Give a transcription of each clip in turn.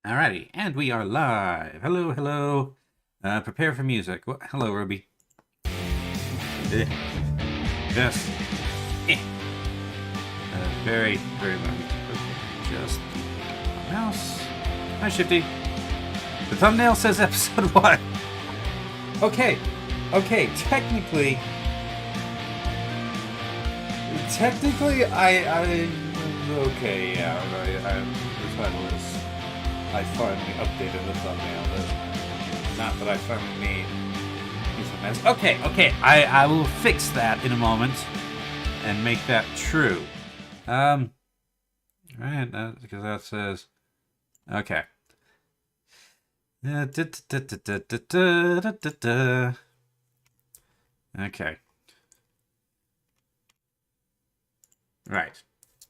Alrighty, and we are live. Hello, hello. Prepare for music. Hello, Ruby. Eh, Yes. Eh. Very, very loud. Just mouse. Hi, Shifty. The thumbnail says episode 1. Okay, technically, okay, yeah, the title is, I finally updated the thumbnail, but not that I finally made these events. Okay, I will fix that in a moment and make that true. Right, because that says, okay. Okay. Right.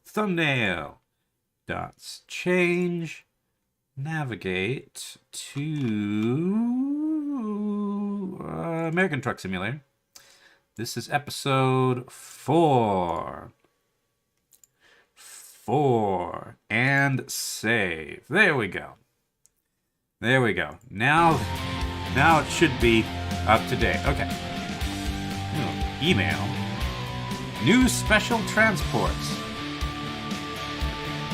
Thumbnail. Dots. Change. Navigate to American Truck Simulator. This is episode 4. 4. And save. There we go. Now it should be up to date. Okay. Email. New special transports.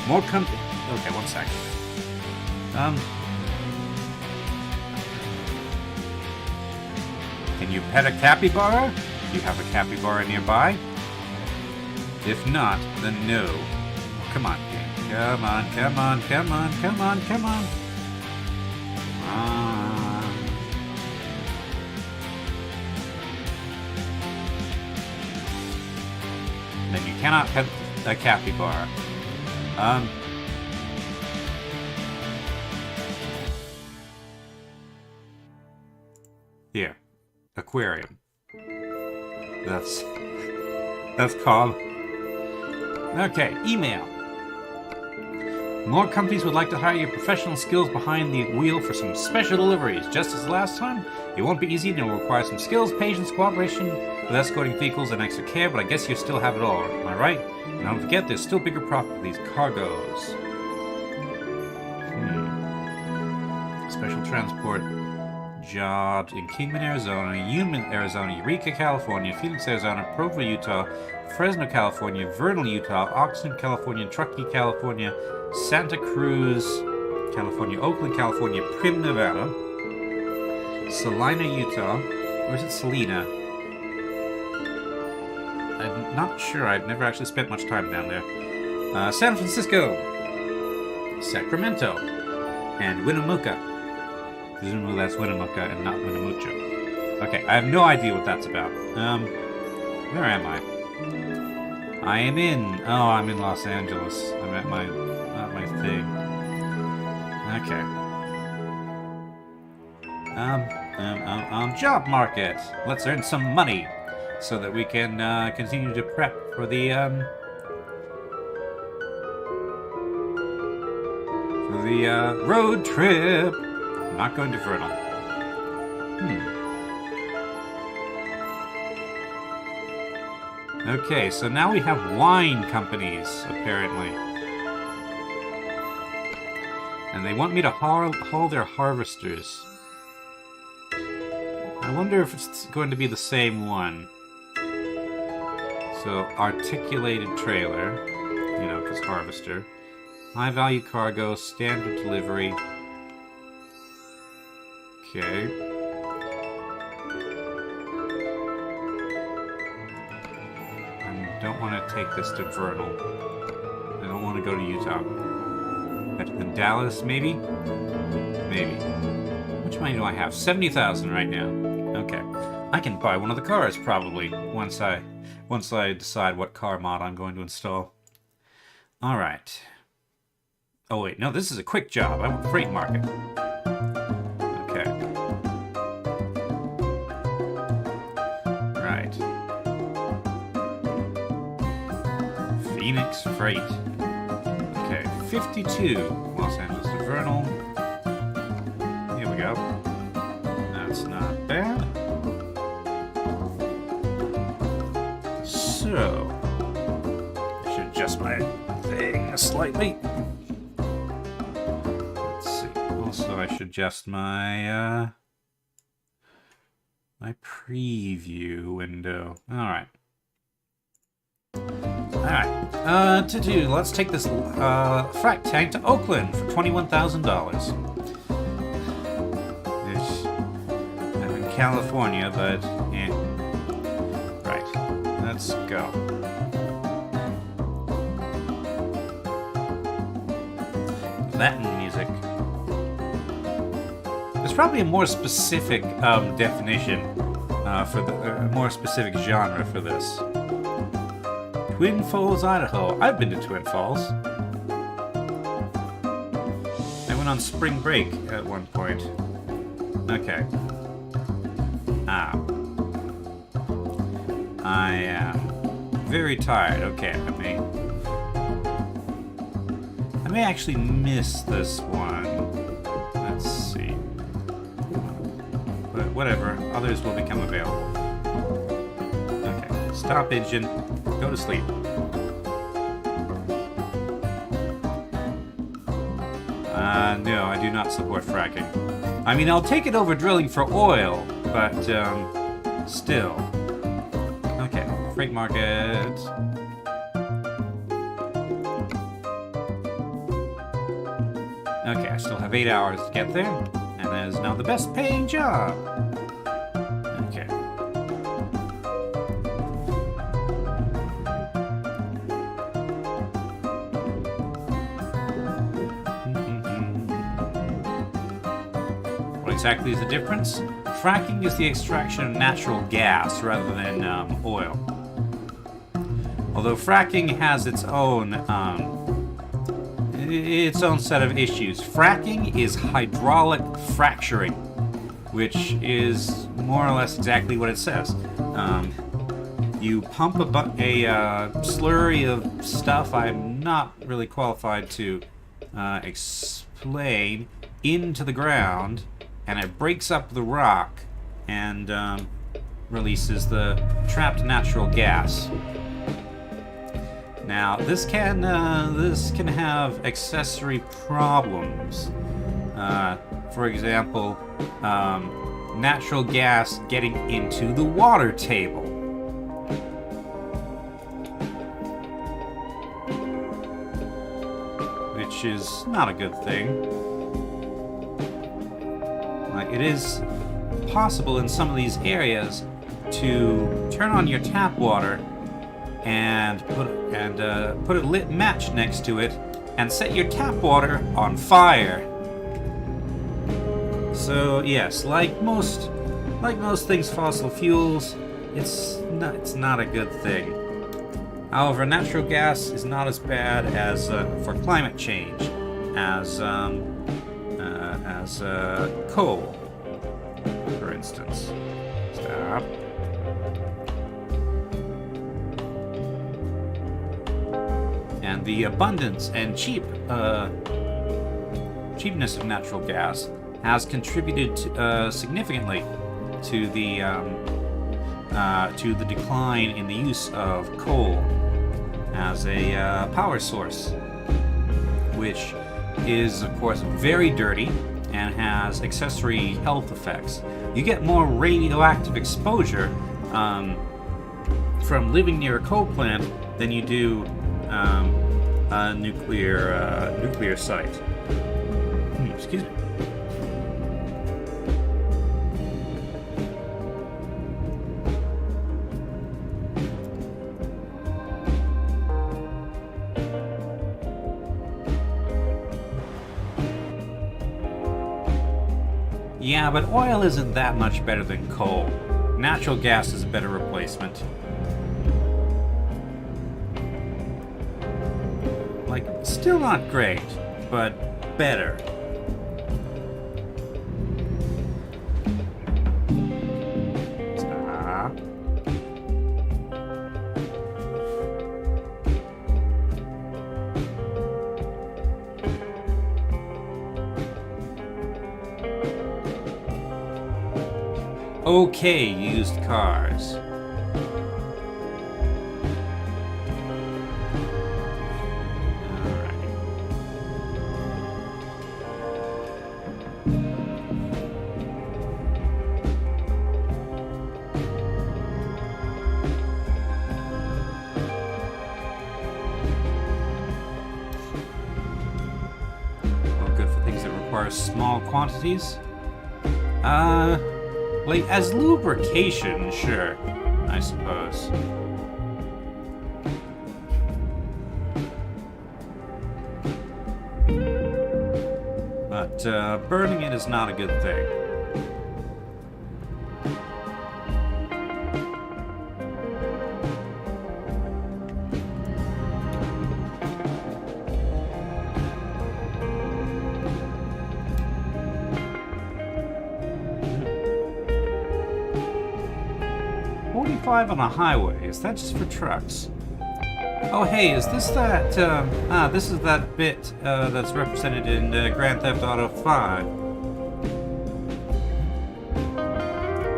More company. Okay, one second. Can you pet a capybara? Do you have a capybara nearby? If not, then no. Come on, game. Come on. Then you cannot pet a capybara. Here. Aquarium. That's called. Okay, email. More companies would like to hire your professional skills behind the wheel for some special deliveries. Just as last time, it won't be easy and it will require some skills, patience, cooperation with escorting vehicles and extra care, but I guess you still have it all. Am I right? And don't forget, there's still bigger profit for these cargoes. Special transport jobs in Kingman, Arizona, Yuma, Arizona, Eureka, California, Phoenix, Arizona, Provo, Utah, Fresno, California, Vernal, Utah, Oxnard, California, Truckee, California, Santa Cruz, California, Oakland, California, Primm, Nevada, Salina, Utah, or is it Salina? I'm not sure. I've never actually spent much time down there. San Francisco, Sacramento, and Winnemucca. Presumably that's Winnemucca and not Winnemucca. Okay, I have no idea what that's about. Where am I? I am in. Oh, I'm in Los Angeles. I'm at my thing. Okay. Job market. Let's earn some money so that we can continue to prep for the road trip. I'm not going to Vernal. Okay, so now we have wine companies, apparently. And they want me to haul their harvesters. I wonder if it's going to be the same one. So, articulated trailer, because harvester. High value cargo, standard delivery. Okay. I don't want to take this to Vernal. I don't want to go to Utah. Better than Dallas, maybe? Maybe. How much money do I have? 70,000 right now. Okay. I can buy one of the cars, probably, once I decide what car mod I'm going to install. Alright. Oh wait, no, this is a quick job. I want freight market. Phoenix Freight. Okay, 52. Los Angeles to Vernal. Here we go. That's not bad. So, I should adjust my thing slightly. Let's see. adjust my my preview window. All right. To do, let's take this frac tank to Oakland for $21,000. I'm in California, but right. Let's go. Latin music. There's probably a more specific definition for the more specific genre for this. Twin Falls, Idaho. I've been to Twin Falls. I went on spring break at one point. Okay. I am very tired. Okay, I may actually miss this one. Let's see. But whatever, others will become available. Okay, stop engine, go to sleep. No, I do not support fracking. I mean, I'll take it over drilling for oil, but still. Okay, freight market. Okay, I still have 8 hours to get there, and that is now the best paying job. Okay. What exactly is the difference? Fracking is the extraction of natural gas rather than oil. Although fracking has its own set of issues. Fracking is hydraulic fracturing, which is more or less exactly what it says. You pump a slurry of stuff I'm not really qualified to explain into the ground, and it breaks up the rock and releases the trapped natural gas. Now, this can have accessory problems. For example, natural gas getting into the water table. Which is not a good thing. It is possible in some of these areas to turn on your tap water and put a lit match next to it and set your tap water on fire. So yes, like most things fossil fuels, it's not a good thing. However, natural gas is not as bad as for climate change as coal, for instance. Stop. And the abundance and cheapness of natural gas has contributed significantly to the decline in the use of coal as a power source, which is, of course, very dirty and has accessory health effects. You get more radioactive exposure from living near a coal plant than you do a nuclear site. Excuse me. Yeah, but oil isn't that much better than coal. Natural gas is a better replacement. Like, still not great, but better. Stop. Okay, used cars. Alright. small quantities. Like, as lubrication, sure, I suppose. But, burning it is not a good thing. On a highway. Is that just for trucks? Oh, hey, is this that, this is that bit, that's represented in, Grand Theft Auto 5.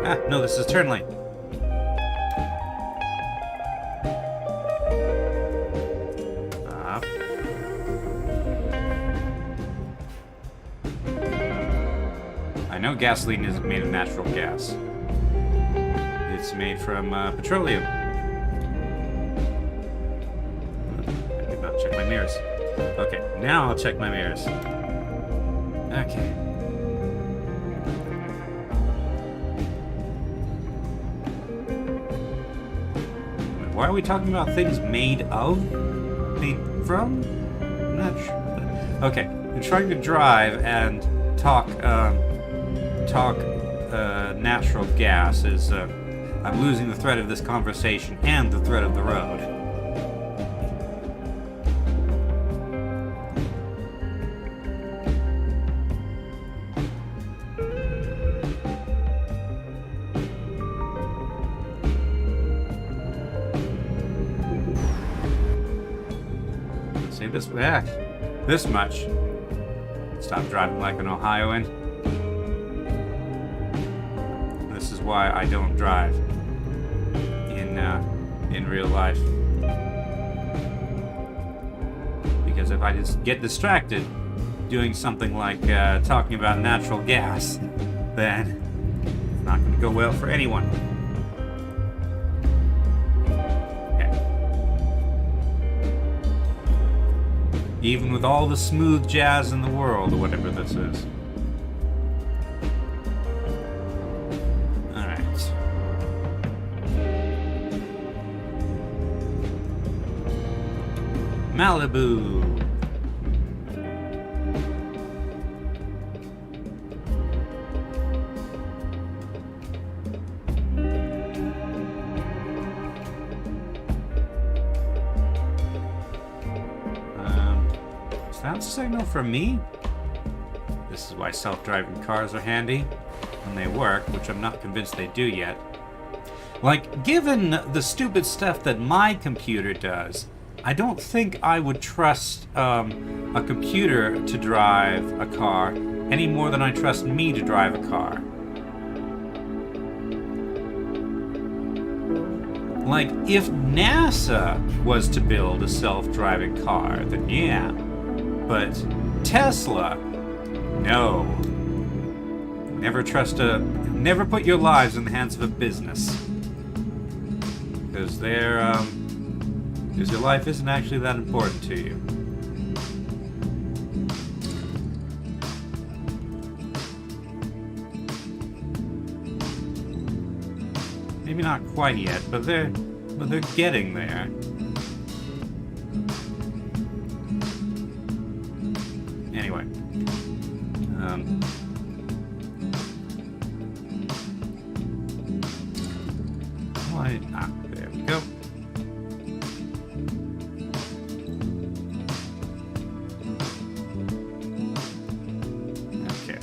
Ah, no, this is turn lane. Up. I know gasoline isn't made of natural gas. It's made from petroleum. I did not check my mirrors. Okay, now I'll check my mirrors. Okay. Why are we talking about things made of? Made from? I'm not sure. Okay, we're trying to drive and talk natural gas is, I'm losing the thread of this conversation and the thread of the road. See this back. This much. Stop driving like an Ohioan. This is why I don't drive in real life, because if I just get distracted doing something like talking about natural gas, then it's not going to go well for anyone. Okay. Even with all the smooth jazz in the world, or whatever this is. Malibu. Is that a signal for me? This is why self-driving cars are handy when they work, which I'm not convinced they do yet. Like, given the stupid stuff that my computer does, I don't think I would trust a computer to drive a car any more than I trust me to drive a car. Like, if NASA was to build a self-driving car, then yeah. But Tesla, no. Never put your lives in the hands of a business. Because because your life isn't actually that important to you. Maybe not quite yet, but they're getting there. Anyway, there we go. Okay.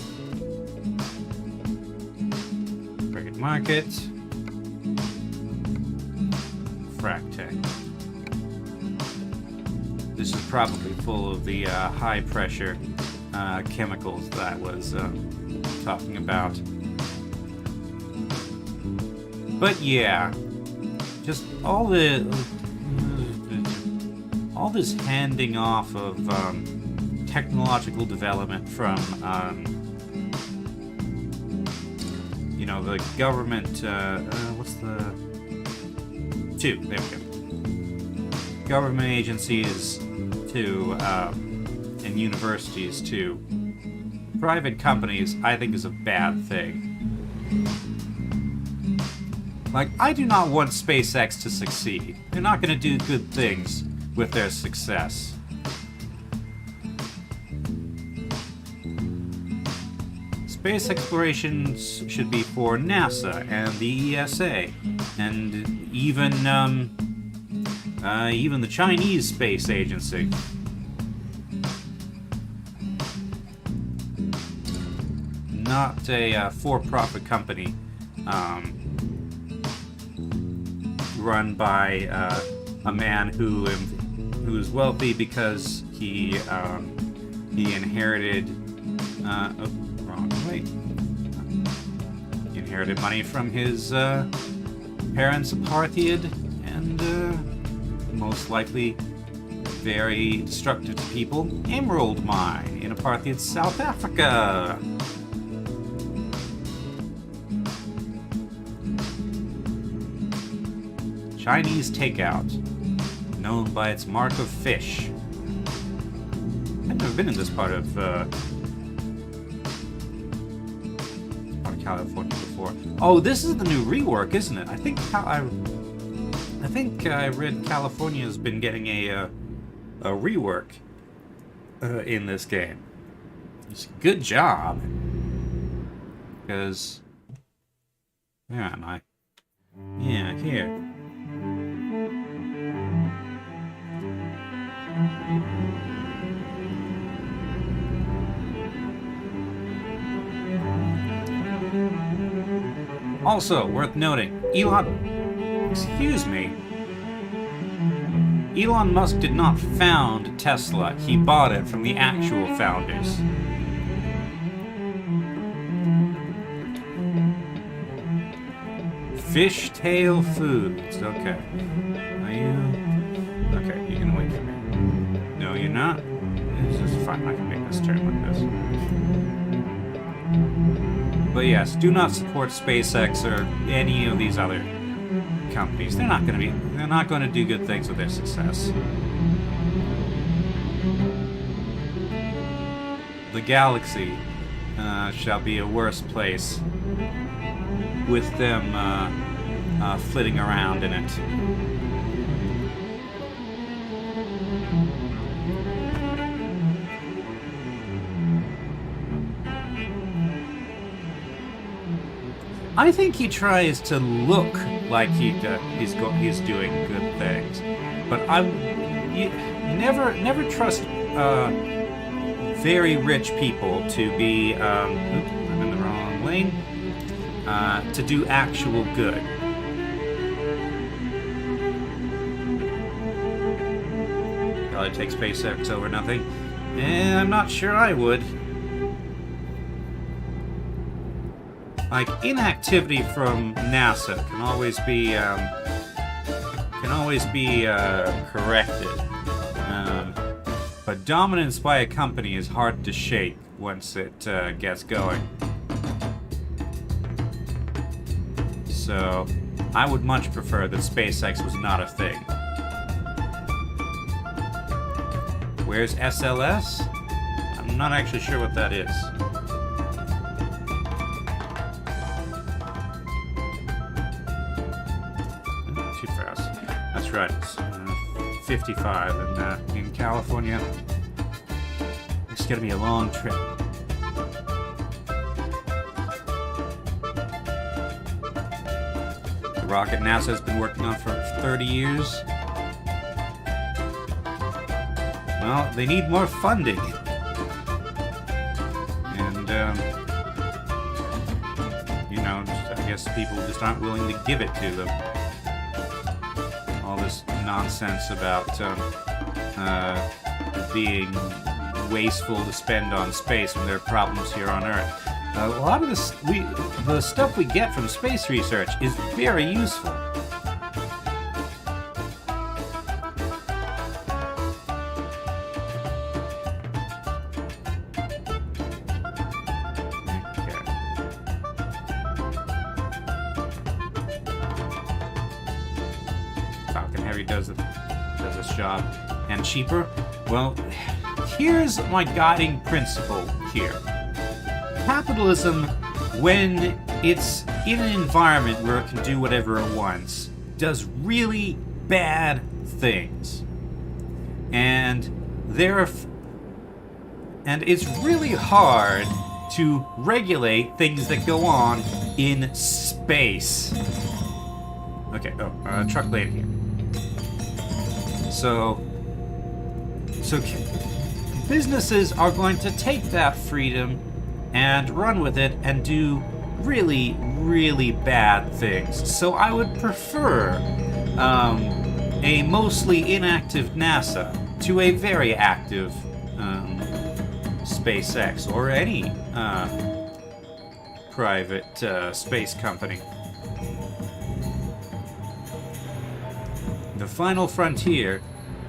Target market. Fractech. This is probably full of the high pressure chemicals that I was talking about. But yeah, just all this handing off of technological development from the government. What's the there we go. Government agencies to and universities to private companies, I think, is a bad thing. Like, I do not want SpaceX to succeed. They're not going to do good things with their success. Space explorations should be for NASA and the ESA, and even the Chinese Space Agency. Not a for-profit company run by a man who is wealthy because he inherited he inherited money from his parents, Apartheid, and most likely very destructive to people, Emerald Mine in Apartheid, South Africa. Chinese takeout, known by its mark of fish. I've never been in this part of California before. Oh, this is the new rework, isn't it? I think I read California's been getting a rework in this game. It's a good job. Because where am I? Yeah, here. Also, worth noting, Elon Musk did not found Tesla. He bought it from the actual founders. Fishtail Foods. Okay. Are you... Okay, you can wait for me. No, you're not? It's just fine. I can make this turn like this. But yes, do not support SpaceX or any of these other companies. They're not going to do good things with their success. The galaxy shall be a worse place with them flitting around in it. I think he tries to look like he's doing good things, but you never trust very rich people to be. I'm in the wrong lane. To do actual good. Probably take SpaceX over nothing. I'm not sure I would. Like, inactivity from NASA can always be corrected, but dominance by a company is hard to shake once it gets going. So, I would much prefer that SpaceX was not a thing. Where's SLS? I'm not actually sure what that is. Too fast. That's right. It's 55, and in California, it's gonna be a long trip. Rocket NASA has been working on for 30 years. Well, they need more funding. And, I guess people just aren't willing to give it to them. All this nonsense about being wasteful to spend on space when there are problems here on Earth. A lot of the stuff we get from space research is very useful. Okay. Falcon Heavy does this job, and cheaper. Well, here's my guiding principle here. capitalism, when it's in an environment where it can do whatever it wants, does really bad things. And it's really hard to regulate things that go on in space. Okay, truck lady here. So businesses are going to take that freedom and run with it and do really, really bad things. So I would prefer a mostly inactive NASA to a very active SpaceX or any private space company. The final frontier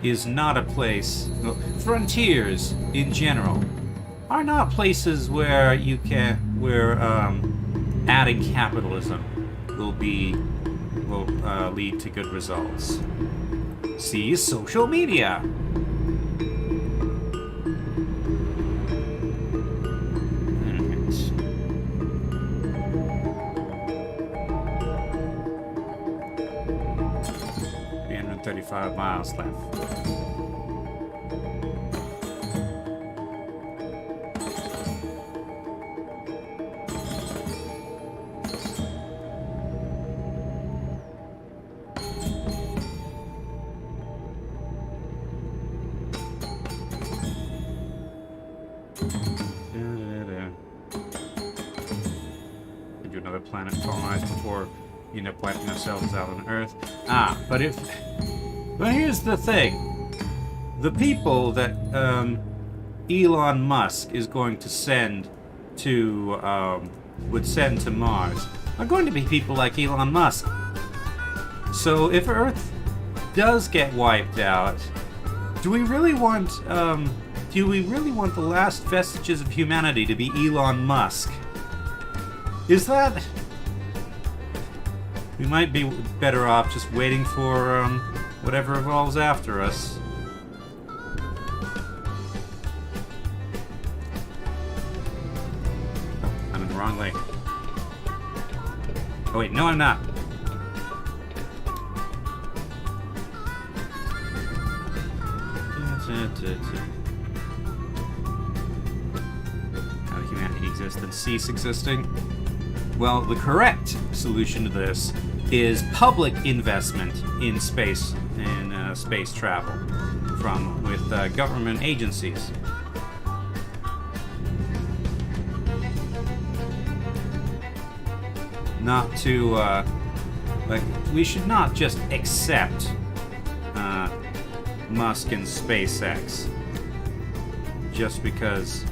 is not a place. Well, frontiers in general are not places where adding capitalism will lead to good results. See social media. Alright. 335 miles left. Do another planet colonized before we end up wiping ourselves out on Earth. But here's the thing. The people that Elon Musk is going to send to would send to Mars are going to be people like Elon Musk. So if Earth does get wiped out, do we really want the last vestiges of humanity to be Elon Musk? Is that... We might be better off just waiting for whatever evolves after us. Oh, I'm in the wrong lane. Oh wait, no I'm not. How did humanity exist and cease existing? Well, the correct solution to this is public investment in space travel with government agencies. Not to we should not just accept Musk and SpaceX just because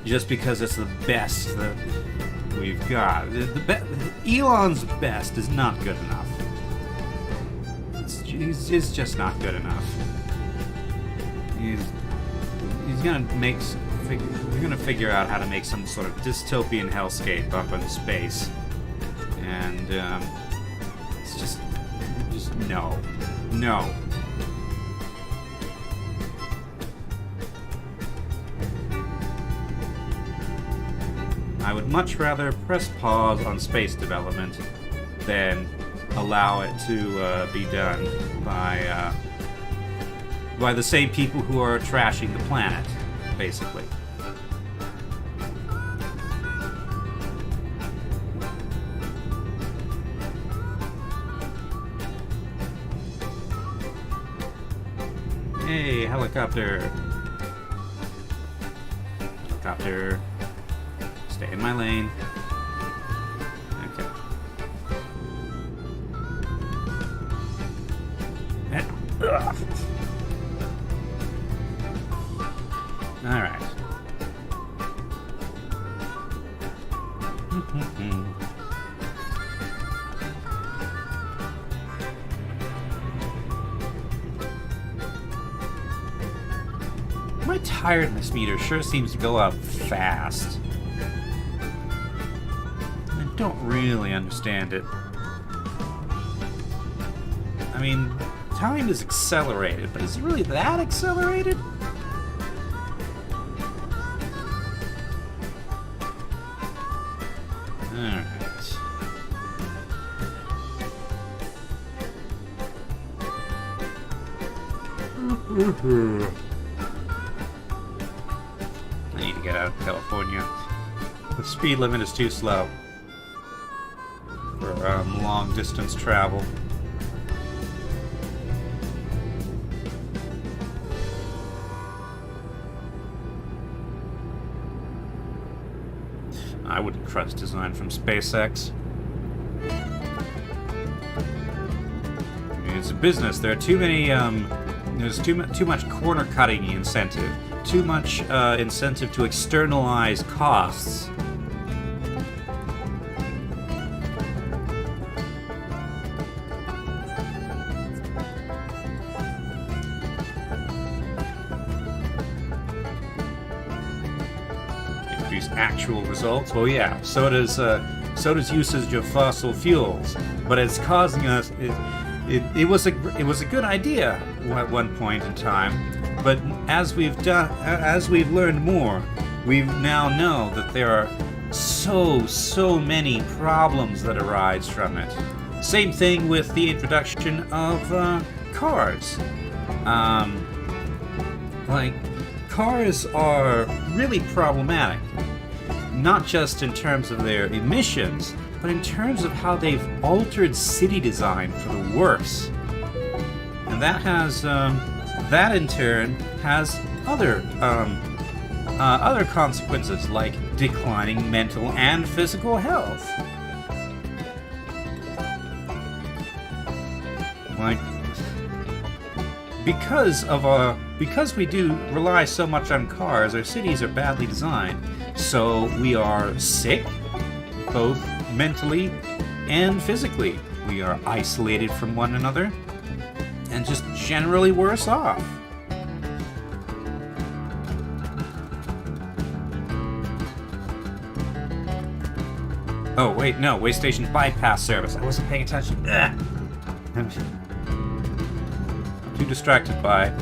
it's the best that we've got. Elon's best is not good enough. It's just not good enough. He's gonna figure out how to make some sort of dystopian hellscape up in space, and it's just no. I would much rather press pause on space development than allow it to be done by the same people who are trashing the planet, basically. Hey, helicopter. Helicopter. Stay in my lane. Okay. Alright. My tiredness meter sure seems to go up fast. I don't really understand it. I mean, time is accelerated, but is it really that accelerated? I need to get out of California. The speed limit is too slow for long distance travel. I wouldn't trust design from SpaceX. I mean, it's a business. There are too many. There's too much corner cutting incentive. Too much incentive to externalize costs. Actual results. Well, yeah. So does usage of fossil fuels, but it's causing us. It was a good idea at one point in time, but as we've learned more, we now know that there are so many problems that arise from it. Same thing with the introduction of cars. Like, cars are really problematic. Not just in terms of their emissions, but in terms of how they've altered city design for the worse. And that has, that in turn has other consequences, like declining mental and physical health. Like, because we do rely so much on cars, our cities are badly designed. So we are sick, both mentally and physically. We are isolated from one another, and just generally worse off. Oh, wait, no, way station bypass service. I wasn't paying attention. I'm too distracted by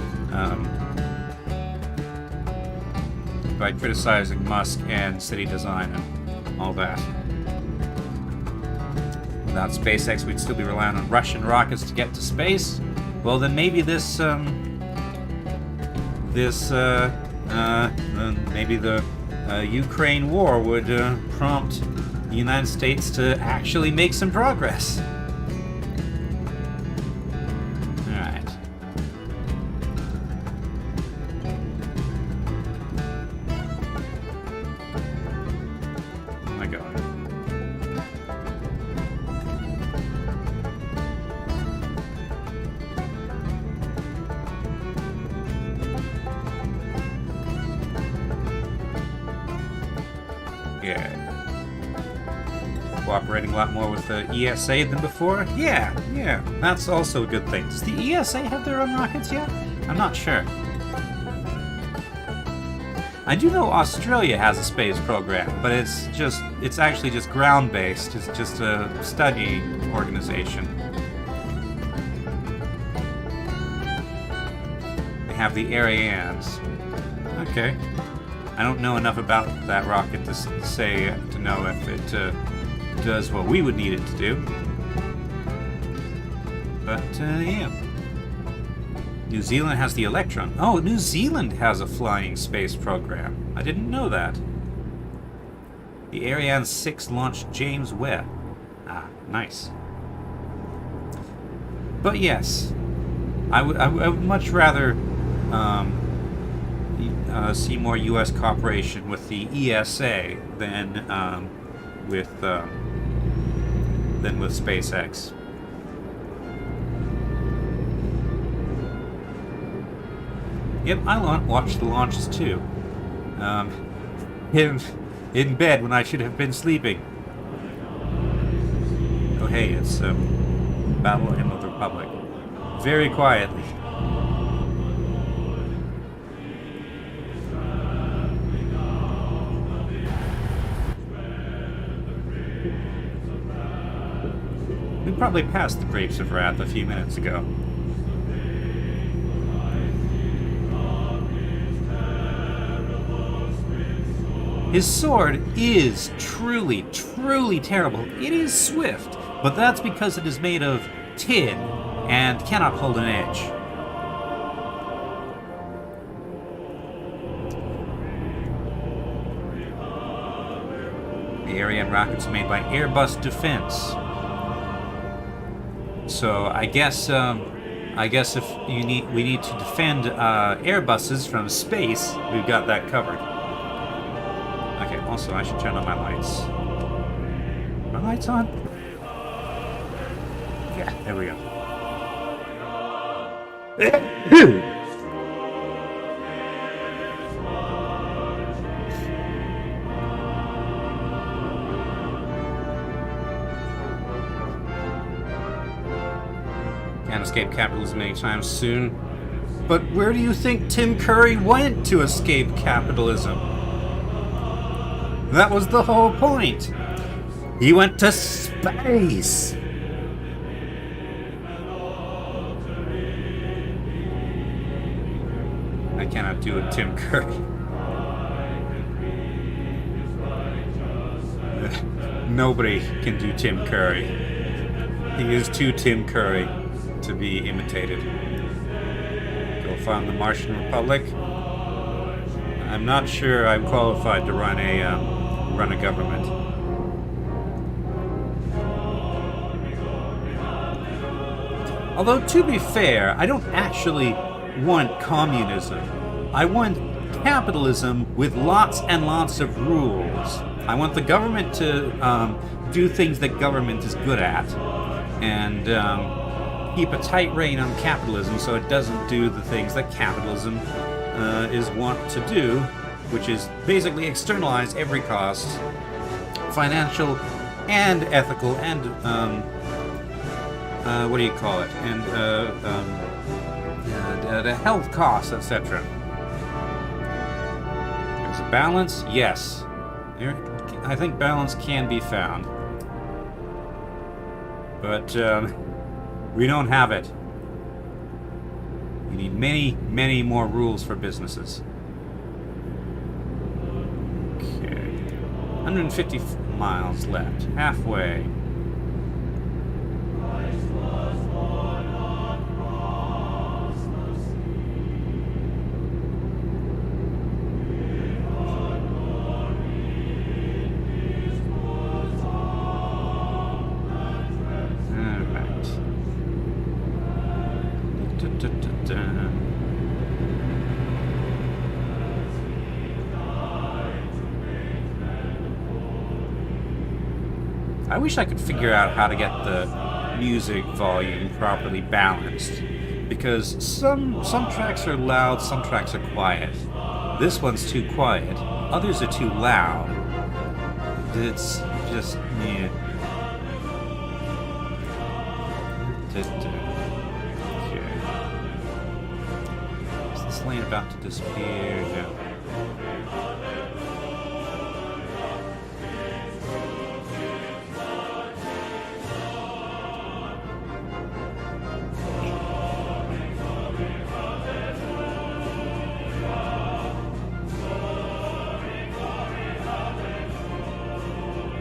criticizing Musk and city design and all that. Without SpaceX, we'd still be relying on Russian rockets to get to space. Well, then maybe maybe the Ukraine war would prompt the United States to actually make some progress. Cooperating a lot more with the ESA than before? Yeah, that's also a good thing. Does the ESA have their own rockets yet? I'm not sure. I do know Australia has a space program, but it's actually just ground-based. It's just a study organization. They have the Arianes. Okay. I don't know enough about that rocket to know if it does what we would need it to do. But, yeah. New Zealand has the Electron. Oh, New Zealand has a flying space program. I didn't know that. The Ariane 6 launched James Webb. Ah, nice. But yes, I would much rather see more U.S. cooperation with the ESA than with SpaceX. Yep, I watched the launches too. In bed when I should have been sleeping. Oh hey, it's Battle of the Republic. Very quietly. We probably passed the Grapes of Wrath a few minutes ago. His sword is truly, truly terrible. It is swift, but that's because it is made of tin and cannot hold an edge. The Ariane rocket's made by Airbus Defence. So I guess if we need to defend Airbuses from space, we've got that covered. Okay. Also, I should turn on my lights. My lights on? Yeah. There we go. Can't escape capitalism anytime soon. But where do you think Tim Curry went to escape capitalism? That was the whole point. He went to space. I cannot do a Tim Curry. Nobody can do Tim Curry. He is too Tim Curry to be imitated. Go find the Martian Republic. I'm not sure I'm qualified to run a government. Although, to be fair, I don't actually want communism. I want capitalism with lots and lots of rules. I want the government to do things that government is good at, and keep a tight rein on capitalism so it doesn't do the things that capitalism is wont to do, which is basically externalize every cost, financial and ethical and what do you call it, and the health costs, etc. There's a balance, yes. I think balance can be found, but we don't have it. We need many, many more rules for businesses. Okay. 150 miles left. Halfway. I wish I could figure out how to get the music volume properly balanced, because some tracks are loud, some tracks are quiet. This one's too quiet, others are too loud. It's just yeah. Okay. Is this lane about to disappear? No.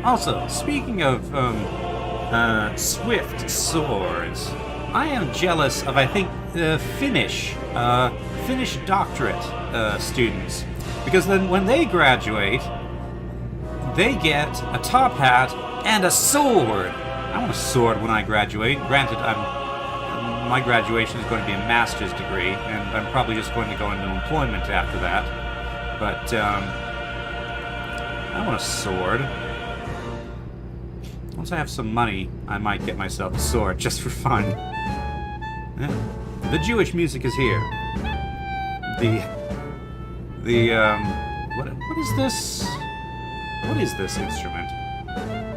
Also, speaking of swift swords, I am jealous of, I think, Finnish doctorate students, because then when they graduate, they get a top hat and a sword. I want a sword when I graduate. Granted, my graduation is going to be a master's degree, and I'm probably just going to go into employment after that. But I want a sword. Once I have some money, I might get myself a sword just for fun. Yeah. The Jewish music is here. What is this? What is this instrument?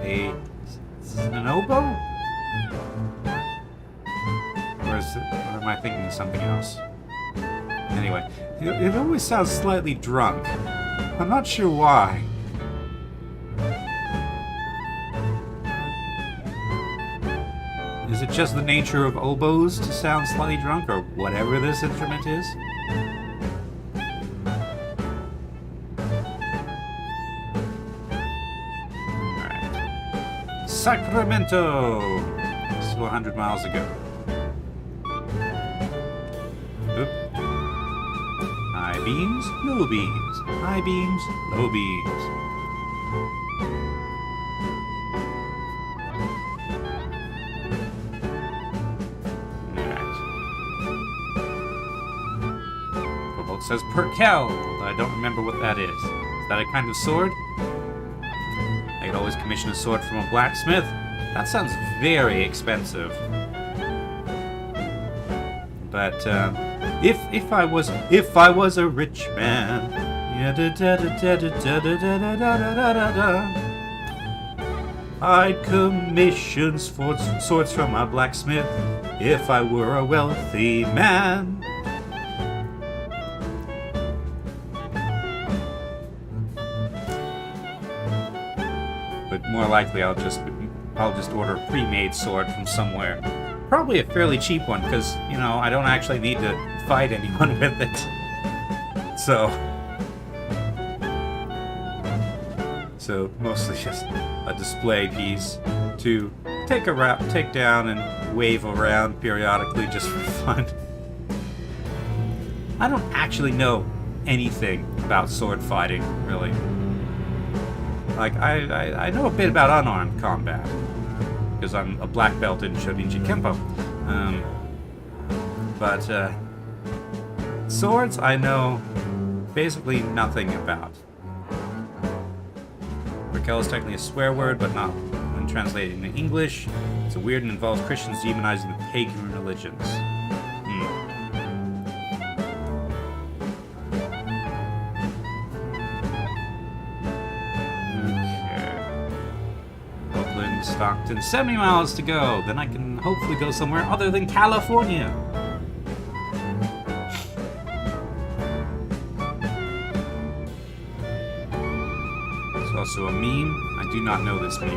An oboe? Or am I thinking of something else? Anyway, it always sounds slightly drunk. I'm not sure why. Is it just the nature of oboes to sound slightly drunk, or whatever this instrument is? Alright. Sacramento! So 100 miles ago. Oop. High beams, low beams. High beams, low beams. Well, it says Perkel. I don't remember what that is. Is that a kind of sword? I could always commission a sword from a blacksmith. That sounds very expensive. But if I was a rich man, I'd commission swords from a blacksmith if I were a wealthy man. But more likely, I'll just order a pre-made sword from somewhere. Probably a fairly cheap one, because, you know, I don't actually need to fight anyone with it. So mostly just a display piece to take down and wave around periodically just for fun. I don't actually know anything about sword fighting, really. Like, I know a bit about unarmed combat, because I'm a black belt in Shorinji Kempo. But swords, I know basically nothing about. Raquel is technically a swear word, but not when translated into English. It's a weird and involves Christians demonizing the pagan religions. Stockton, 70 miles to go. Then I can hopefully go somewhere other than California. There's also a meme. I do not know this meme.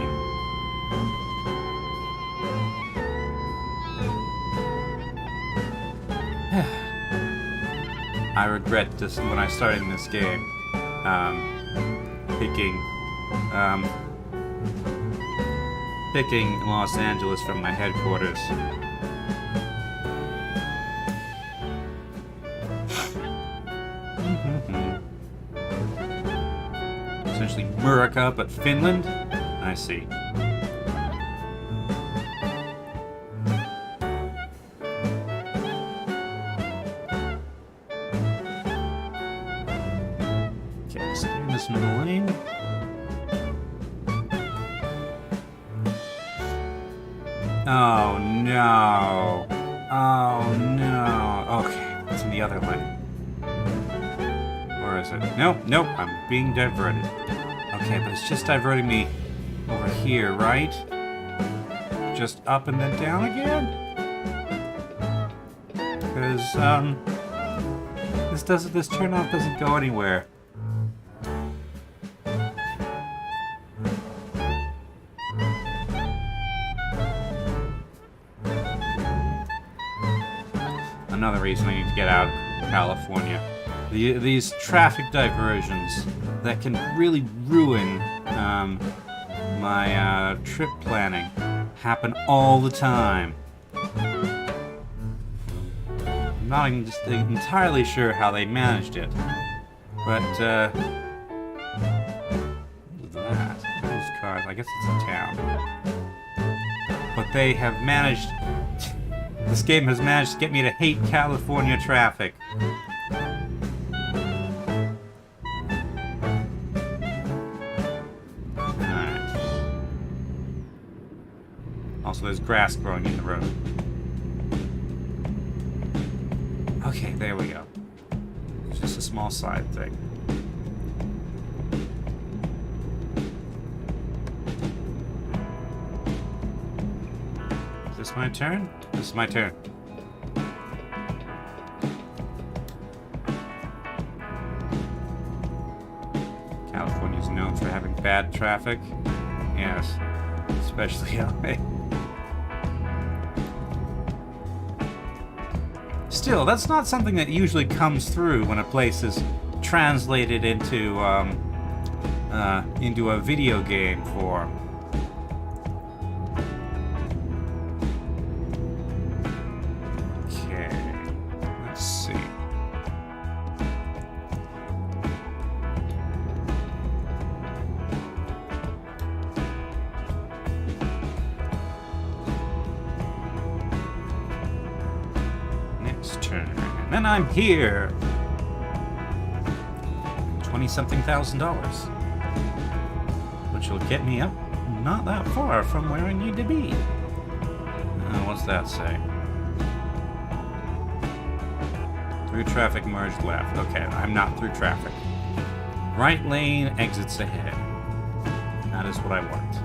I regret this when I started in this game. Picking Los Angeles from my headquarters. Essentially Murica, but Finland? I see. Okay, stay in this middle lane. Oh no. Oh no. Okay, it's in the other lane. Or is it? Nope, I'm being diverted. Okay, but it's just diverting me over here, right? Just up and then down again? Because, this turnoff doesn't go anywhere. Another reason I need to get out of California. These traffic diversions that can really ruin my trip planning happen all the time. I'm not even just entirely sure how they managed it, but that, those cars, I guess it's a town. But they have managed. This game has managed to get me to hate California traffic. Alright. Also, there's grass growing in the road. Okay, there we go. It's just a small side thing. Is this my turn? This is my turn. California's known for having bad traffic. Yes, especially LA. Still, that's not something that usually comes through when a place is translated into a video game form. Then I'm here. 20-something thousand dollars. Which will get me up not that far from where I need to be. What's that say? Through traffic, merge left. Okay, I'm not through traffic. Right lane, exits ahead. That is what I want.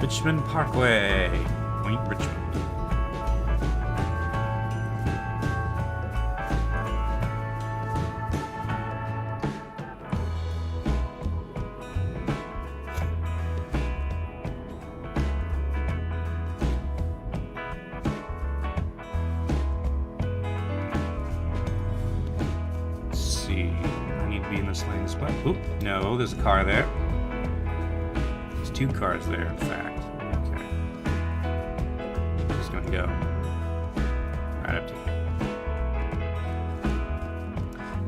Richmond Parkway. Point Richmond. Oop, no, there's a car there. There's two cars there, in fact. Okay. Just gonna go right up to here.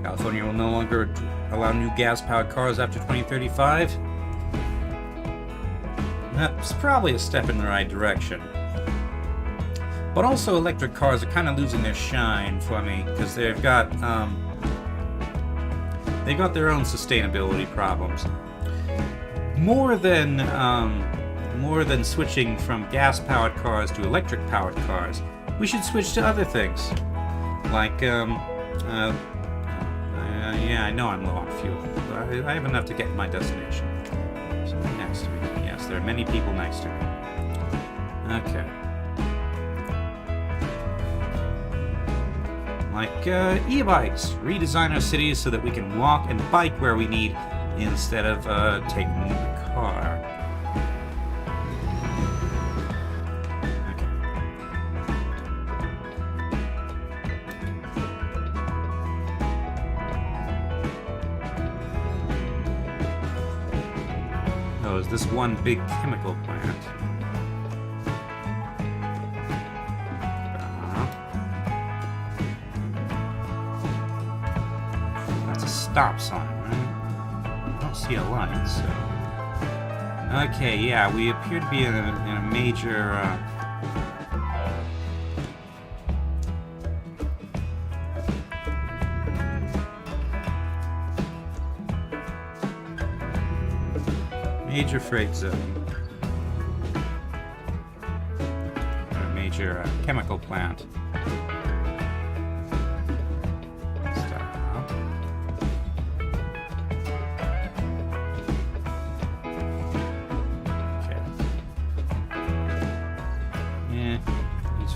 California will no longer allow new gas-powered cars after 2035. That's probably a step in the right direction. But also electric cars are kind of losing their shine for me, because they've got their own sustainability problems. More than switching from gas-powered cars to electric-powered cars, we should switch to other things. Like, yeah, I know I'm low on fuel, but I have enough to get to my destination. So next to me. Yes, there are many people next to me. Okay. Like e-bikes. Redesign our cities so that we can walk and bike where we need instead of taking the car. Okay. Oh, is this one big chemical plant? Stop sign, right? I don't see a light, so... Okay, yeah, we appear to be in a major, major freight zone. A major chemical plant.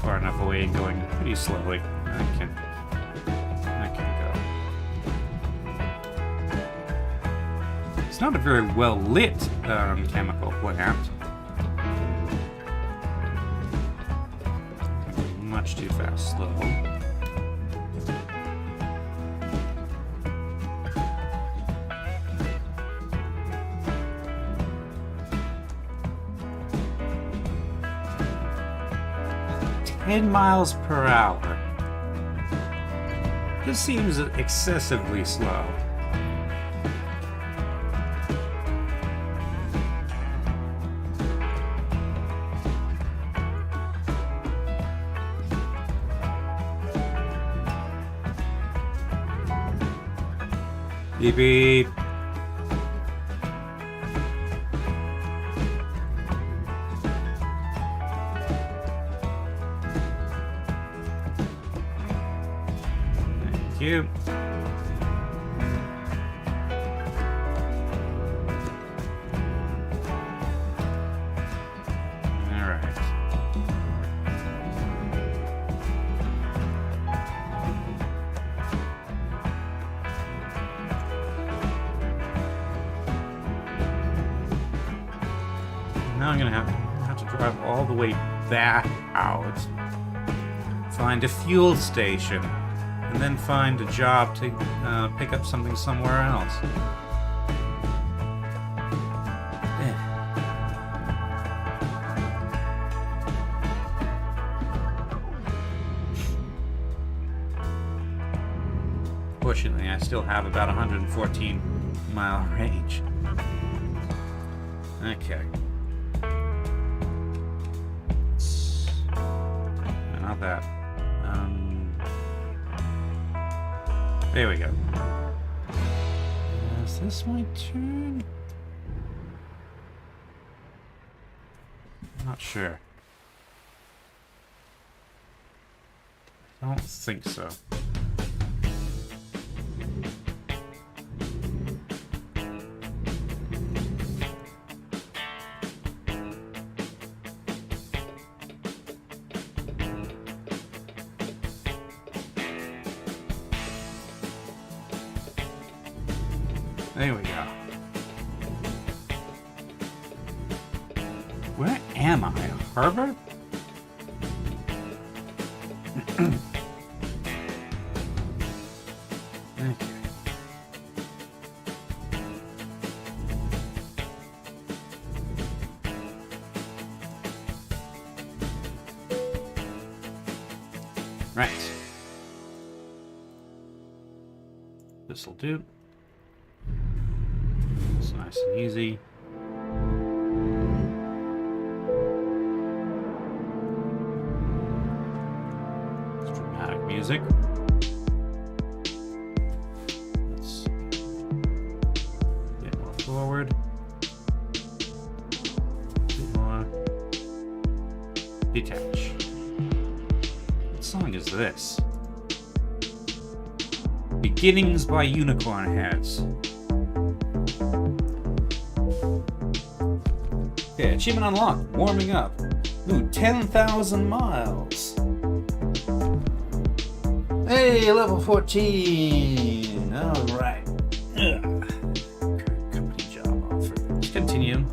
Far enough away and going pretty slowly. I can go. It's not a very well lit chemical plant. Much too fast, slow. $10 miles per hour. This seems excessively slow. Beep beep. You. All right. Now I'm gonna have to drive all the way back out, find a fuel station, and then find a job to pick up something somewhere else. Fortunately, I still have about 114-mile range. Okay. Not that. There we go. Is this my turn? Not sure. I don't think so. There we go. Where am I? Harbor? Okay. Right. This'll do. It's nice and easy. It's dramatic music. Let's get more forward. A bit more. Detach. What song is this? Beginnings by Unicorn Heads. Okay, achievement unlocked. Warming up. Ooh, 10,000 miles. Hey, level 14. All right. Company job offer. Let's continue.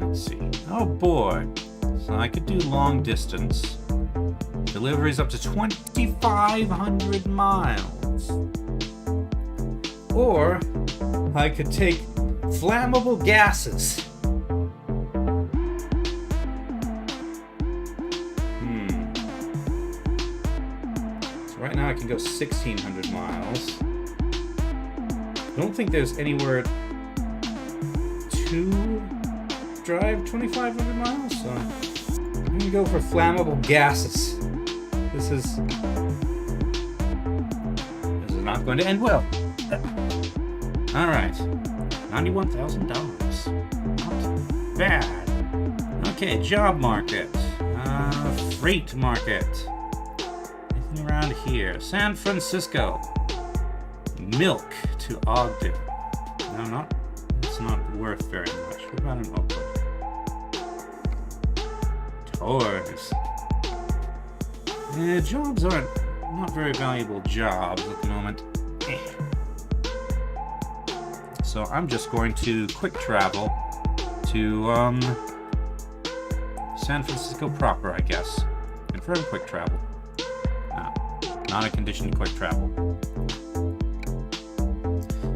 Let's see. Oh boy. So I could do long distance. Deliveries up to 2,500 miles. Or I could take flammable gases. So right now I can go 1,600 miles. Don't think there's anywhere to drive 2,500 miles, so I'm gonna go for flammable gases. This is not going to end well. Alright. $91,000. Not bad. Okay, job market. Freight market. Anything around here? San Francisco. Milk to Ogden. No, it's not worth very much. What about an Oakland? Tours. Jobs aren't not very valuable jobs at the moment. So I'm just going to quick travel to San Francisco proper, I guess. Confirm quick travel. No, not a conditioned quick travel.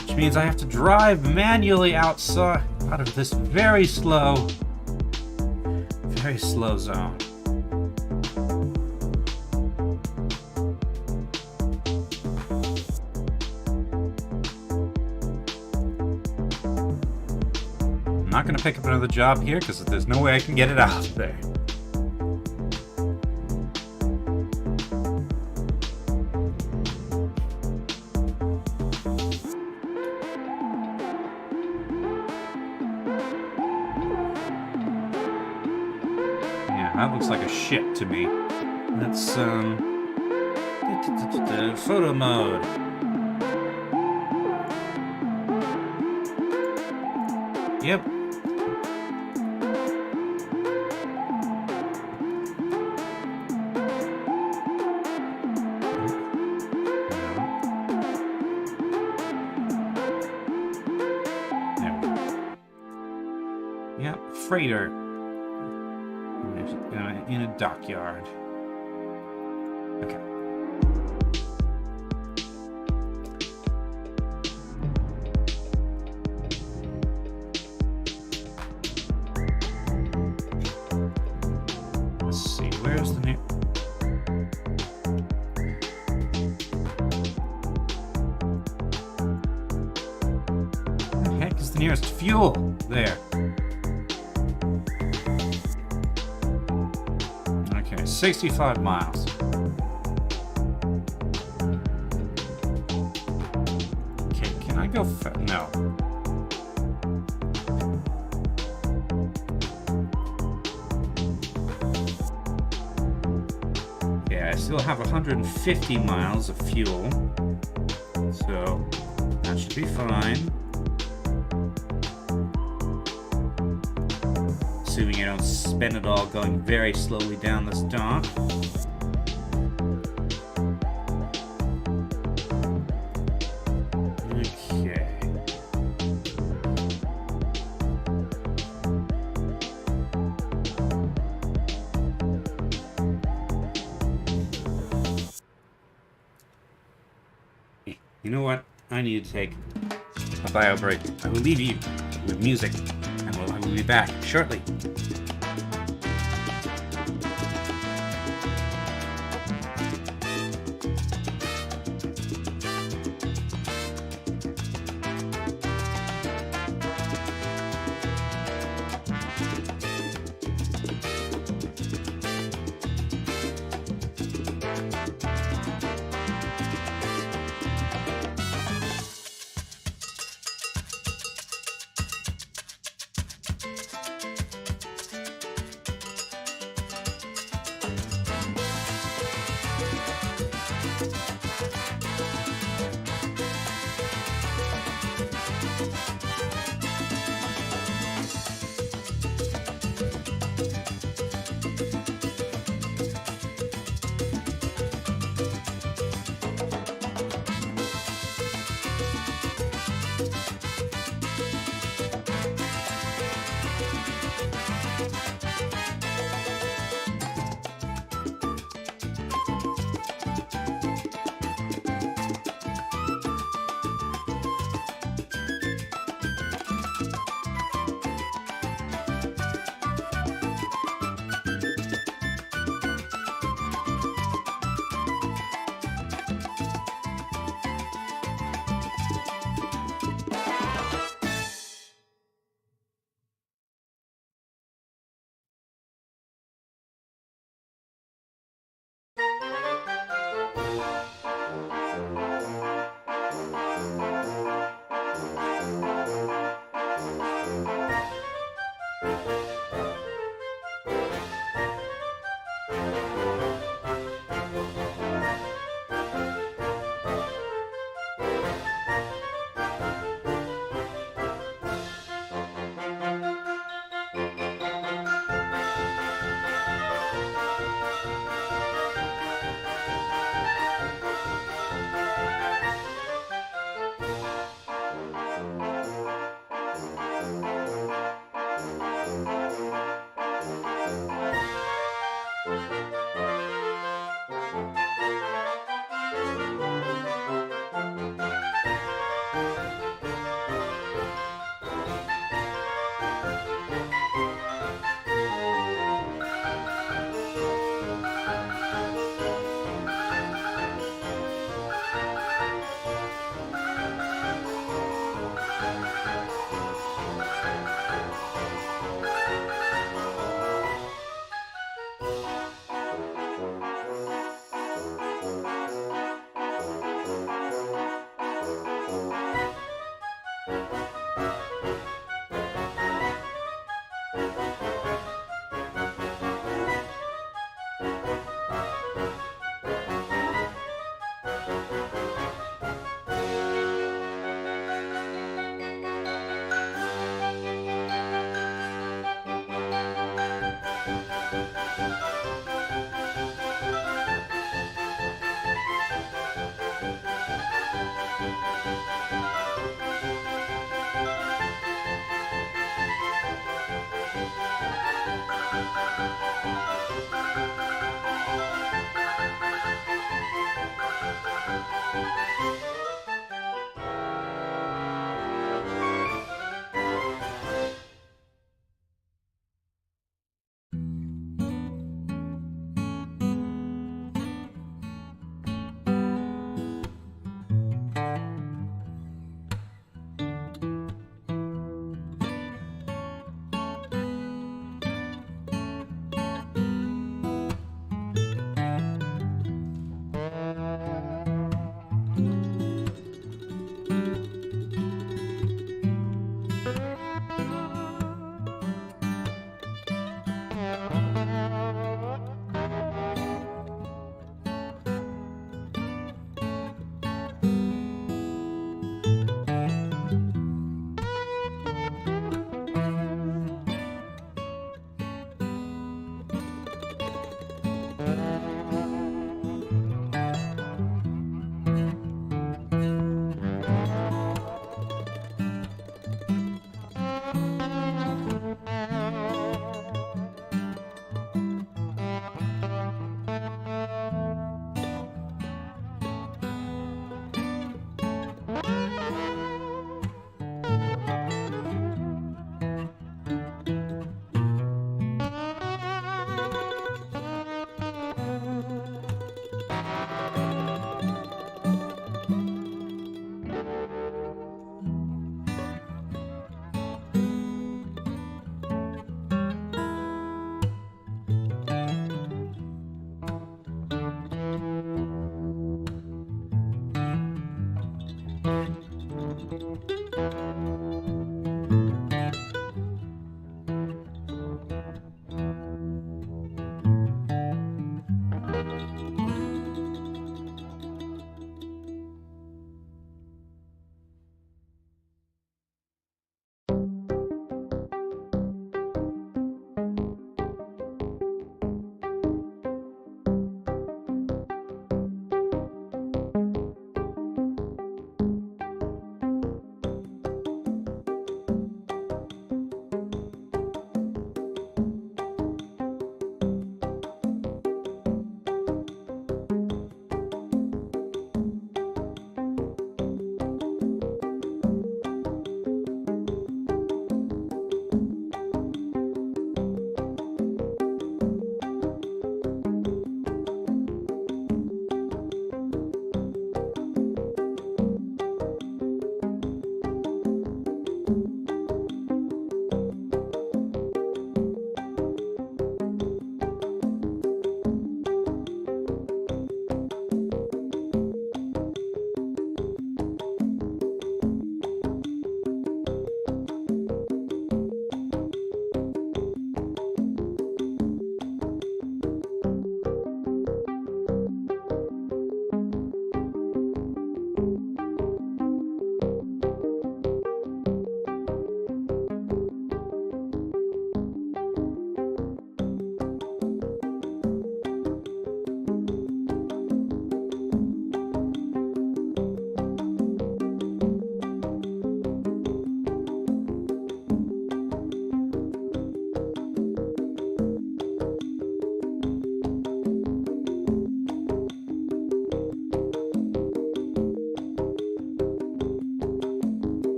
Which means I have to drive manually outside out of this very slow zone. I'm not going to pick up another job here because there's no way I can get it out of there. Yeah, that looks like a ship to me. That's, photo mode. Yep. Yep, freighter. In a dockyard. Okay. Let's see, where's the new... Where the heck is the nearest fuel? There. 65 miles. Okay, can I go no. Yeah, I still have 150 miles of fuel. So that should be fine. Assuming I don't spend it all going very slowly down this dock. Okay. You know what? I need to take a bio break. I will leave you with music, and I will be back shortly.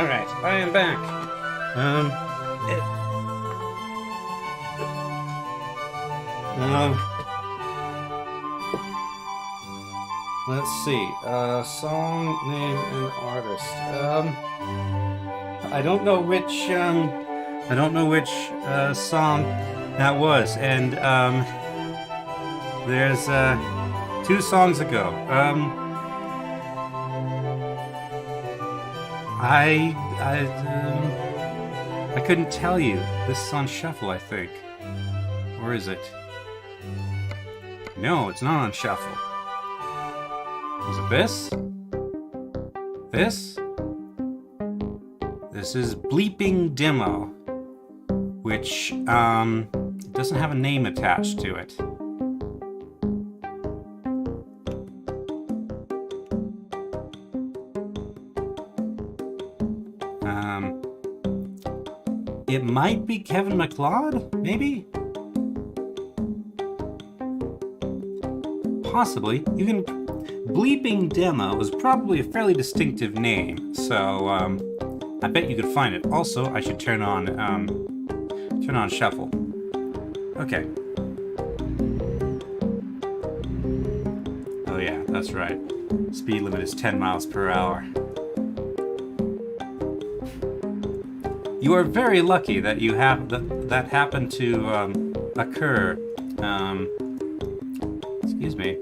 Alright, I am back. Let's see. Song, name, and artist. I don't know which song that was, and there's 2 songs ago. I couldn't tell you. This is on shuffle, I think. Or is it? No, it's not on shuffle. Is it this? This? This is Bleeping Demo, which doesn't have a name attached to it. It might be Kevin MacLeod, maybe? Possibly. You can... Bleeping Demo is probably a fairly distinctive name, so I bet you could find it. Also, I should turn on shuffle. Okay. Oh yeah, that's right. Speed limit is 10 miles per hour. You are very lucky that you have that happened to occur. Excuse me.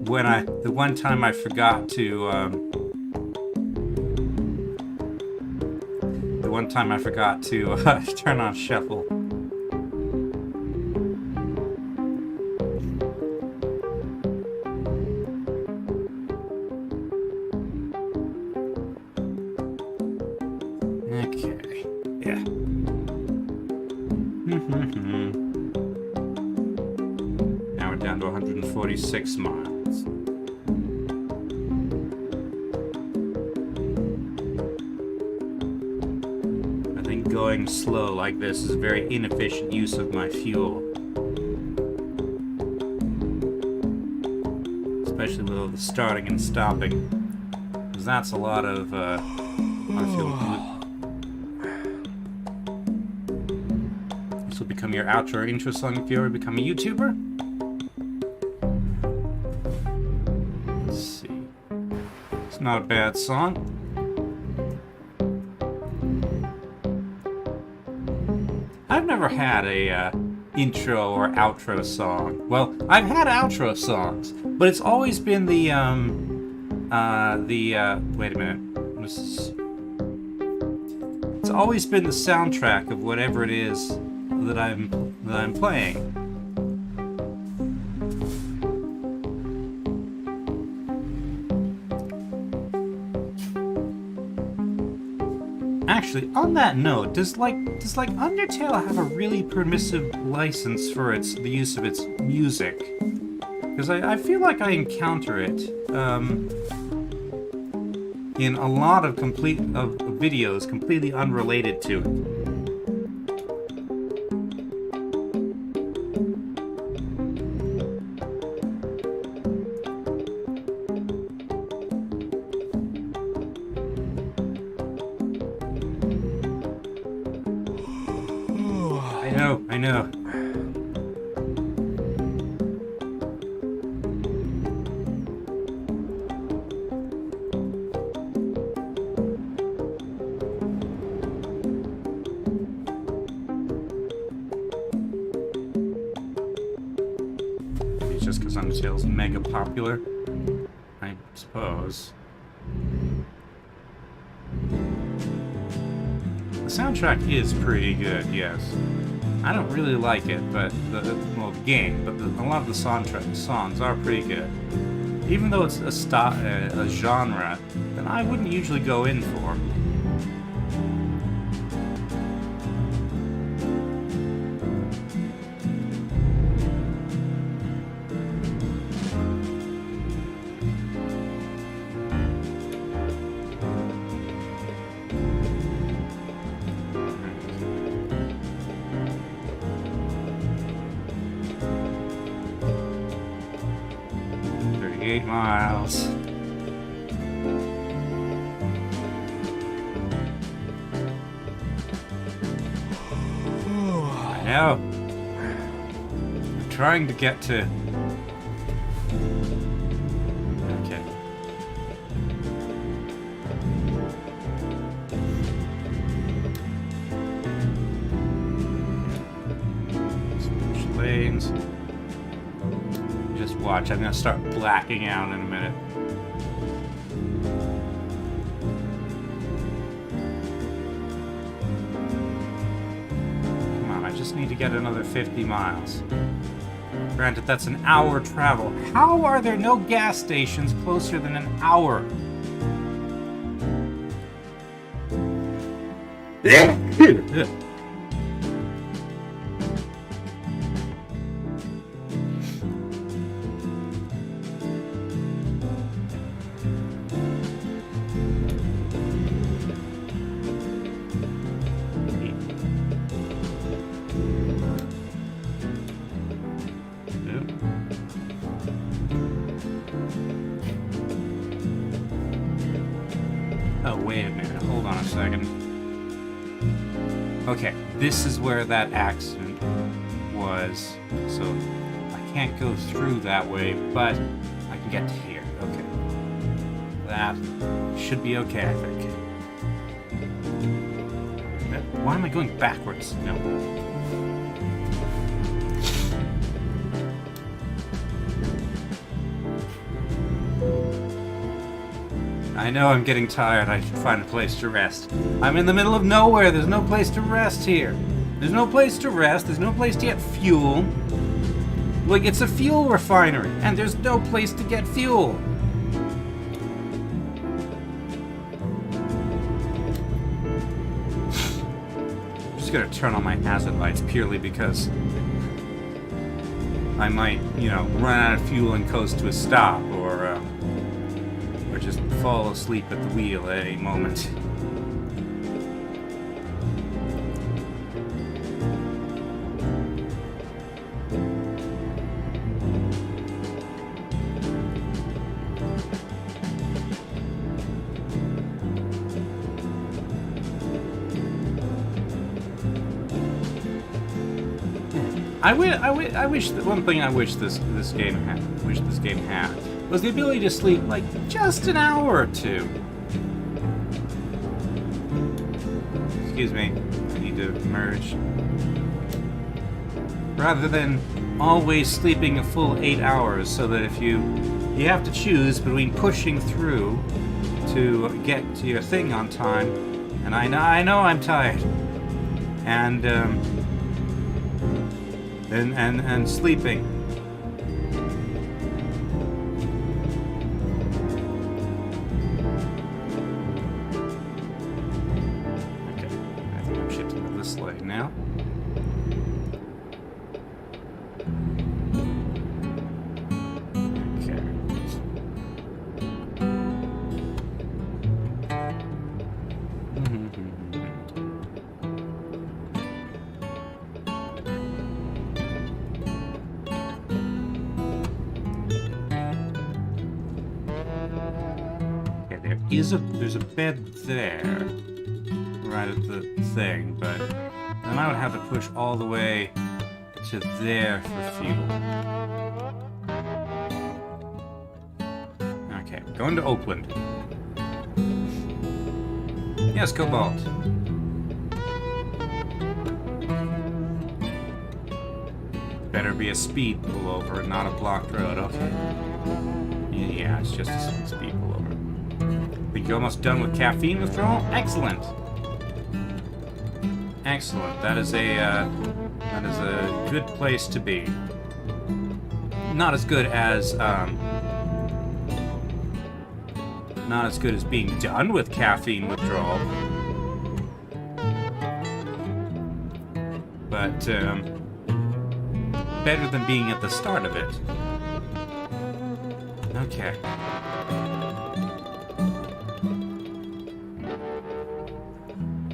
The one time I forgot to turn on shuffle. Okay, yeah. Now we're down to 146 miles. Going slow like this is a very inefficient use of my fuel. Especially with all the starting and stopping. Because that's a lot of fuel. This will become your outro or intro song if you ever become a YouTuber. Let's see. It's not a bad song. I've never had a intro or outro song. Well, I've had outro songs, but it's always been the wait a minute. It's always been the soundtrack of whatever it is that I'm playing. Actually, on that note, does Undertale have a really permissive license for the use of its music? Because I feel like I encounter it in a lot of videos completely unrelated to it. I know. Maybe it's just because Undertale's mega popular, I suppose. The soundtrack is pretty good, yes. I don't really like it, but the game, but a lot of the songs are pretty good. Even though it's a genre that I wouldn't usually go in for. miles. No. I'm trying to get to... Okay. Switch lanes. Just watch. I'm gonna start blacking out in a minute. I just need to get another 50 miles. Granted, that's an hour travel. How are there no gas stations closer than an hour? Oh, wait a minute. Hold on a second. Okay, this is where that accident was. So I can't go through that way, but I can get to here. Okay. That should be okay, I think. Why am I going backwards? No. I know I'm getting tired. I should find a place to rest. I'm in the middle of nowhere. There's no place to rest here. There's no place to rest. There's no place to get fuel. Like, it's a fuel refinery, and there's no place to get fuel. I'm just gonna turn on my hazard lights purely because I might, you know, run out of fuel and coast to a stop, or just fall asleep at the wheel at any moment. I wish that one thing I wish this game had was the ability to sleep like just an hour or two. Excuse me, I need to merge. Rather than always sleeping a full 8 hours, so that if you have to choose between pushing through to get to your thing on time, and I know I'm tired, and sleeping. Okay, I think I'm shifting to this lane now. Okay. There's a bed there, right at the thing, but then I would have to push all the way to there for fuel. Okay, going to Oakland. Yes, Cobalt. Better be a speed pullover, not a blocked road. Okay. Yeah, it's just a speed pullover. Think you're almost done with caffeine withdrawal? Excellent. Excellent. That is a good place to be. Not as good as being done with caffeine withdrawal. But better than being at the start of it. Okay.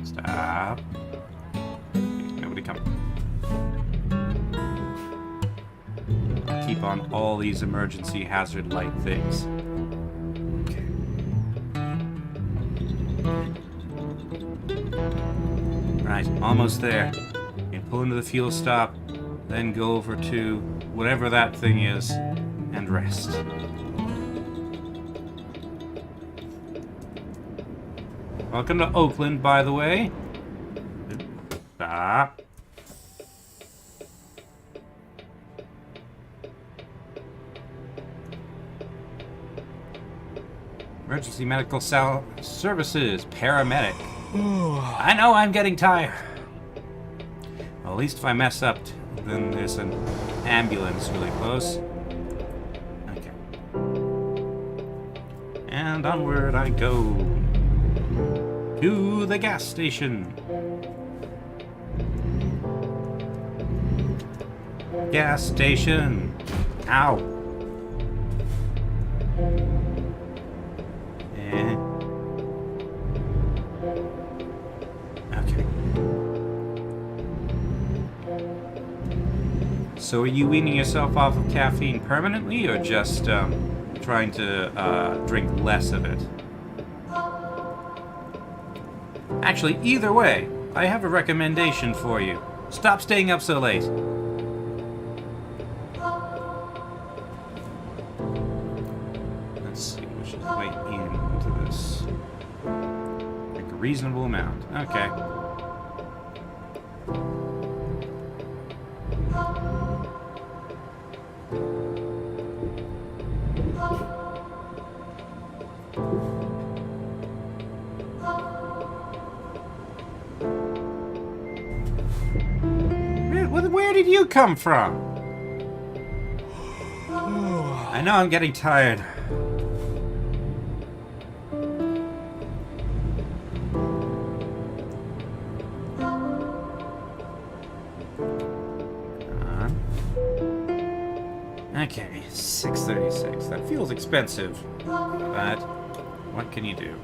Stop. Nobody coming. Keep on all these emergency hazard light things. Okay. Right, almost there. You can pull into the fuel stop, then go over to whatever that thing is and rest. Welcome to Oakland, by the way. Stop. Emergency medical services, paramedic. I know I'm getting tired. Well, at least if I mess up, then there's an ambulance really close. Okay. And onward I go. To the gas station. Gas station. Ow. Okay. So are you weaning yourself off of caffeine permanently, or just trying to drink less of it? Actually, either way, I have a recommendation for you. Stop staying up so late. Let's see, which is way into this. Like a reasonable amount. Okay. Where did you come from? I know I'm getting tired. Okay, $6.36. That feels expensive, but what can you do?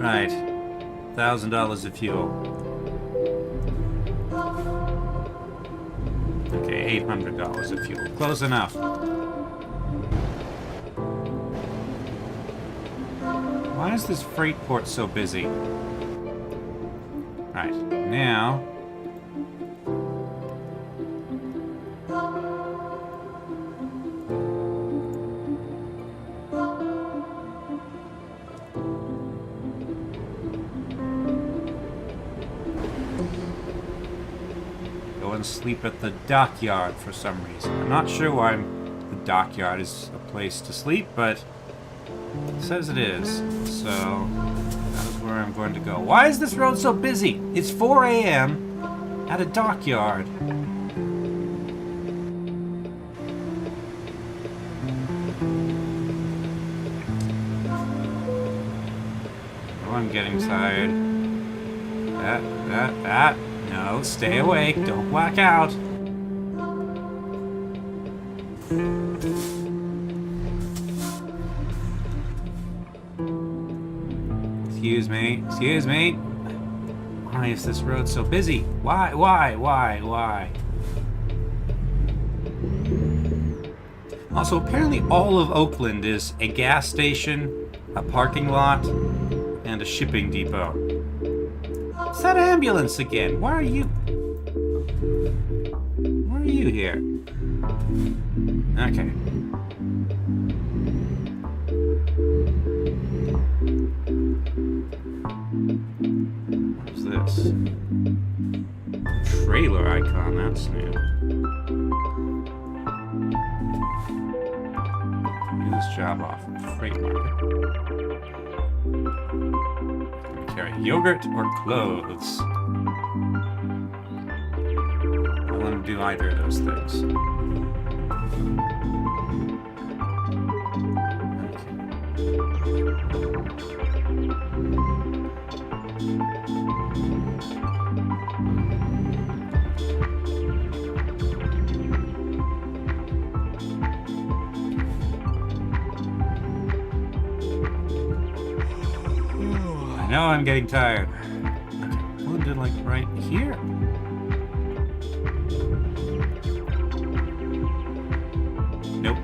Right, $1,000 of fuel. Okay, $800 of fuel. Close enough. Why is this freight port so busy? Right, now... go and sleep at the dockyard for some reason. I'm not sure why the dockyard is a place to sleep, but it says it is. So that is where I'm going to go. Why is this road so busy? It's 4 a.m. at a dockyard. Oh, I'm getting tired. That. No, stay awake. Don't black out. Excuse me. Why is this road so busy? Why? Also, apparently all of Oakland is a gas station, a parking lot, and a shipping depot. It's that ambulance again. Why are you here? Okay. What is this? Trailer icon, that's new. Do this job off of Freight Market. Carry yogurt or clothes? I want to do either of those things. I know I'm getting tired. Okay, we'll do like right here. Nope.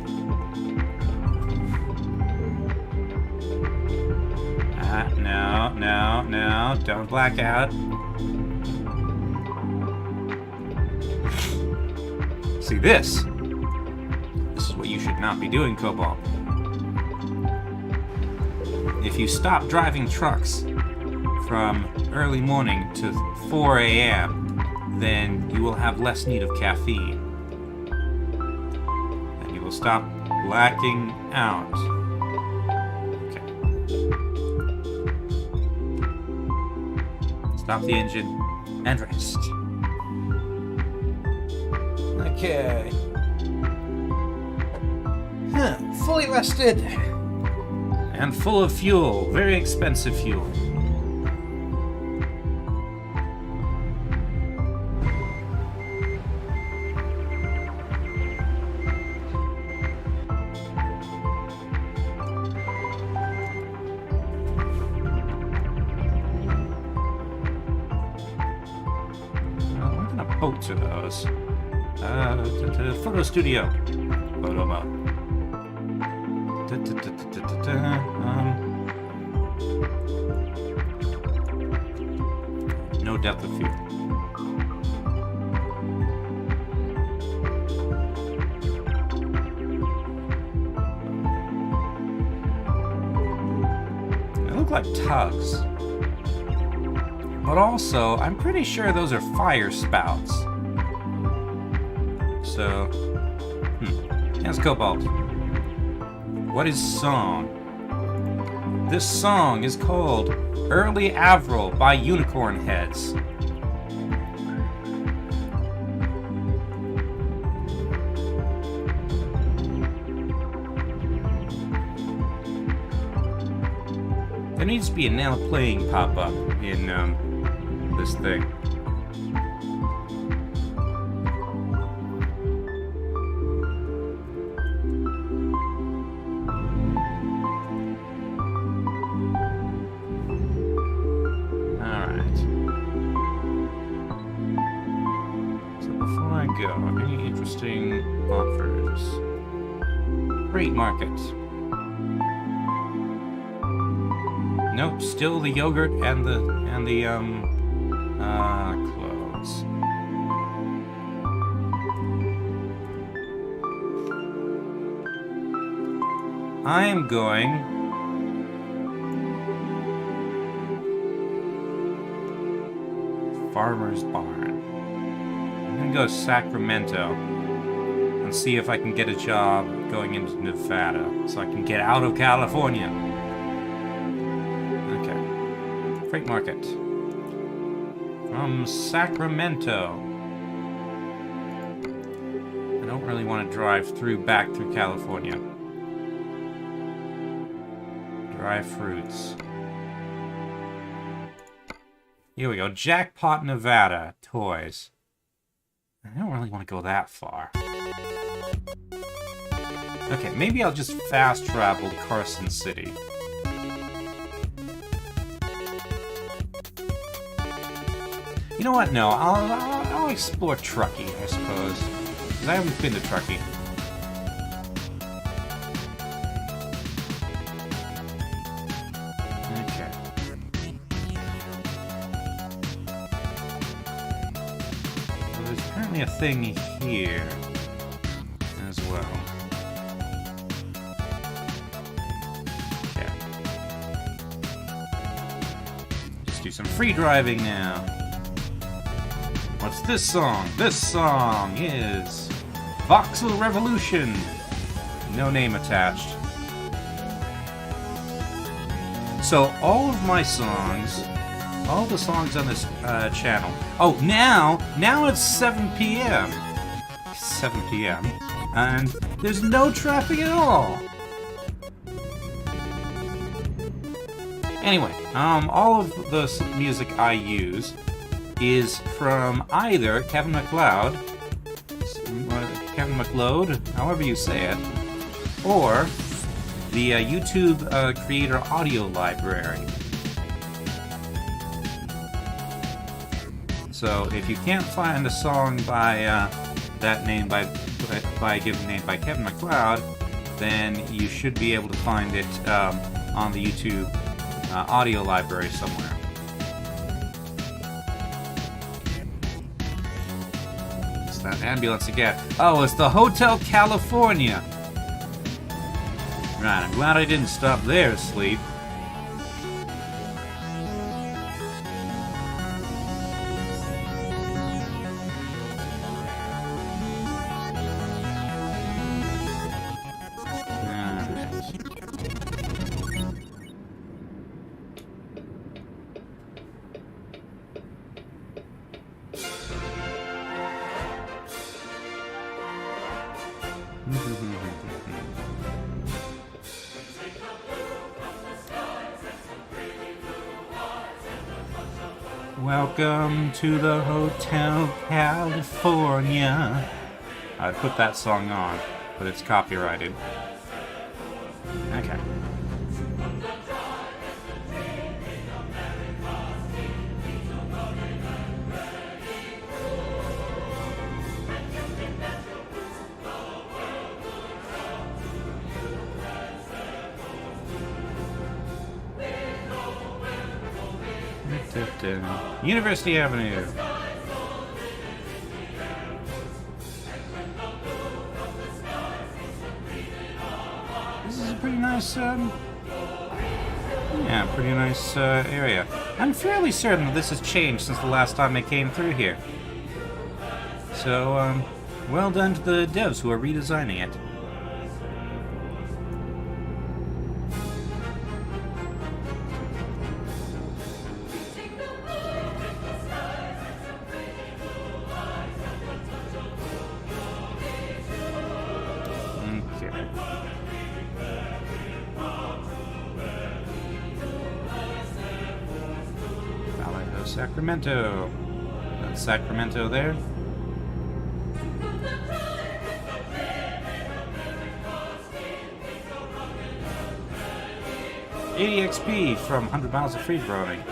No, don't black out. See this? This is what you should not be doing, Cobalt. If you stop driving trucks from early morning to 4 a.m., then you will have less need of caffeine. And you will stop blacking out. Okay. Stop the engine and rest. Okay. Fully rested. And full of fuel. Very expensive fuel. What kind of boats are those? To photo studio. Photo mode. No depth of field. They look like tugs. But also, I'm pretty sure those are fire spouts. So, yes, Cobalt. What is song? This song is called Early Avril by Unicorn Heads. There needs to be a now playing pop-up in this thing. Any interesting offers? Freight market. Nope, still the yogurt and the clothes. I am going Farmer's Barn. I'm gonna go to Sacramento and see if I can get a job going into Nevada so I can get out of California. Okay. Freight market. From Sacramento. I don't really want to drive back through California. Dry fruits. Here we go. Jackpot, Nevada. Toys. I don't really want to go that far. Okay, maybe I'll just fast travel to Carson City. You know what? No, I'll explore Truckee, I suppose. Because I haven't been to Truckee. Okay. Well, there's apparently a thing here as well. Okay. Just do some free driving now. What's this song? This song is Voxel Revolution. No name attached. So all of my songs, all the songs on this channel. Oh, now it's 7 p.m. 7 p.m. and there's no traffic at all. Anyway, all of the music I use is from either Kevin MacLeod, however you say it, or the YouTube Creator Audio Library. So if you can't find a song by that name by a given name by Kevin MacLeod, then you should be able to find it on the YouTube Audio Library somewhere. that ambulance again? Oh, it's the Hotel California. Right, I'm glad I didn't stop there to sleep. Welcome to the Hotel California. I'd put that song on, but it's copyrighted. Okay. University Avenue. This is a pretty nice, pretty nice area. I'm fairly certain that this has changed since the last time I came through here. So, well done to the devs who are redesigning it. Sacramento. That's Sacramento there. $80 XP from 100 miles of free roaming.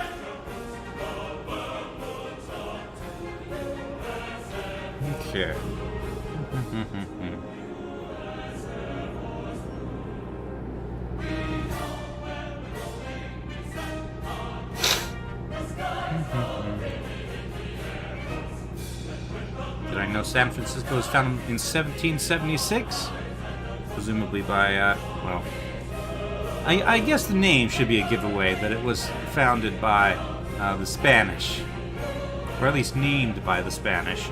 Okay. Did I know San Francisco was founded in 1776? Presumably by, well... I guess the name should be a giveaway that it was founded by the Spanish. Or at least named by the Spanish.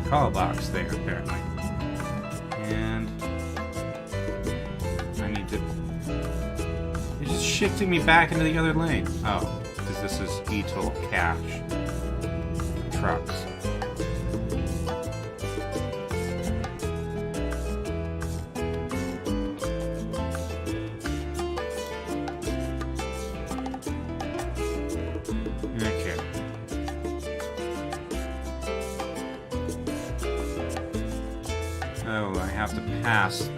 Call box there, apparently. And I need to... It's just shifting me back into the other lane. Oh, because this is e-toll cash. Trucks. Oh, I have to pass.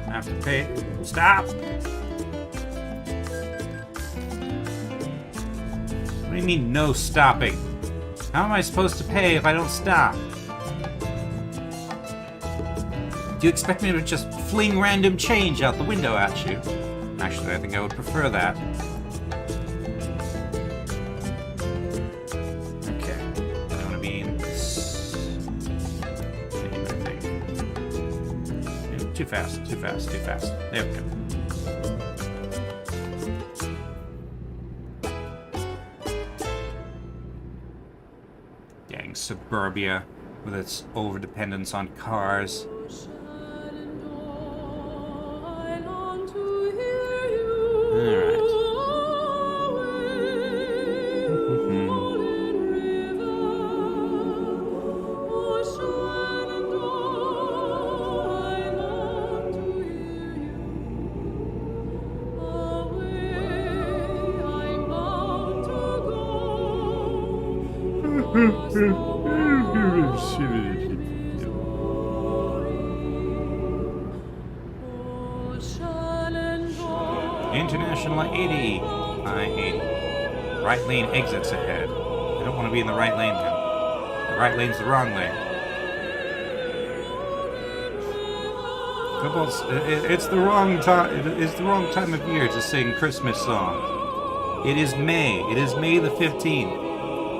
I have to pay. Stop! What do you mean, no stopping? How am I supposed to pay if I don't stop? Do you expect me to just fling random change out the window at you? Actually, I think I would prefer that. Okay. I want to be in this. Too fast, too fast, too fast. There we go. Dang, suburbia with its overdependence on cars. Alright. International 80. I-80. Right lane exits ahead. I don't want to be in the right lane now. The right lane's the wrong lane. It's the wrong time. It's the wrong time of year to sing Christmas songs. It is May. It is May the 15th.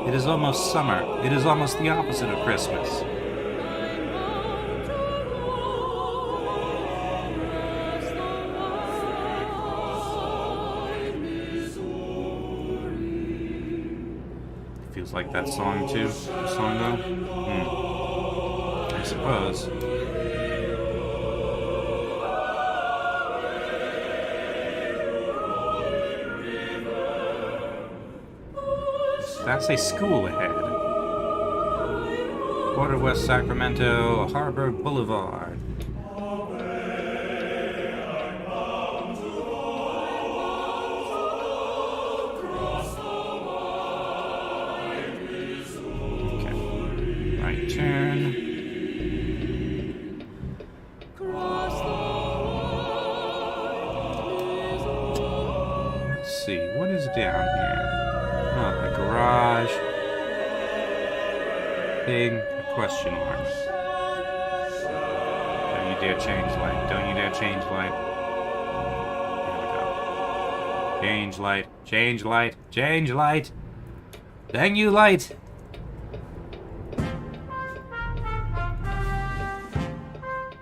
It is almost summer. It is almost the opposite of Christmas. Feels like that song too. The song though. I suppose. That's a school ahead. Quarter West Sacramento, Harbor Boulevard. Okay. Right turn. Let's see, what is down here? Oh, the garage. Big question marks. Don't you dare change light. Don't you dare change light. There we go. Change light. Change light. Change light. Dang you, light.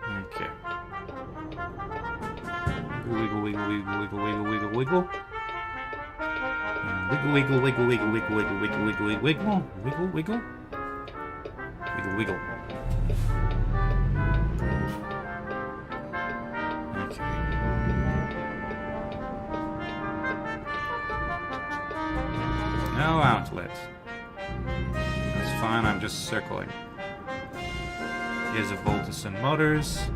Okay. Wiggle, wiggle, wiggle, wiggle, wiggle, wiggle, wiggle. Wiggle, wiggle, wiggle, wiggle, wiggle, wiggle, wiggle, wiggle, wiggle, wiggle, wiggle, wiggle, wiggle. Okay. No outlet. That's fine, I'm just circling. Here's a Volteson Motors.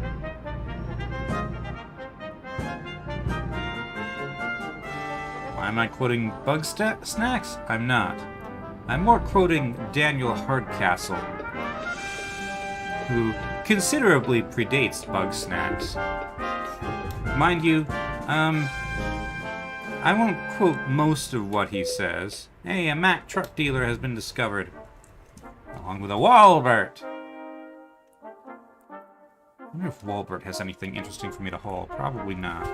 Am I quoting Bug Snacks? I'm not. I'm more quoting Daniel Hardcastle, who considerably predates Bug Snacks. Mind you, I won't quote most of what he says. Hey, a Mack truck dealer has been discovered, along with a Walbert. I wonder if Walbert has anything interesting for me to haul. Probably not.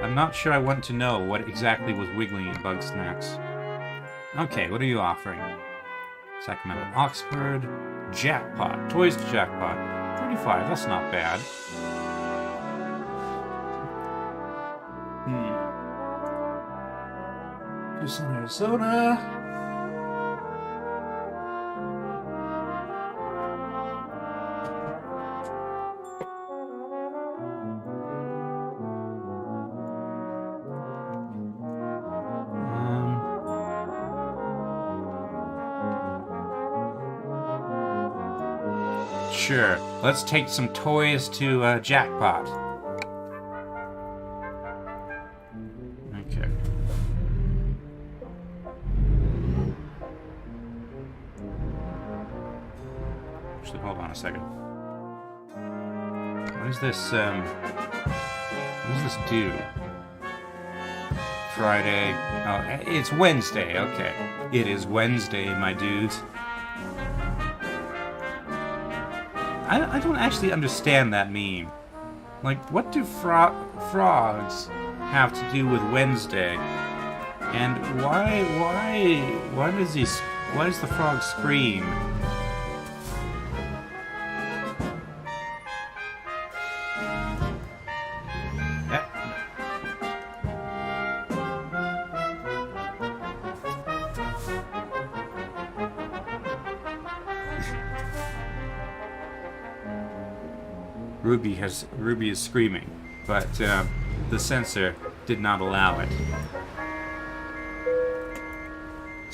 I'm not sure I want to know what exactly was wiggling in Bug Snacks. Okay, what are you offering? Sacramento, Oxford, Jackpot, Toys to Jackpot, 35. That's not bad. Tucson, Arizona. Sure. Let's take some toys to Jackpot. Okay. Actually, hold on a second. What does this do? Friday. Oh, it's Wednesday. Okay. It is Wednesday, my dudes. I don't actually understand that meme. Like, what do frogs have to do with Wednesday? And why does the frog scream? Ruby is screaming, but the censor did not allow it.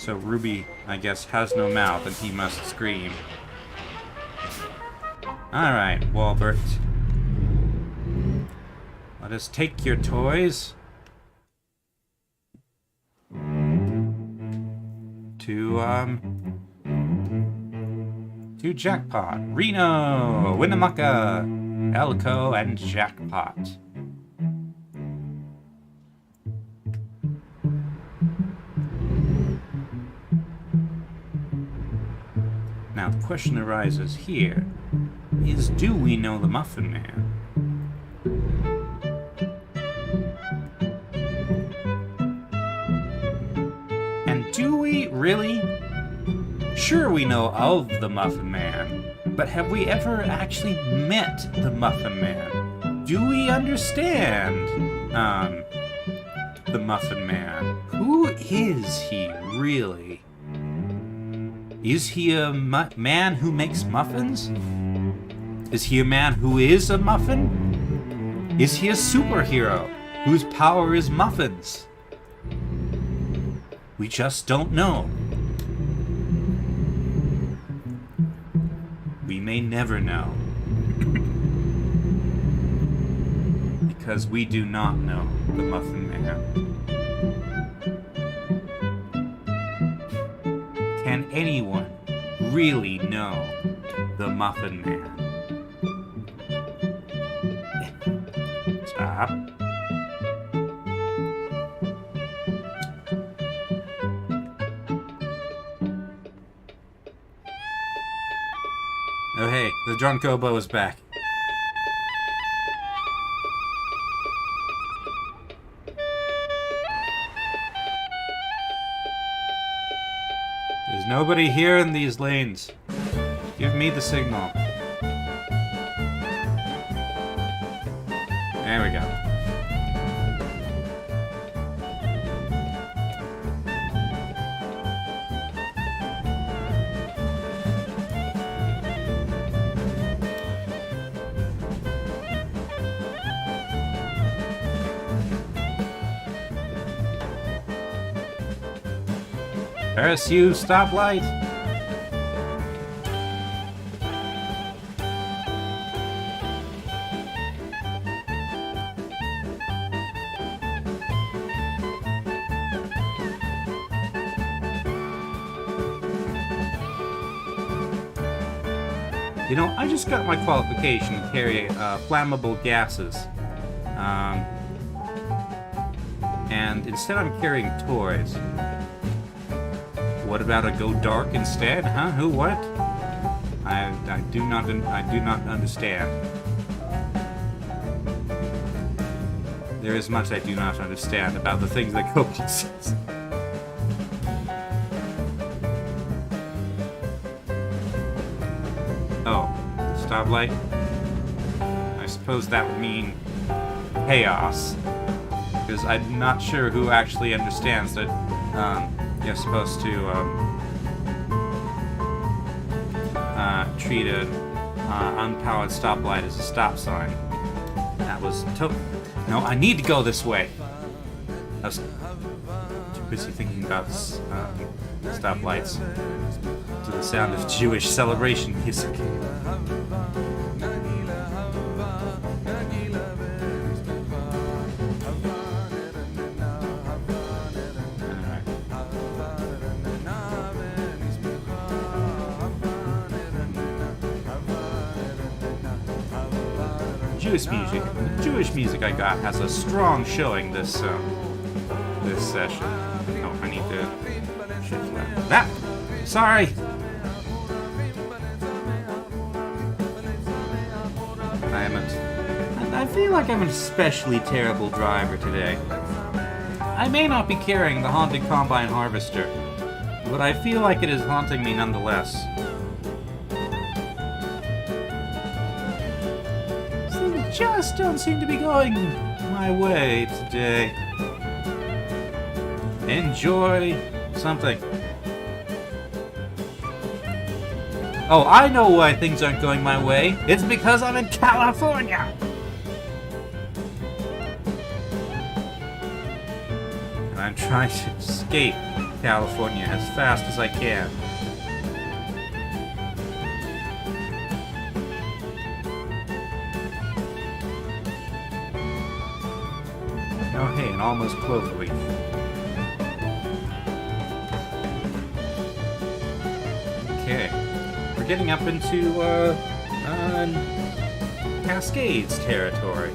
So Ruby, I guess, has no mouth and he must scream. Alright, Walbert. Let us take your toys to Jackpot. Reno, Winnemucca, Elko, and Jackpot. Now the question arises here is, do we know the Muffin Man? And do we really? Sure, we know of the Muffin Man, but have we ever actually met the Muffin Man? Do we understand, the Muffin Man? Who is he, really? Is he a man who makes muffins? Is he a man who is a muffin? Is he a superhero whose power is muffins? We just don't know. We may never know. Because we do not know the Muffin Man. Can anyone really know the Muffin Man? Stop. Oh hey, the drunk oboe is back. There's nobody here in these lanes. Give me the signal. There we go. RSU stoplight. You know, I just got my qualification to carry flammable gases. And instead I'm carrying toys. What about a go dark instead? Huh? Who? What? I do not understand. There is much I do not understand about the things that Cobalt says. Oh, stoplight? I suppose that would mean chaos. Because I'm not sure who actually understands that you're supposed to treat an unpowered stoplight as a stop sign. That was no, I need to go this way. I was too busy thinking about stoplights to the sound of Jewish celebration music. Jewish music. The Jewish music I got has a strong showing this session. Oh, I need to shift that. Sorry. I feel like I'm an especially terrible driver today. I may not be carrying the haunted combine harvester, but I feel like it is haunting me nonetheless. Just don't seem to be going my way today. Enjoy something. Oh, I know why things aren't going my way. It's because I'm in California. And I'm trying to escape California as fast as I can. Oh hey, an almost cloverleaf. Okay. We're getting up into, Cascades territory.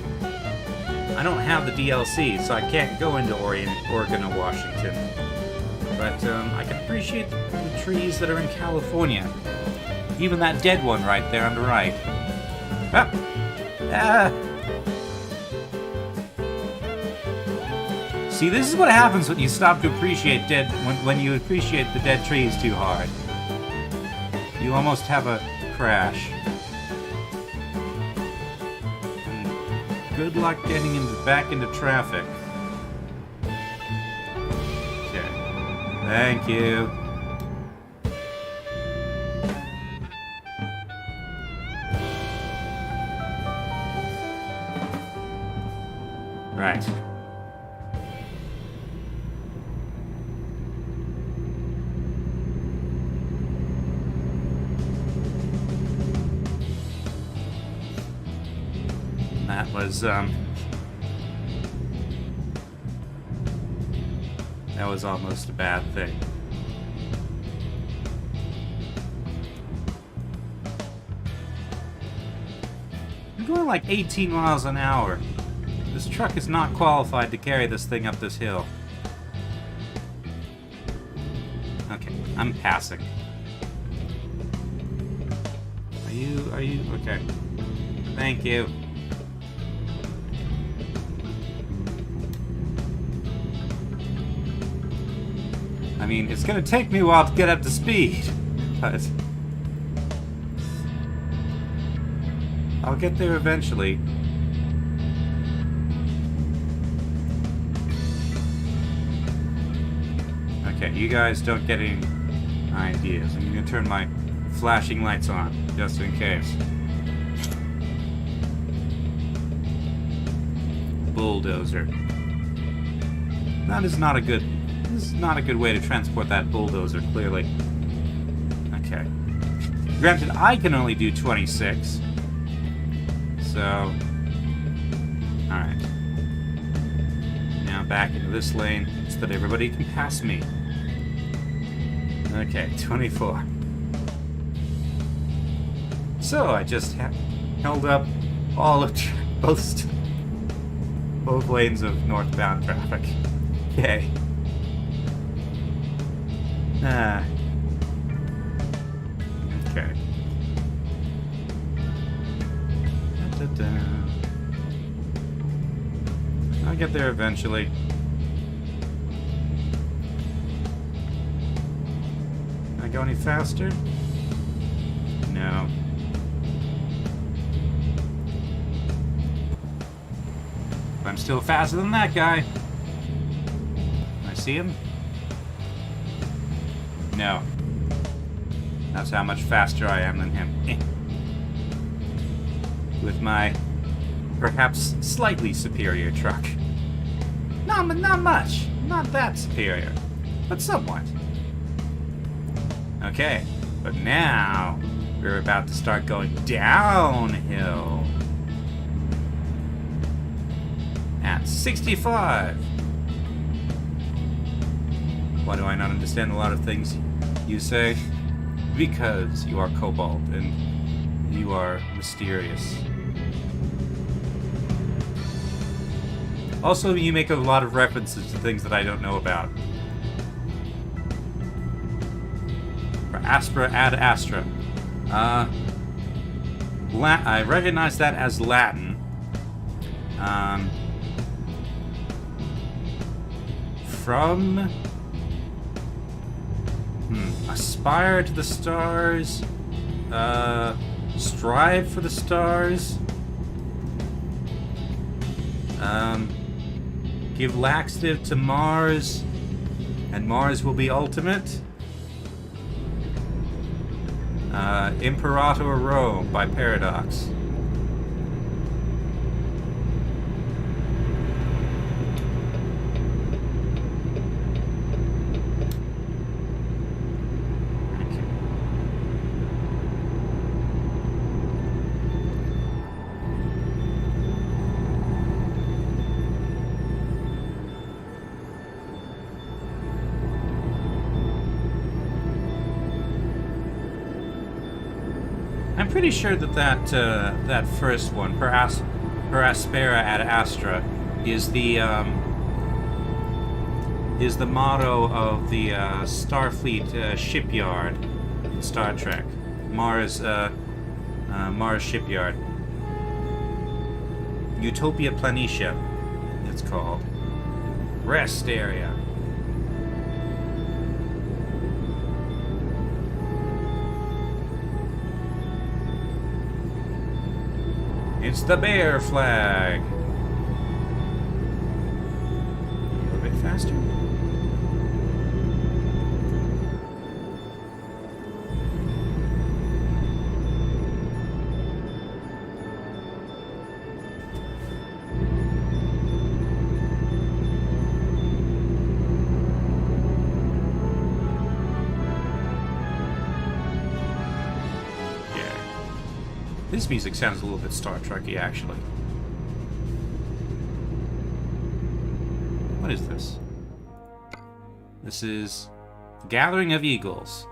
I don't have the DLC, so I can't go into Oregon or Washington. But, I can appreciate the trees that are in California. Even that dead one right there on the right. Ah! Ah! See, this is what happens when you stop to appreciate when you appreciate the dead trees too hard. You almost have a crash. And good luck getting back into traffic. Okay. Thank you. Right. That was almost a bad thing. I'm going like 18 miles an hour. This truck is not qualified to carry this thing up this hill. Okay, I'm passing. Are you? Okay. Thank you. I mean, it's gonna take me a while to get up to speed, but I'll get there eventually. Okay, you guys don't get any ideas. I'm gonna turn my flashing lights on, just in case. Bulldozer. This is not a good way to transport that bulldozer, clearly. Okay. Granted, I can only do 26. So... Alright. Now back into this lane, so that everybody can pass me. Okay, 24. So, I just held up all of both lanes of northbound traffic. Yay. Okay. I'll get there eventually. Can I go any faster? No. I'm still faster than that guy. Can I see him? No. That's how much faster I am than him. With my perhaps slightly superior truck. Not much. Not that superior. But somewhat. Okay. But now we're about to start going downhill. At 65. Why do I not understand a lot of things you say? Because you are Cobalt and you are mysterious. Also, you make a lot of references to things that I don't know about. For Aspera ad Astra. I recognize that as Latin. From... Aspire to the stars. Strive for the stars. Give laxative to Mars, and Mars will be ultimate. Imperator Rome by Paradox. I'm pretty sure that that first one, per aspera ad astra, is the motto of the Starfleet shipyard in Star Trek. Mars shipyard. Utopia Planitia, it's called. Rest area. It's the bear flag. A little bit faster. This music sounds a little bit Star Trek-y, actually. What is this? This is Gathering of Eagles.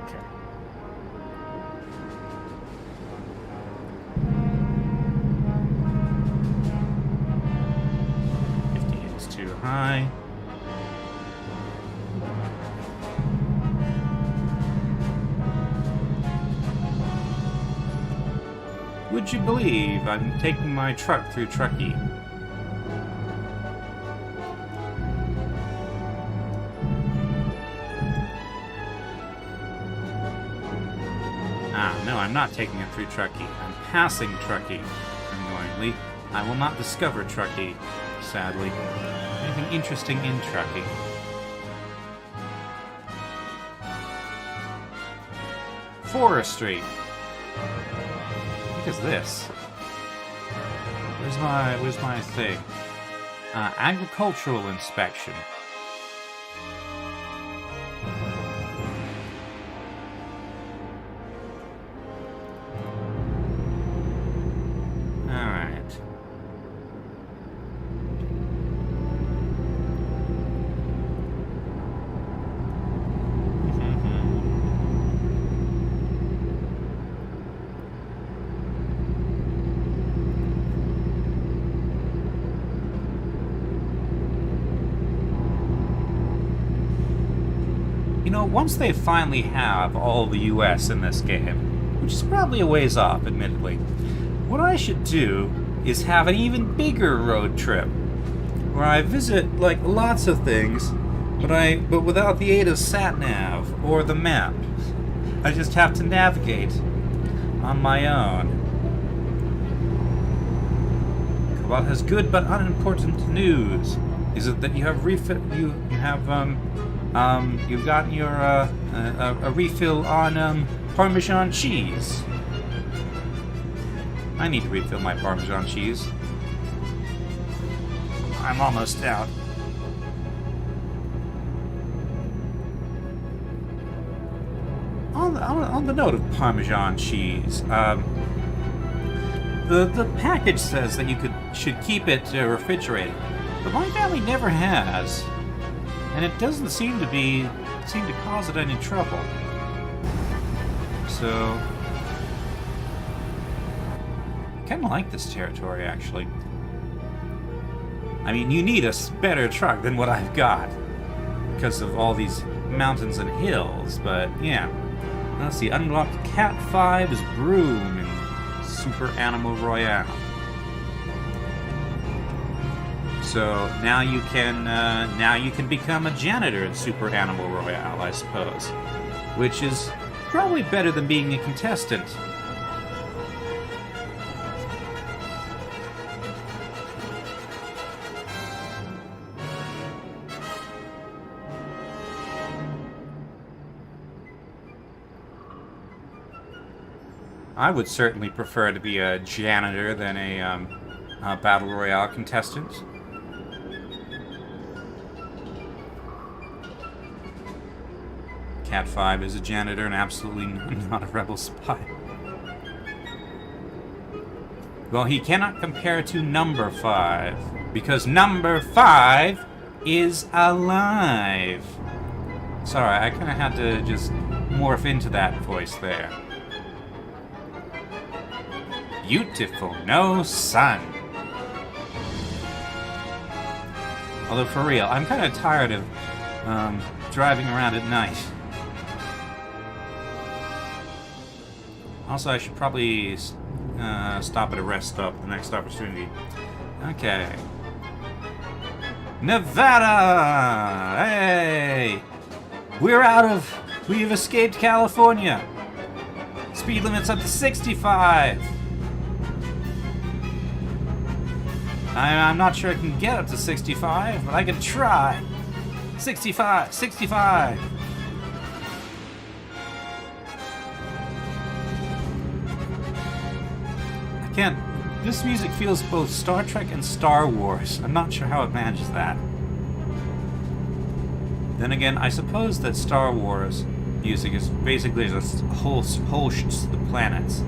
Okay. Is too high. Would you believe I'm taking my truck through Truckee? No, I'm not taking it through Truckee. I'm passing Truckee, annoyingly. I will not discover Truckee, sadly. Anything interesting in Truckee? Forestry. What is this? Where's my thing? Agricultural inspection. Alright. You know, once they finally have all the US in this game, which is probably a ways off, admittedly, what I should do is have an even bigger road trip, where I visit, like, lots of things, but without the aid of sat-nav or the map. I just have to navigate on my own. Cobalt has good but unimportant news. Is it that you have you've gotten your a refill on Parmesan cheese? I need to refill my Parmesan cheese. I'm almost out. On the note of Parmesan cheese, the package says that you should keep it refrigerated, but my family never has, and it doesn't seem to cause it any trouble. So, I kind of like this territory, actually. I mean, you need a better truck than what I've got because of all these mountains and hills, but yeah. Let's see, unlocked Cat 5's broom in Super Animal Royale. So now you can become a janitor in Super Animal Royale, I suppose, which is probably better than being a contestant. I would certainly prefer to be a janitor than a Battle Royale contestant. Cat 5 is a janitor and absolutely not a rebel spy. Well, he cannot compare to number 5, because number 5 is alive. Sorry, I kind of had to just morph into that voice there. Beautiful, no sun. Although for real, I'm kind of tired of driving around at night. Also, I should probably stop at a rest stop the next opportunity. Okay. Nevada! Hey! We've escaped California! Speed limit's up to 65! I'm not sure I can get up to 65, but I can try. 65! 65! I can't... This music feels both Star Trek and Star Wars. I'm not sure how it manages that. Then again, I suppose that Star Wars music is basically just whole the planets.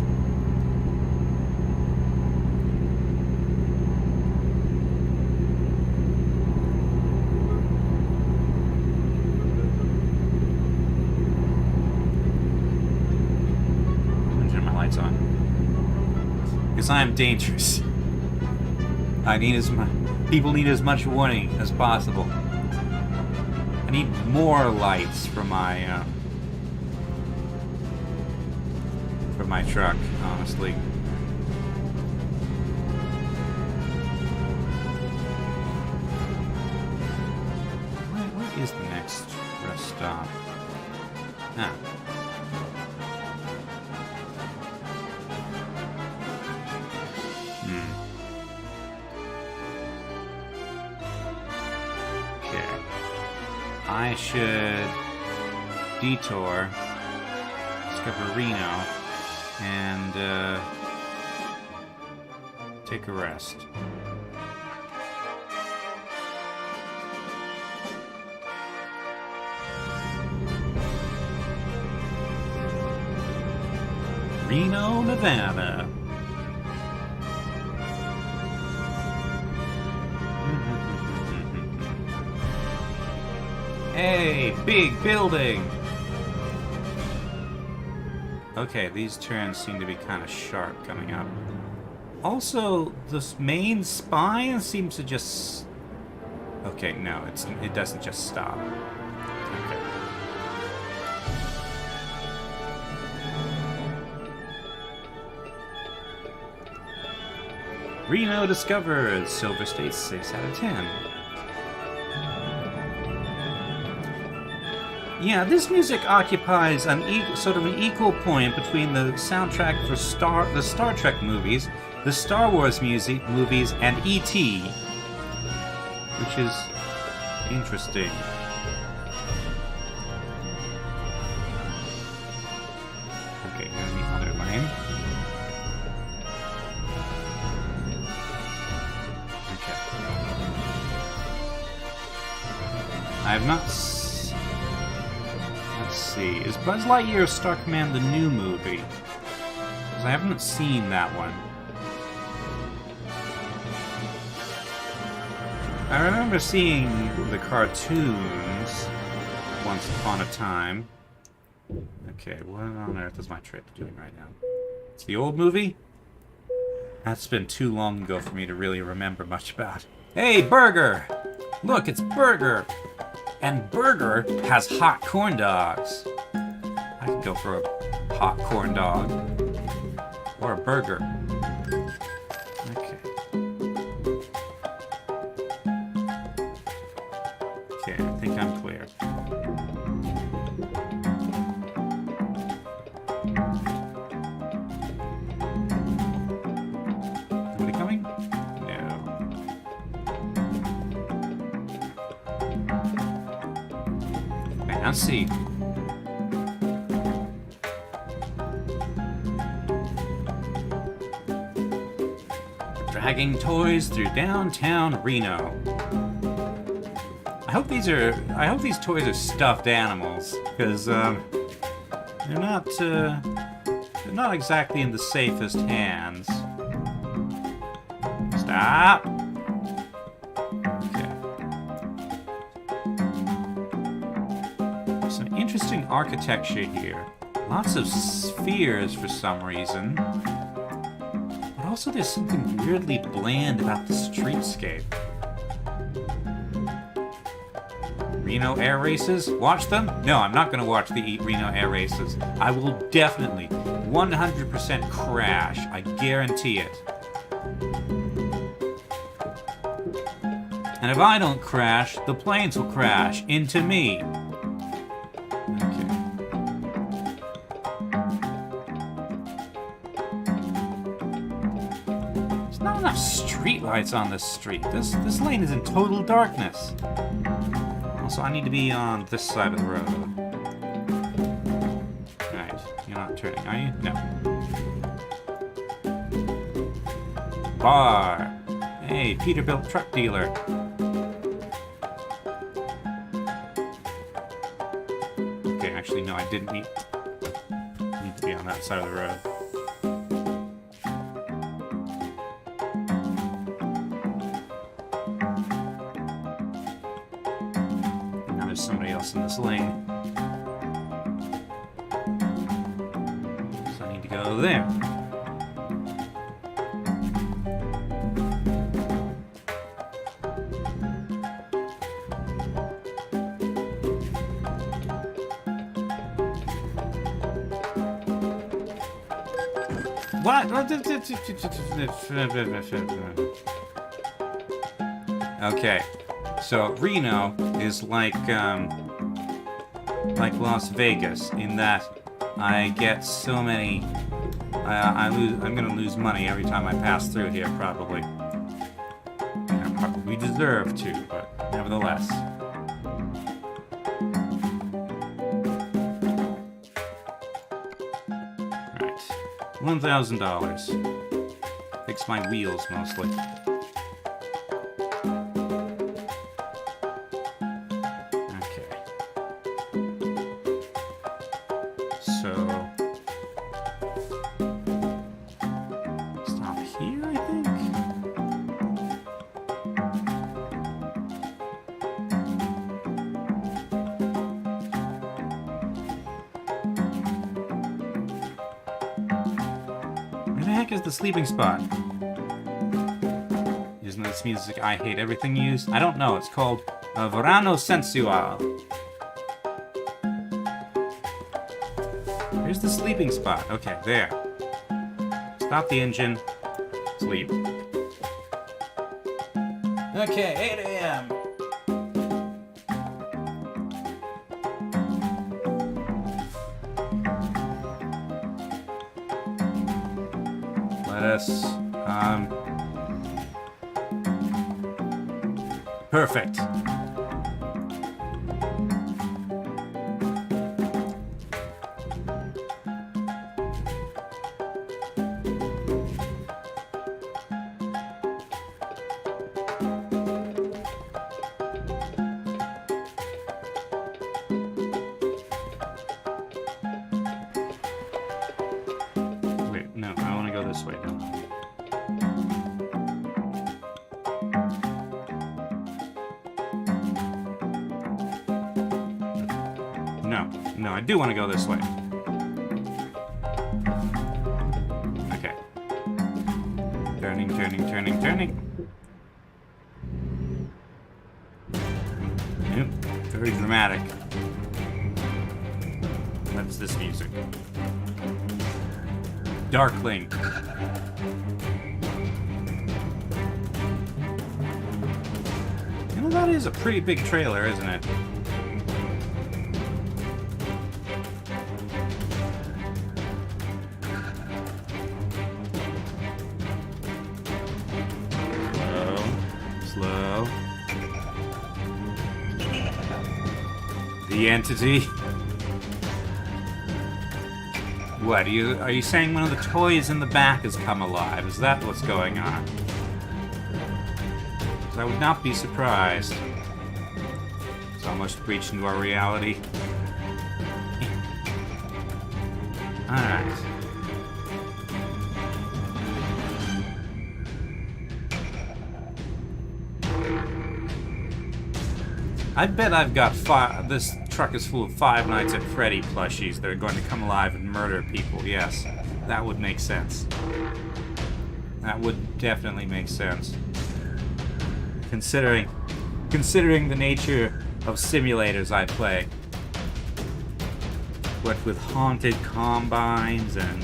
Turn my lights on. Because I am dangerous. People need as much warning as possible. I need more lights for my truck, honestly. Where is the next rest stop? Ah. I should detour, discover Reno, and take a rest. Reno, Nevada. Hey, big building! Okay, these turns seem to be kind of sharp coming up. Also, this main spine seems to just... Okay, no, it doesn't just stop. Okay. Reno discovered. Silver State 6 out of 10. Yeah, this music occupies sort of an equal point between the soundtrack for the Star Trek movies, the Star Wars movies, and E.T., which is interesting. Okay, here's the other lane. Okay. I have not... Let's see. Is Buzz Lightyear Star Command the new movie? Because I haven't seen that one. I remember seeing the cartoons once upon a time. Okay, what on earth is my trip doing right now? It's the old movie? That's been too long ago for me to really remember much about. Hey, Burger! Look, it's Burger! And Burger has hot corn dogs. I could go for a hot corn dog. Or a burger. Okay. Okay, I think I'm clear. Nobody coming? No. Fancy. Dragging toys through downtown Reno. I hope these toys are stuffed animals, because they're not exactly in the safest hands. Stop. Okay. Some interesting architecture here. Lots of spheres for some reason. But also there's something weirdly bland about the streetscape. Reno air races? Watch them? No, I'm not going to watch the Reno air races. I will definitely, 100% crash. I guarantee it. And if I don't crash, the planes will crash into me. Okay. There's not enough streetlights on this street. This lane is in total darkness. Also, I need to be on this side of the road. Alright, you're not turning, are you? No. Bar. Hey, Peterbilt truck dealer. Okay, actually, no, I didn't need to be on that side of the road. Somebody else in this lane. So I need to go there. What? Okay. So Reno is like Las Vegas in that I get so many. I'm gonna lose money every time I pass through here, probably. And I probably deserve to, but nevertheless. Right, $1,000. Fix my wheels mostly. Is the sleeping spot. Isn't this music I hate everything used? I don't know. It's called Verano Sensual. Here's the sleeping spot. Okay, there. Stop the engine. Sleep. Okay, 8 a.m. Perfect. Wait, no, I want to go this way, don't I? No, I do want to go this way. Okay. Turning, turning, turning, turning. Yep, very dramatic. What's this music? Darkling. You know, that is a pretty big trailer, isn't it? The entity. What, are you saying one of the toys in the back has come alive? Is that what's going on? 'Cause I would not be surprised. It's almost breached into our reality. Alright. I bet I've got this truck is full of Five Nights at Freddy plushies that are going to come alive and murder people. Yes, that would make sense. That would definitely make sense. Considering the nature of simulators I play. What with haunted combines and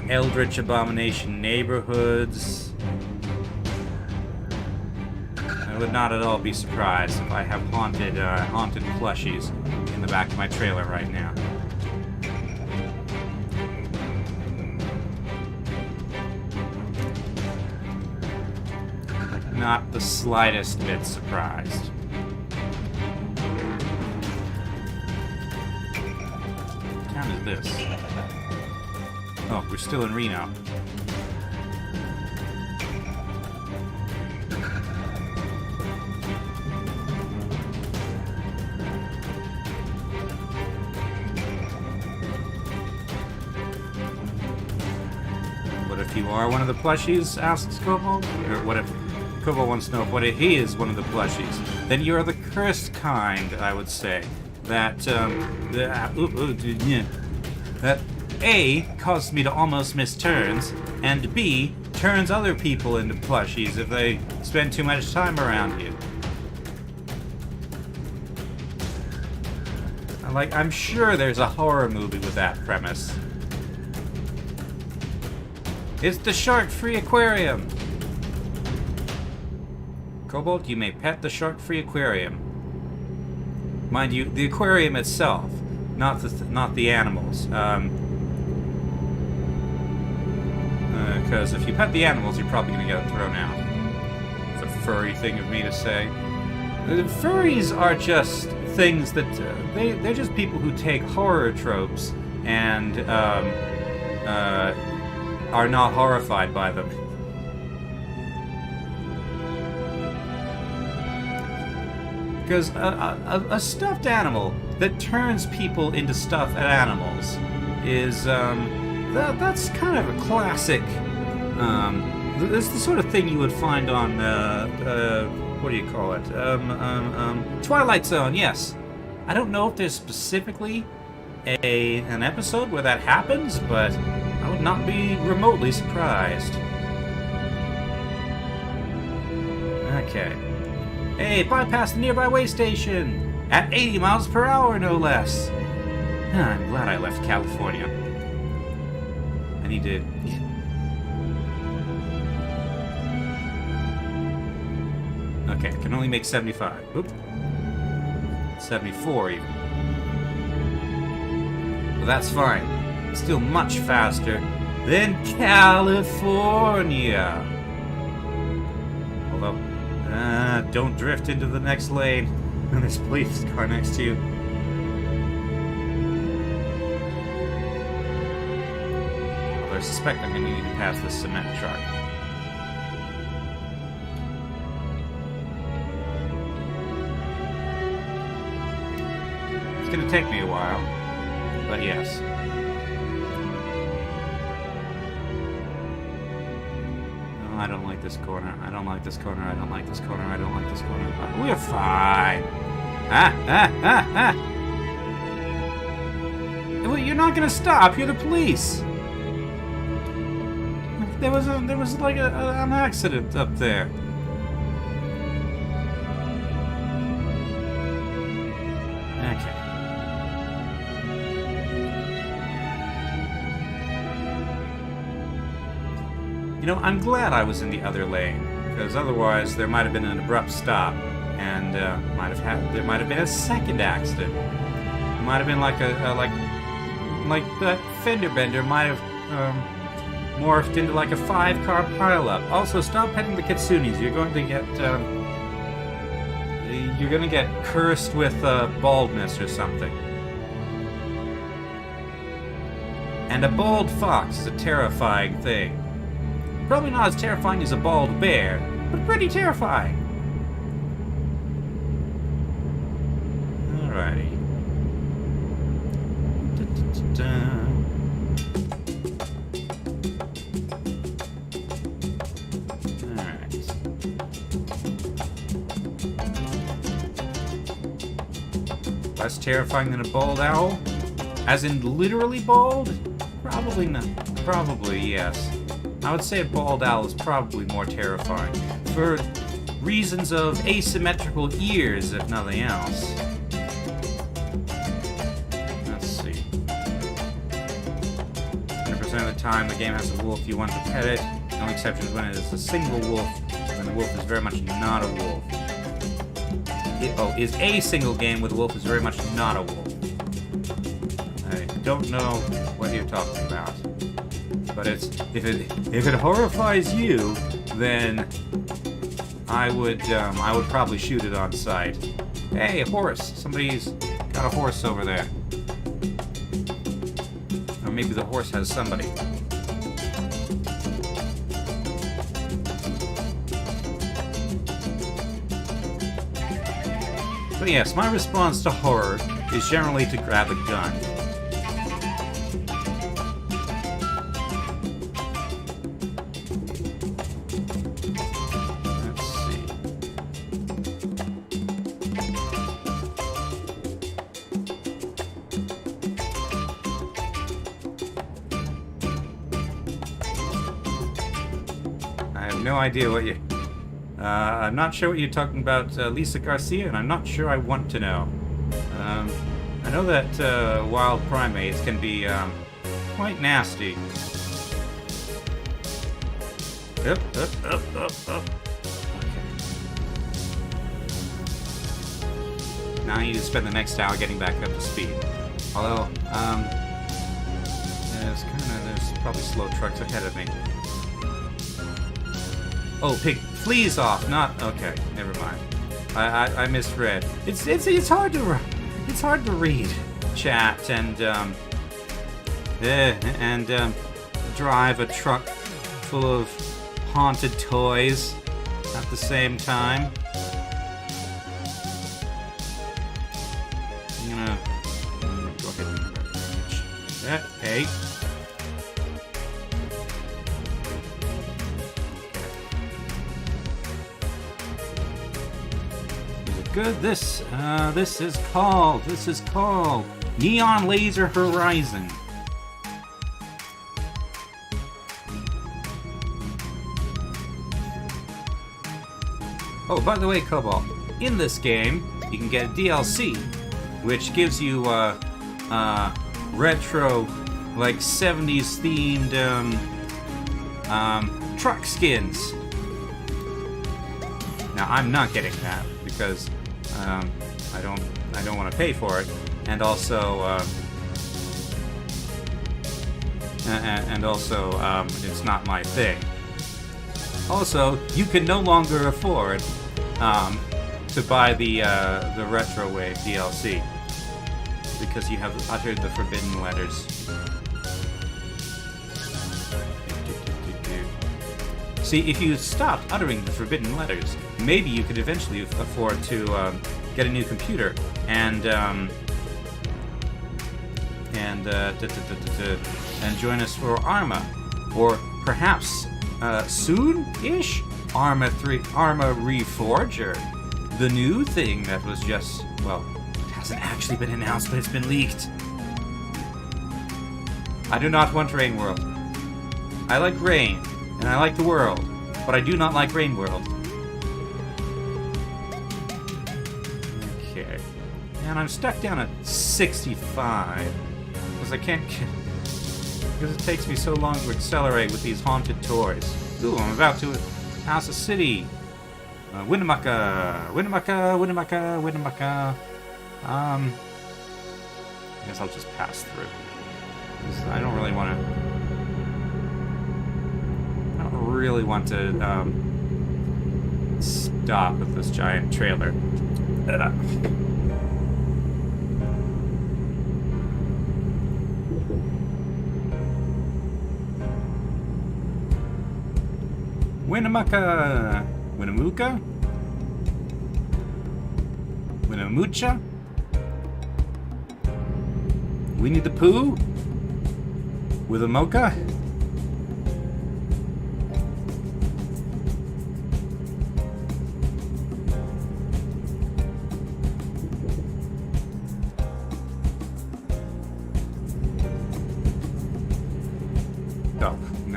eldritch abomination neighborhoods. I would not at all be surprised if I have haunted plushies in the back of my trailer right now. Like, not the slightest bit surprised. What town is this? Oh, we're still in Reno. If you are one of the plushies, asks Kobold, or what if Kobold wants to know what if he is one of the plushies? Then you are the cursed kind, I would say. That that A causes me to almost miss turns, and B turns other people into plushies if they spend too much time around you. I'm sure there's a horror movie with that premise. It's the shark-free aquarium! Kobold, you may pet the shark-free aquarium. Mind you, the aquarium itself, not the animals. Because if you pet the animals, you're probably going to get it thrown out. It's a furry thing of me to say. The furries are just things that... they're just people who take horror tropes and... are not horrified by them. Because a stuffed animal that turns people into stuffed animals is that's kind of a classic. It's the sort of thing you would find on what do you call it? Twilight Zone. Yes, I don't know if there's specifically an episode where that happens, but I would not be remotely surprised. Okay. Hey, bypass the nearby way station! At 80 miles per hour, no less! I'm glad I left California. I need to... Okay, I can only make 75. Oop. 74 even. But that's fine. Still much faster than California. Although, don't drift into the next lane. There's a police car next to you. Although I suspect I'm going to need to pass this cement truck. It's going to take me a while, but yes. I don't like this corner. I don't like this corner. I don't like this corner. I don't like this corner. We're fine. Well, you're not gonna stop. You're the police. There was like an accident up there. Okay. You know, I'm glad I was in the other lane, because otherwise there might have been an abrupt stop, and there might have been a second accident. It might have been like like that fender bender might have morphed into like a 5-car pileup. Also, stop petting the kitsunes. You're going to get cursed with baldness or something. And a bald fox is a terrifying thing. Probably not as terrifying as a bald bear, but pretty terrifying. Alrighty. Alright. less terrifying than a bald owl? As in literally bald? Probably not. Probably, yes. I would say a bald owl is probably more terrifying. For reasons of asymmetrical ears, if nothing else. Let's see. 100% of the time, the game has a wolf. You want to pet it. The only exception is when it is a single wolf, when the wolf is very much not a wolf. Is a single game with a wolf is very much not a wolf. I don't know what you're talking about. But if it horrifies you, then I would probably shoot it on sight. Hey, a horse! Somebody's got a horse over there. Or maybe the horse has somebody. But yes, my response to horror is generally to grab a gun. No idea what you... I'm not sure what you're talking about, Lisa Garcia, and I'm not sure I want to know. I know that wild primates can be quite nasty. Up. Okay. Now I need to spend the next hour getting back up to speed. Although, there's probably slow trucks ahead of me. Oh, pig, fleas off, not, okay, never mind. I misread. It's hard to read, chat, and drive a truck full of haunted toys at the same time. I'm gonna go ahead and hey. Good. This is called Neon Laser Horizon. Oh, by the way, Cobalt, in this game you can get a DLC, which gives you retro, like 70s themed truck skins. Now I'm not getting that because I don't want to pay for it, and also it's not my thing. Also, you can no longer afford to buy the Retro Wave DLC because you have uttered the forbidden letters. See, if you stopped uttering the forbidden letters, maybe you could eventually afford to get a new computer and join us for Arma, or perhaps soon-ish Arma Reforger, the new thing that was just, well, it hasn't actually been announced, but it's been leaked. I do not want Rain World. I like Rain, and I like the world, but I do not like Rain World. Okay. And I'm stuck down at 65, because I can't... because it takes me so long to accelerate with these haunted toys. Ooh, I'm about to pass a city. Winnemucca. I guess I'll just pass through. I don't really want to stop with this giant trailer. Winnemucca. Winnemucca? Winnemucha? Winnie the Pooh? With a mocha?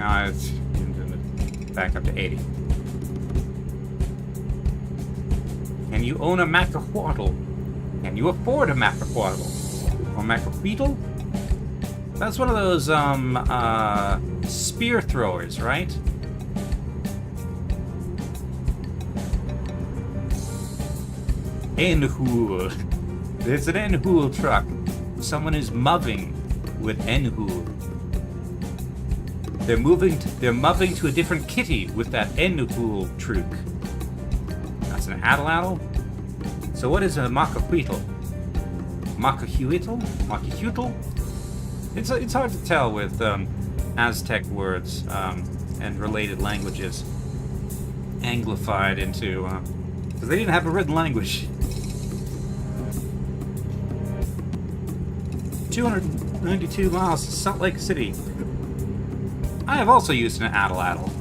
now it's back up to 80. Can you own a macahuatl? Can you afford a macahuatl? Or macahuitl? That's one of those spear throwers, right? Enhul. It's an Enhul truck. Someone is mugging with Enhul. They're moving to a different kitty with that Enhul truck. That's an Atlatl. So what is a macahuitl? Macahuitl? It's hard to tell with Aztec words and related languages anglified into because they didn't have a written language. 292 miles to Salt Lake City. I have also used an Atlatl.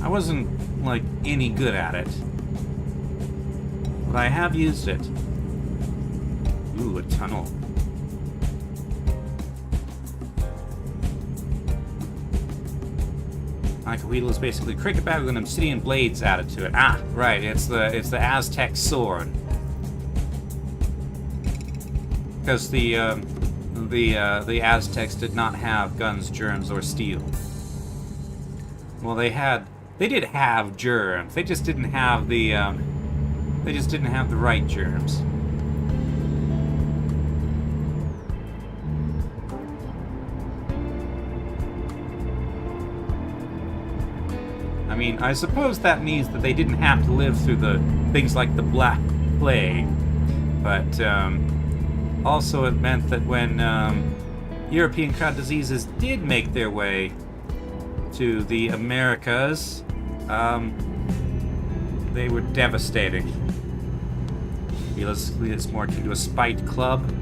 I wasn't, like, any good at it. But I have used it. Ooh, a tunnel. Macahuitl is basically a cricket bat with an obsidian blades added to it. Ah, right, it's the Aztec sword. Because the Aztecs did not have guns, germs, or steel. Well, they did have germs. They just didn't have the right germs. I mean, I suppose that means that they didn't have to live through the things like the Black Plague, but also it meant that when European crowd diseases did make their way to the Americas, they were devastating. It's more akin to a spite club.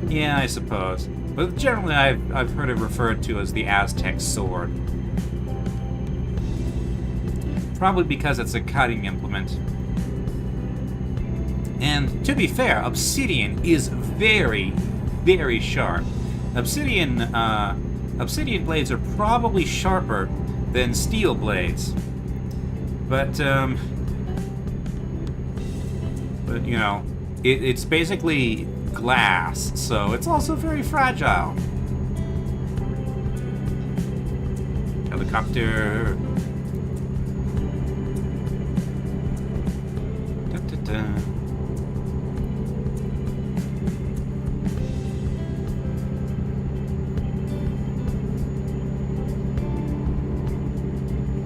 Yeah, I suppose. But generally, I've heard it referred to as the Aztec sword. Probably because it's a cutting implement. And to be fair, obsidian is very, very sharp. Obsidian blades are probably sharper than steel blades. But you know, it's basically glass, so it's also very fragile. Helicopter. Da, da, da.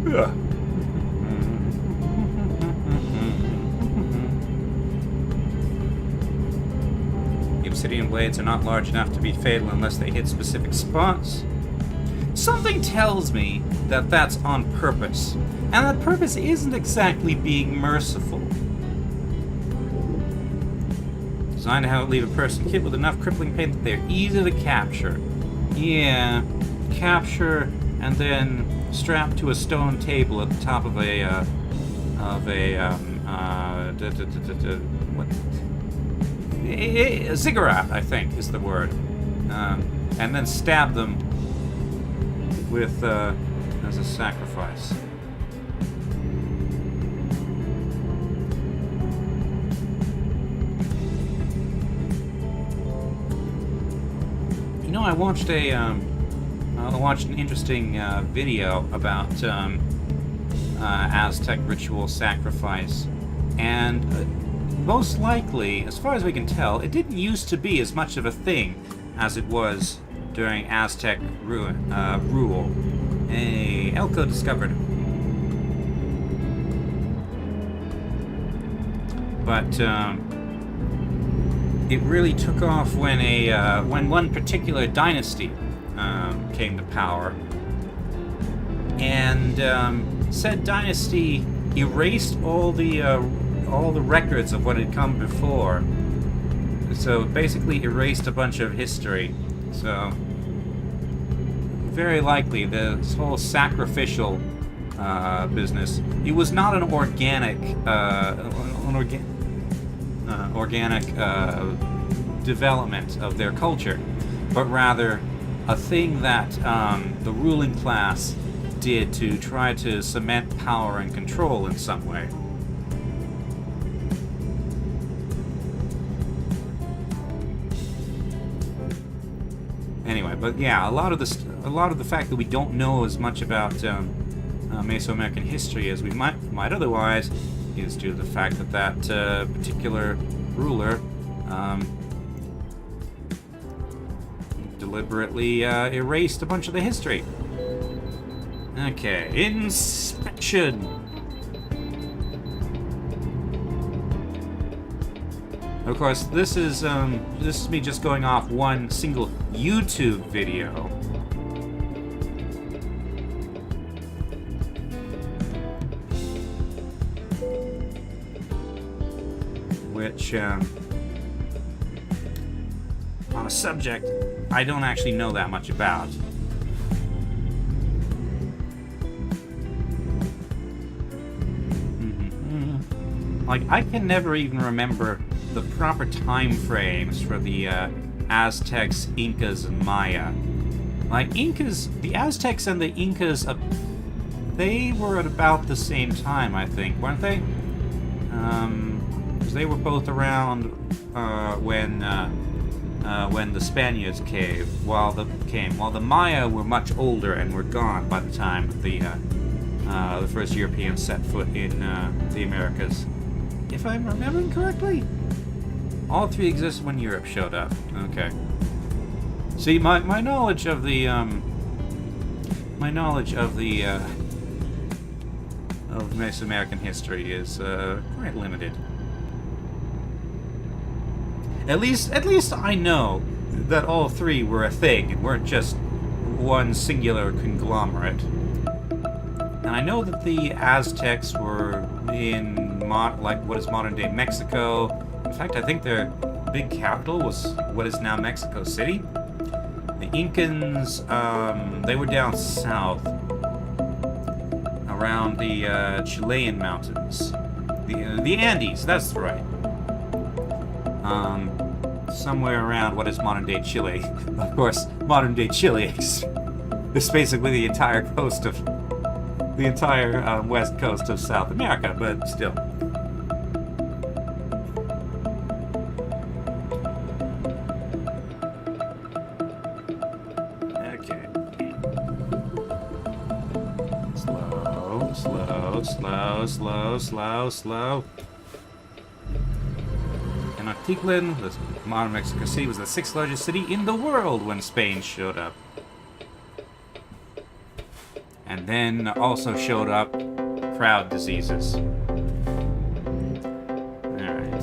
Yeah. The obsidian blades are not large enough to be fatal unless they hit specific spots. Something tells me that that's on purpose, and that purpose isn't exactly being merciful. Designed to have it leave a person hit with enough crippling pain that they're easy to capture. Yeah, capture and then strapped to a stone table at the top of a ziggurat, I think is the word, and then stab them with as a sacrifice. You know, I watched an interesting video about Aztec ritual sacrifice, and most likely, as far as we can tell, it didn't used to be as much of a thing as it was during Aztec rule. Hey, Elko discovered. But it really took off when one particular dynasty came to power, and said dynasty erased all the records of what had come before. So basically erased a bunch of history. So very likely this whole sacrificial business, it was not an organic development of their culture. but rather a thing that the ruling class did to try to cement power and control in some way. Anyway, but yeah, a lot of the fact that we don't know as much about Mesoamerican history as we might otherwise is due to the fact that that particular ruler deliberately erased a bunch of the history. Okay, inspection. Of course, this is me just going off one single YouTube video. Which, on a subject I don't actually know that much about. Like, I can never even remember the proper time frames for the Aztecs, Incas, and Maya. Like, the Aztecs and the Incas, they were at about the same time, I think, weren't they? Because they were both around when the Spaniards came, while the Maya were much older and were gone by the time the first Europeans set foot in the Americas. If I'm remembering correctly, all three existed when Europe showed up. Okay. See, my knowledge of the of Mesoamerican history is quite limited. At least I know that all three were a thing and weren't just one singular conglomerate. And I know that the Aztecs were in what is modern day Mexico. In fact, I think their big capital was what is now Mexico City. The Incans, they were down south around the Chilean mountains, the Andes. That's right. Somewhere around what is modern day Chile. Of course, modern day Chile is basically the entire west coast of South America, but still. Okay. Slow. Tenochtitlan, the modern Mexico City, was the 6th largest city in the world when Spain showed up. And then also showed up crowd diseases. Alright.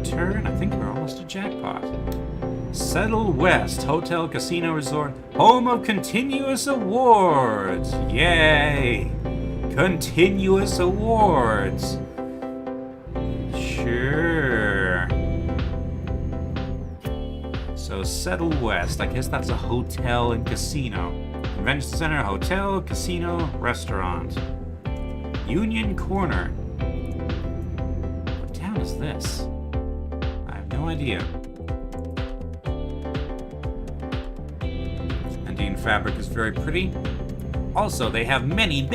Turn. I think we're almost a jackpot. Settle West, hotel, casino, resort, home of continuous awards. Yay! Continuous awards. Sure. So Settle West, I guess that's a hotel and casino. Convention center, hotel, casino, restaurant. Union Corner. What town is this? I have no idea. Andean fabric is very pretty. Also, they have many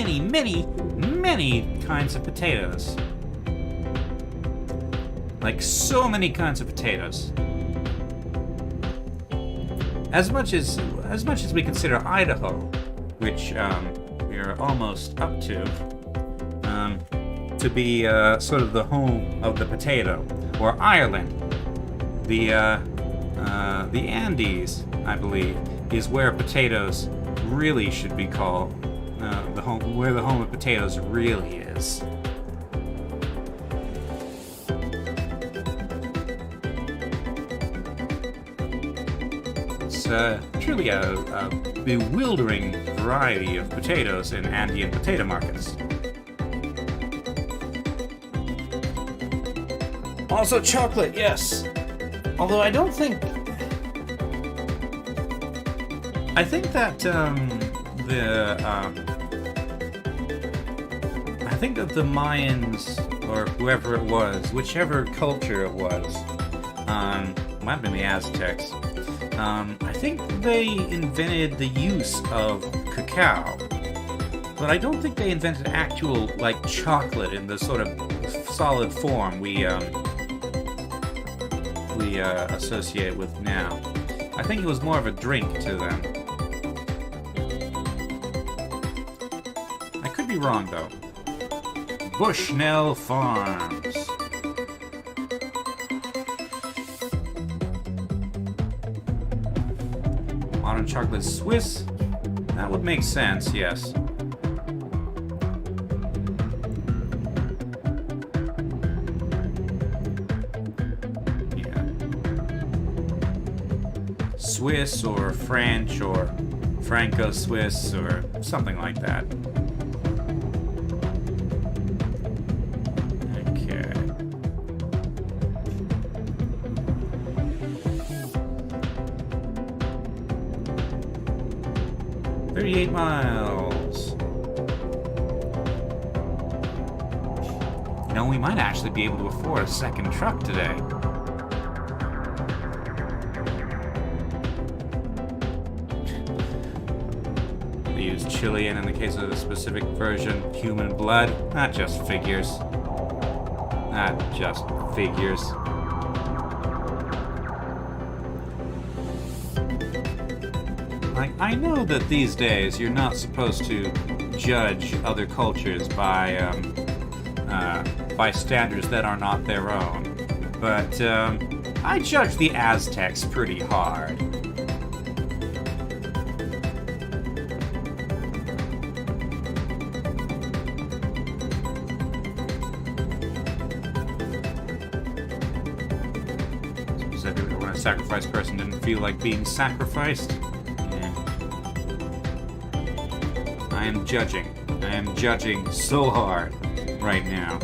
kinds of potatoes. Like, so many kinds of potatoes. As much as we consider Idaho, which we are almost up to be sort of the home of the potato, or Ireland, the Andes, I believe, is where potatoes really should be called where the home of potatoes really is. Truly a bewildering variety of potatoes in Andean potato markets. Also chocolate, yes. Although I think that the Mayans, or whoever it was, whichever culture it was, might have been the Aztecs. I think they invented the use of cacao, but I don't think they invented actual, like, chocolate in the sort of solid form we associate with now. I think it was more of a drink to them. I could be wrong, though. Bushnell Farms. Modern chocolate Swiss? That would make sense, yes. Swiss or French or Franco-Swiss or something like that. Okay. "38 miles. You know, we might actually be able to afford a second truck today. Chilean in the case of the specific version, human blood, not just figures. Not just figures. Like, I know that these days you're not supposed to judge other cultures by standards that are not their own, but I judge the Aztecs pretty hard. Sacrificed person didn't feel like being sacrificed. Yeah. I am judging. I am judging so hard right now.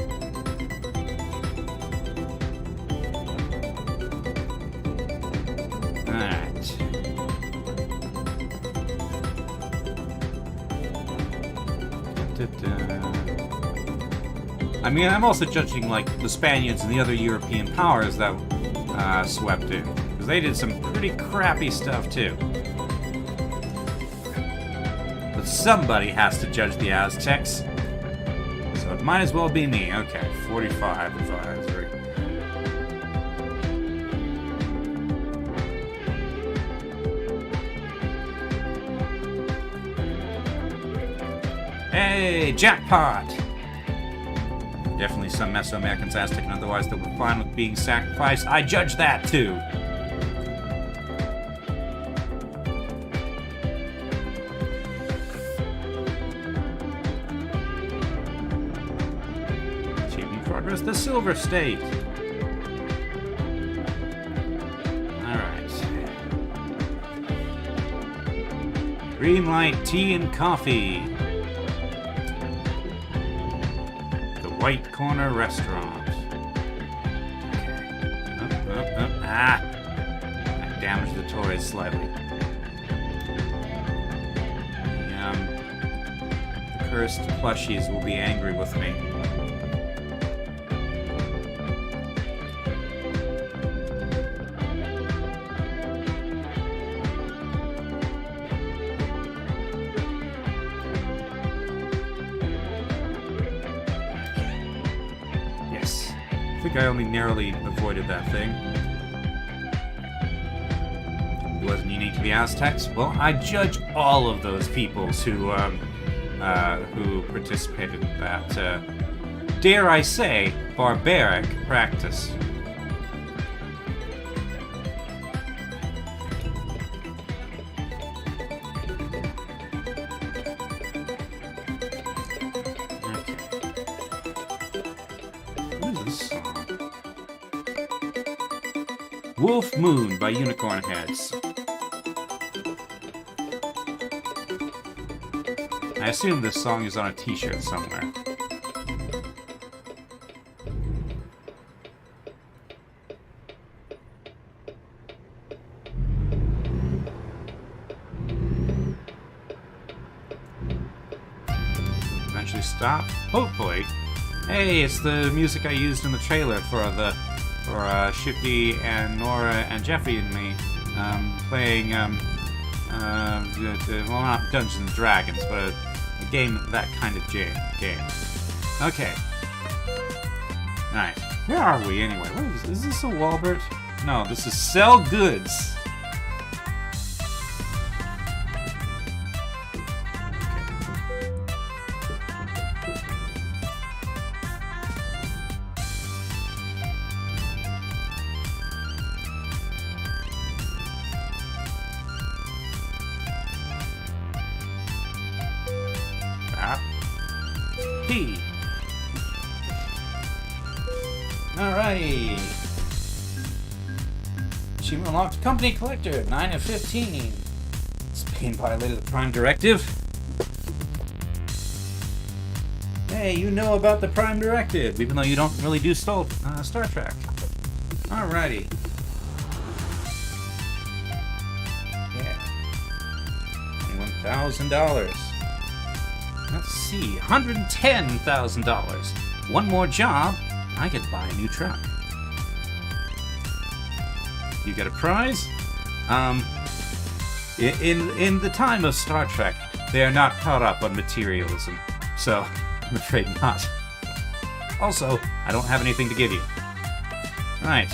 Alright. I mean, I'm also judging, like, the Spaniards and the other European powers that swept in. Because they did some pretty crappy stuff, too. But somebody has to judge the Aztecs. So it might as well be me. Okay, 45 advisory. Hey, jackpot! Definitely some Mesoamericans, Aztec, and otherwise that were fine with being sacrificed. I judge that, too. Achieving progress, the Silver State. Alright. Green light, tea, and coffee. White Corner Restaurant. Okay. Ah! I damaged the toys slightly. The cursed plushies will be angry with me. I think I only narrowly avoided that thing. It wasn't unique to the Aztecs. Well, I judge all of those peoples who participated in that, dare I say, barbaric practice. Wolf Moon by Unicorn Heads. I assume this song is on a t-shirt somewhere. Eventually stop? Hopefully. Hey, it's the music I used in the trailer for the for Shifty and Nora and Jeffrey and me playing, well, not Dungeons and Dragons, but a game, that kind of game. Okay. Nice. Where are we anyway? What is this a Walbert? No, this is Sell Goods. P. Alrighty. Achievement unlocked. Company Collector, 9 of 15. Spain violated the Prime Directive. Hey, you know about the Prime Directive, even though you don't really do Star Trek. Alrighty. Yeah. $21,000. Let's see, $110,000. One more job, I could buy a new truck. You get a prize? In the time of Star Trek, they are not caught up on materialism, so I'm afraid not. Also, I don't have anything to give you. Right.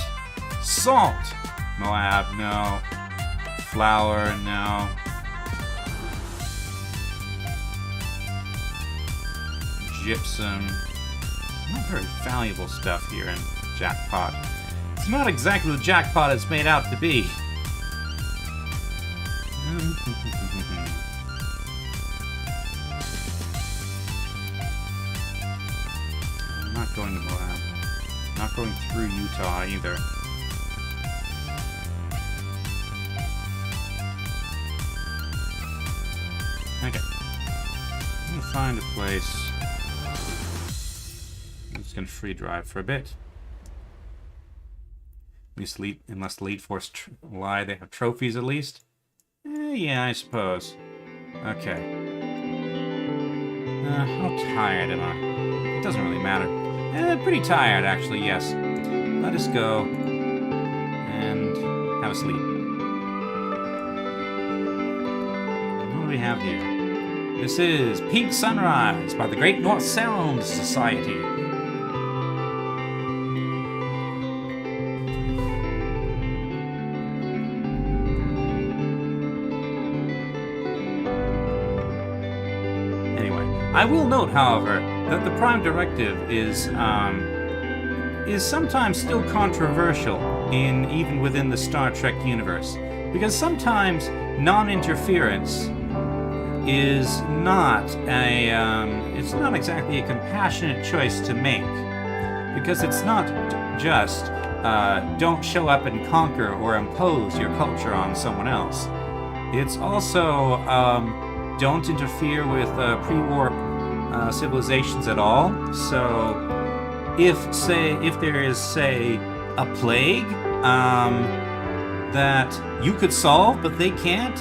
Salt. Moab, no. Flour, no. Gypsum. Not very valuable stuff here in Jackpot. It's not exactly the Jackpot it's made out to be. I'm not going to Moab. Not going through Utah either. Okay. I'm gonna find a place. I'm just gonna free drive for a bit. At least unless the Elite Force lie, they have trophies at least. Yeah, I suppose. Okay. How tired am I? It doesn't really matter. Pretty tired, actually, yes. Let us go and have a sleep. What do we have here? This is Pink Sunrise by the Great North Sound Society. I will note, however, that the Prime Directive is sometimes still controversial even within the Star Trek universe, because sometimes non-interference is not it's not exactly a compassionate choice to make, because it's not just don't show up and conquer or impose your culture on someone else. It's also don't interfere with pre-warp civilizations at all. So if there is, say, a plague that you could solve but they can't,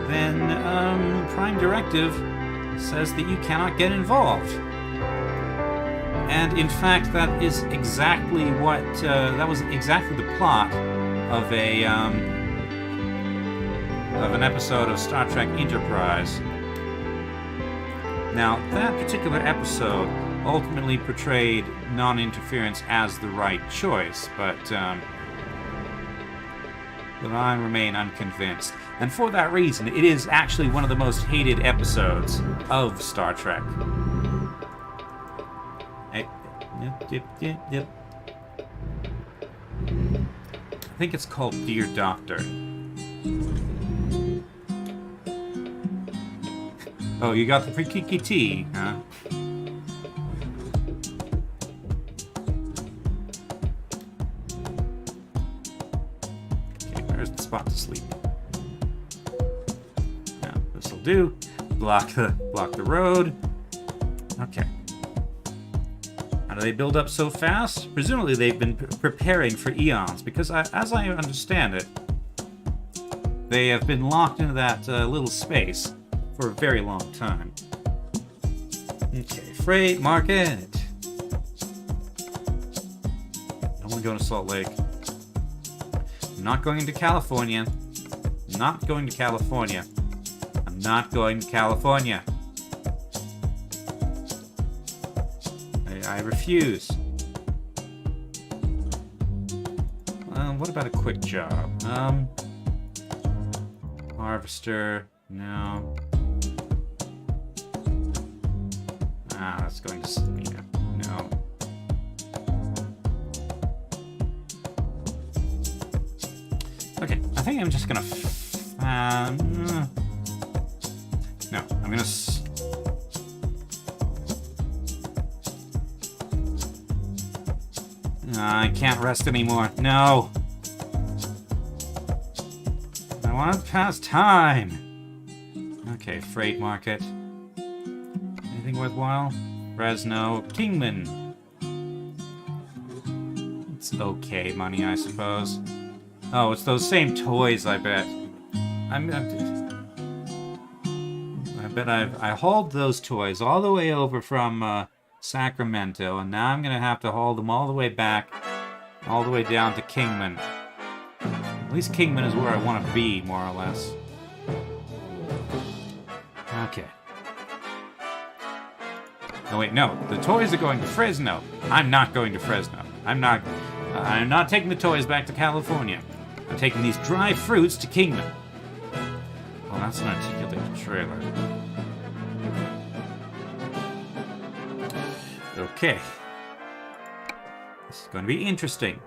then Prime Directive says that you cannot get involved. And in fact, that is exactly what that was exactly the plot of an episode of Star Trek Enterprise. Now, that particular episode ultimately portrayed non-interference as the right choice, but I remain unconvinced. And for that reason, it is actually one of the most hated episodes of Star Trek. Yep. I think it's called Dear Doctor. Oh, you got the free-kiki tea, huh? Okay, there's the spot to sleep. Now, this'll do. Block the road. Okay. How do they build up so fast? Presumably they've been preparing for eons, because as I understand it, they have been locked into that little space for a very long time. Okay, freight market. Don't want to going to Salt Lake. I'm not going to California. I'm not going to California. I'm not going to California. I refuse. What about a quick job? Harvester. No. That's going to... Yeah, no. Okay, I think I'm just gonna... no, I'm gonna... I can't rest anymore. No! I want to pass time! Okay, freight market. Anything worthwhile? Fresno. Kingman. It's okay money, I suppose. Oh, it's those same toys, I bet. I bet I hauled those toys all the way over from Sacramento, and now I'm gonna have to haul them all the way back, all the way down to Kingman. At least Kingman is where I want to be, more or less. Okay. Oh wait, no. The toys are going to Fresno. I'm not going to Fresno. I'm not taking the toys back to California. I'm taking these dry fruits to Kingman. Oh, that's an articulated trailer. Okay. This is going to be interesting.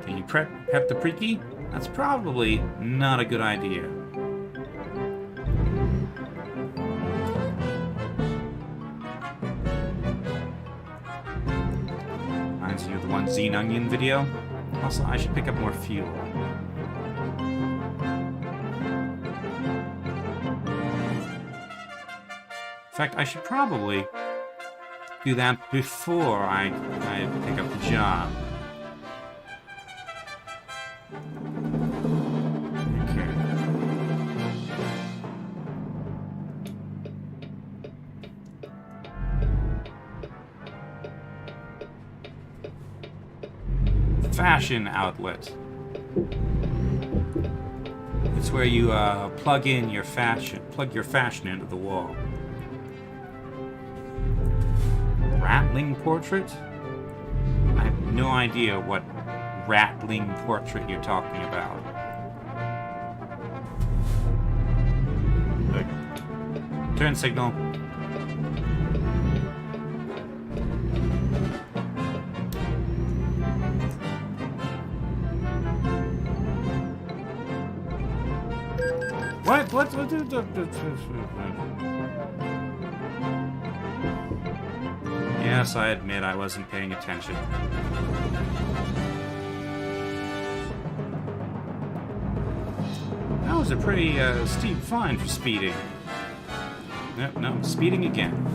Can you pep the Priki? That's probably not a good idea. Reminds you of the one Zine Onion video. Also, I should pick up more fuel. In fact, I should probably do that before I pick up the job. Fashion outlet. It's where you plug your fashion into the wall. Rattling portrait? I have no idea what rattling portrait you're talking about. Turn signal. What? Yes, I admit I wasn't paying attention. That was a pretty steep fine for speeding. No, speeding again.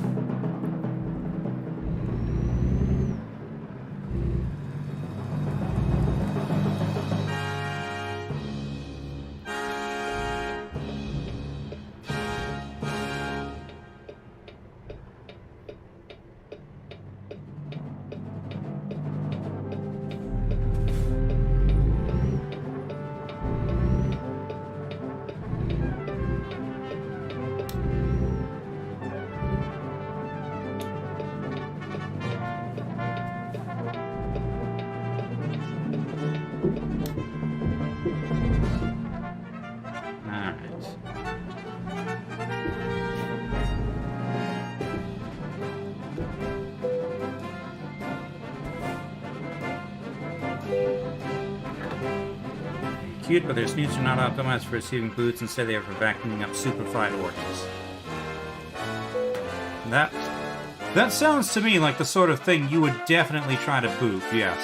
Cute, but their snoots are not optimized for receiving boots. Instead, they are for vacuuming up superfried organs. That sounds to me like the sort of thing you would definitely try to boot, yes.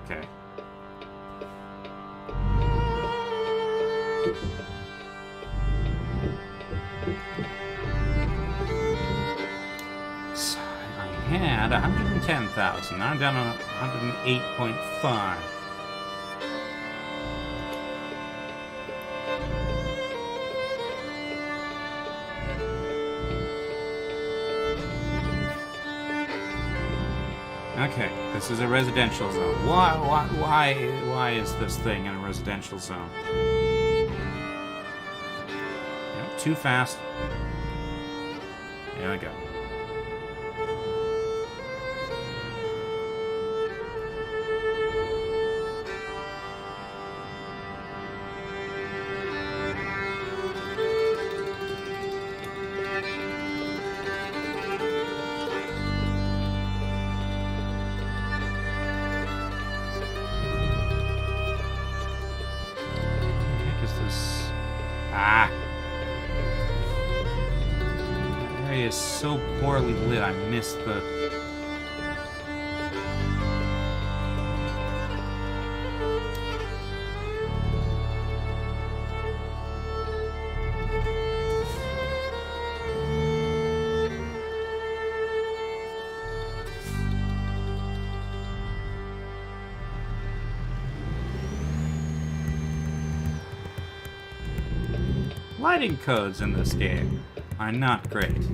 Okay. at 110,000. I'm down on 108.5. Okay, this is a residential zone. Why is this thing in a residential zone? Yep, too fast. There we go. Is so poorly lit, I missed the... Lighting codes in this game are not great.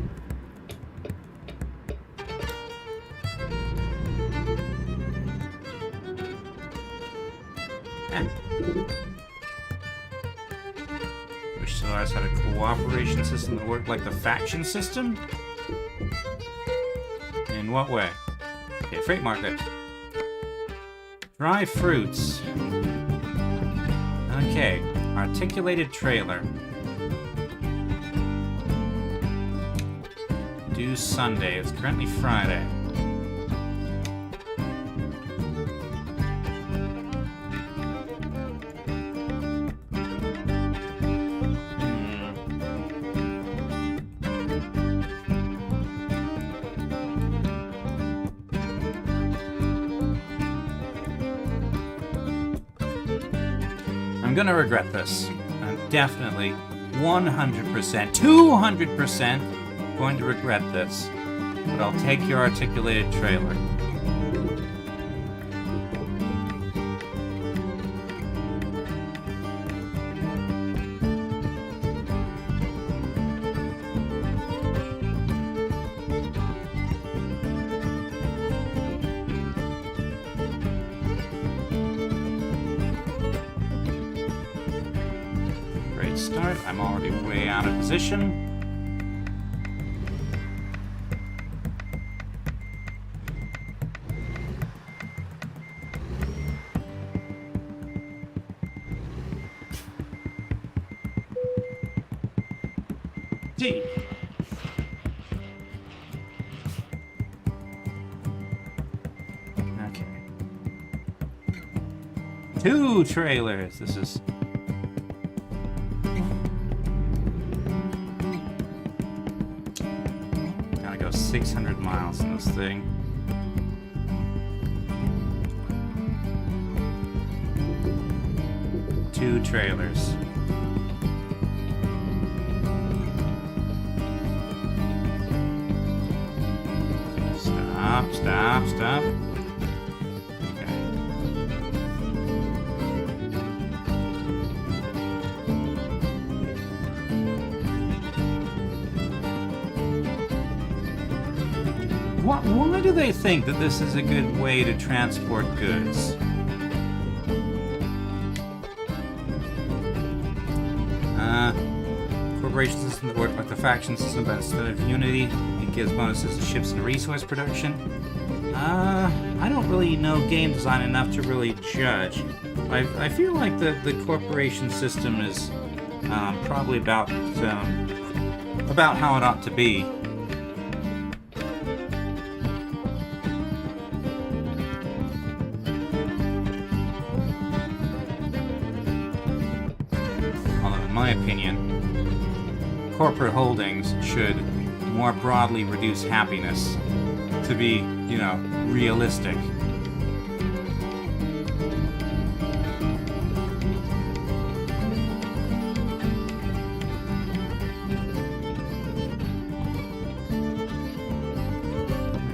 Wish Solaris had a cooperation system that worked like the faction system? In what way? Okay, freight market. Dry fruits. Okay, articulated trailer. Due Sunday. It's currently Friday. I'm gonna regret this. I'm definitely 100%, 200% going to regret this. But I'll take your articulated trailer. Great start. I'm already way out of position. D. Okay. 2 trailers. This is... Gotta go 600 miles in this thing. Two trailers. Stop. Okay. Why do they think that this is a good way to transport goods? Corporation system that works like the faction system, but instead of Unity, it gives bonuses to ships and resource production. I don't really know game design enough to really judge. I feel like the corporation system is probably about how it ought to be. Although, in my opinion, corporate holdings should more broadly reduce happiness to be, you know, realistic.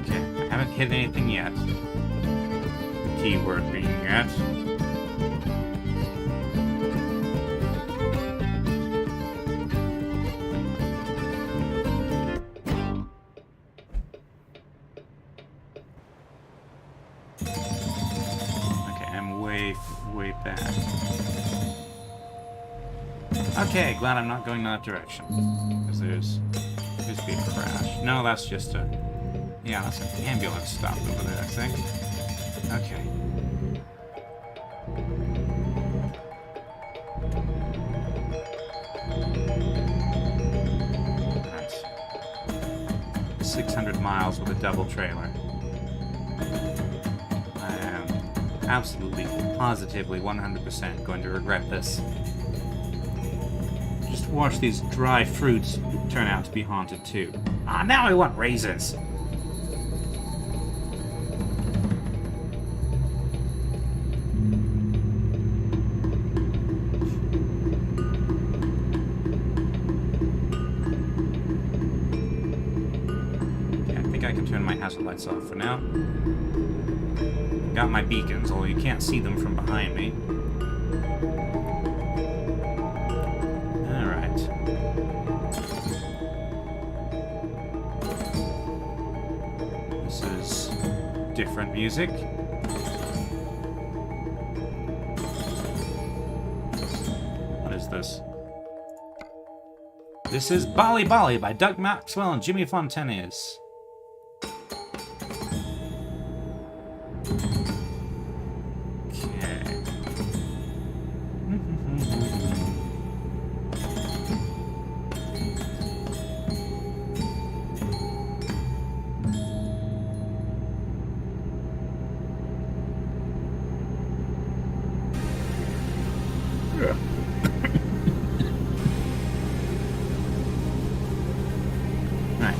Okay, I haven't hit anything yet. Keyword being yet. Okay, I'm way back. Okay, glad I'm not going that direction. Because there's supposed to be a crash. No, that's just a... Yeah, that's an ambulance stopped over there, I think. Okay. Right. 600 miles with a double trailer. I am absolutely, positively, 100% going to regret this. Just watch these dry fruits turn out to be haunted too. Ah, now I want raisins! Hazard lights off for now. Got my beacons, although you can't see them from behind me. Alright. This is different music. What is this? This is Bali Bali by Doug Maxwell and Jimmy Fontanes.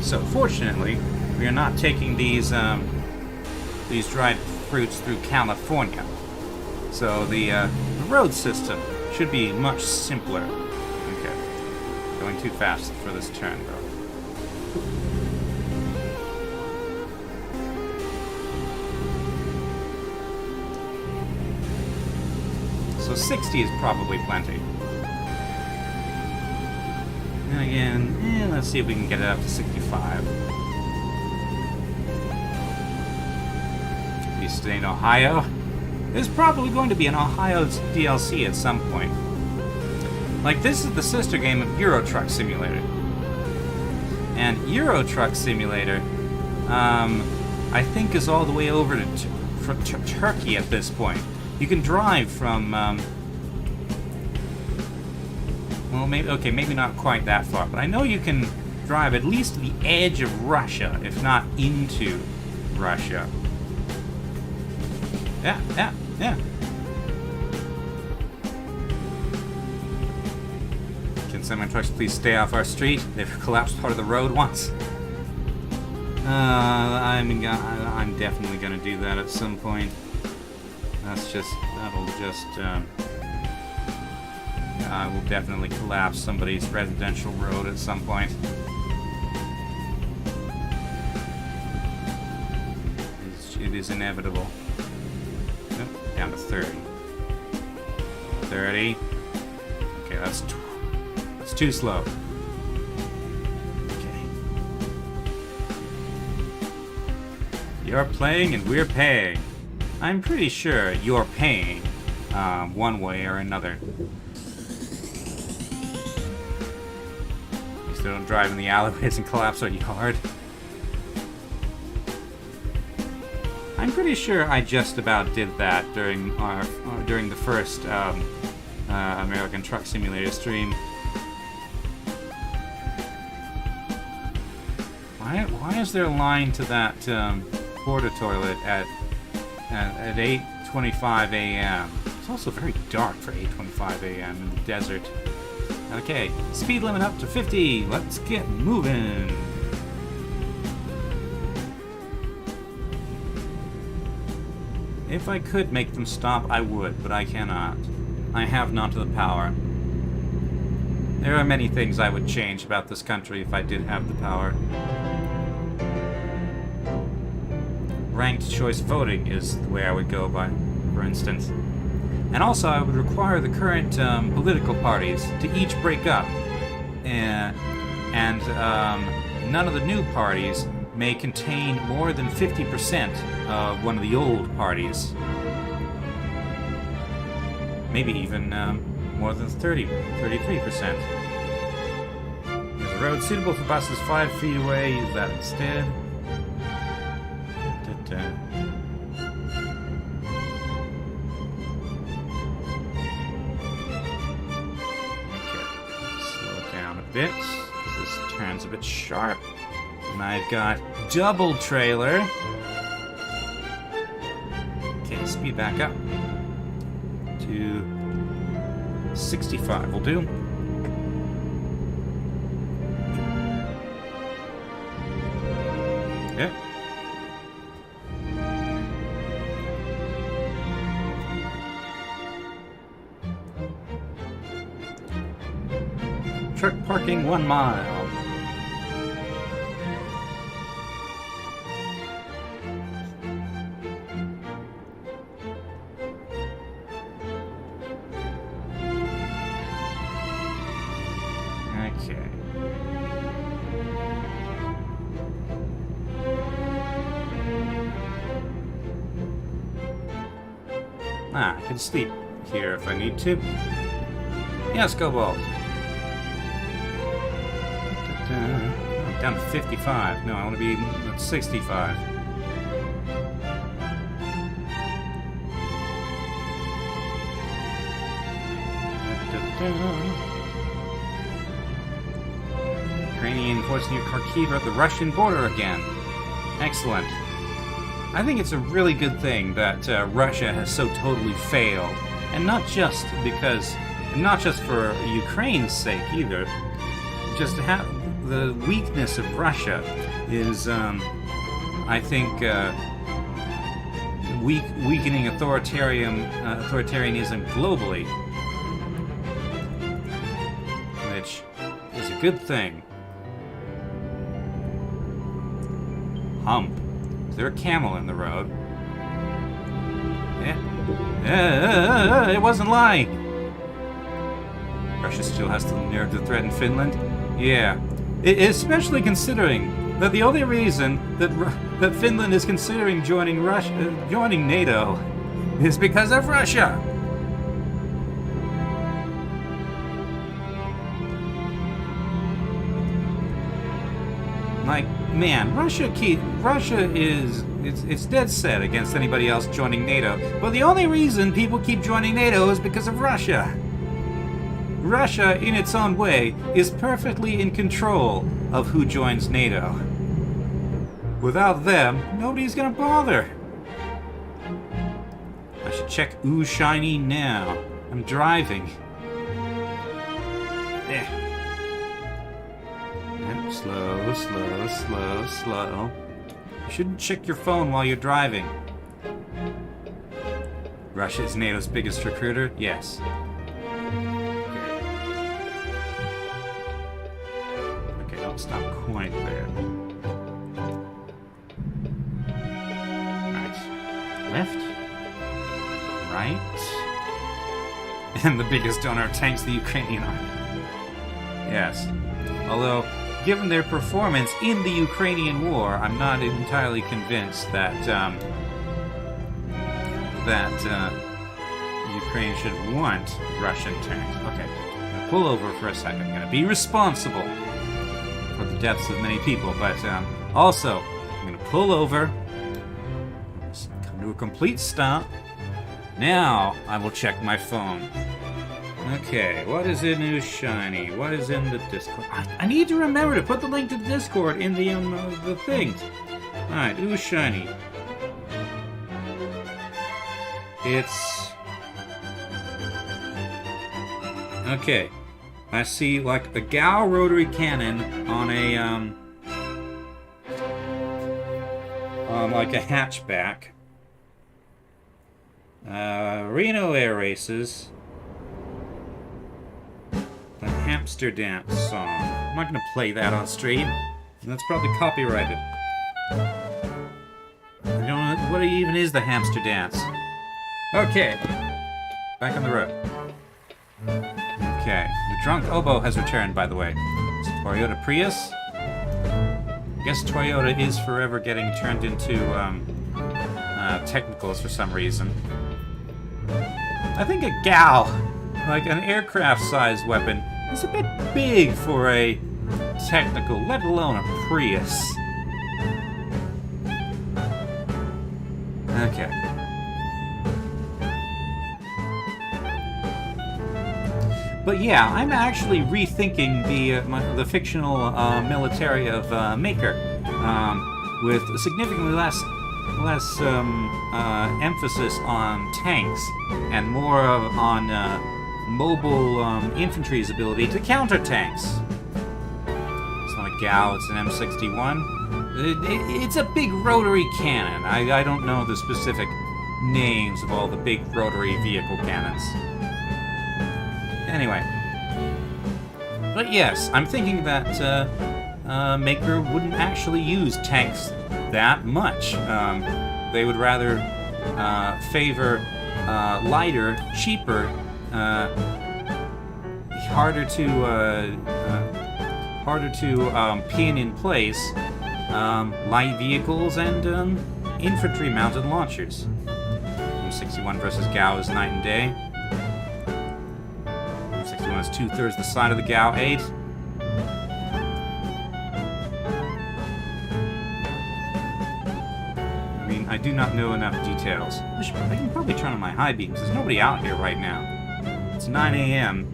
So fortunately, we are not taking these dried fruits through California. So the road system should be much simpler. Okay, going too fast for this turn though. So 60 is probably plenty. And again, let's see if we can get it up to 65. At least in Ohio. There's probably going to be an Ohio DLC at some point. Like, this is the sister game of Euro Truck Simulator. And Euro Truck Simulator, I think is all the way over to Turkey at this point. You can drive from, well, maybe not quite that far, but I know you can drive at least to the edge of Russia, if not into Russia. Yeah. Can semi-trucks please stay off our street? They've collapsed part of the road once. I'm definitely gonna do that at some point. I will definitely collapse somebody's residential road at some point. It is inevitable. Nope, down to 30. 30. Okay, that's too slow. Okay. You're playing and we're paying. I'm pretty sure you're paying one way or another. You still don't drive in the alleyways and collapse our yard. I'm pretty sure I just about did that during the first American Truck Simulator stream. Why is there a line to that porta toilet at 8:25 a.m.? It's also very dark for 8:25 a.m. in the desert. Okay, speed limit up to 50. Let's get moving. If I could make them stop, I would, but I cannot. I have not the power. There are many things I would change about this country if I did have the power. ranked choice voting is the way I would go by, for instance. And also, I would require the current political parties to each break up, and none of the new parties may contain more than 50% of one of the old parties. Maybe even more than 33%. There's a road suitable for buses 5 feet away. Use that instead. Slow it down a bit. This turns a bit sharp. And I've got double trailer. Okay, speed back up to 65 will do. Okay. Truck parking 1 mile. Okay. I can sleep here if I need to. Yes, Cobalt. Down to 55. No, I want to be at 65. Ukrainian force near Kharkiv at the Russian border again. Excellent. I think it's a really good thing that Russia has so totally failed, and not just for Ukraine's sake either. Just to have the weakness of Russia is, I think, weakening authoritarianism globally, which is a good thing. Hump. Is there a camel in the road? It wasn't lying. Russia still has the nerve to threaten Finland. Yeah, especially considering that the only reason that Finland is considering joining NATO is because of Russia. Like, man, Russia is it's dead set against anybody else joining NATO. But the only reason people keep joining NATO is because of Russia. Russia, in its own way, is perfectly in control of who joins NATO. Without them, nobody's gonna bother. I should check Ooh Shiny now. I'm driving. Slow, slow, slow, slow. You shouldn't check your phone while you're driving. Russia is NATO's biggest recruiter? Yes. Okay, don't stop quite there. Right. Left. Right. And the biggest donor of tanks, the Ukrainian army. Yes. Although, given their performance in the Ukrainian war, I'm not entirely convinced that Ukraine should want Russian tanks. Okay, I'm gonna pull over for a second. I'm gonna be responsible for the deaths of many people, but also I'm gonna pull over, come to a complete stop. Now I will check my phone. Okay, what is in Ooh Shiny? What is in the Discord? I need to remember to put the link to the Discord in the things. Alright, Ooh Shiny. It's... Okay. I see, like, a Gao rotary cannon on a, like a hatchback. Reno Air Races. The Hamster Dance song. I'm not gonna play that on stream. That's probably copyrighted. what even is the hamster dance? Okay. Back on the road. Okay. The drunk oboe has returned, by the way. It's a Toyota Prius. I guess Toyota is forever getting turned into technicals for some reason. I think a GAU, like an aircraft-sized weapon, is a bit big for a technical, let alone a Prius. Okay. But yeah, I'm actually rethinking the fictional military of Maker, with significantly less emphasis on tanks and more on mobile infantry's ability to counter tanks. It's not a GAU, it's an M61. It's a big rotary cannon. I don't know the specific names of all the big rotary vehicle cannons. Anyway. But yes, I'm thinking that Maker wouldn't actually use tanks that much. They would rather favor lighter, cheaper, harder to pin in place light vehicles and infantry-mounted launchers. M61 versus GAU is night and day. M61 is 2/3 the size of the GAU 8. I mean, I do not know enough details. I can probably turn on my high beams. There's nobody out here right now. It's 9 a.m.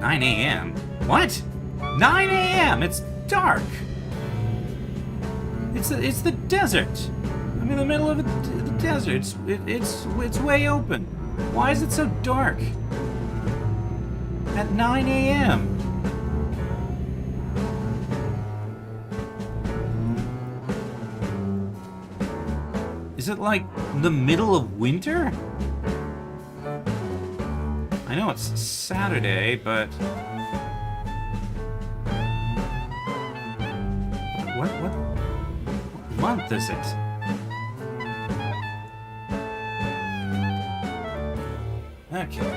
9 a.m.? What? 9 a.m.! It's dark! It's the desert. I'm in the middle of the desert. It's way open. Why is it so dark? At 9 a.m. Is it like the middle of winter? I know it's Saturday, but what month is it? Okay.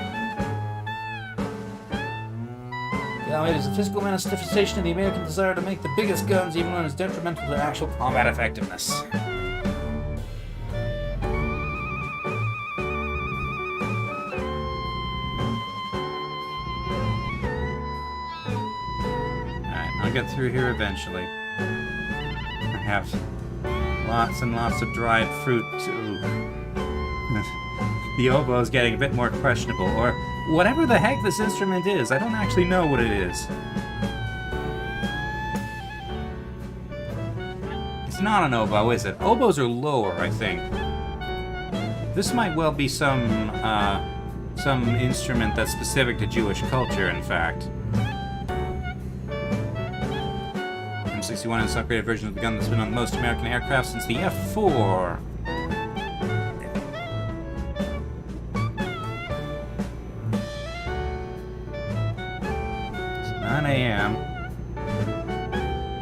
Yeah, it is a physical manifestation of the American desire to make the biggest guns, even when it's detrimental to actual combat effectiveness. Alright, I'll get through here eventually. I have lots and lots of dried fruit too. The oboe is getting a bit more questionable, or whatever the heck this instrument is. I don't actually know what it is. It's not an oboe, is it? Oboes are lower, I think. This might well be some instrument that's specific to Jewish culture, in fact. M61 is an upgraded version of the gun that's been on most American aircraft since the F-4. It's 9 a.m.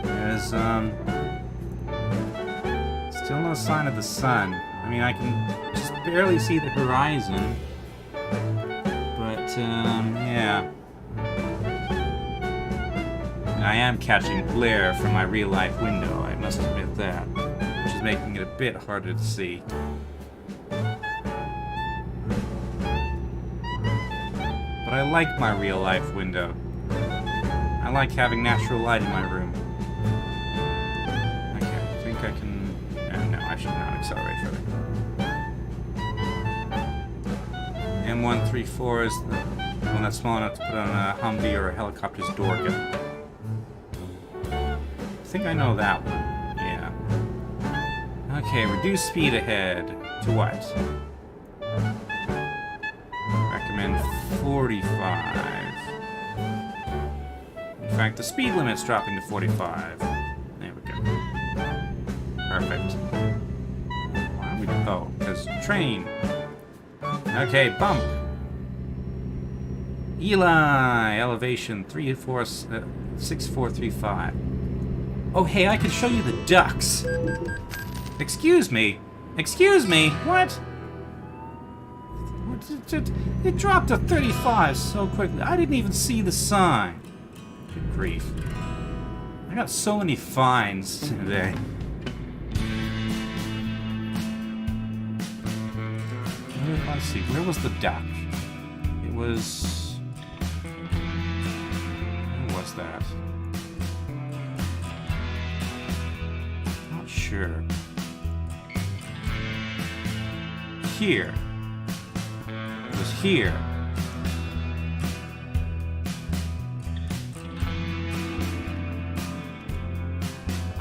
There's still no sign of the sun. I mean, I can just barely see the horizon. But yeah. I am catching glare from my real-life window, I must admit that, which is making it a bit harder to see. But I like my real-life window. I like having natural light in my room. Okay, I think I can... no, I should not accelerate further. M134 is the one that's small enough to put on a Humvee or a helicopter's door gun. I think I know that one. Yeah. Okay, reduce speed ahead. To what? Recommend 45. In fact, the speed limit's dropping to 45. There we go. Perfect. Why are we... oh, because train. Okay, bump. Eli! Elevation 6435. Oh, hey, I can show you the ducks. Excuse me. Excuse me, what? It dropped to 35 so quickly. I didn't even see the sign. Good grief. I got so many fines today. Let's see, where was the duck? It was... Where was that? Not sure. Here. It was here.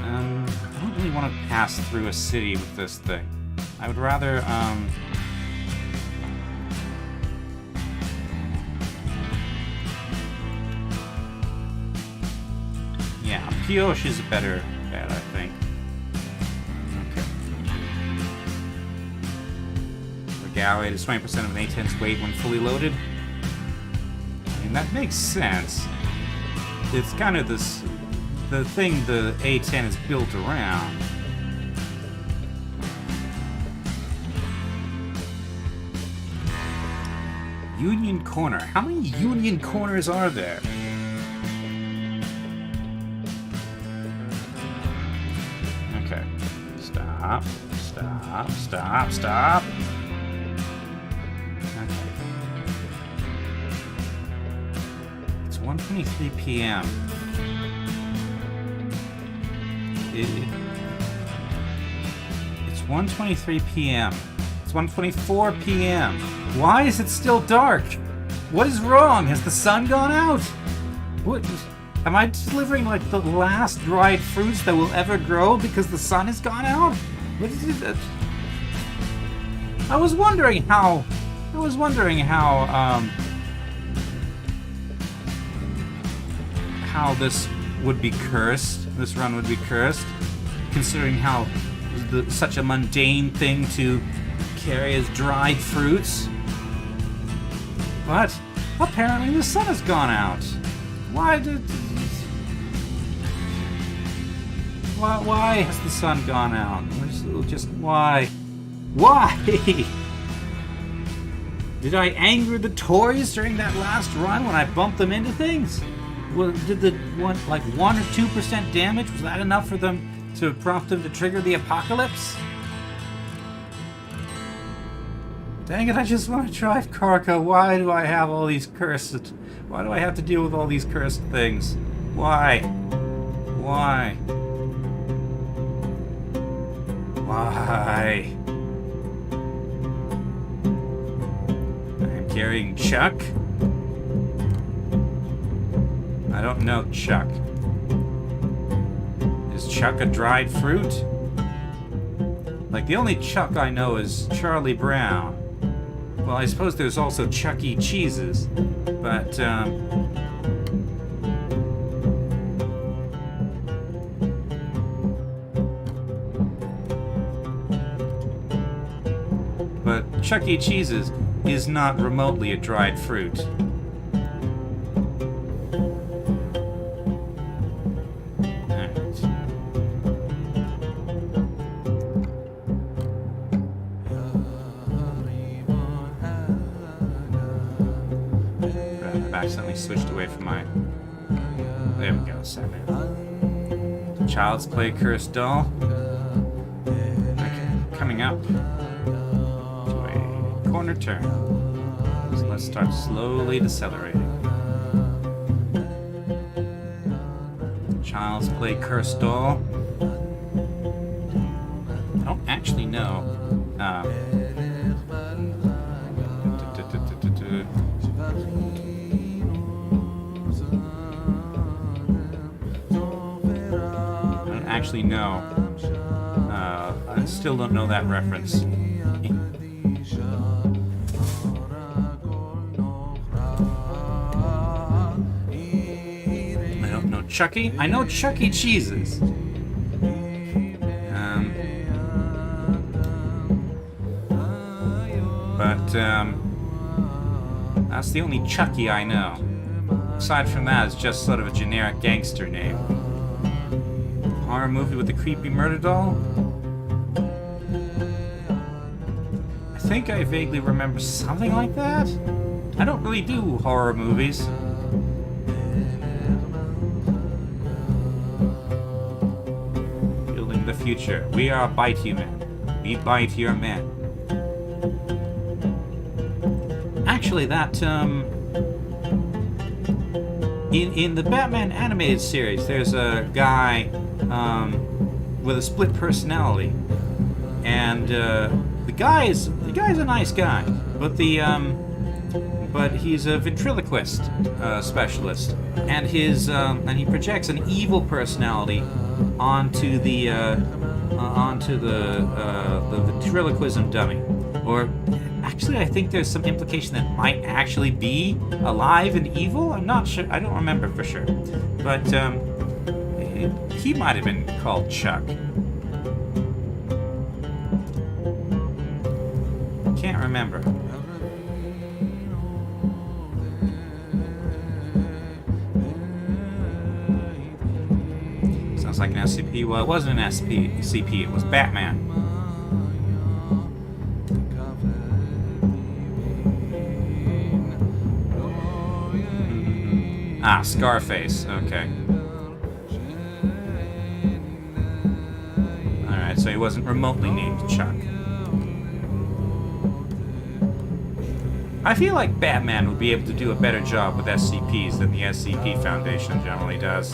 I don't really want to pass through a city with this thing. I would rather, yeah, Pioche is a better bet, I think. Okay. Regale is 20% of an A10's weight when fully loaded. I mean, that makes sense. It's kind of this... the thing the A10 is built around. Union Corner. How many Union Corners are there? Okay. Stop. Stop. Stop. Stop. Okay. It's 1:23 p.m. It's 1:23 p.m. It's 1:24 p.m. Why is it still dark? What is wrong? Has the sun gone out? What? Am I delivering like the last dried fruits that will ever grow because the sun has gone out? What is it? I was wondering how this would be cursed. This run would be cursed, considering how such a mundane thing to carry as dried fruits. But apparently the sun has gone out. Why has the sun gone out? Just why? Why? Did I anger the toys during that last run when I bumped them into things? Well, did the 1 or 2% damage, was that enough for them to prompt them to trigger the apocalypse? Dang it, I just want to drive Karka. Why do I have all these cursed... Why do I have to deal with all these cursed things? Why? Why? Why? I'm carrying Chuck? I don't know Chuck. Is Chuck a dried fruit? Like, the only Chuck I know is Charlie Brown. Well, I suppose there's also Chuck E. Cheese's, but, Chuck E. Cheese's is not remotely a dried fruit. Accidentally switched away from my... There we go, Sandman. Child's Play Cursed Doll. Okay, coming up to a corner turn. So let's start slowly decelerating. Child's Play Cursed Doll. I don't actually know. Actually no. I still don't know that reference. I don't know Chucky. I know Chuck E. Cheese's. That's the only Chucky I know. Aside from that, it's just sort of a generic gangster name. Horror movie with a creepy murder doll? think I vaguely remember something like that. I don't really do horror movies. Building the future. We are Bite You Men. We bite your men. Actually, that, in the Batman animated series, there's a guy, with a split personality. And, the guy's a nice guy. But but he's a ventriloquist, specialist. And and he projects an evil personality onto the ventriloquism dummy. Or, actually, I think there's some implication that might actually be alive and evil. I'm not sure. I don't remember for sure. But, he might have been called Chuck. Can't remember. Sounds like an SCP. Well, it wasn't an SCP. It was Batman. Ah, Scarface. Okay. Alright, so he wasn't remotely named Chuck. I feel like Batman would be able to do a better job with SCPs than the SCP Foundation generally does.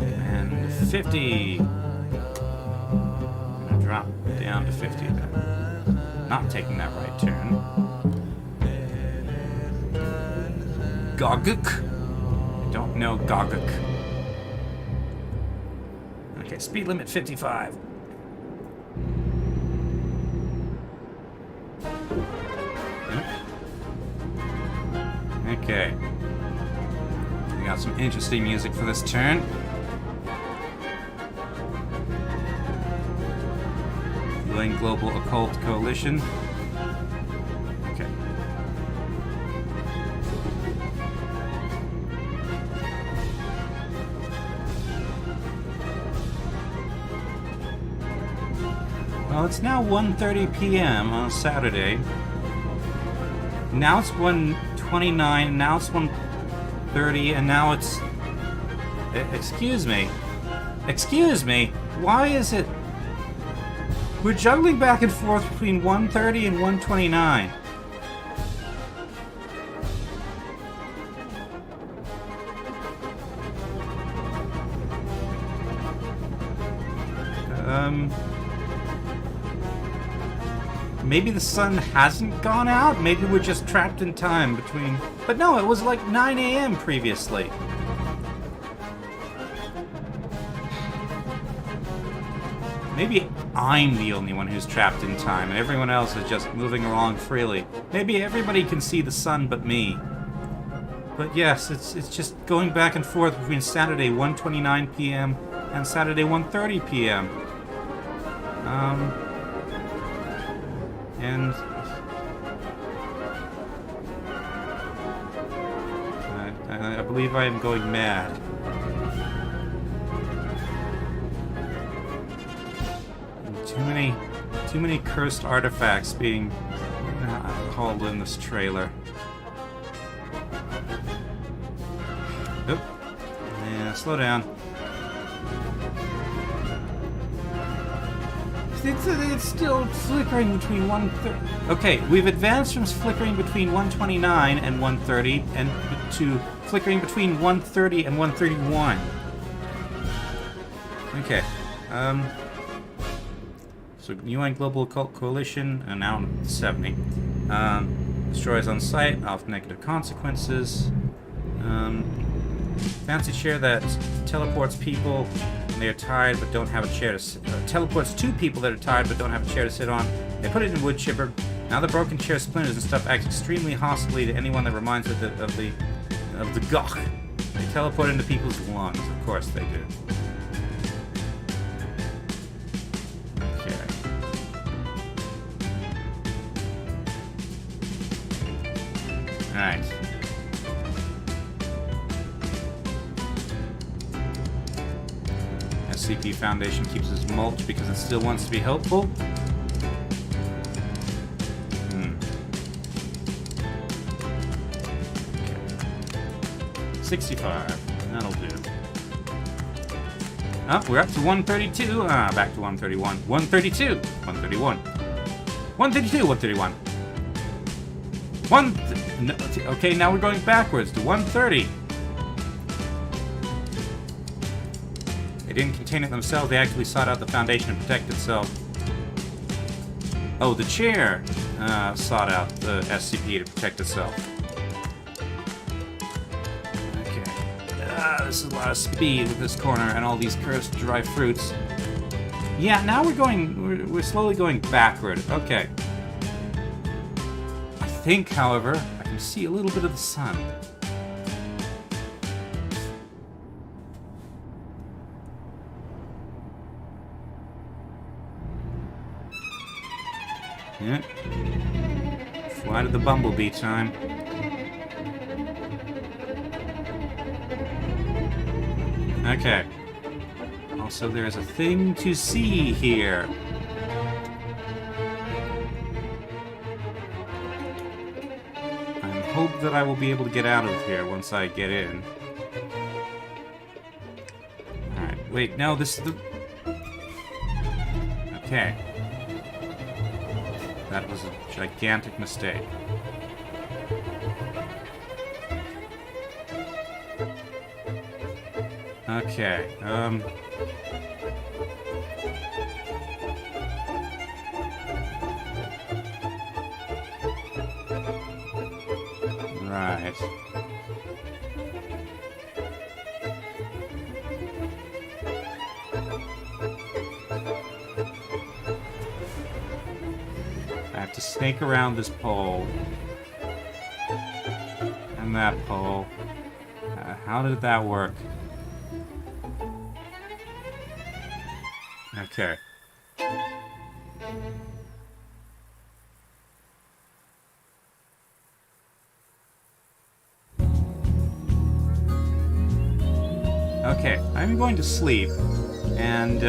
And 50... drop down to 50 then. Not taking that right turn. Goguk. I don't know Goguk. Okay, speed limit 55. Okay. We got some interesting music for this turn. UN Global Occult Coalition. Okay. Well, it's now 1:30 p.m. on Saturday. Now it's 1:29, now it's 1:30, and now it's... Excuse me. Excuse me. Why is it... We're juggling back and forth between 1:30 and 1:29. Maybe the sun hasn't gone out? Maybe we're just trapped in time between... But no, it was like 9 a.m. previously. Maybe I'm the only one who's trapped in time, and everyone else is just moving along freely. Maybe everybody can see the sun but me. But yes, it's just going back and forth between Saturday 1:29 p.m. and Saturday 1:30 p.m. And... I believe I am going mad. Too many cursed artifacts being hauled in this trailer. Oop. Yeah, slow down. It's still flickering between 1:30. Okay, we've advanced from flickering between 1:29 and 1:30 and to flickering between 1:30 and 1:31. Okay. So UN Global Occult Coalition, and now 70. Destroys on sight, off negative consequences. Fancy chair that teleports people when they are tired but don't have a chair to teleports two people that are tired but don't have a chair to sit on. They put it in wood chipper. Now the broken chair splinters and stuff act extremely hostily to anyone that reminds it of the gok. They teleport into people's lungs. Of course they do. Alright. SCP Foundation keeps its mulch because it still wants to be helpful. 65. That'll do. Oh, we're up to 132. Back to 131. 132. 131. 132. 131. Okay, now we're going backwards to 130. They didn't contain it themselves. They actually sought out the Foundation to protect itself. Oh, the chair sought out the SCP to protect itself. This is a lot of speed with this corner and all these cursed dry fruits. Yeah, now we're slowly going backward. Okay. I think, however, I can see a little bit of the sun. Yeah. Fly to the bumblebee time. Okay. Also, there's a thing to see here. I hope that I will be able to get out of here once I get in. Alright, wait, no, this is the... Okay. That was a gigantic mistake. Okay, right. I have to snake around this pole. And that pole. How did that work? Okay. Okay, I'm going to sleep and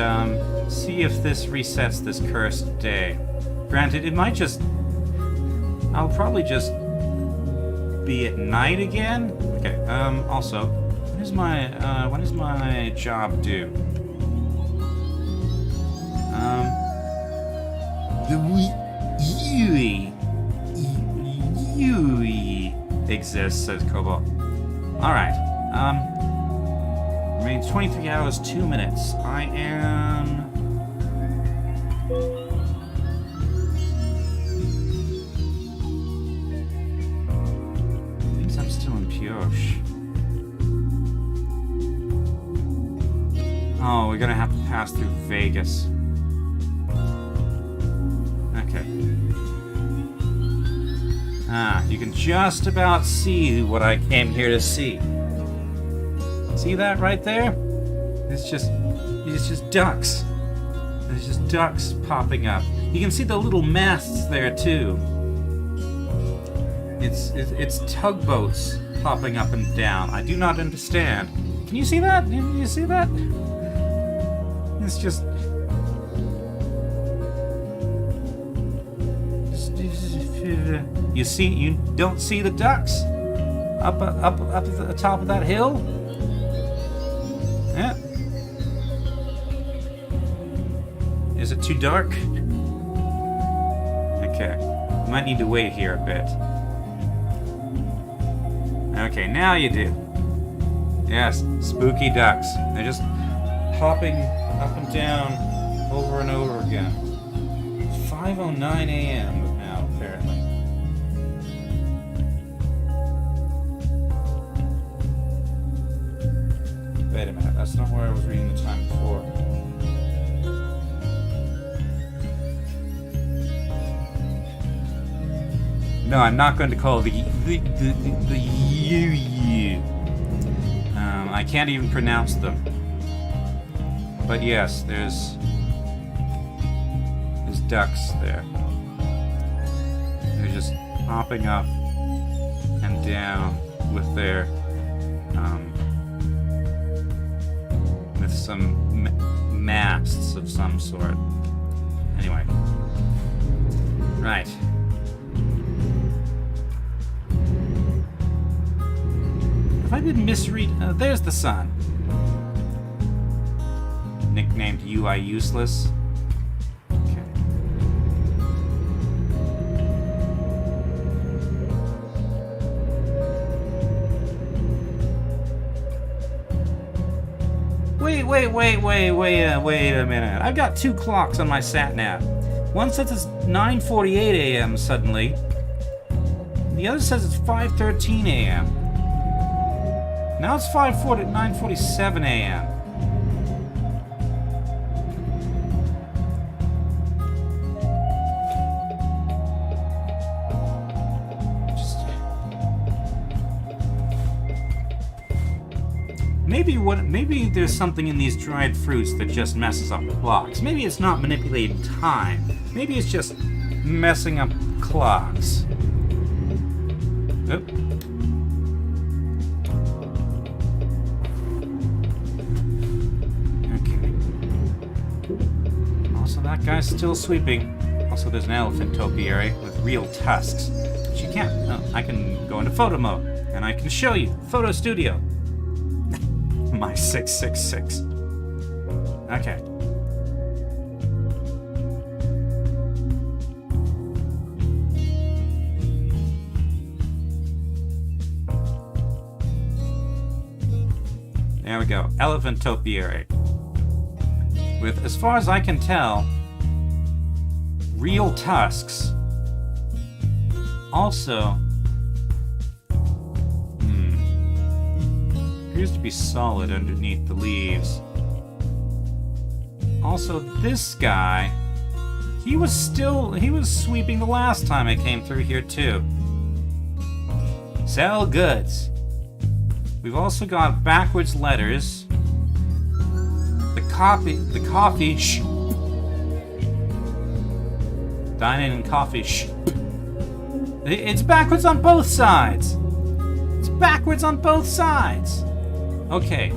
see if this resets this cursed day. Granted, it might just... I'll probably just be at night again. Okay, also, when is my job due? The Yui exists, says Cobalt. Alright, remains 23 hours, 2 minutes. I am... Means I'm still in Pioche. Oh, we're gonna have to pass through Vegas. Okay. You can just about see what I came here to see. See that right there? It's just ducks. There's just ducks popping up. You can see the little masts there too. It's tugboats popping up and down. I do not understand. Can you see that? Can you see that? It's just... You don't see the ducks up at the top of that hill? Yeah. Is it too dark? Okay. Might need to wait here a bit. Okay, now you do. Yes, spooky ducks. They're just hopping up and down over and over again. It's 5:09 a.m. now, apparently. Wait a minute, that's not where I was reading the time before. No, I'm not going to call the you. I can't even pronounce them. But yes, there's ducks there. They're just hopping up and down with their with some masts of some sort. Anyway. Right. Have I been misread? There's the sun. Nicknamed UI Useless. Okay. Wait a minute. I've got two clocks on my sat-nav. One says it's 9:48 a.m. suddenly. The other says it's 5:13 a.m. Now it's 9:47 a.m. Maybe there's something in these dried fruits that just messes up clocks. Maybe it's not manipulating time. Maybe it's just messing up clocks. Oop. Okay. Also, that guy's still sweeping. Also, there's an elephant topiary with real tusks. But you can't. Oh, I can go into photo mode, and I can show you. Photo studio. My 666. Okay. There we go. Elephant topiary. With, as far as I can tell, real tusks. Also, appears to be solid underneath the leaves. Also, this guy, he was sweeping the last time I came through here too. Sell goods. We've also got backwards letters. The coffee dining and coffee It's backwards on both sides. It's backwards on both sides. Okay.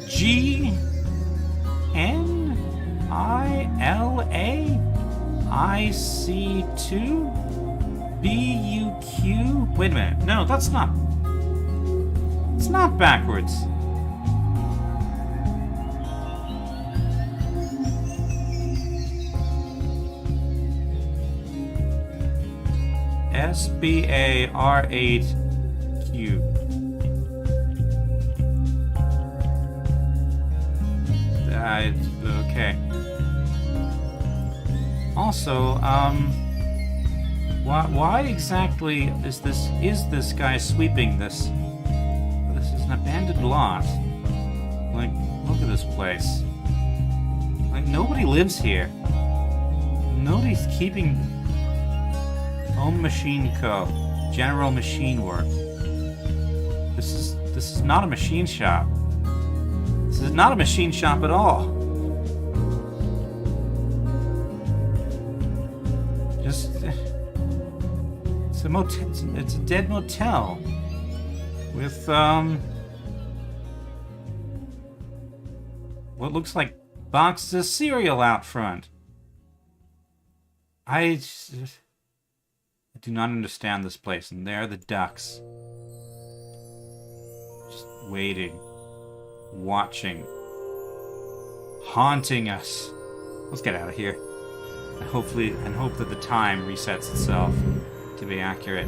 GNILAIC2BUQ. Wait a minute. No, that's not. It's not backwards. SBAR8Q. Okay. Also, why exactly is this guy sweeping this? This is an abandoned lot. Like, look at this place. Like, nobody lives here. Nobody's keeping Home Machine Co. General Machine Work. This is not a machine shop. This is not a machine shop at all. Just it's a motel. It's a dead motel with what looks like boxes of cereal out front. I do not understand this place, and there are the ducks. Just waiting, watching, haunting us. Let's get out of here. And hope that the time resets itself to be accurate.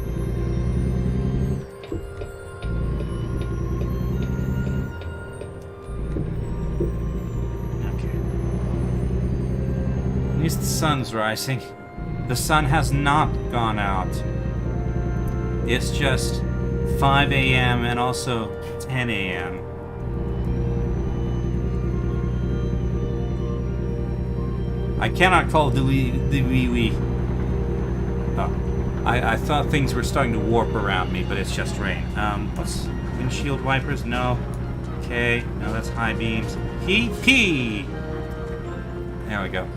Okay. At least the sun's rising. The sun has not gone out. It's just 5 a.m. and also 10 a.m. I cannot call the wee. Oh, I thought things were starting to warp around me, but it's just rain. What's windshield wipers? No. Okay, no, that's high beams. Pee. There we go.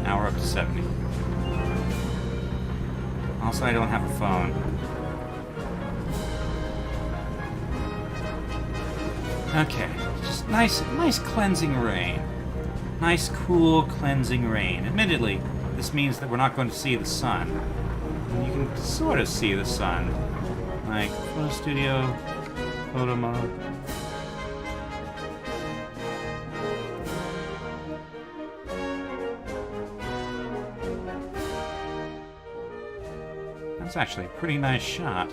Now we're up to 70. Also, I don't have a phone. Okay, just nice cleansing rain. Nice, cool, cleansing rain. Admittedly, this means that we're not going to see the sun. You can sort of see the sun. Like, photo studio, photo mode. That's actually a pretty nice shot.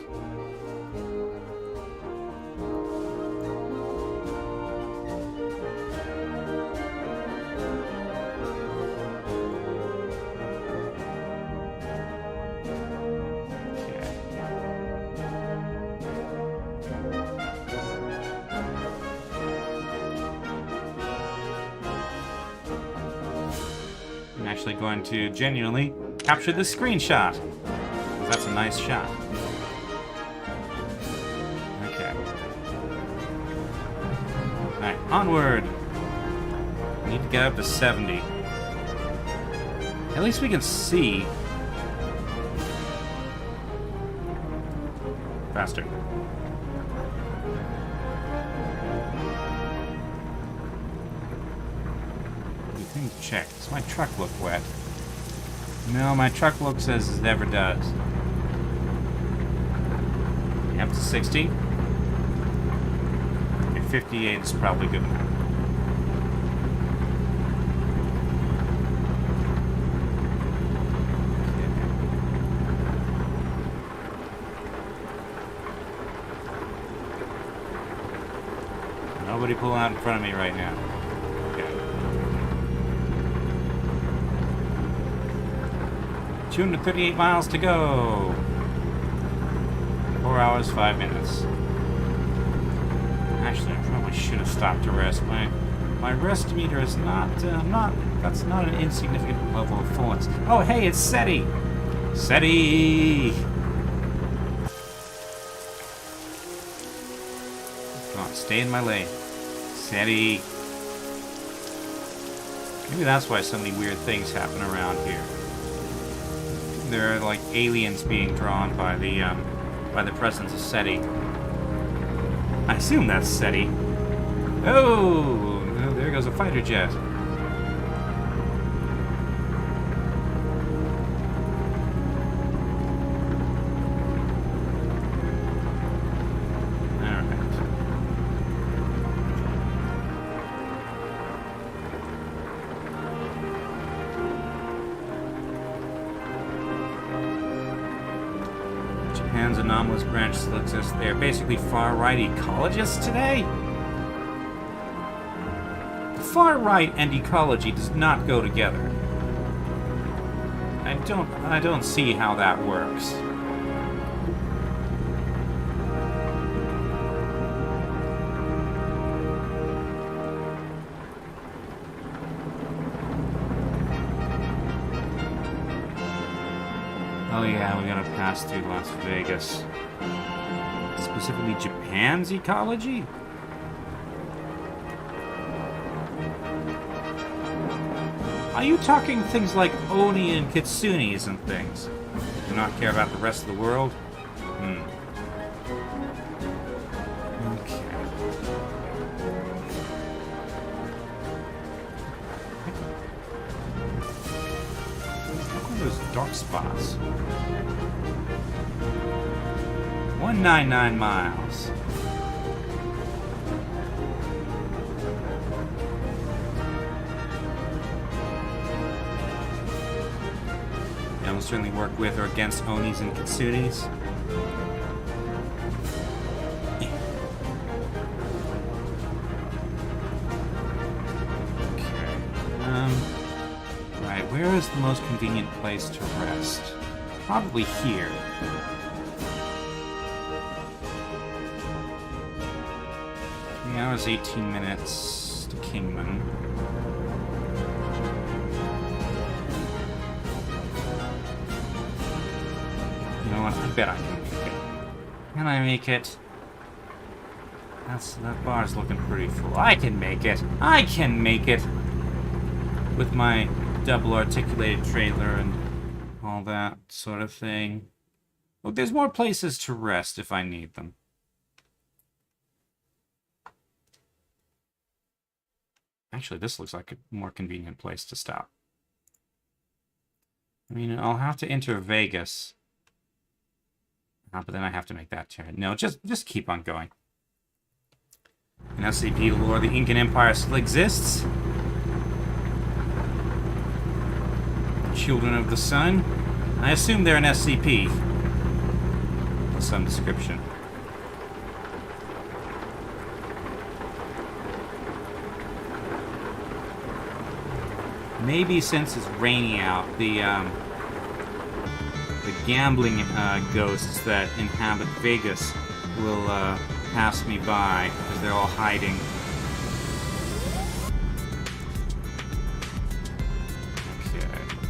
I'm actually going to genuinely capture this screenshot. That's a nice shot. Okay. Alright, onward. We need to get up to 70. At least we can see. Faster. Thing to check. Does my truck look wet? No, my truck looks as it ever does. Up to 60. Okay, 58 is probably good enough. Okay. Nobody pull out in front of me right now. Okay. 238 miles to go. 4 hours, 5 minutes. Actually, I probably should have stopped to rest. My rest meter is that's not an insignificant level of fullness. Oh, hey, it's SETI! SETI! Come on, stay in my lane. SETI! Maybe that's why so many weird things happen around here. There are, like, aliens being drawn by the presence of SETI. I assume that's SETI. Oh, there goes a fighter jet. Japan's anomalous branch still exists. They are basically far-right ecologists today? Far-right and ecology does not go together. I don't see how that works. Oh yeah, we gotta pass through Las Vegas. Specifically Japan's ecology? Are you talking things like Oni and Kitsunes and things? Do not care about the rest of the world? Okay. Look at those dark spots. 199 miles. Yeah, we'll certainly work with or against Onis and Kitsunes. Right, where is the most convenient place to rest? Probably here. 3 hours, 18 minutes to Kingman. You know what? I bet I can make it. Can I make it? That bar's looking pretty full. I can make it. I can make it! With my double articulated trailer and all that sort of thing. Look, there's more places to rest if I need them. Actually, this looks like a more convenient place to stop. I mean, I'll have to enter Vegas. But then I have to make that turn. No, just keep on going. In SCP lore, the Incan Empire still exists. Children of the Sun. I assume they're an SCP. With some description. Maybe since it's rainy out, the gambling ghosts that inhabit Vegas will pass me by as they're all hiding. Okay.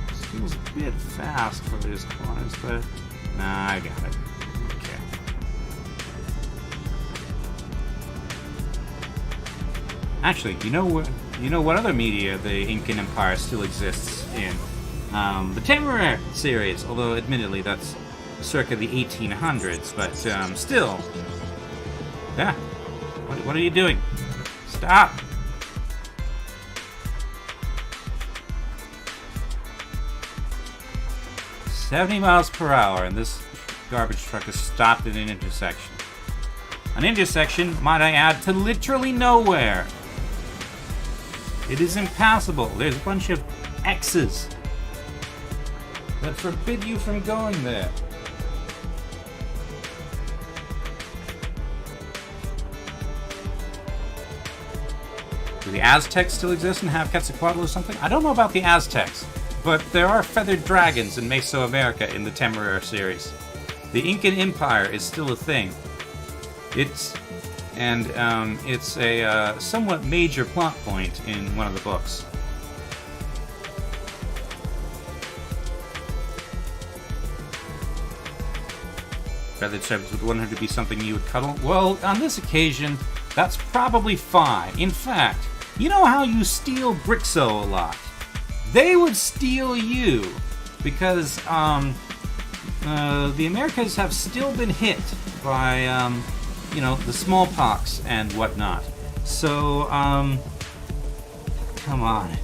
This feels a bit fast for these corners, but nah, I got it. Okay. Actually, you know what other media the Incan Empire still exists in? The Temeraire series, although admittedly that's circa the 1800s, but still. Yeah. What are you doing? Stop! "70 miles per hour, and this garbage truck is stopped at an intersection. An intersection, might I add, to literally nowhere. It is impassable. There's a bunch of X's that forbid you from going there. Do the Aztecs still exist and have Quetzalcoatl or something? I don't know about the Aztecs, but there are feathered dragons in Mesoamerica in the Temeraire series. The Incan Empire is still a thing. It's a somewhat major plot point in one of the books. Feathered serpents would 100 be something you would cuddle? Well, on this occasion, that's probably fine. In fact, you know how you steal Brixo a lot? They would steal you, because the Americas have still been hit by, the smallpox and whatnot. So, come on.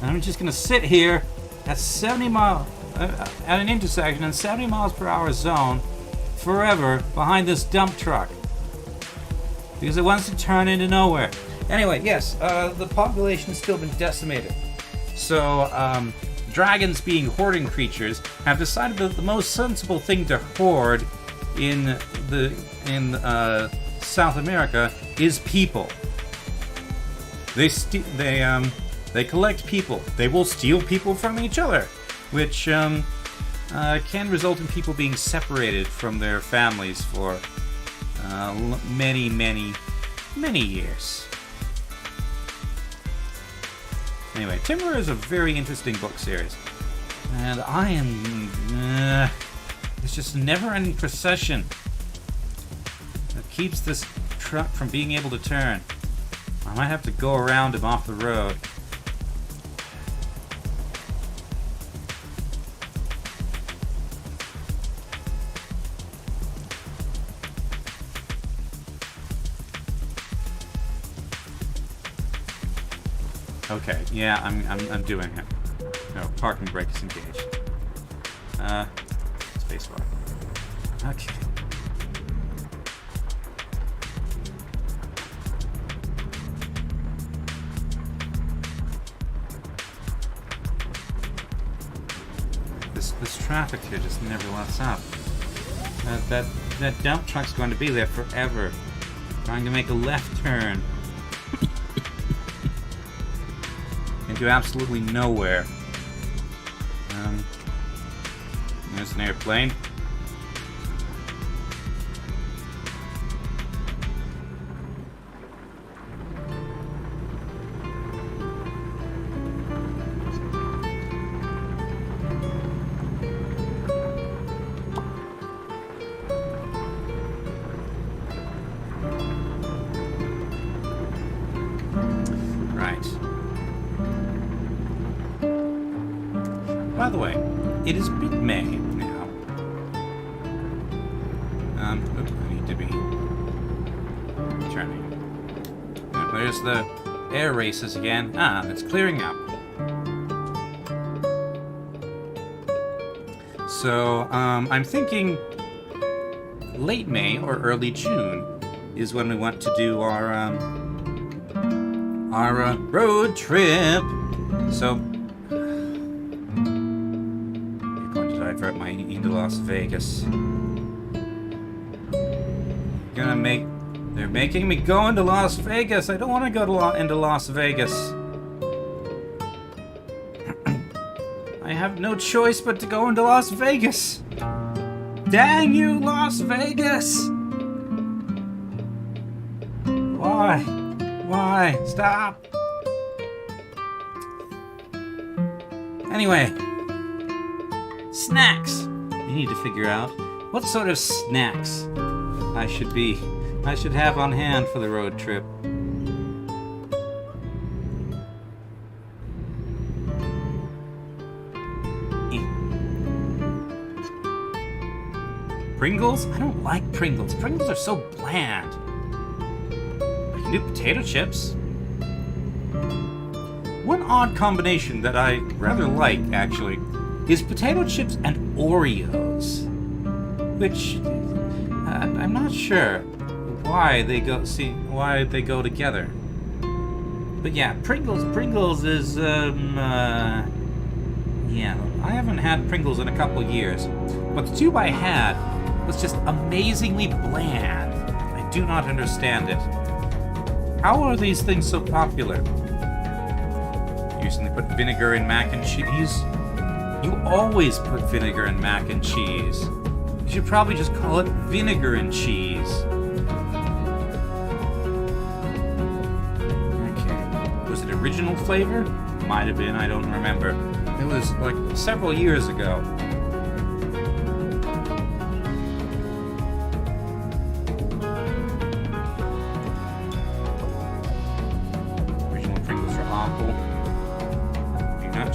I'm just gonna sit here at 70 mile at an intersection in 70 miles per hour zone forever behind this dump truck because it wants to turn into nowhere. Anyway, yes, the population has still been decimated. So, dragons, being hoarding creatures, have decided that the most sensible thing to hoard in South America is people. They collect people. They will steal people from each other, which can result in people being separated from their families for many, many, many years. Anyway, Temeraire is a very interesting book series, and I am... it's just a never-ending procession that keeps this truck from being able to turn. I might have to go around him off the road. Okay, yeah, I'm doing it. No, parking brake is engaged. Spacebar. Okay. This traffic here just never lets up. That dump truck's going to be there forever, trying to make a left turn into absolutely nowhere. There's an airplane. By the way, it is mid-May now. Oops, I need to be turning. There's the Air races again. Ah, it's clearing up. So, I'm thinking late May or early June is when we want to do our road trip. So, you're going to divert my into Las Vegas. They're making me go into Las Vegas. I don't want to go into Las Vegas. I have no choice but to go into Las Vegas. Dang you, Las Vegas! Why? Why? Stop! Anyway, snacks. We need to figure out what sort of snacks I should have on hand for the road trip. Pringles? I don't like Pringles. Pringles are so bland. I can do potato chips. One odd combination that I rather like, actually, is potato chips and Oreos. Which, I'm not sure why they go together. But yeah, Pringles is, yeah, I haven't had Pringles in a couple years. But the tube I had was just amazingly bland. I do not understand it. How are these things so popular? Usually put vinegar in mac and cheese. You always put vinegar in mac and cheese. You should probably just call it vinegar and cheese. Okay. Was it original flavor? Might have been, I don't remember. It was like several years ago.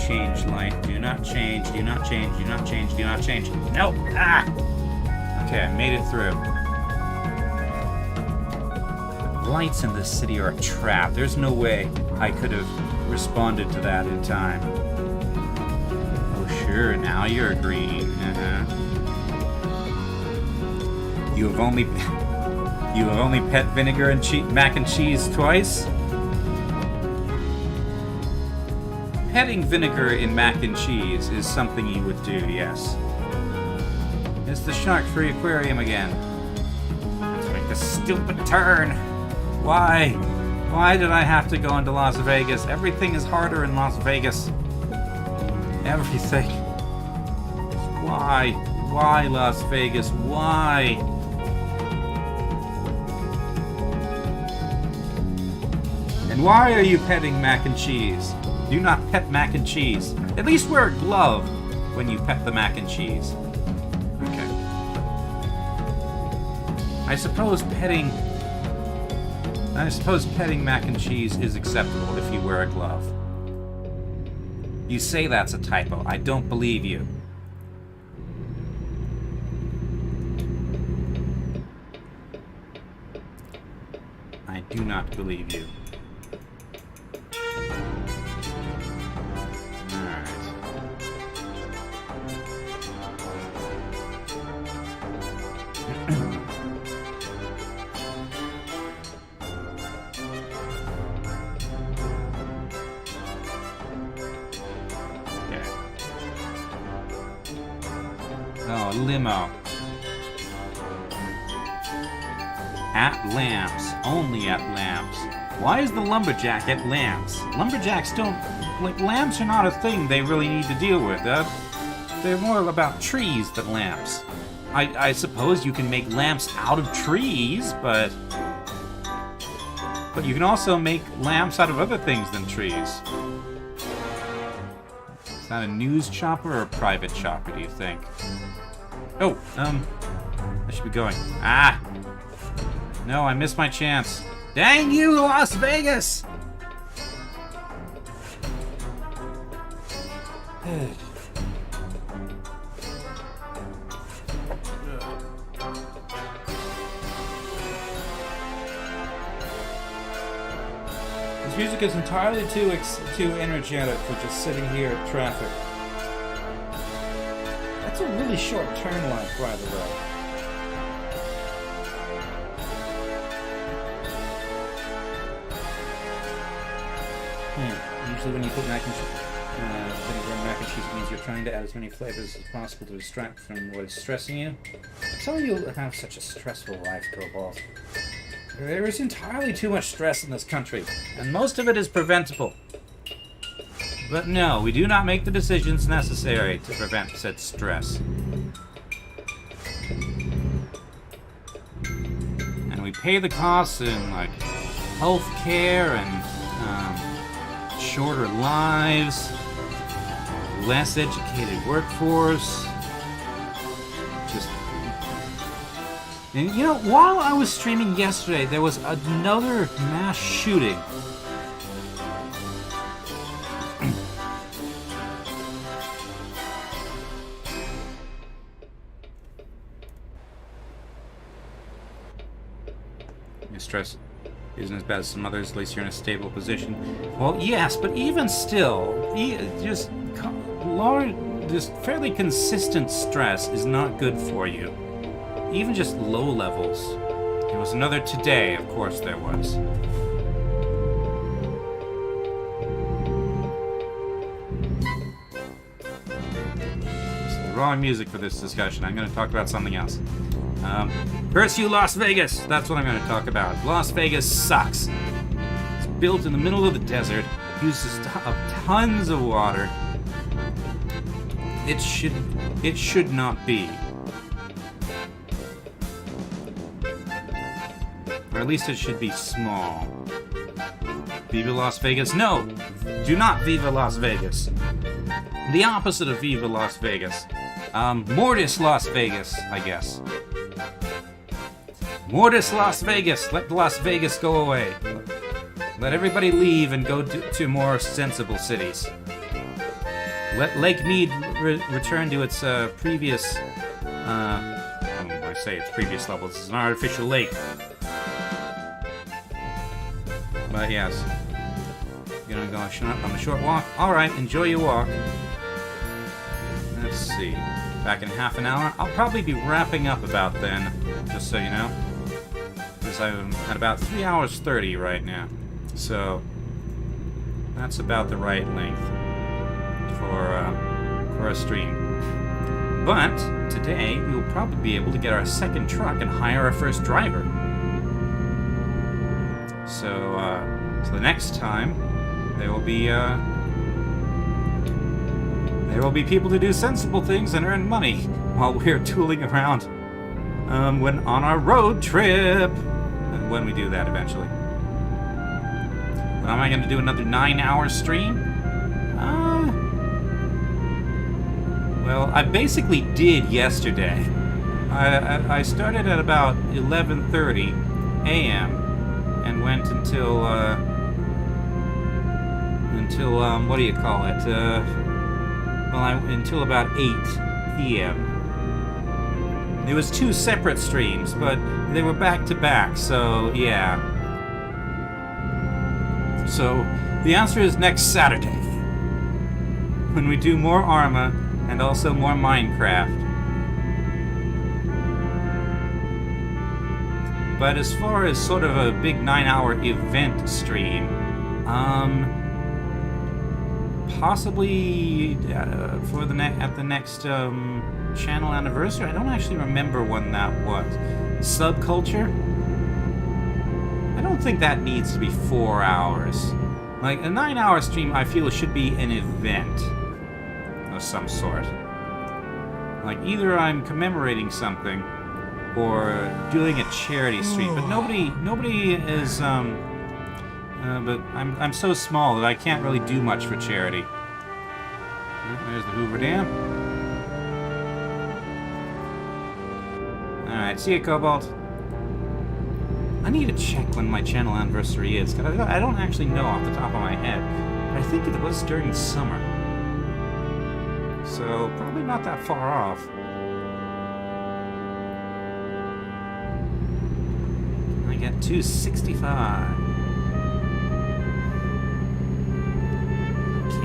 Change, light. Do not change. Do not change. Do not change. Do not change. No! Ah! Okay, I made it through. Lights in this city are a trap. There's no way I could have responded to that in time. Oh, sure. Now you're green. You have only pet vinegar and mac and cheese twice? Petting vinegar in mac and cheese is something you would do, yes. It's the shark-free aquarium again. Let's make this stupid turn. Why? Why did I have to go into Las Vegas? Everything is harder in Las Vegas. Everything. Why? Why Las Vegas? Why? And why are you petting mac and cheese? Do not pet mac and cheese. At least wear a glove when you pet the mac and cheese. Okay. I suppose petting mac and cheese is acceptable if you wear a glove. You say that's a typo. I don't believe you. I do not believe you. Oh, limo. At Lamps. Only at Lamps. Why is the lumberjack at Lamps? Lumberjacks don't... Like, lamps are not a thing they really need to deal with. They're more about trees than lamps. I suppose you can make lamps out of trees, but you can also make lamps out of other things than trees. Is that a news chopper or a private chopper, do you think? Oh, I should be going. Ah! No, I missed my chance. Dang you, Las Vegas! This music is entirely too energetic for just sitting here at traffic. That's a really short turn length, by the way. Usually when you put mac and cheese, it means you're trying to add as many flavors as possible to distract from what is stressing you. Some of you have such a stressful life, Cobalt. There is entirely too much stress in this country, and most of it is preventable. But no, we do not make the decisions necessary to prevent said stress. And we pay the costs in, like, health care and shorter lives, less educated workforce. And you know, while I was streaming yesterday, there was another mass shooting. Your stress isn't as bad as some others, at least you're in a stable position. Well, yes, but even still, just fairly consistent stress is not good for you. Even just low levels. There was another today, of course there was. It's the wrong music for this discussion. I'm going to talk about something else. Curse you, Las Vegas! That's what I'm going to talk about. Las Vegas sucks. It's built in the middle of the desert, uses tons of water. It should not be. Or at least it should be small. Viva Las Vegas? No! Do not Viva Las Vegas. The opposite of Viva Las Vegas. Mortis Las Vegas, I guess. Mortis Las Vegas! Let Las Vegas go away. Let everybody leave and go to more sensible cities. Let Lake Mead return to its previous... I say its previous level. This is an artificial lake. But yes, you're gonna go on a short walk? Alright, enjoy your walk. Let's see. Back in half an hour? I'll probably be wrapping up about then, just so you know. Because I'm at about 3 hours 30 right now. So, that's about the right length for a stream. But, today, we will probably be able to get our second truck and hire our first driver. So the next time, there will be people to do sensible things and earn money while we're tooling around when on our road trip. When we do that eventually. But am I going to do another 9-hour stream? Well, I basically did yesterday. I started at about 11:30 a.m. and went until what do you call it? Until about 8 p.m. There was 2 separate streams, but they were back to back, so yeah. So the answer is next Saturday, when we do more Arma and also more Minecraft. But as far as sort of a big 9-hour event stream, possibly for at the next channel anniversary. I don't actually remember when that was. Subculture? I don't think that needs to be 4 hours. Like, a 9-hour stream, I feel, should be an event of some sort. Like, either I'm commemorating something or doing a charity stream, but nobody is, but I'm so small that I can't really do much for charity. There's the Hoover Dam. Alright, see you, Cobalt. I need to check when my channel anniversary is, because I don't actually know off the top of my head. But I think it was during summer. So, probably not that far off. I get 265.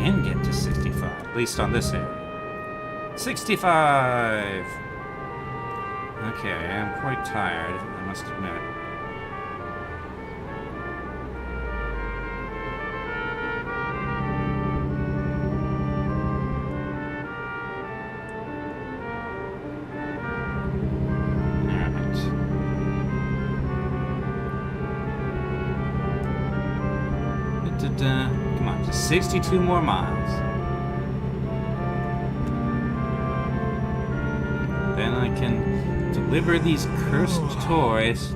and get to 65, at least on this area. 65! Okay, I'm quite tired, I must admit. Come on, just 62 more miles. Then I can deliver these cursed toys.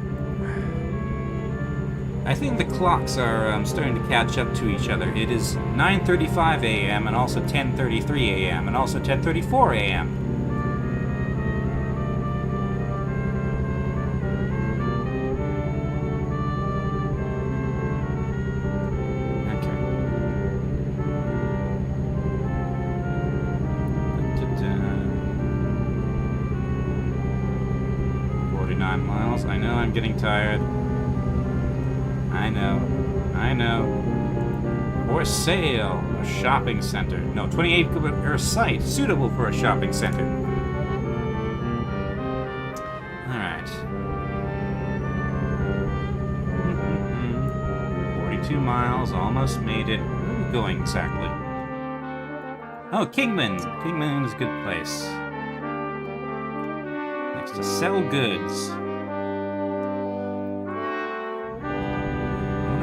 I think the clocks are starting to catch up to each other. It is 9:35 a.m. and also 10:33 a.m. and also 10:34 a.m. Okay. 49 miles. I know I'm getting tired. I know. For sale, a shopping center. No, 28-acre site, suitable for a shopping center. Alright. 42 miles, almost made it. Where are we going exactly? Oh, Kingman! Kingman is a good place. Next to sell goods.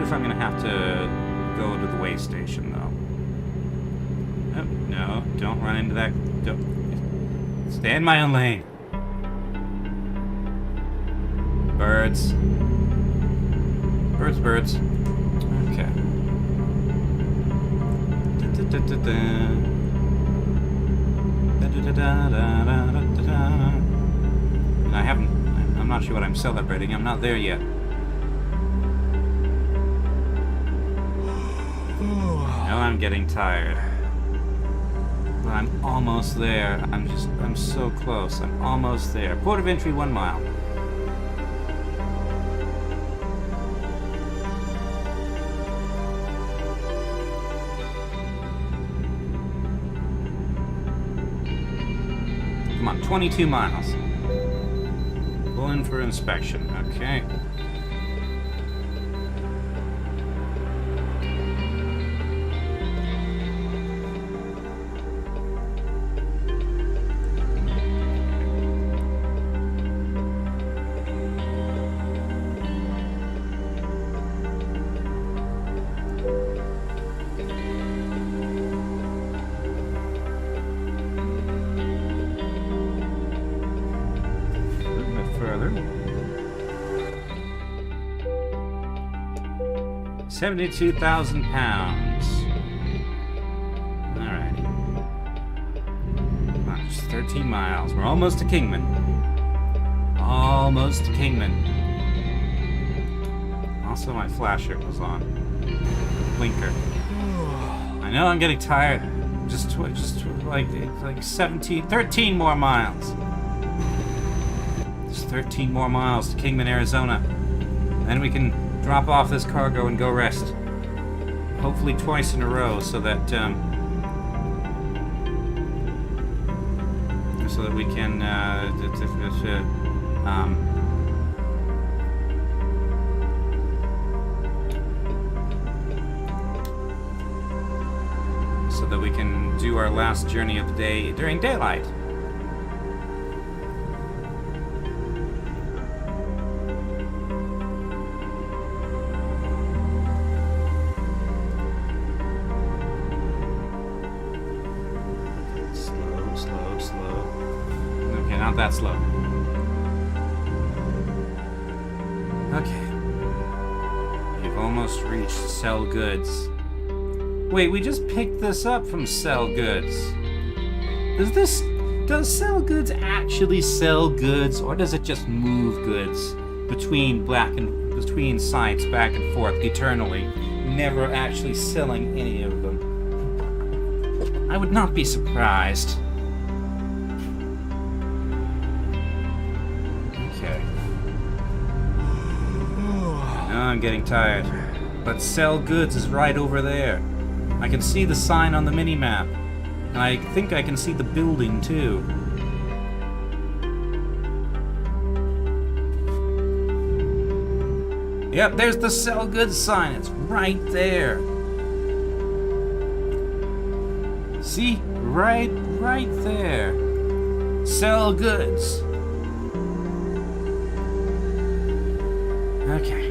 If I'm gonna have to go to the way station, though. Oh, no, don't run into that. Don't. Stay in my own lane. Birds. Birds. Okay. I'm not sure what I'm celebrating. I'm not there yet. I'm getting tired. But I'm almost there. I'm so close. I'm almost there. Port of entry 1 mile. Come on, 22 miles. Pull in for inspection. Okay. Further. 72,000 pounds. Alrighty. Just 13 miles. We're almost to Kingman. Almost to Kingman. Also, my flasher was on. Blinker. I know I'm getting tired. Just like 13 more miles. 13 more miles to Kingman, Arizona. Then we can drop off this cargo and go rest. Hopefully twice in a row so that we can so that we can do our last journey of the day during daylight. Slow. Okay, not that slow. Okay. We've almost reached Sell Goods. Wait, we just picked this up from Sell Goods. Does Sell Goods actually sell goods, or does it just move goods between sites back and forth eternally, never actually selling any of them? I would not be surprised. Okay. Now I'm getting tired. But Sell Goods is right over there. I can see the sign on the mini-map. And I think I can see the building, too. Yep, there's the sell goods sign. It's right there. See? Right there. Sell goods. Okay.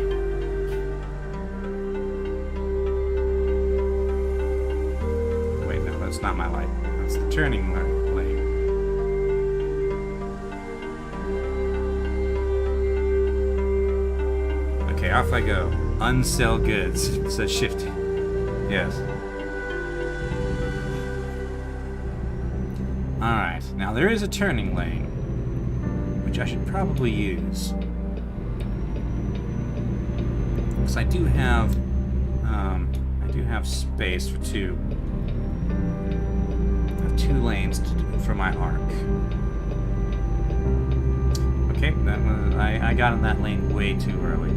Wait, no, that's not my light. That's the turning lane. Okay, off I go. Unsell goods. It says shift. Yes. Alright, now there is a turning lane, which I should probably use. Because I do have space for two. I have 2 lanes for my arc. Okay, that was, I got in that lane way too early.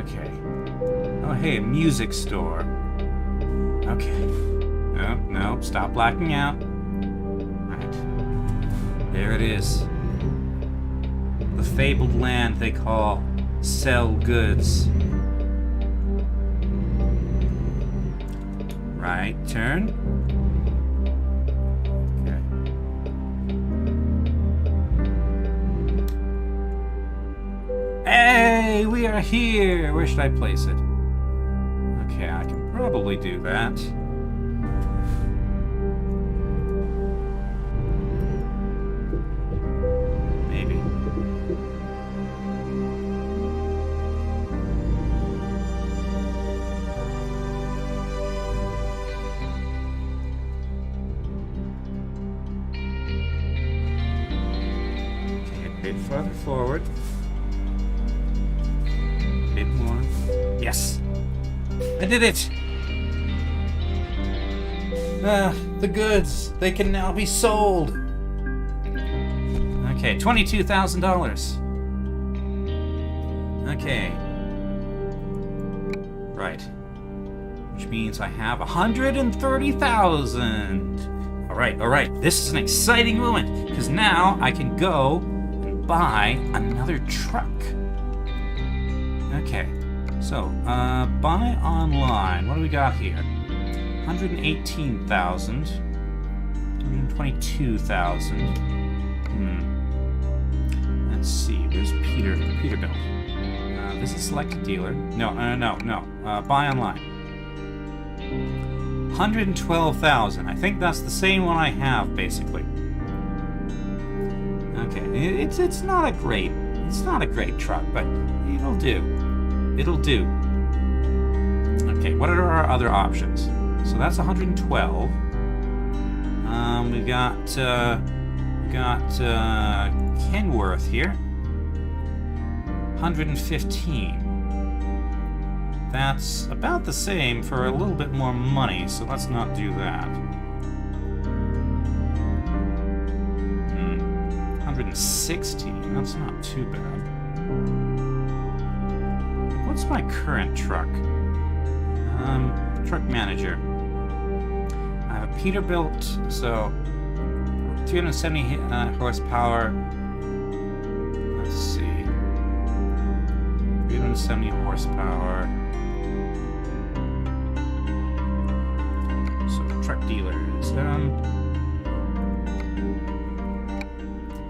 Okay. Oh, hey, a music store. Okay. No, stop blacking out. Alright. There it is. The fabled land they call Sell Goods. Right turn. Okay. Hey, we are here! Where should I place it? Okay, I can probably do that. Maybe. Okay, a bit farther forward. A bit more. Yes! I did it! The goods. They can now be sold. Okay, $22,000. Okay. Right. Which means I have 130,000. All right. This is an exciting moment because now I can go and buy another truck. Okay. So, buy online. What do we got here? 118,000. 122,000. Let's see. There's Peterbilt. This is select a dealer. No. Buy online. 112,000. I think that's the same one I have, basically. Okay. It's not a great truck, but it'll do. It'll do. Okay, what are our other options? So that's 112. We got Kenworth here. 115. That's about the same for a little bit more money, so let's not do that. 160. That's not too bad. What's my current truck? Truck manager. I have a Peterbilt, so 270 horsepower. Let's see. 370 horsepower. So truck dealers. So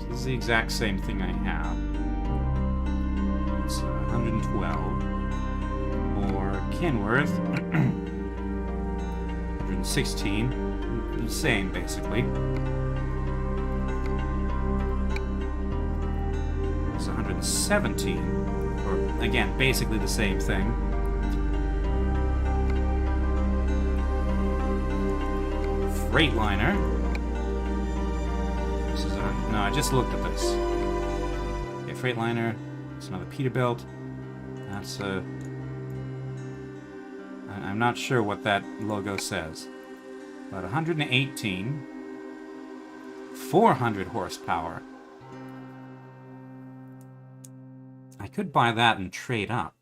this is the exact same thing I have. It's 112. Or Kenworth. 116. The same, basically. It's 117. Or, again, basically the same thing. Freightliner. This is no, I just looked at this. Okay, Freightliner. It's another Peterbilt. That's a... I'm not sure what that logo says. But 118. 400 horsepower. I could buy that and trade up.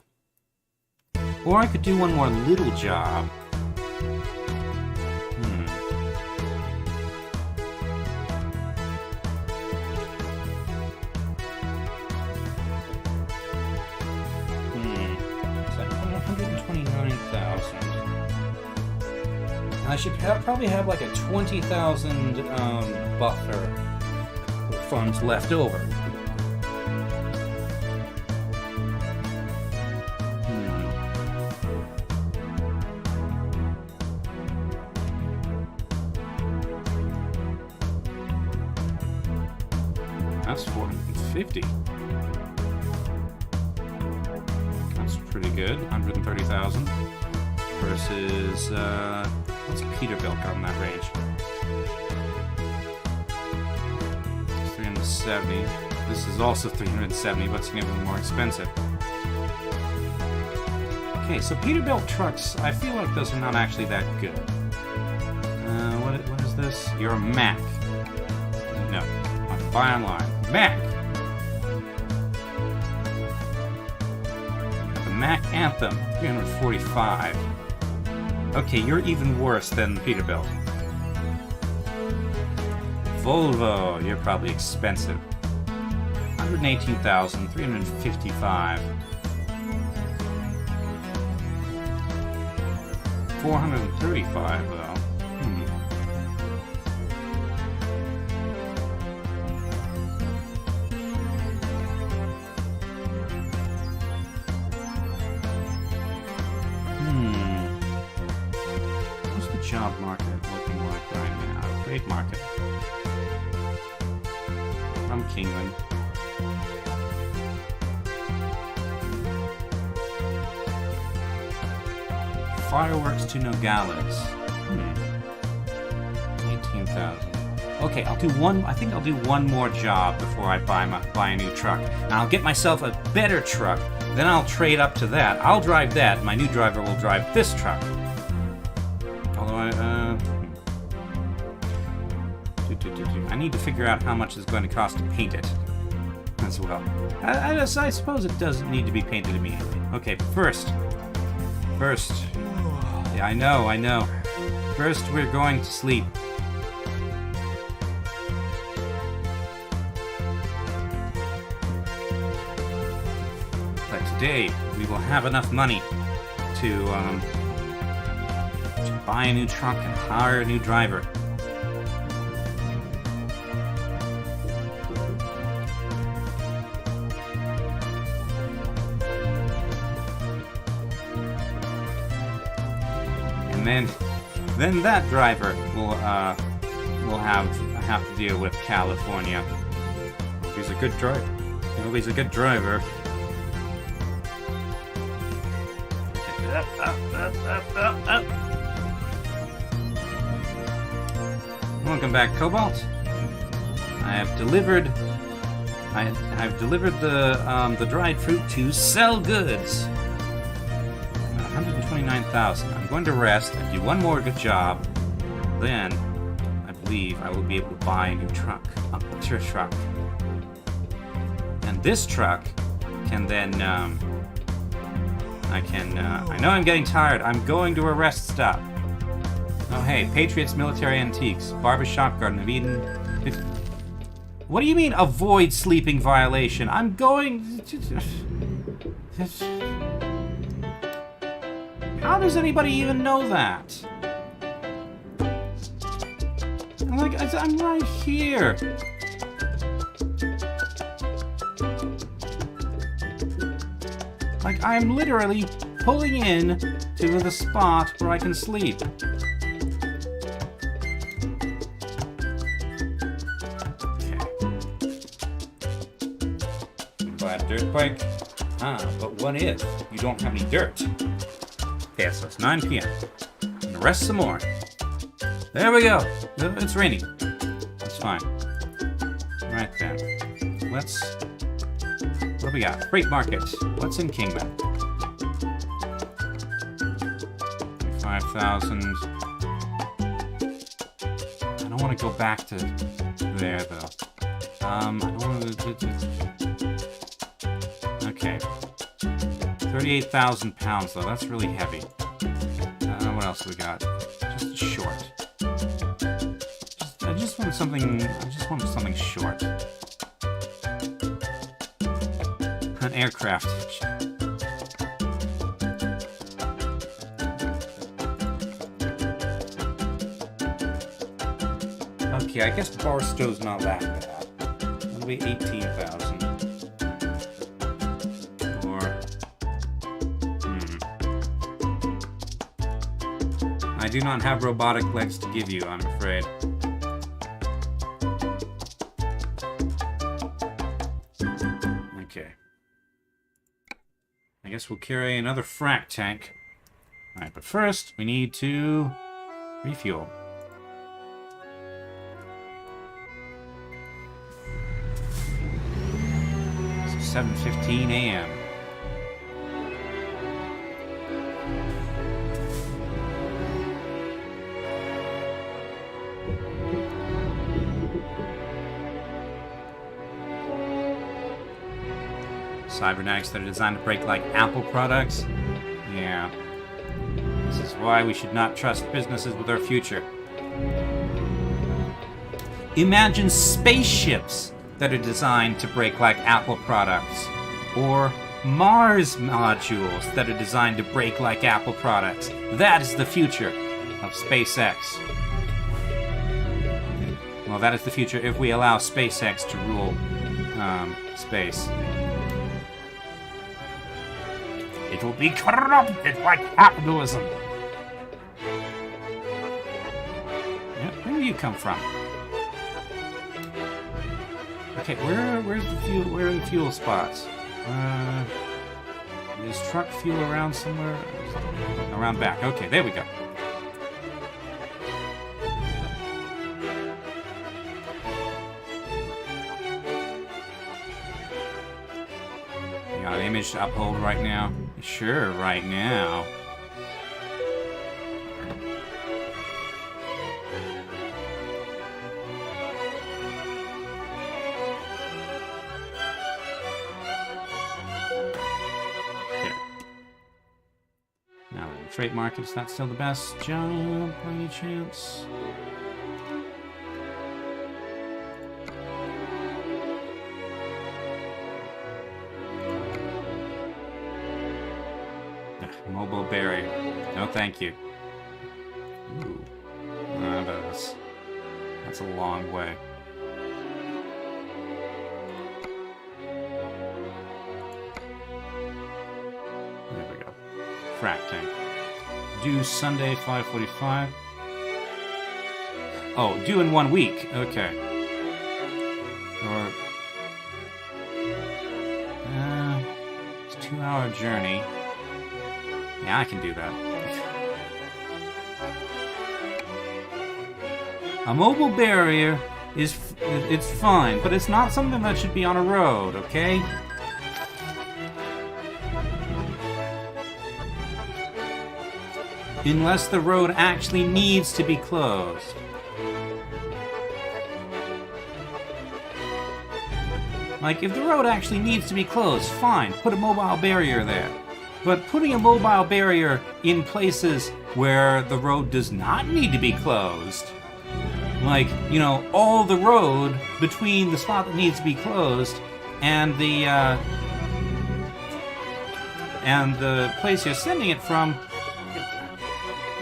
Or I could do one more little job. So 129,000. I should probably have like a 20,000 buffer funds left over. That's 450. That's pretty good. 130,000 versus what's Peterbilt on that range? 370. This is also 370, but significantly more expensive. Okay, so Peterbilt trucks, I feel like those are not actually that good. What is this? You're a Mac. No, buy online. Mac. The Mac Anthem, 345. Okay, you're even worse than Peterbilt. Volvo, you're probably expensive. 118,000, 355. 435 though. What's the job market looking like right now? Trade market. From Kingman. Fireworks to Nogales. 18,000. Okay, I'll do one. I think I'll do one more job before I buy a new truck. And I'll get myself a better truck. Then I'll trade up to that. I'll drive that. My new driver will drive this truck. Although I need to figure out how much it's going to cost to paint it as well. I suppose it doesn't need to be painted immediately. Okay, but first. Yeah, I know. First, we're going to sleep. But today, we will have enough money to buy a new truck and hire a new driver. And then that driver will have to deal with California. He's a good driver. He's a good driver. Up. Welcome back, Cobalt. I've delivered the dried fruit to Sell Goods. 129,000. I'm going to rest and do one more good job. Then, I believe I will be able to buy a new truck. A better truck. And this truck can then, I know I'm getting tired. I'm going to a rest stop. Oh, hey, Patriots Military Antiques. Barbershop, Garden of Eden. What do you mean, avoid sleeping violation? I'm going to... How does anybody even know that? I'm right here. Like, I'm literally pulling in to the spot where I can sleep. Okay. Buy a dirt bike. But what if you don't have any dirt? Okay, so it's 9 p.m. I'm gonna rest some more. There we go. It's raining. That's fine. Right then. What do we got? Freight market. What's in Kingman? 5,000. I don't want to go back to there though. I don't want to. Okay. 38,000 pounds, though. That's really heavy. What else we got? Just short. I just want something short. An aircraft. Okay, I guess Barstow's not that bad. That'll be 18,000. I do not have robotic legs to give you, I'm afraid. Okay. I guess we'll carry another frac tank. Alright, but first, we need to refuel. It's 7:15 a.m. Cybernetics that are designed to break like Apple products? Yeah. This is why we should not trust businesses with our future. Imagine spaceships that are designed to break like Apple products. Or Mars modules that are designed to break like Apple products. That is the future of SpaceX. Well, that is the future if we allow SpaceX to rule space. It will be corrupted like capitalism. Yeah, where do you come from? Okay, where's the fuel? Where are the fuel spots? Is truck fuel around somewhere? Around back. Okay, there we go. You got an image to uphold right now? Sure, right now. Here. Now, freight market's not still the best job by any chance? Mobile barrier. No, thank you. Ooh. That's a long way. There we go. Frac tank. Due Sunday, 5:45. Oh, due in 1 week. Okay. Or... it's a 2-hour journey. Yeah, I can do that. A mobile barrier it's fine, but it's not something that should be on a road, okay? Unless the road actually needs to be closed. Like, if the road actually needs to be closed, fine, put a mobile barrier there. But putting a mobile barrier in places where the road does not need to be closed, like, you know, all the road between the spot that needs to be closed and the place you're sending it from,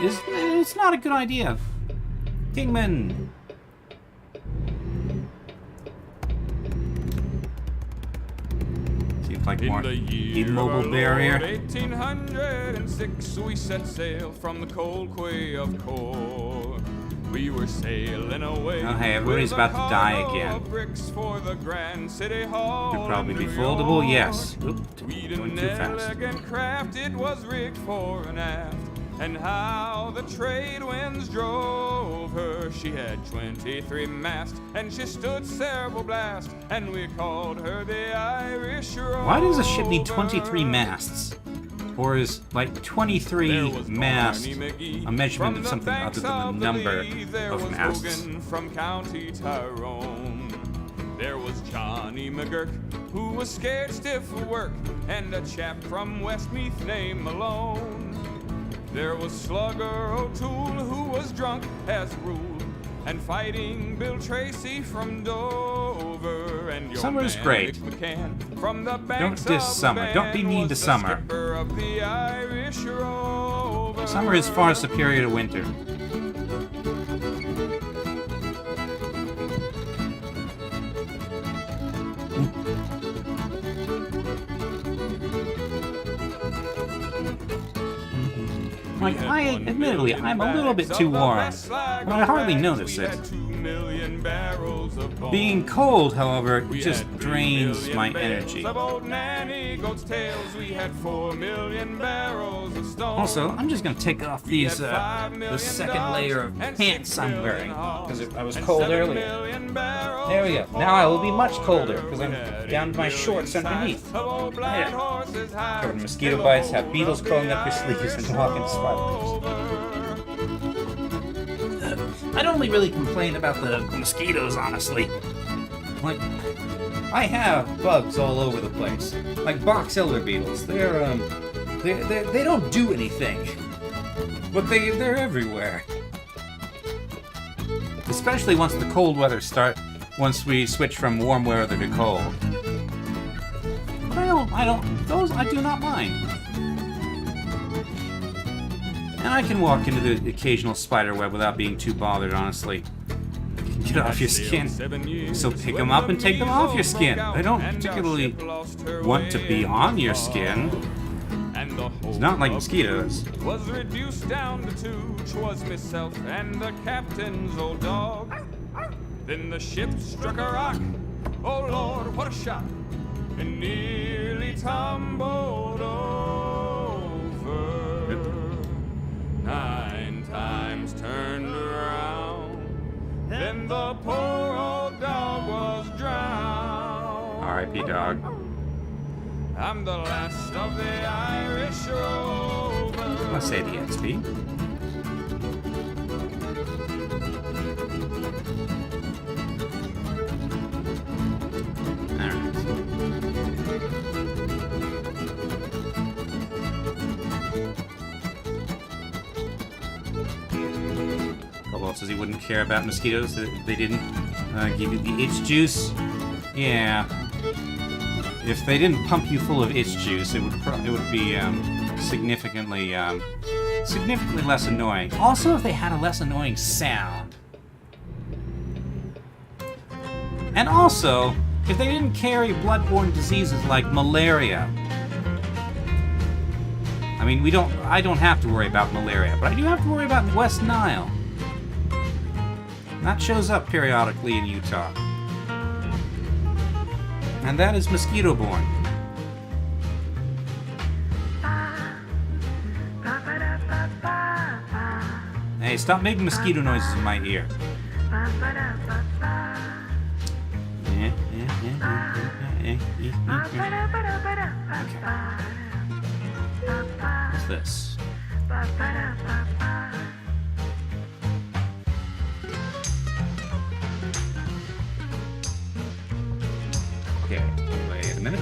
it's not a good idea. Kingman. Like more immobile barrier. 1806 we set sail from the cold quay of Cork. We were sailing away. Oh hey, everybody's about to die again. Bricks for the Grand City Hall. Could probably be foldable, yes. Oop, We'd going too an fast. elegant craft, it was rigged fore and aft. And how the trade winds drove her. She had 23 masts, and she stood several blast, and we called her the Irish Rover. Why does a ship need 23 masts? Or is, like, 23 masts a measurement of something other than the number of masts? From County Tyrone. There was Johnny McGurk, who was scared stiff for work, and a chap from Westmeath named Malone. There was Slugger O'Toole, who was drunk as a rule, and Fighting Bill Tracy from Dover. And your Summer's man, great. Mick McCann from the banks Don't diss of the Summer. Don't be Bann mean was to the Summer. skipper of the Irish Rover. Summer is far superior to winter. Like, admittedly, I'm a little bit too warm, but I hardly notice it. Being cold, however, just drains my energy. Also, I'm just gonna take off these, the second layer of pants I'm wearing, because I was cold earlier. There we go. Now I will be much colder, because I'm down to my shorts underneath. There. Covered in mosquito bites, have beetles crawling up your sleeves, and walk into spiders. I'd only really complain about the mosquitoes, honestly. Like, I have bugs all over the place, like box elder beetles. They don't do anything, but they're everywhere. Especially once the cold weather once we switch from warm weather to cold. But those I do not mind. And I can walk into the occasional spider web without being too bothered, honestly. Get off your skin. So pick them up and take them off your skin. They don't particularly want to be on your skin. It's not like mosquitoes. Was reduced down to two. 'Twas myself and the captain's old dog. Then the ship struck a rock. Oh Lord, what a shock! And nearly tumbled over. 9 times turned around. Then the poor old dog was drowned. R.I.P. dog. I'm the last of the Irish Rovers. Let's say the XP. Alright. Cobalt says he wouldn't care about mosquitoes if they didn't give you the itch juice. Yeah. If they didn't pump you full of itch juice, it would be significantly less annoying. Also, if they had a less annoying sound. And also, if they didn't carry bloodborne diseases like malaria. I mean, I don't have to worry about malaria, but I do have to worry about West Nile. That shows up periodically in Utah. And that is mosquito-borne. Hey, stop making mosquito noises in my ear. What's this? Okay, wait a minute.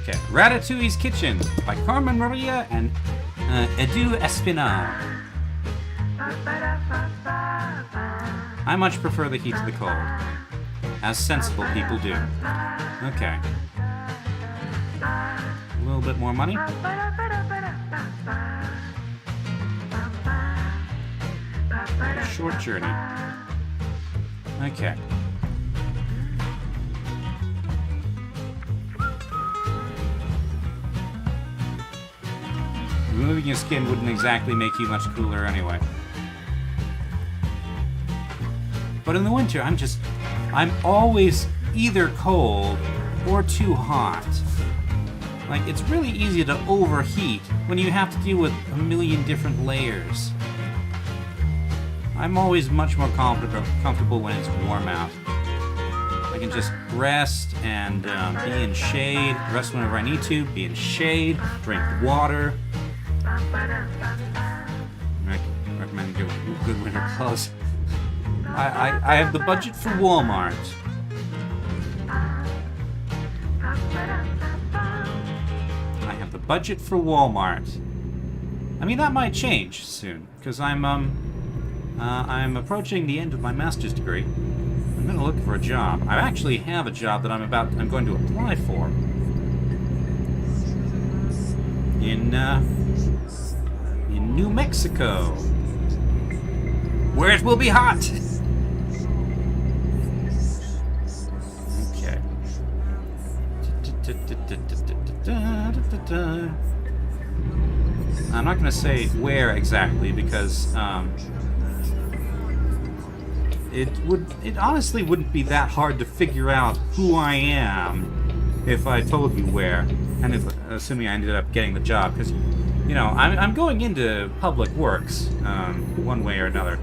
Okay, Ratatouille's Kitchen by Carmen Maria and Edu Espinal. I much prefer the heat to the cold, as sensible people do. Okay. A little bit more money. A short journey. Okay. Removing your skin wouldn't exactly make you much cooler anyway. But in the winter, I'm always either cold or too hot. Like, it's really easy to overheat when you have to deal with a million different layers. I'm always much more comfortable when it's warm out. I can just rest and be in shade, rest whenever I need to, be in shade, drink water. Recommend good winter clothes. I have the budget for Walmart. I have the budget for Walmart. I mean, that might change soon, because I'm approaching the end of my master's degree. I'm going to look for a job. I actually have a job that I'm going to apply for. In New Mexico, where it will be hot. Okay. I'm not going to say where exactly because it honestly wouldn't be that hard to figure out who I am if I told you where, and assuming I ended up getting the job, because you know I'm going into public works one way or another.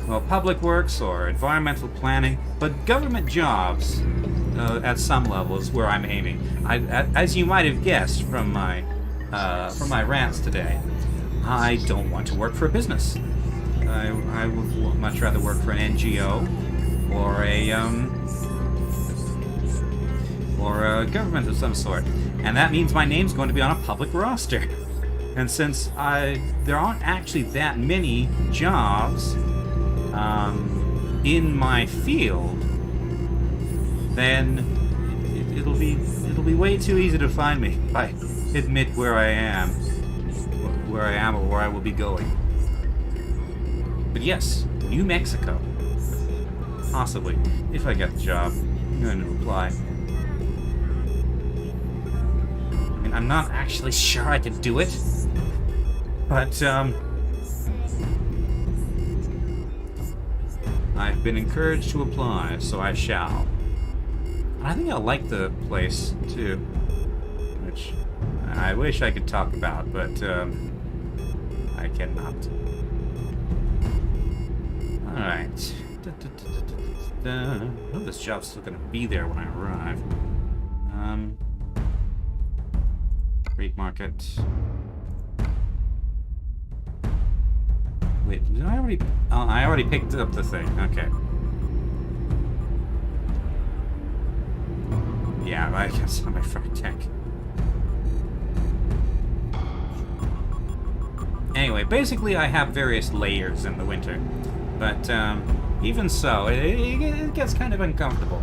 Well, public works or environmental planning, but government jobs at some level is where I'm aiming. As you might have guessed from my rants today, I don't want to work for a business. I would much rather work for an NGO or a government of some sort, and that means my name's going to be on a public roster. And since there aren't actually that many jobs in my field, then it'll be way too easy to find me if I admit where I am or where I will be going. But yes, New Mexico. Possibly, if I get the job, I'm going to apply. I mean, I'm not actually sure I can do it, but I've been encouraged to apply, so I shall. I think I like the place too, which I wish I could talk about, but I cannot. Alright. I hope this job's still gonna be there when I arrive. Freight market. Wait, did I already... Oh, I already picked up the thing. Okay. Yeah, I guess I'm a freight tank. Anyway, basically I have various layers in the winter. But even so, it gets kind of uncomfortable.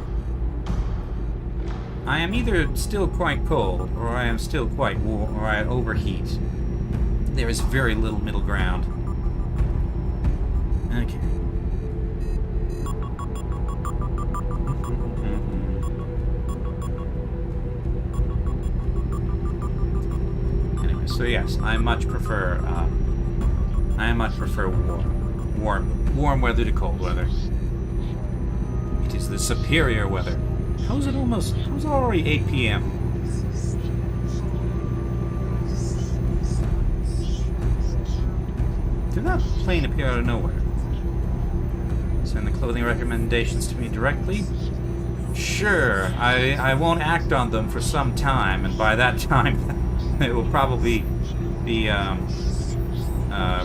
I am either still quite cold, or I am still quite warm, or I overheat. There is very little middle ground. Okay. Anyway, so yes, I much prefer warm weather to cold weather. It is the superior weather. How's it already 8 p.m.? Did that plane appear out of nowhere? Send the clothing recommendations to me directly? Sure, I won't act on them for some time, and by that time it will probably be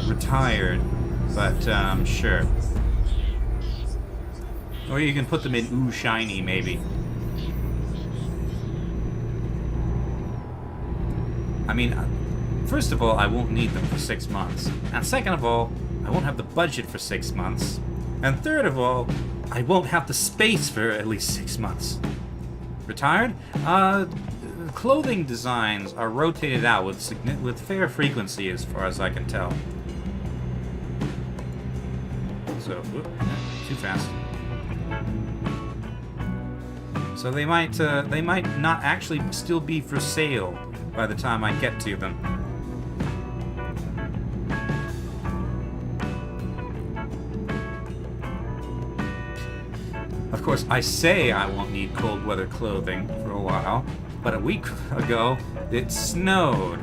retired, but sure. Or you can put them in Ooh Shiny, maybe. I mean, first of all, I won't need them for 6 months. And second of all, I won't have the budget for 6 months. And third of all, I won't have the space for at least 6 months. Retired? Clothing designs are rotated out with fair frequency as far as I can tell. So, too fast. So they might not actually still be for sale by the time I get to them. Of course, I say I won't need cold weather clothing for a while, but a week ago it snowed.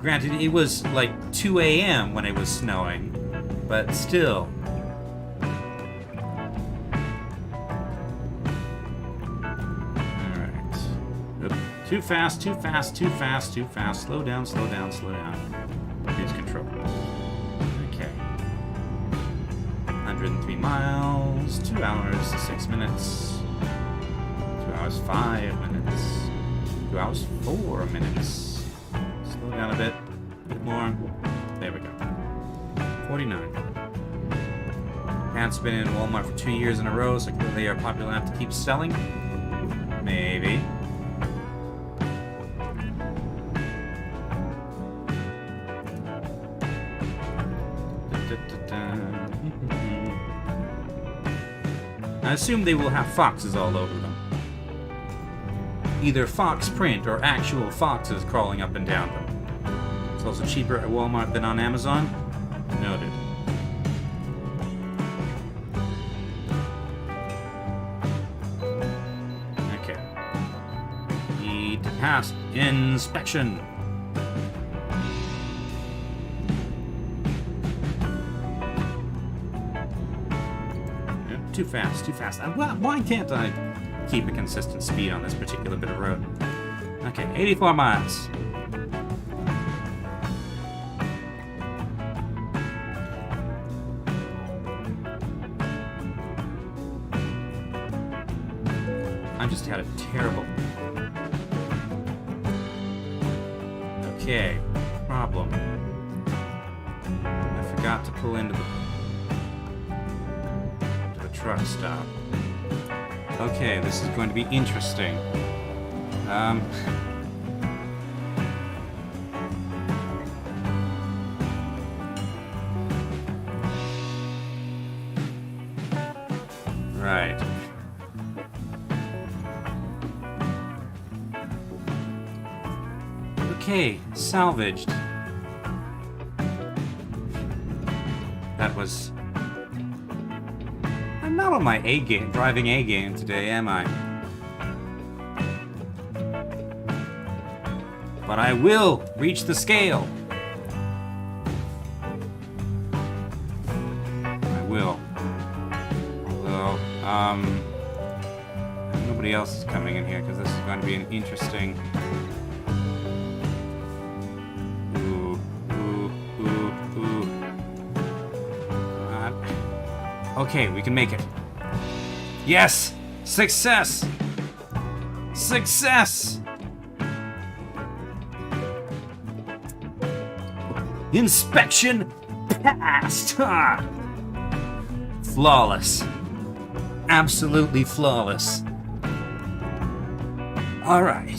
Granted, it was like 2 a.m. when it was snowing, but still. Too fast, too fast, too fast, too fast. Slow down, slow down, slow down. Cruise control. Okay. 103 miles, 2 hours, 6 minutes. 2 hours, 5 minutes. 2 hours, 4 minutes. Slow down a bit. A bit more. There we go. 49. Pants been in Walmart for 2 years in a row, so clearly they are popular enough to keep selling. Maybe. I assume they will have foxes all over them. Either fox print or actual foxes crawling up and down them. It's also cheaper at Walmart than on Amazon. Noted. Okay. Need to pass inspection. Too fast, too fast. Why can't I keep a consistent speed on this particular bit of road? Okay, 84 miles. I just had a terrible... Okay, problem. I forgot to pull into the truck stop. Okay, this is going to be interesting. Right. Okay, salvaged. That was... I'm not on my A game, driving A game today, am I? But I will reach the scale. I will. Although, nobody else is coming in here because this is going to be an interesting... Okay, we can make it. Yes! Success! Success! Inspection passed! Ha! Flawless. Absolutely flawless. All right.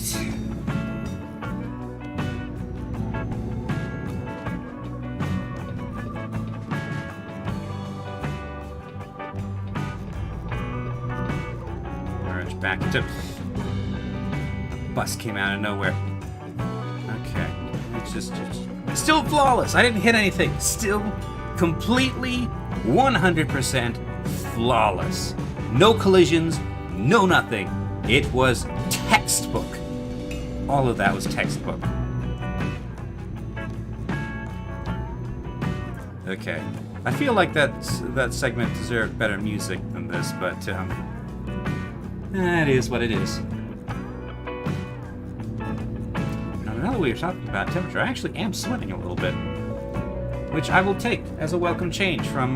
Back into... Bus came out of nowhere. Okay. It's just... Still flawless! I didn't hit anything. Still completely 100% flawless. No collisions, no nothing. It was textbook. All of that was textbook. Okay. I feel like that segment deserved better music than this, but that is what it is. Now that we were talking about temperature, I actually am sweating a little bit, which I will take as a welcome change from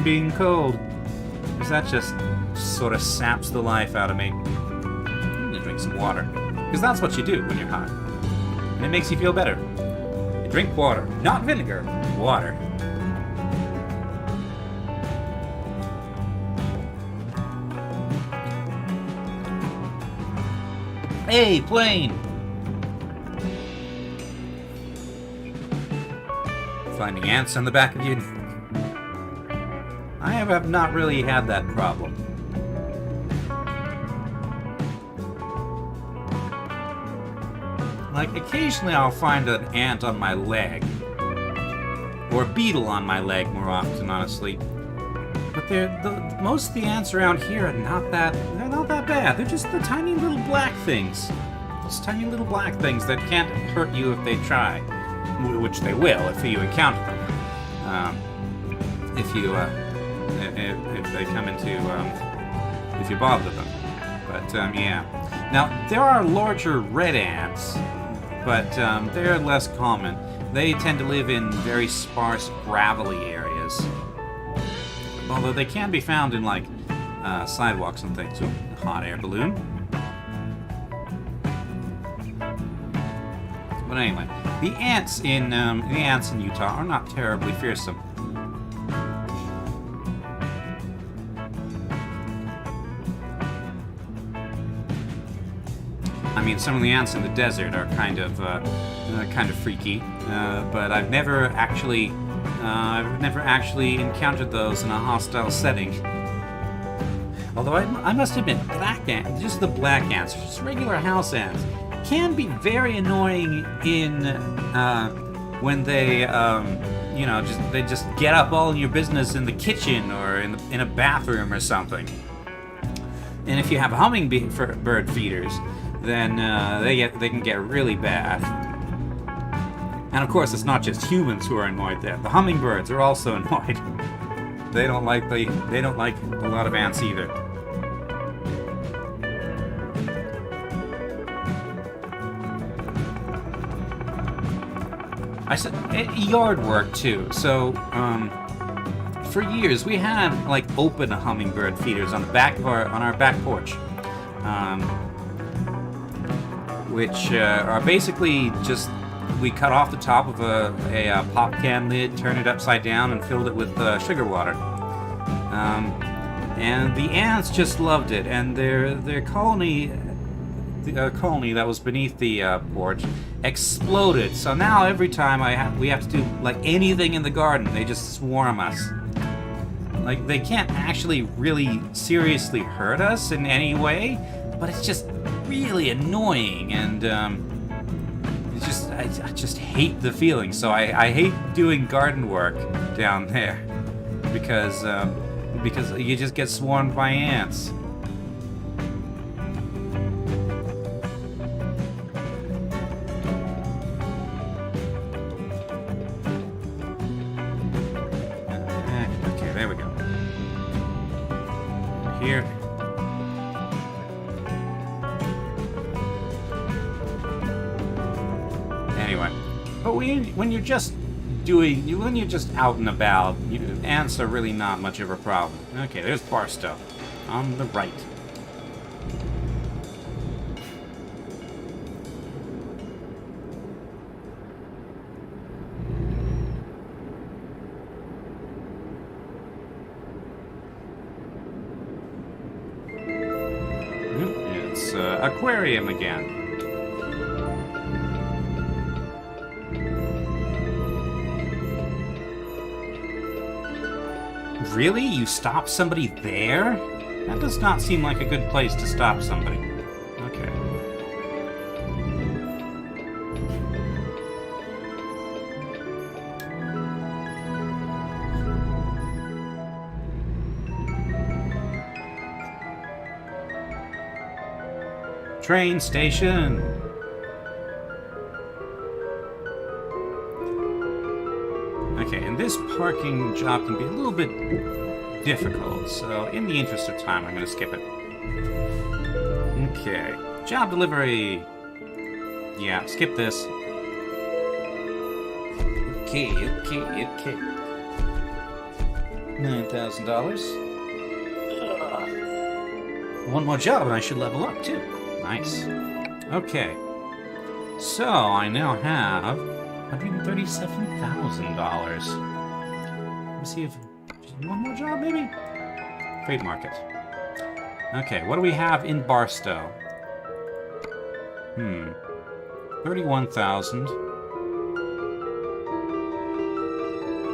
being cold, because that just sort of saps the life out of me. I'm gonna drink some water, because that's what you do when you're hot, and it makes you feel better. You drink water, not vinegar, water. Hey, plane! Finding ants on the back of you? I have not really had that problem. Like, occasionally I'll find an ant on my leg. Or a beetle on my leg, more often, honestly. But most of the ants around here are not that bad. They're just the tiny little black things. Those tiny little black things that can't hurt you if they try. Which they will if you encounter them. If they come into, if you bother them. But, yeah. Now, there are larger red ants, but they're less common. They tend to live in very sparse, gravelly areas. Although they can be found in, like, sidewalks and things. Ooh, hot air balloon. But anyway, the ants in Utah are not terribly fearsome. I mean, some of the ants in the desert are kind of freaky, but I've never actually encountered those in a hostile setting. Although I must admit, black ants, just the black ants, just regular house ants, can be very annoying in when they they just get up all in your business in the kitchen or in a bathroom or something. And if you have hummingbird feeders, then they can get really bad. And of course, it's not just humans who are annoyed there. The hummingbirds are also annoyed. They don't like a lot of ants either. I said yard work too. So for years we had like open hummingbird feeders on our back porch, which are basically just we cut off the top of a pop can lid, turned it upside down, and filled it with sugar water. And the ants just loved it, and their colony. The colony that was beneath the porch exploded. So now every time we have to do like anything in the garden, they just swarm us. Like they can't actually really seriously hurt us in any way, but it's just really annoying, and it's just I just hate the feeling. So I hate doing garden work down there because you just get swarmed by ants. Here. Anyway, but when you're just out and about, ants are really not much of a problem. Okay, there's Barstow on the right. It's aquarium again. Really? You stop somebody there? That does not seem like a good place to stop somebody. Okay. Train station. Okay, and this parking job can be a little bit difficult, so in the interest of time, I'm going to skip it. Okay, job delivery. Yeah, skip this. Okay. $9,000. One more job and I should level up, too. Nice. Okay. So, I now have $137,000. Let me see if... one more job, maybe? Freight market. Okay, what do we have in Barstow? 31,000.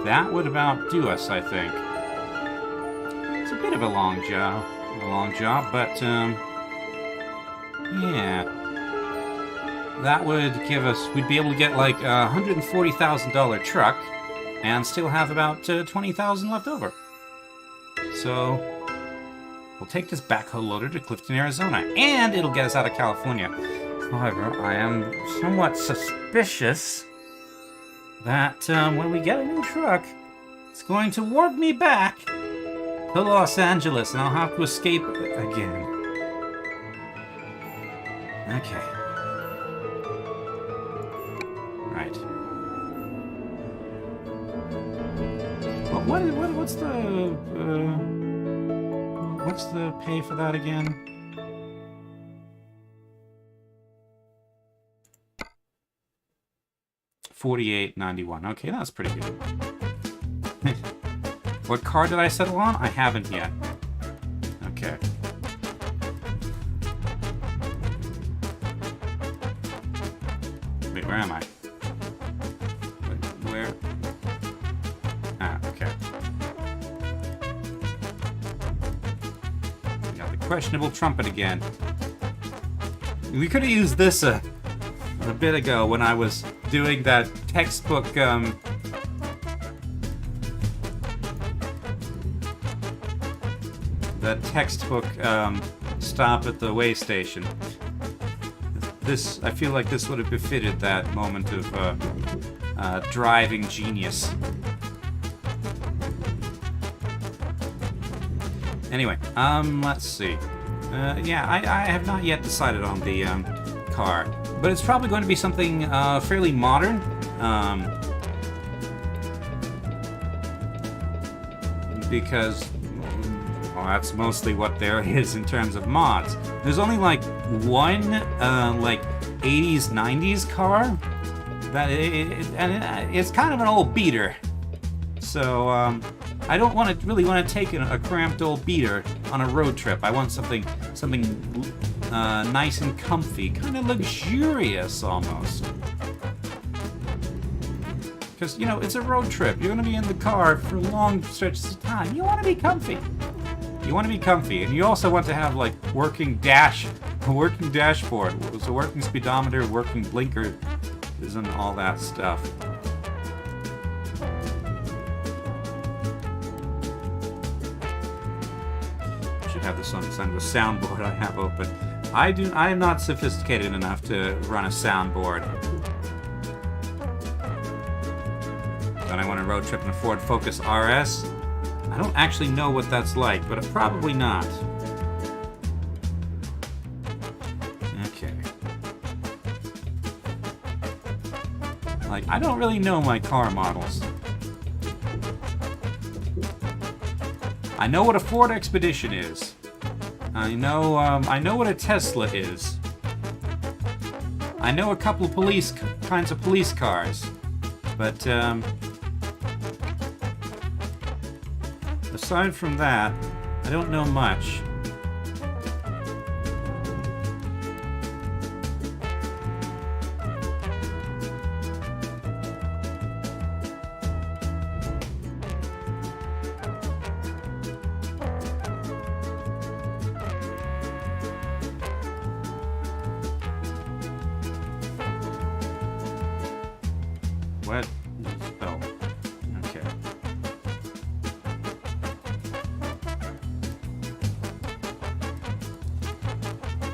That would about do us, I think. It's a bit of a long job. But, yeah. That would give us... we'd be able to get, like, a $140,000 truck and still have about 20,000 left over. So, we'll take this backhoe loader to Clifton, Arizona, and it'll get us out of California. However, I am somewhat suspicious that when we get a new truck, it's going to warp me back to Los Angeles, and I'll have to escape again. Okay. Right. Well, what's the pay for that again? $48.91. Okay, that's pretty good. What car did I settle on? I haven't yet. Okay. Wait, where am I? Where? Ah, okay. We got the questionable trumpet again. We could have used this a bit ago when I was doing that textbook, stop at the way station. I feel like this would have befitted that moment of driving genius. Anyway, let's see. Yeah, I have not yet decided on the car, but it's probably going to be something fairly modern. Because well, that's mostly what there is in terms of mods. There's only like one like 80s, 90s car that it's kind of an old beater. So I don't really want to take a cramped old beater on a road trip. I want something nice and comfy, kind of luxurious almost. Because, you know, it's a road trip. You're going to be in the car for long stretches of time. You want to be comfy. You want to be comfy, and you also want to have like a working dashboard, so working speedometer, working blinkers, and all that stuff. I should have this on the soundboard I have open. I am not sophisticated enough to run a soundboard. Then I want a road trip in a Ford Focus RS. I don't actually know what that's like, but probably not. Okay. Like, I don't really know my car models. I know what a Ford Expedition is. I know what a Tesla is. I know a couple of kinds of police cars, but aside from that, I don't know much. What? Oh. Okay.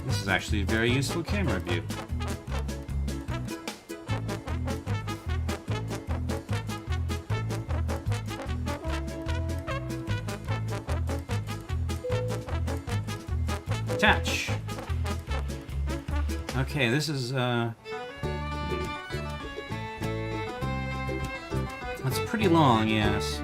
This is actually a very useful camera view. Attach. Okay, this is that's pretty long, yes.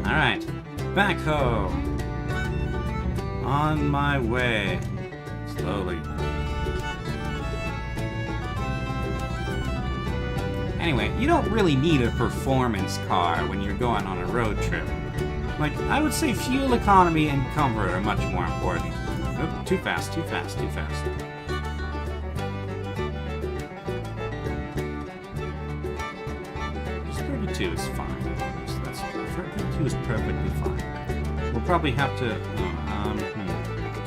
Alright, back home. On my way. Slowly. Anyway, you don't really need a performance car when you're going on a road trip. Like, I would say fuel economy and comfort are much more important. Oh, too fast, too fast, too fast. 32 is fine. That's 32 is perfectly fine. We'll probably have to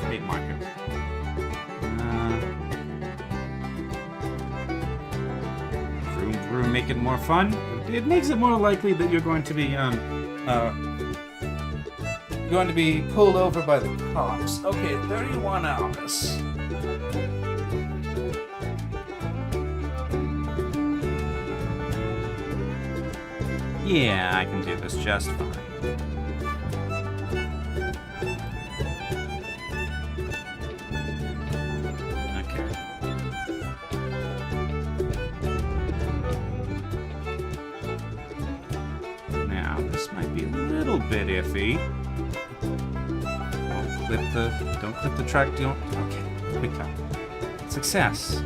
trade market. Vroom vroom make it more fun. It makes it more likely that you're going to be pulled over by the cops. Okay, 31 hours. Yeah, I can do this just fine. Okay. Now, this might be a little bit iffy. Don't clip the truck, okay, quick cut. Success.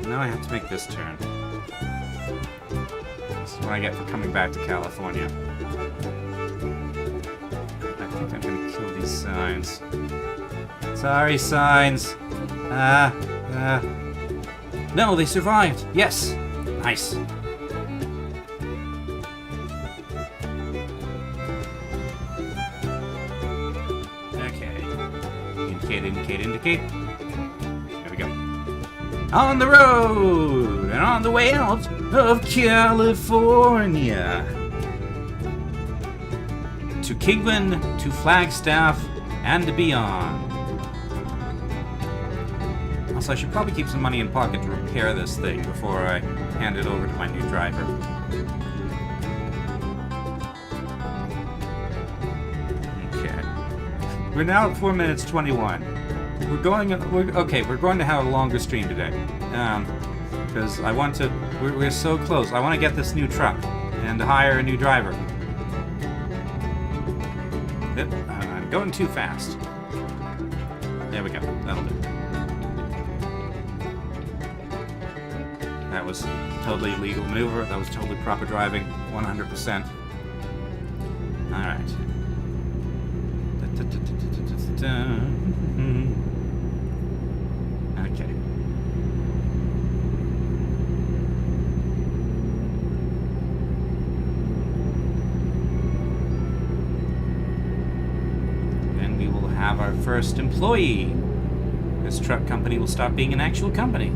Now I have to make this turn. This is what I get for coming back to California. I think I'm gonna kill these signs. Sorry, signs. No, they survived. Yes. Nice. Okay. Indicate. There we go. On the road and on the way out of California. To Kingman, to Flagstaff, and beyond. Also, I should probably keep some money in pocket to repair this thing before I hand it over to my new driver. Okay. We're now at 4 minutes 21. We're going to have a longer stream today. Because I want to... We're so close. I want to get this new truck and hire a new driver. Yep, I'm going too fast. There we go. That'll do. That was totally legal maneuver. That was totally proper driving. 100%. Alright. Okay. Then we will have our first employee. This truck company will stop being an actual company.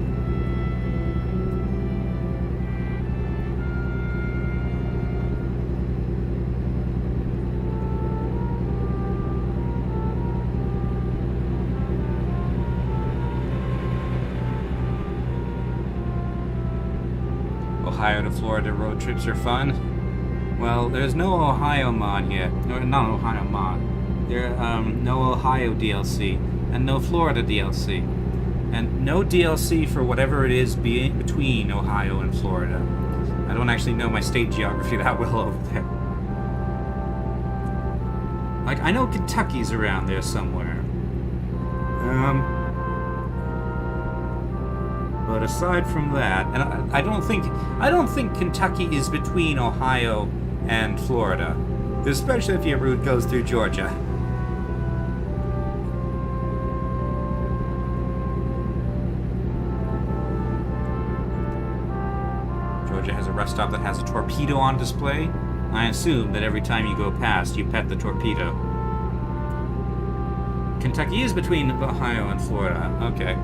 Ohio to Florida road trips are fun. Well, there's no Ohio mod yet. Or not Ohio mod. There no Ohio DLC and no Florida DLC. And no DLC for whatever it is between Ohio and Florida. I don't actually know my state geography that well over there. Like, I know Kentucky's around there somewhere. But aside from that, and I don't think Kentucky is between Ohio and Florida, especially if your route goes through Georgia. Georgia has a rest stop that has a torpedo on display. I assume that every time you go past, you pet the torpedo. Kentucky is between Ohio and Florida. Okay.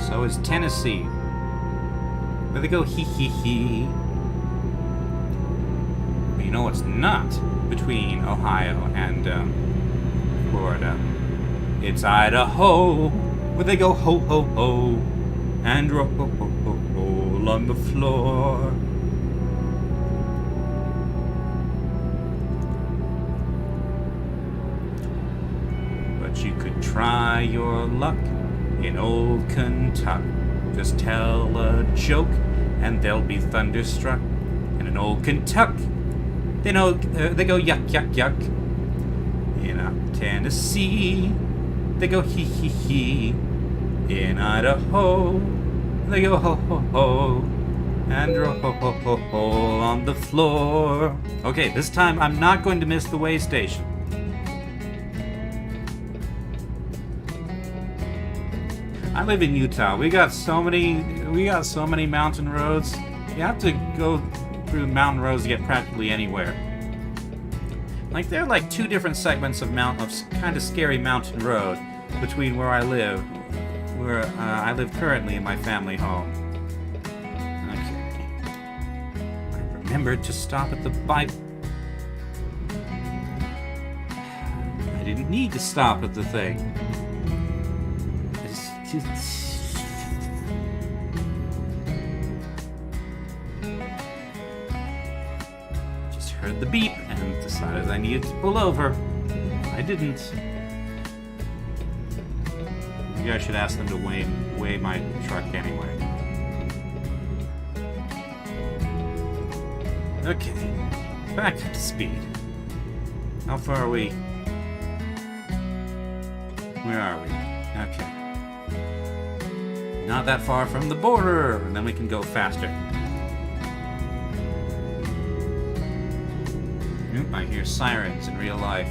So is Tennessee. Where they go hee hee hee. But you know what's not between Ohio and Florida? It's Idaho, where they go ho ho ho and roll on the floor. But you could try your luck in old Kentucky. Just tell a joke and they'll be thunderstruck. And in old Kentucky, they go yuck yuck yuck. In Tennessee, they go hee hee hee. In Idaho, they go ho ho ho and roll ho ho ho ho on the floor. Okay, this time I'm not going to miss the way station. I live in Utah. We got so many mountain roads. You have to go through mountain roads to get practically anywhere. Like, there are like 2 different segments of kind of scary mountain road between where I live currently in my family home. Okay. I remembered to stop at the bike. I didn't need to stop at the thing. Just heard the beep and decided I needed to pull over. I didn't. Maybe I should ask them to weigh my truck anyway. Okay, back up to speed. How far are we? Where are we? Okay. Not that far from the border, and then we can go faster. Oop, I hear sirens in real life.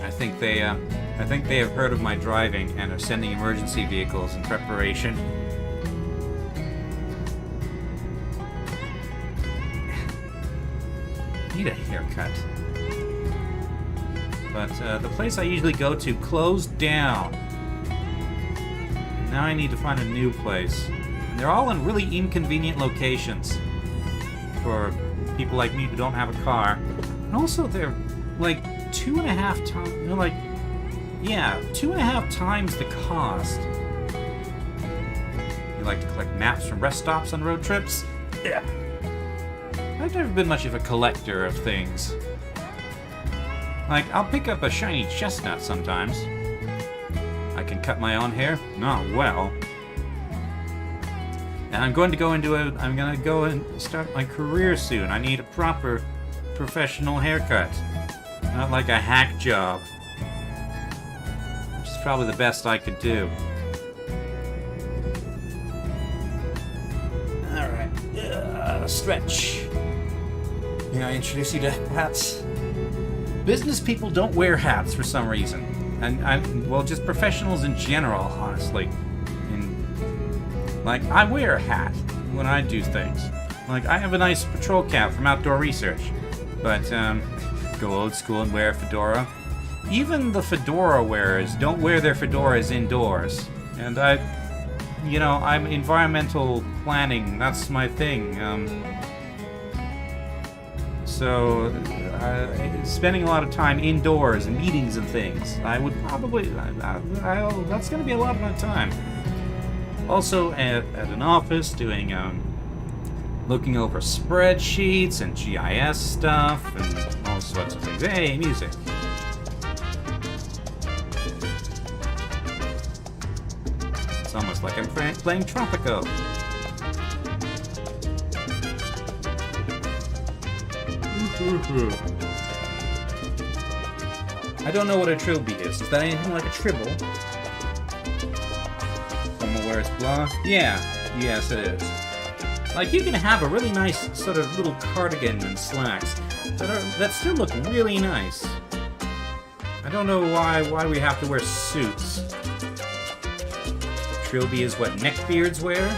I think they have heard of my driving and are sending emergency vehicles in preparation. Need a haircut. But the place I usually go to closed down. Now I need to find a new place. And they're all in really inconvenient locations for people like me who don't have a car. And also they're like 2.5 times, you know, like, yeah, 2.5 times the cost. You like to collect maps from rest stops on road trips? Yeah. I've never been much of a collector of things. Like, I'll pick up a shiny chestnut sometimes. I can cut my own hair? Not well. And I'm gonna go and start my career soon. I need a proper professional haircut. Not like a hack job. Which is probably the best I could do. Alright. Stretch. May I introduce you to hats? Business people don't wear hats for some reason. And well, just professionals in general, honestly. Like, I wear a hat when I do things. Like, I have a nice patrol cap from Outdoor Research. But, go old school and wear a fedora. Even the fedora wearers don't wear their fedoras indoors. And I'm environmental planning, that's my thing. So, spending a lot of time indoors in meetings and things, I would probably, that's going to be a lot of my time. Also, at an office, doing, looking over spreadsheets and GIS stuff and all sorts of things. Hey, music. It's almost like I'm playing Tropico. I don't know what a trilby is. Is that anything like a tribble? Someone wears blah? Yeah. Yes, it is. Like, you can have a really nice sort of little cardigan and slacks that still look really nice. I don't know why we have to wear suits. Trilby is what neckbeards wear?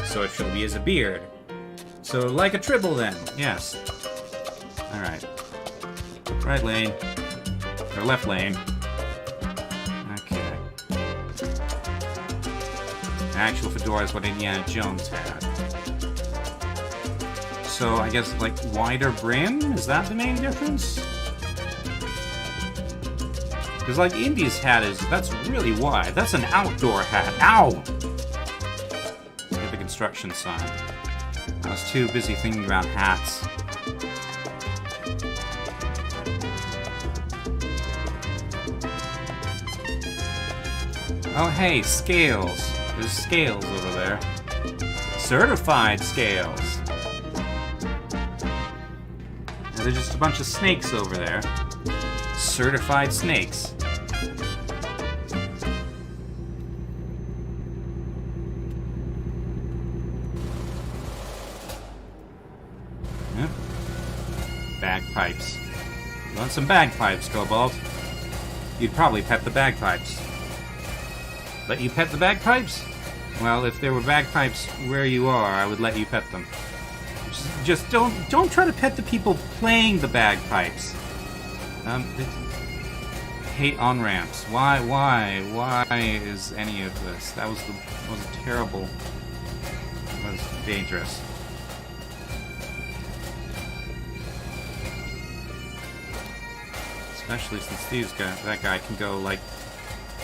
So a trilby is a beard. So, like a tribble, then. Yes. Alright. Right lane. Or left lane. Okay. Actual fedora is what Indiana Jones had. So, I guess, like, wider brim? Is that the main difference? Because, like, Indy's hat that's really wide. That's an outdoor hat. Ow! Look at the construction sign. I was too busy thinking about hats. Oh, hey, scales. There's scales over there. Certified scales. And there's just a bunch of snakes over there. Certified snakes. Bagpipes. You want some bagpipes, Cobalt? You'd probably pet the bagpipes. Let you pet the bagpipes? Well, if there were bagpipes where you are, I would let you pet them. Just don't try to pet the people playing the bagpipes. Hate on-ramps. Why is any of this? That was terrible. That was dangerous. Especially since that guy can go like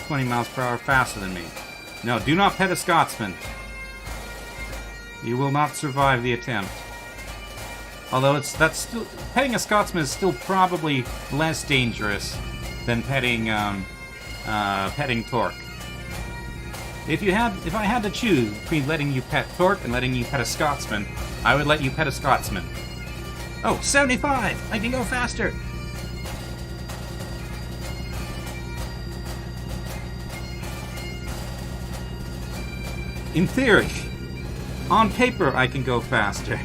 20 miles per hour faster than me. No, do not pet a Scotsman. You will not survive the attempt. Although petting a Scotsman is still probably less dangerous than petting Torque. If I had to choose between letting you pet Torque and letting you pet a Scotsman, I would let you pet a Scotsman. Oh, 75! I can go faster! In theory. On paper, I can go faster.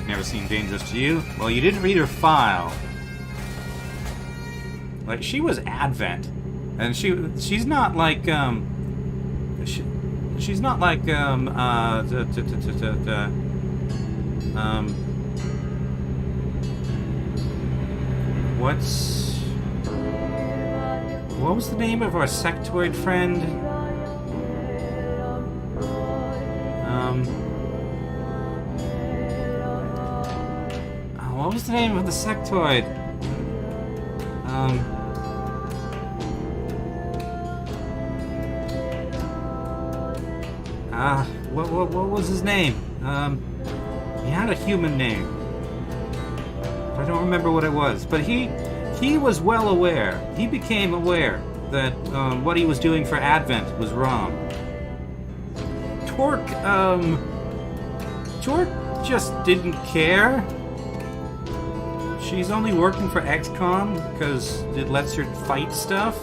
Never seemed dangerous to you? Well, you didn't read her file. Like, she was Advent. And she's not like, she's not like, what was the name of our sectoid friend? What was the name of the sectoid? What was his name? He had a human name. I don't remember what it was, but he was well aware. He became aware that what he was doing for Advent was wrong. Torque just didn't care. She's only working for XCOM because it lets her fight stuff.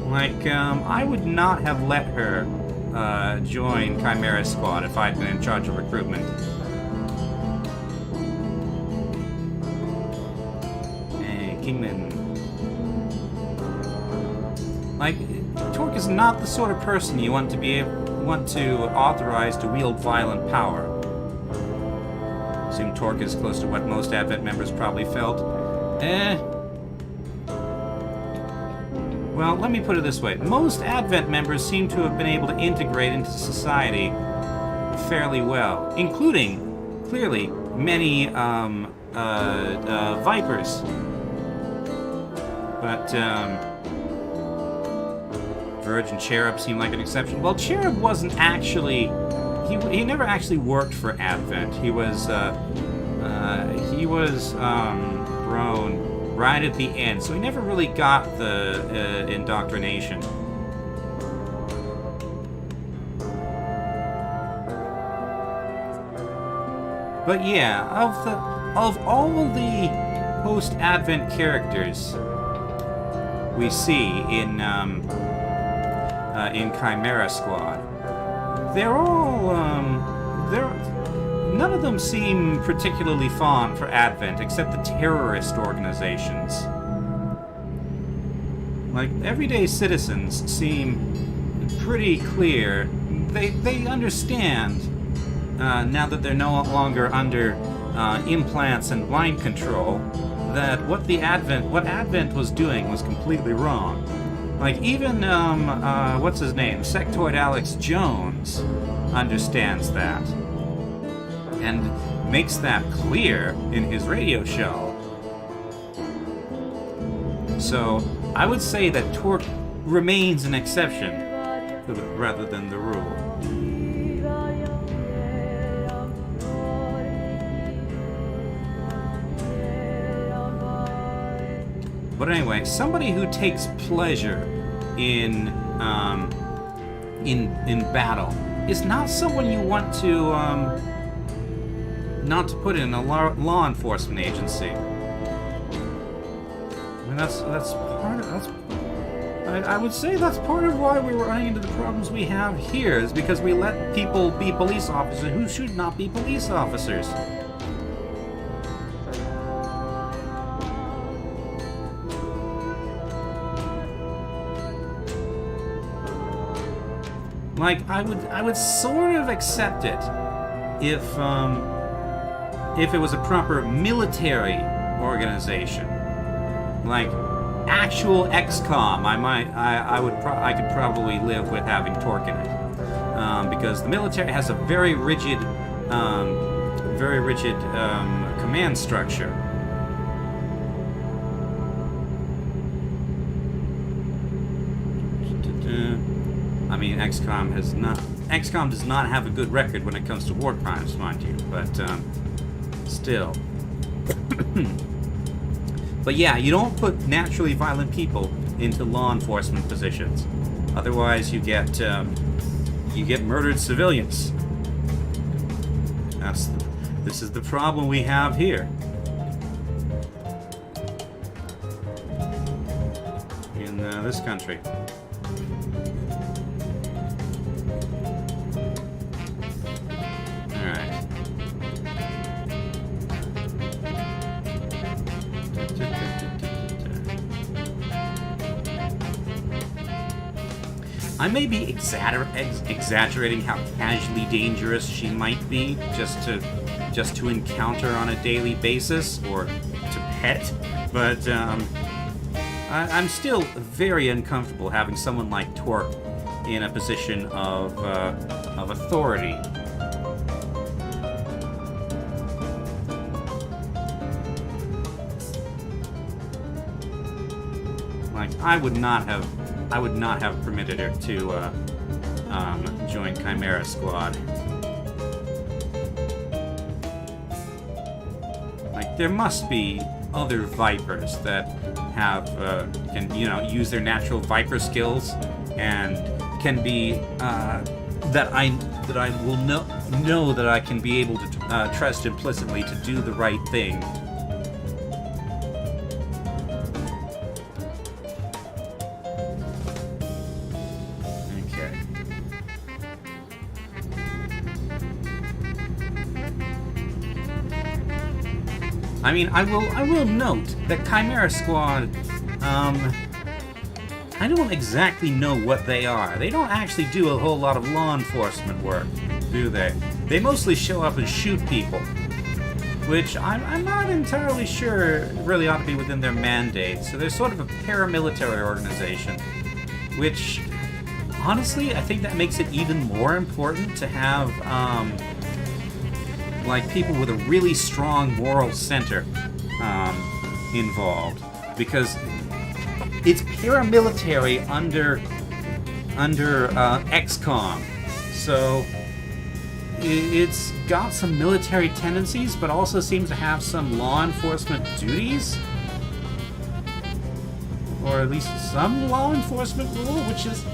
Like, I would not have let her join Chimera Squad if I'd been in charge of recruitment. Hey, Kingman. Like, Torque is not the sort of person you want to authorize to wield violent power. Assume Torque is close to what most Advent members probably felt. Well, let me put it this way. Most Advent members seem to have been able to integrate into society fairly well, including, clearly, many Vipers. But, Verge and Cherub seem like an exception. Well, Cherub wasn't actually... He never actually worked for Advent. He was thrown right at the end, so he never really got the indoctrination. But yeah, of all the post-Advent characters we see in Chimera Squad, they're all none of them seem particularly fond for Advent, except the terrorist organizations. Like, everyday citizens seem pretty clear. They understand, now that they're no longer under implants and mind control, that what Advent was doing was completely wrong. Like, even, what's his name? Sectoid Alex Jones understands that. And makes that clear in his radio show. So, I would say that Torque remains an exception rather than the rule. But anyway, somebody who takes pleasure in battle is not someone you want to not to put in a law enforcement agency. I mean, that's part of I would say that's part of why we're running into the problems we have here, is because we let people be police officers who should not be police officers. Like, I would sort of accept it if it was a proper military organization, like actual XCOM. I could probably live with having Torque in it, because the military has a very rigid command structure. I mean, XCOM does not have a good record when it comes to war crimes, mind you, but still. But yeah, you don't put naturally violent people into law enforcement positions. Otherwise, you get murdered civilians. This is the problem we have here. In this country. I may be exaggerating how casually dangerous she might be just to encounter on a daily basis or to pet, but I'm still very uncomfortable having someone like Torque in a position of authority. Like, I would not have permitted her to join Chimera Squad. Like, there must be other Vipers that can use their natural Viper skills and can be that I will know that I can be able to trust implicitly to do the right thing. I mean, I will note that Chimera Squad, I don't exactly know what they are. They don't actually do a whole lot of law enforcement work, do they? They mostly show up and shoot people, which I'm not entirely sure really ought to be within their mandate. So they're sort of a paramilitary organization, which, honestly, I think that makes it even more important to have, like, people with a really strong moral center involved, because it's paramilitary under XCOM, so it's got some military tendencies, but also seems to have some law enforcement duties, or at least some law enforcement rule, which is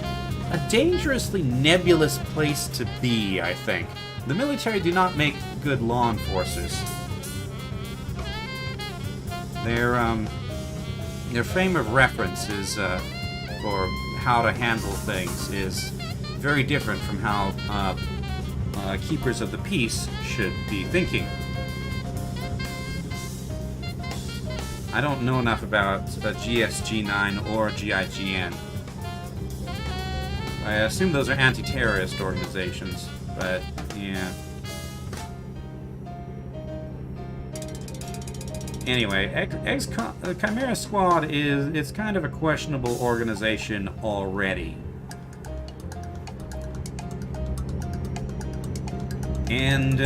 a dangerously nebulous place to be, I think. The military do not make good law enforcers. Their frame of reference is for how to handle things is very different from how keepers of the peace should be thinking. I don't know enough about GSG-9 or GIGN. I assume those are anti-terrorist organizations, but yeah. Anyway, Chimera Squad it's kind of a questionable organization already. And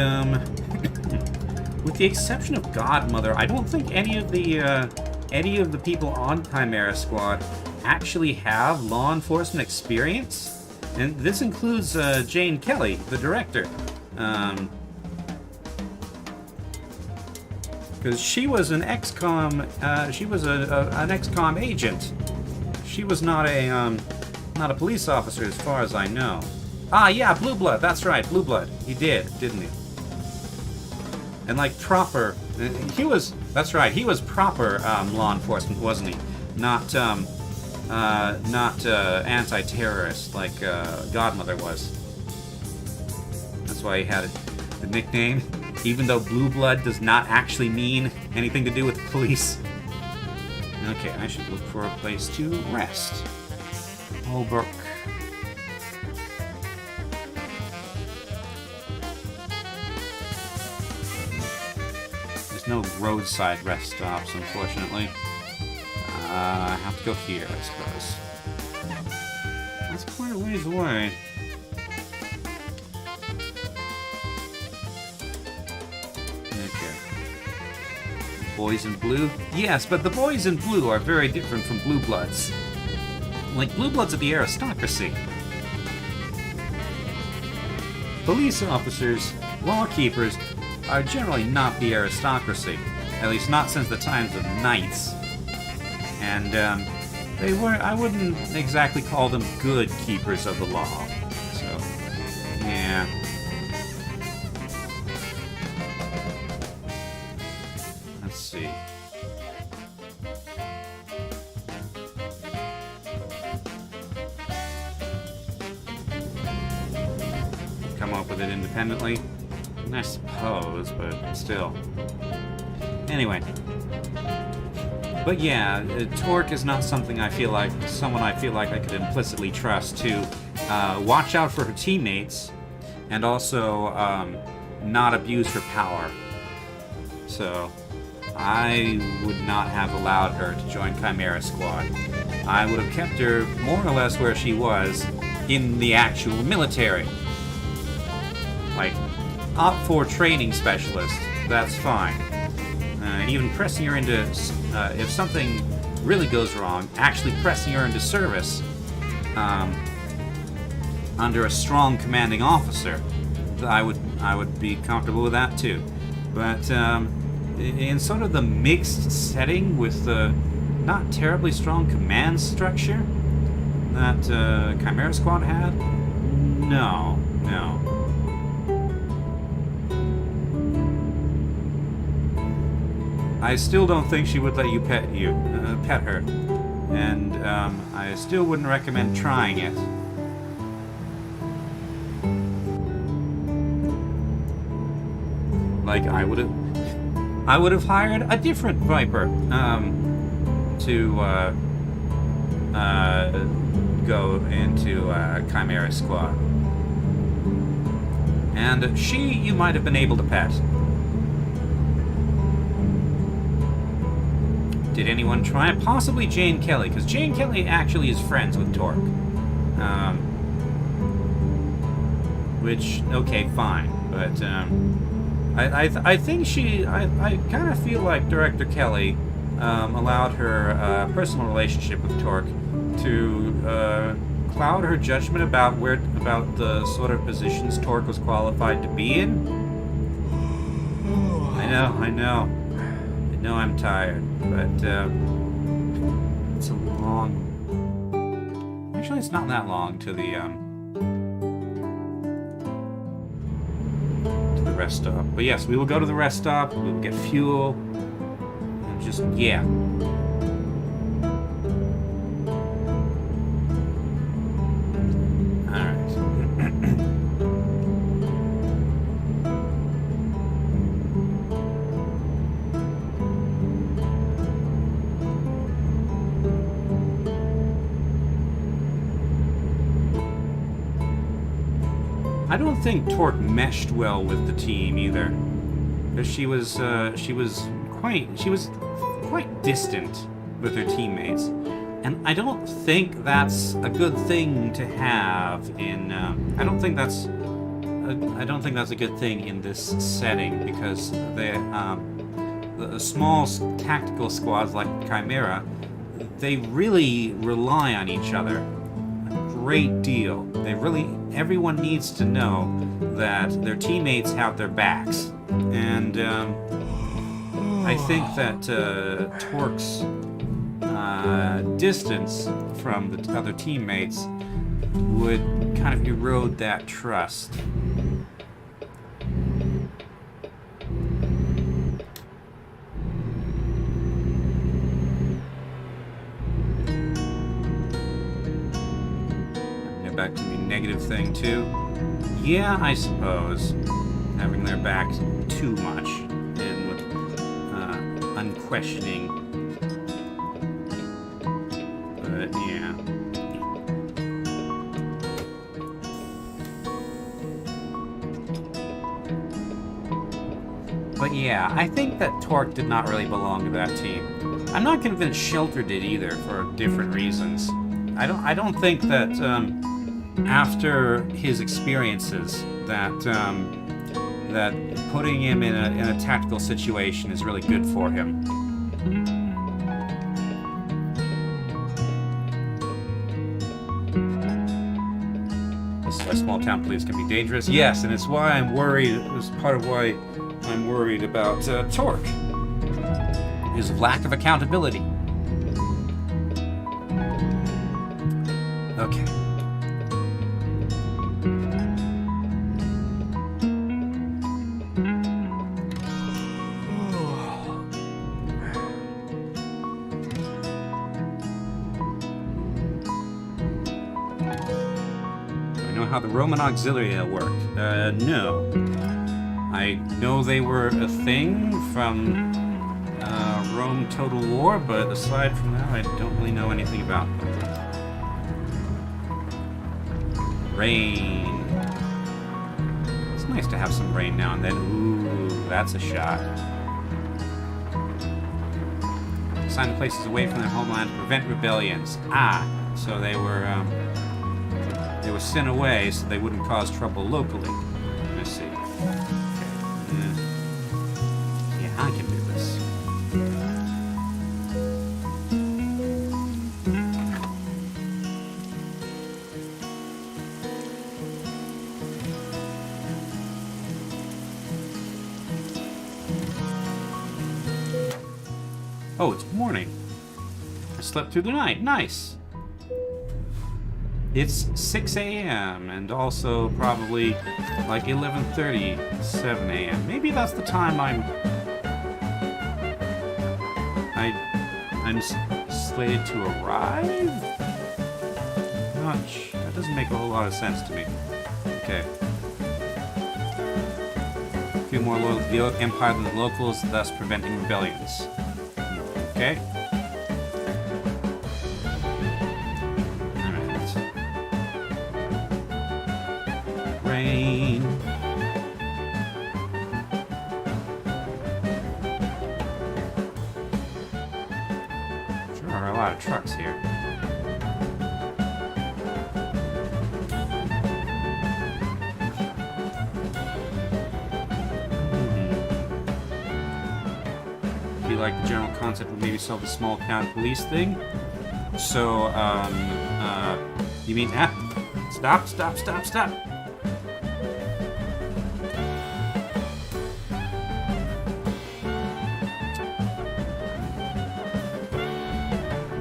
with the exception of Godmother, I don't think any of the people on Chimera Squad actually have law enforcement experience. And this includes Jane Kelly, the director. Because she was an XCOM, she was an XCOM agent. She was not a police officer as far as I know. Ah, yeah, Blue Blood, that's right, Blue Blood. He did, didn't he? And like proper, that's right, he was proper law enforcement, wasn't he? Not not anti-terrorist like Godmother was. That's why he had the nickname, even though blue blood does not actually mean anything to do with the police. Okay, I should look for a place to rest. Holbrook. There's no roadside rest stops, unfortunately. I have to go here, I suppose. That's quite a ways away. Okay. Boys in blue? Yes, but the boys in blue are very different from blue bloods. Like, blue bloods are the aristocracy. Police officers, law keepers, are generally not the aristocracy. At least not since the times of knights. And, they weren't, I wouldn't exactly call them good keepers of the law. So, yeah. Let's see. Come up with it independently? I suppose, but still. Anyway. But yeah, Torque is not something someone I feel like I could implicitly trust to watch out for her teammates and also not abuse her power. So I would not have allowed her to join Chimera Squad. I would have kept her more or less where she was in the actual military. Like, opt for training specialist, that's fine. Even pressing her into, if something really goes wrong, actually pressing her into service under a strong commanding officer, I would be comfortable with that too. But in sort of the mixed setting with the not terribly strong command structure that Chimera Squad had, no. I still don't think she would let you pet her, and I still wouldn't recommend trying it. Like, I would have hired a different Viper to go into Chimera Squad, and you might have been able to pet. Did anyone try? Possibly Jane Kelly, because Jane Kelly actually is friends with Torque. Which, okay, fine. But, I think I kind of feel like Director Kelly allowed her personal relationship with Torque to cloud her judgment about the sort of positions Torque was qualified to be in. I know I'm tired, but it's a long... Actually, it's not that long to the rest stop. But yes, we will go to the rest stop, we will get fuel, and just, yeah. I don't think Torque meshed well with the team either, because she was quite distant with her teammates, and I don't think that's a good thing to have in. I don't think that's a good thing in this setting, because the small tactical squads like Chimera, they really rely on each other a great deal. Everyone needs to know that their teammates have their backs. And I think that Torque's distance from the other teammates would kind of erode that trust. that can be a negative thing too. Yeah, I suppose. Having their backs too much and with unquestioning. But yeah. But yeah, I think that Torque did not really belong to that team. I'm not convinced Shelter did either, for different reasons. I don't think that after his experiences that that putting him in a tactical situation is really good for him. This is why small town police can be dangerous. Yes, and it's why I'm worried. It's part of why I'm worried about Torque. His lack of accountability. Okay. I know how the Roman auxiliary worked. No. I know they were a thing from Rome Total War, but aside from that, I don't really know anything about them. Rain. It's nice to have some rain now and then. Ooh, that's a shot. Assign places away from their homeland to prevent rebellions. Ah, so they were sent away so they wouldn't cause trouble locally. Let's see. Yeah, I can do this. Oh, it's morning. I slept through the night. Nice. It's 6 a.m. and also probably like 11:30, 7 a.m. Maybe that's the time I'm slated to arrive? That doesn't make a whole lot of sense to me. Okay. Feel more loyal to the Empire than the locals, thus preventing rebellions. Okay. Alright. Rain. Sure are a lot of trucks here. Like the general concept would maybe solve the small town police thing. So, you mean, stop.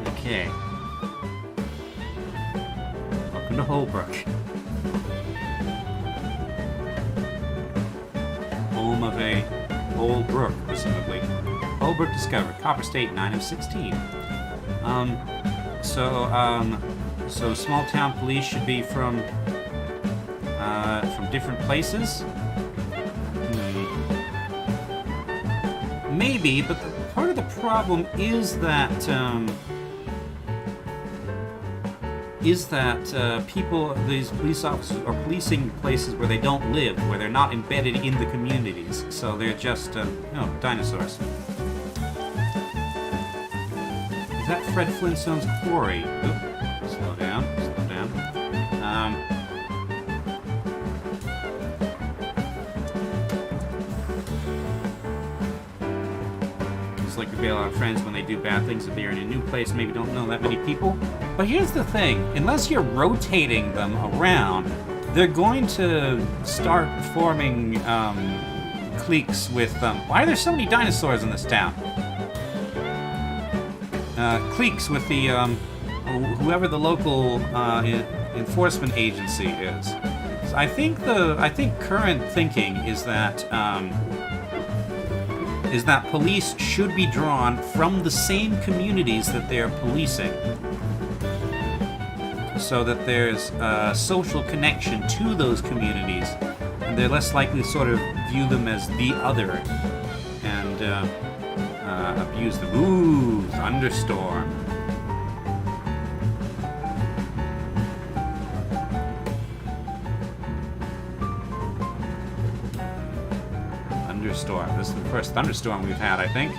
Okay. Welcome to Holbrook. Home of a old brook, presumably. Holbrook discovered. Copper State, 9 of 16. So small town police should be from different places? Maybe, but part of the problem is that these police officers are policing places where they don't live, where they're not embedded in the communities. So they're just, dinosaurs. Is that Fred Flintstone's quarry? Oop, slow down. It's like you bail out friends when they do bad things if they're in a new place, maybe don't know that many people. But here's the thing, unless you're rotating them around, they're going to start forming cliques with them. Why are there so many dinosaurs in this town? Cliques with the whoever the local enforcement agency is. So I think current thinking is that police should be drawn from the same communities that they are policing. so that there's a social connection to those communities, and they're less likely to sort of view them as the other and abuse them. Ooh, thunderstorm. Thunderstorm. This is the first thunderstorm we've had, I think.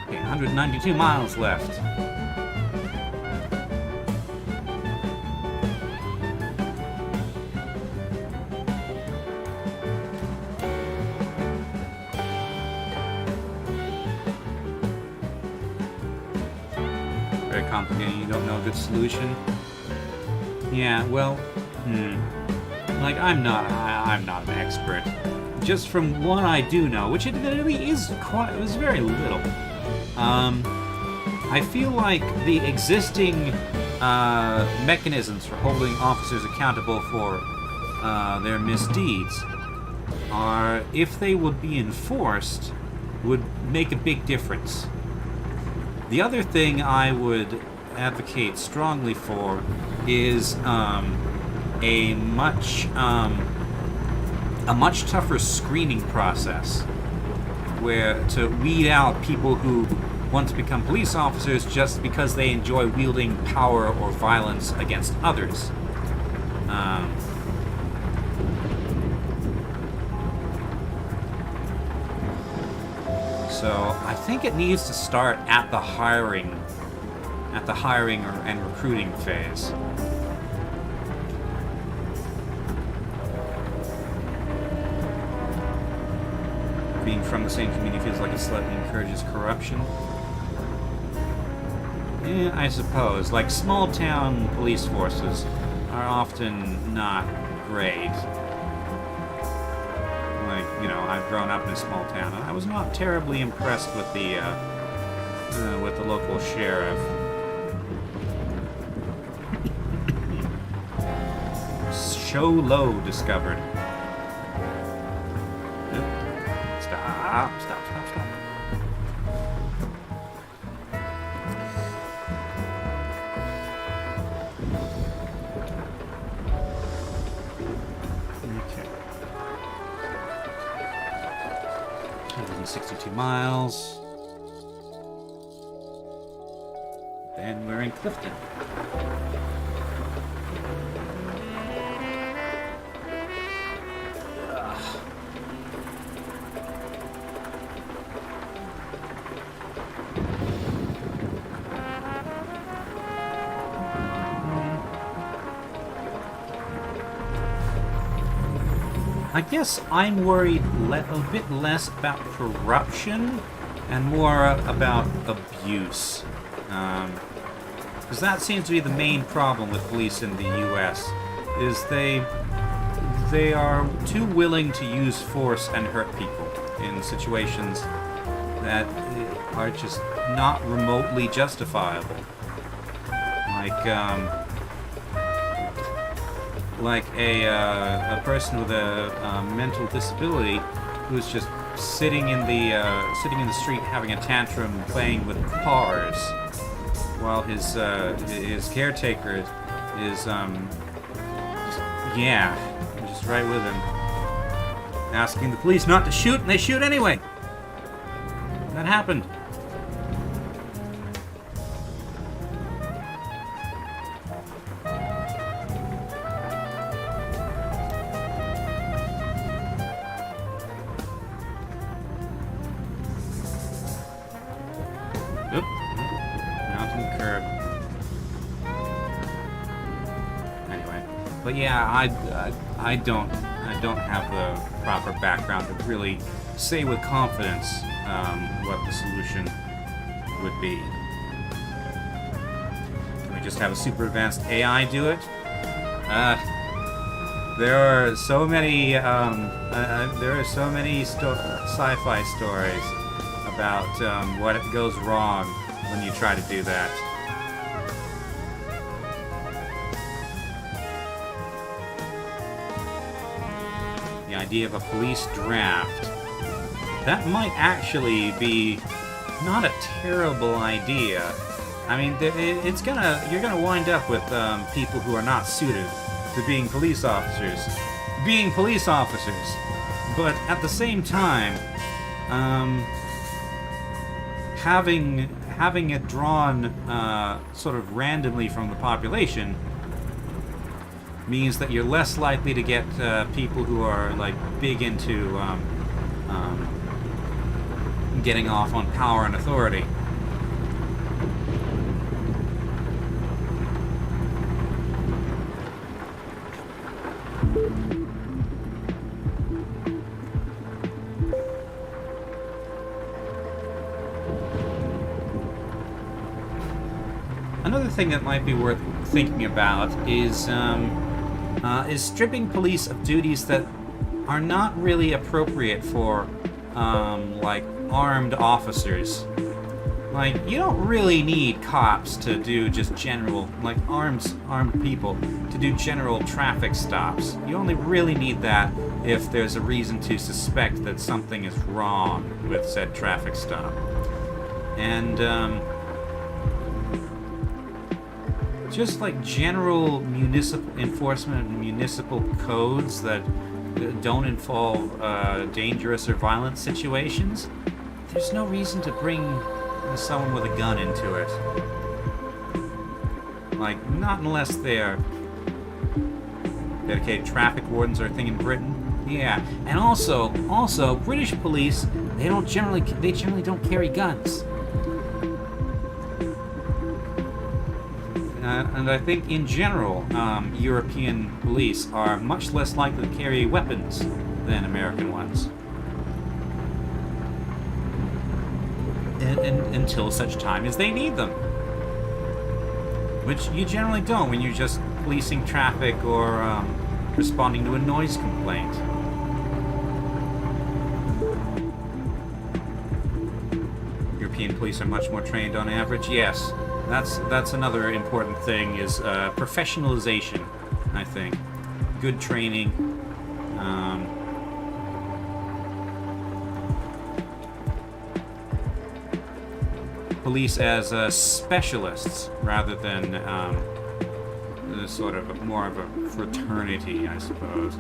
Okay, 192 miles left. Very complicated. You don't know a good solution. Yeah, well, like I'm not an expert. Just from what I do know, which it really is quite, it was very little. I feel like the existing mechanisms for holding officers accountable for their misdeeds are, if they would be enforced, would make a big difference. The other thing I would advocate strongly for is a much tougher screening process, where to weed out people who want to become police officers just because they enjoy wielding power or violence against others. So I think it needs to start at the hiring and recruiting phase. Being from the same community feels like it slightly encourages corruption. Yeah, I suppose. Like, small town police forces are often not great. Like, you know, I've grown up in a small town, and I was not terribly impressed with the local sheriff. Show low discovered. Stop. Okay. 162 miles. Then we're in Clifton. I guess I'm worried a bit less about corruption and more about abuse. Because that seems to be the main problem with police in the U.S. is they are too willing to use force and hurt people in situations that are just not remotely justifiable. Like a person with a mental disability who's just sitting in the street having a tantrum, playing with cars, while his caretaker is just right with him, asking the police not to shoot, and they shoot anyway. That happened. But yeah, I don't have the proper background to really say with confidence what the solution would be. Can we just have a super advanced AI do it? There are so many sci-fi stories about what goes wrong when you try to do that. The idea of a police draft. That might actually be not a terrible idea. I mean, you're gonna wind up with people who are not suited to being police officers. But at the same time, having it drawn sort of randomly from the population means that you're less likely to get people who are like big into getting off on power and authority. Another thing that might be worth thinking about is stripping police of duties that are not really appropriate for, like, armed officers. Like, you don't really need cops to do just general, like, armed people to do general traffic stops. You only really need that if there's a reason to suspect that something is wrong with said traffic stop. And, just like general municipal enforcement and municipal codes that don't involve dangerous or violent situations, there's no reason to bring someone with a gun into it. Like, not unless they're dedicated traffic wardens are a thing in Britain. Yeah, and also British police, they generally don't carry guns. And I think in general, European police are much less likely to carry weapons than American ones. And until such time as they need them. Which you generally don't when you're just policing traffic or responding to a noise complaint. European police are much more trained on average, yes. That's another important thing is professionalization, I think. Good training. Police as specialists rather than sort of more of a fraternity, I suppose.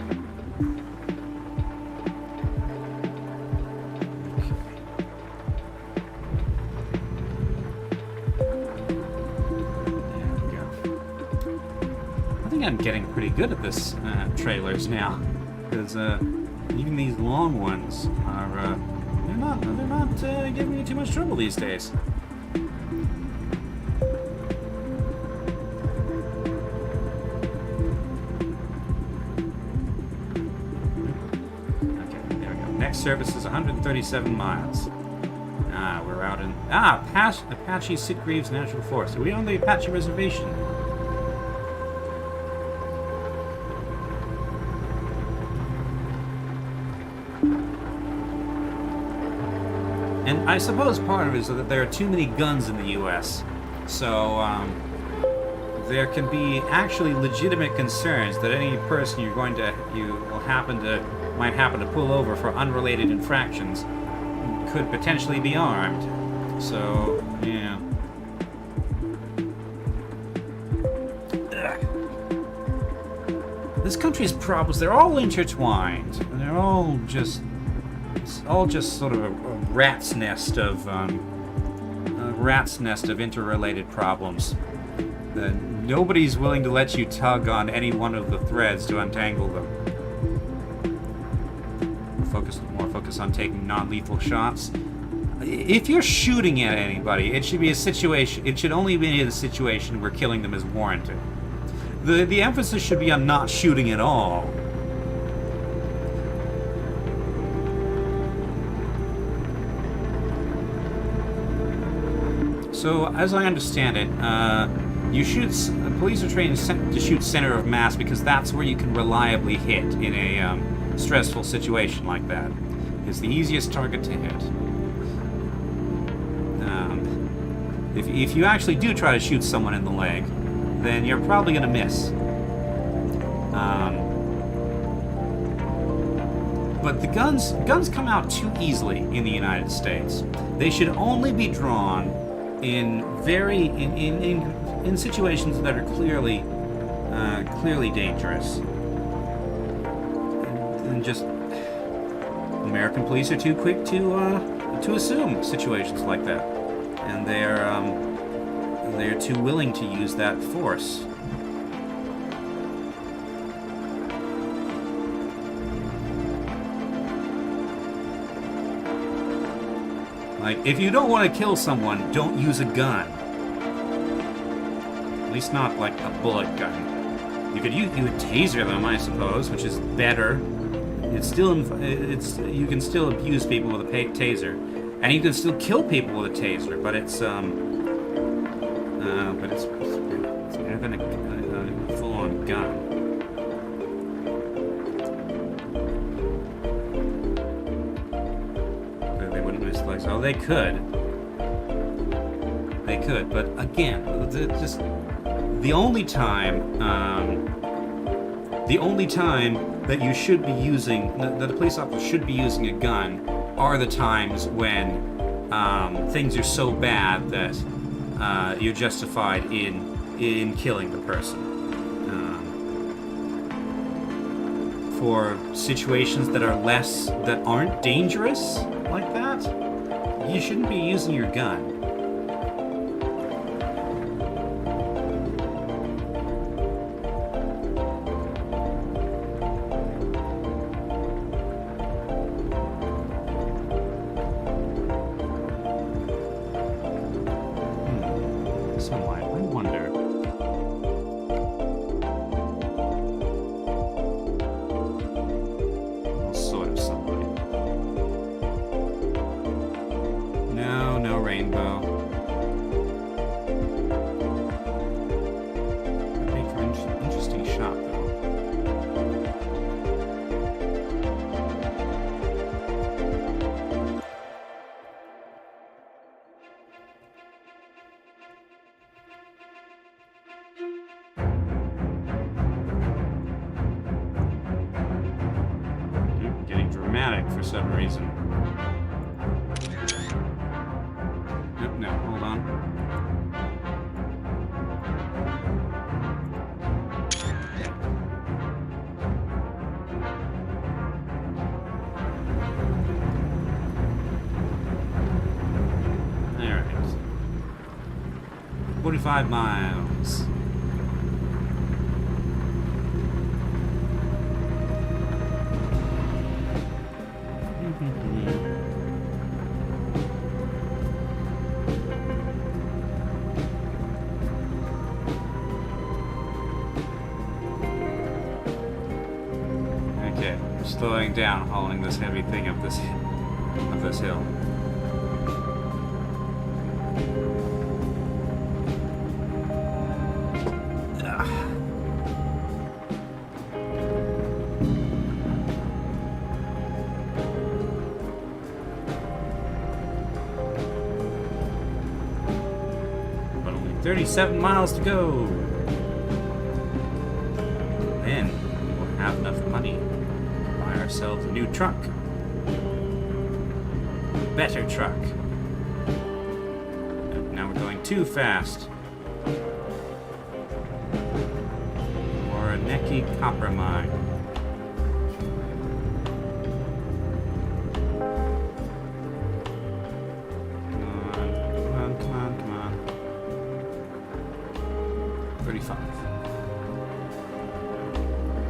I'm getting pretty good at this trailers now, because even these long ones are they're not giving me too much trouble these days. Okay, there we go. Next service is 137 miles. We're out in Apache Sitgreaves National Forest. Are we on the Apache Reservation? And I suppose part of it is that there are too many guns in the U.S., so there can be actually legitimate concerns that any person might happen to pull over for unrelated infractions could potentially be armed. So, yeah. This country's problems, they're all intertwined. They're all just sort of a rat's nest of interrelated problems. Nobody's willing to let you tug on any one of the threads to untangle them. Focus on taking non-lethal shots. If you're shooting at anybody, it should be a situation. It should only be in a situation where killing them is warranted. The emphasis should be on not shooting at all. So, as I understand it, police are trained to shoot center of mass because that's where you can reliably hit in a stressful situation like that. It's the easiest target to hit. If you actually do try to shoot someone in the leg, then you're probably going to miss. But the guns come out too easily in the United States. They should only be drawn in situations that are clearly dangerous. And just American police are too quick to assume situations like that, and they're too willing to use that force. Like, if you don't want to kill someone, don't use a gun. At least not like a bullet gun. You could taser them, I suppose, which is better. You can still abuse people with a taser, and you can still kill people with a taser. But it's better than a full-on gun. They wouldn't miss legs. Oh, they could. They could, but again, just the only time that you should be using, that a police officer should be using a gun, are the times when things are so bad that you're justified in killing the person. For situations that aren't dangerous like that, you shouldn't be using your gun. Sunlight, I wonder. All sort of sunlight. No rainbow. That'd make for an interesting shot, though. Getting dramatic for some reason. Nope, no, hold on. All right. 45 miles. Okay, slowing down, hauling this heavy thing up this hill. But only 37 miles to go. Then we'll have enough money to buy ourselves a new truck. A better truck. Now we're going too fast. Or a Necky copper mine. Come on. 35.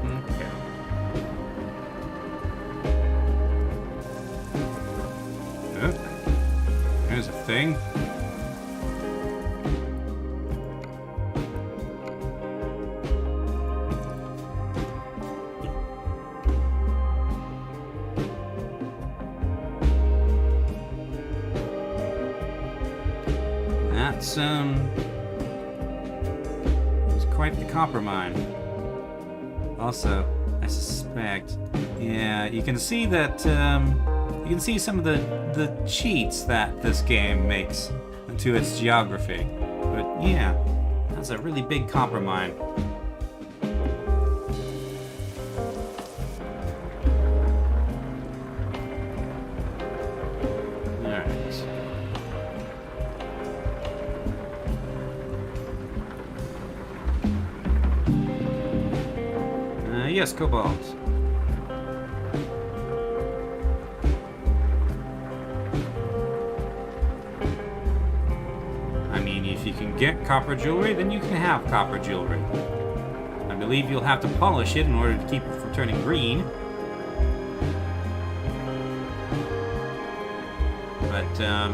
Okay. Oh, here's a thing. That's it's quite the copper mine. Also, I suspect, yeah, you can see that you can see some of the cheats that this game makes to its geography. But yeah, that's a really big copper mine. Yes, Cobalt. I mean, if you can get copper jewelry, then you can have copper jewelry. I believe you'll have to polish it in order to keep it from turning green. But,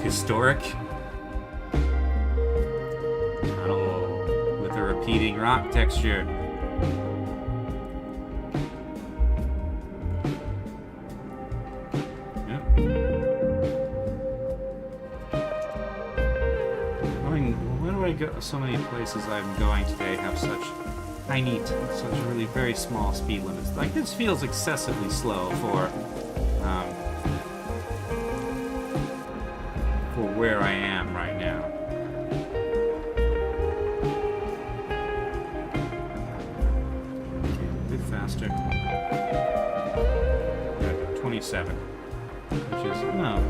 historic. Tunnel with a repeating rock texture. Yep. I mean, where do I go? So many places I'm going today have such tiny, such really very small speed limits. Like, this feels excessively slow for where I am right now. Okay, a bit faster. Good, 27. Which is, no.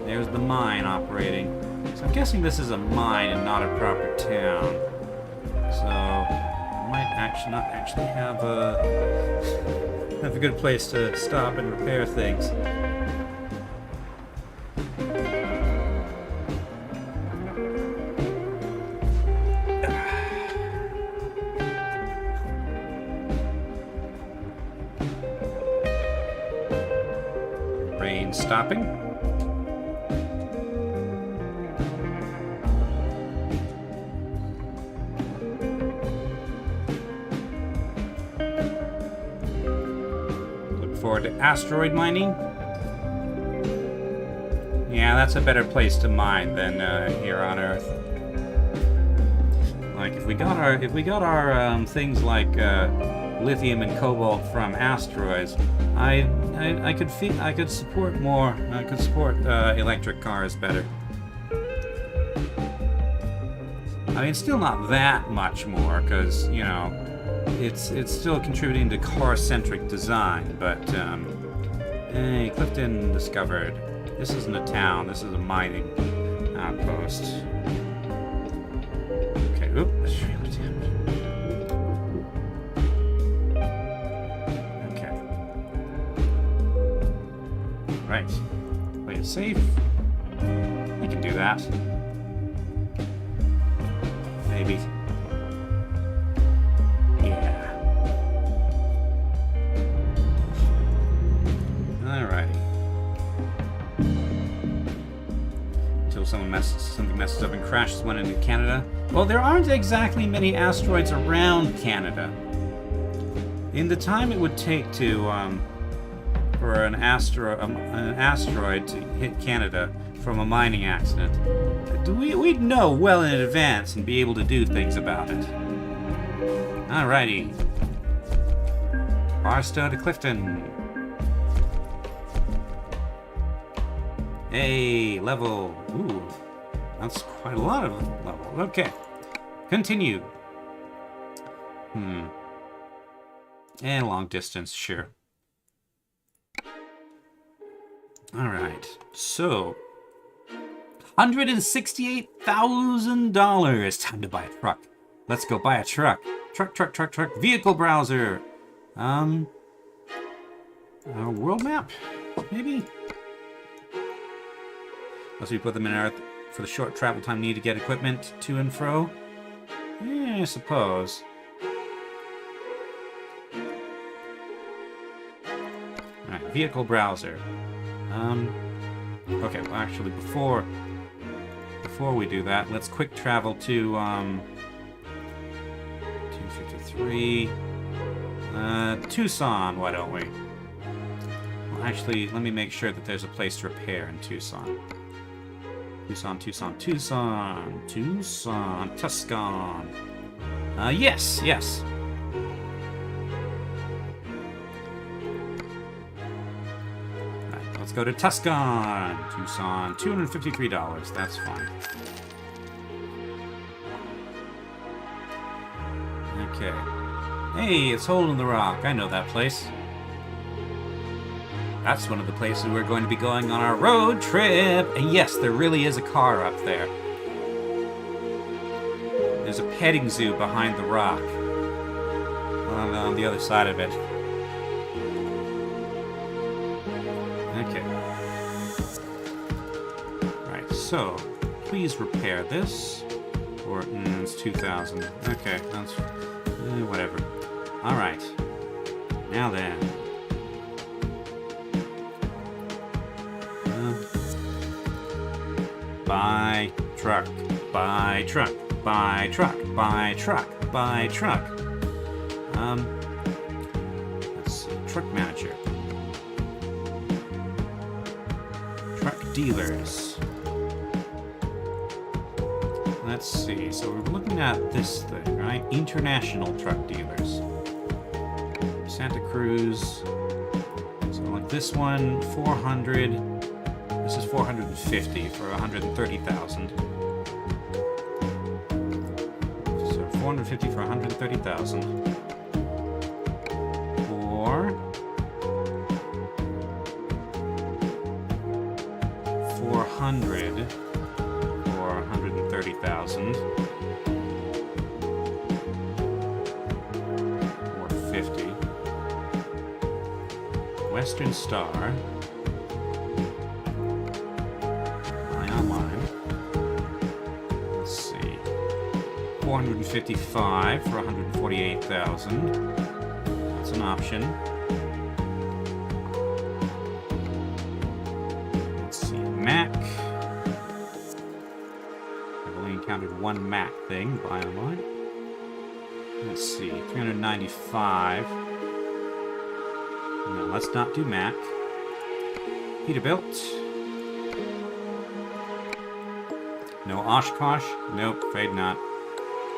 There's the mine operating. So I'm guessing this is a mine and not a proper town. So I might actually not actually have a good place to stop and repair things. Stopping. Look forward to asteroid mining. Yeah, that's a better place to mine than here on Earth. Like if we got our things like lithium and cobalt from asteroids, I could support electric cars better. I mean, still not that much more, because you know, it's still contributing to car-centric design. But hey, Clifton discovered. This isn't a town. This is a mining outpost. Okay. Oops. Right. Play it safe. We can do that. Maybe. Yeah. Alrighty. Until something messes up and crashes one into Canada. Well, there aren't exactly many asteroids around Canada. In the time it would take to for an asteroid to hit Canada from a mining accident, we'd know well in advance and be able to do things about it. Alrighty. Barstow to Clifton. Hey, level. Ooh, that's quite a lot of level. Okay. Continue. And long distance, sure. Alright, so $168,000. Time to buy a truck. Let's go buy a truck. Truck. Vehicle browser. World map, maybe? Unless we put them in Earth for the short travel time needed to get equipment to and fro. Yeah, I suppose. Alright, vehicle browser. Okay, well actually before we do that, let's quick travel to 253 Tucson, why don't we? Well actually, let me make sure that there's a place to repair in Tucson. Tucson. Tucson. Yes. Let's go to Tucson. Tucson. $253. That's fine. Okay. Hey, it's Hole in the Rock. I know that place. That's one of the places we're going to be going on our road trip. And yes, there really is a car up there. There's a petting zoo behind the rock. On the other side of it. Okay. Right, so please repair this. Or it's 2,000. Okay, that's whatever. All right. Now then. Buy truck. Buy truck. Buy truck. Buy truck. Buy truck. Let's see. Truck manager. Truck dealers. Let's see. So we're looking at this thing, right? International truck dealers. Santa Cruz. So like this one, 400. This is 450 for 130,000. So 450 for 130,000. Or 400 for 130,000. Or 50. Western Star. Online. Let's see. 455 for 148,000. That's an option. Let's see. Mac. I've only encountered one Mac thing. Buy online. Let's see. 395. No, let's not do Mac. Peterbilt. No Oshkosh? Nope, afraid not.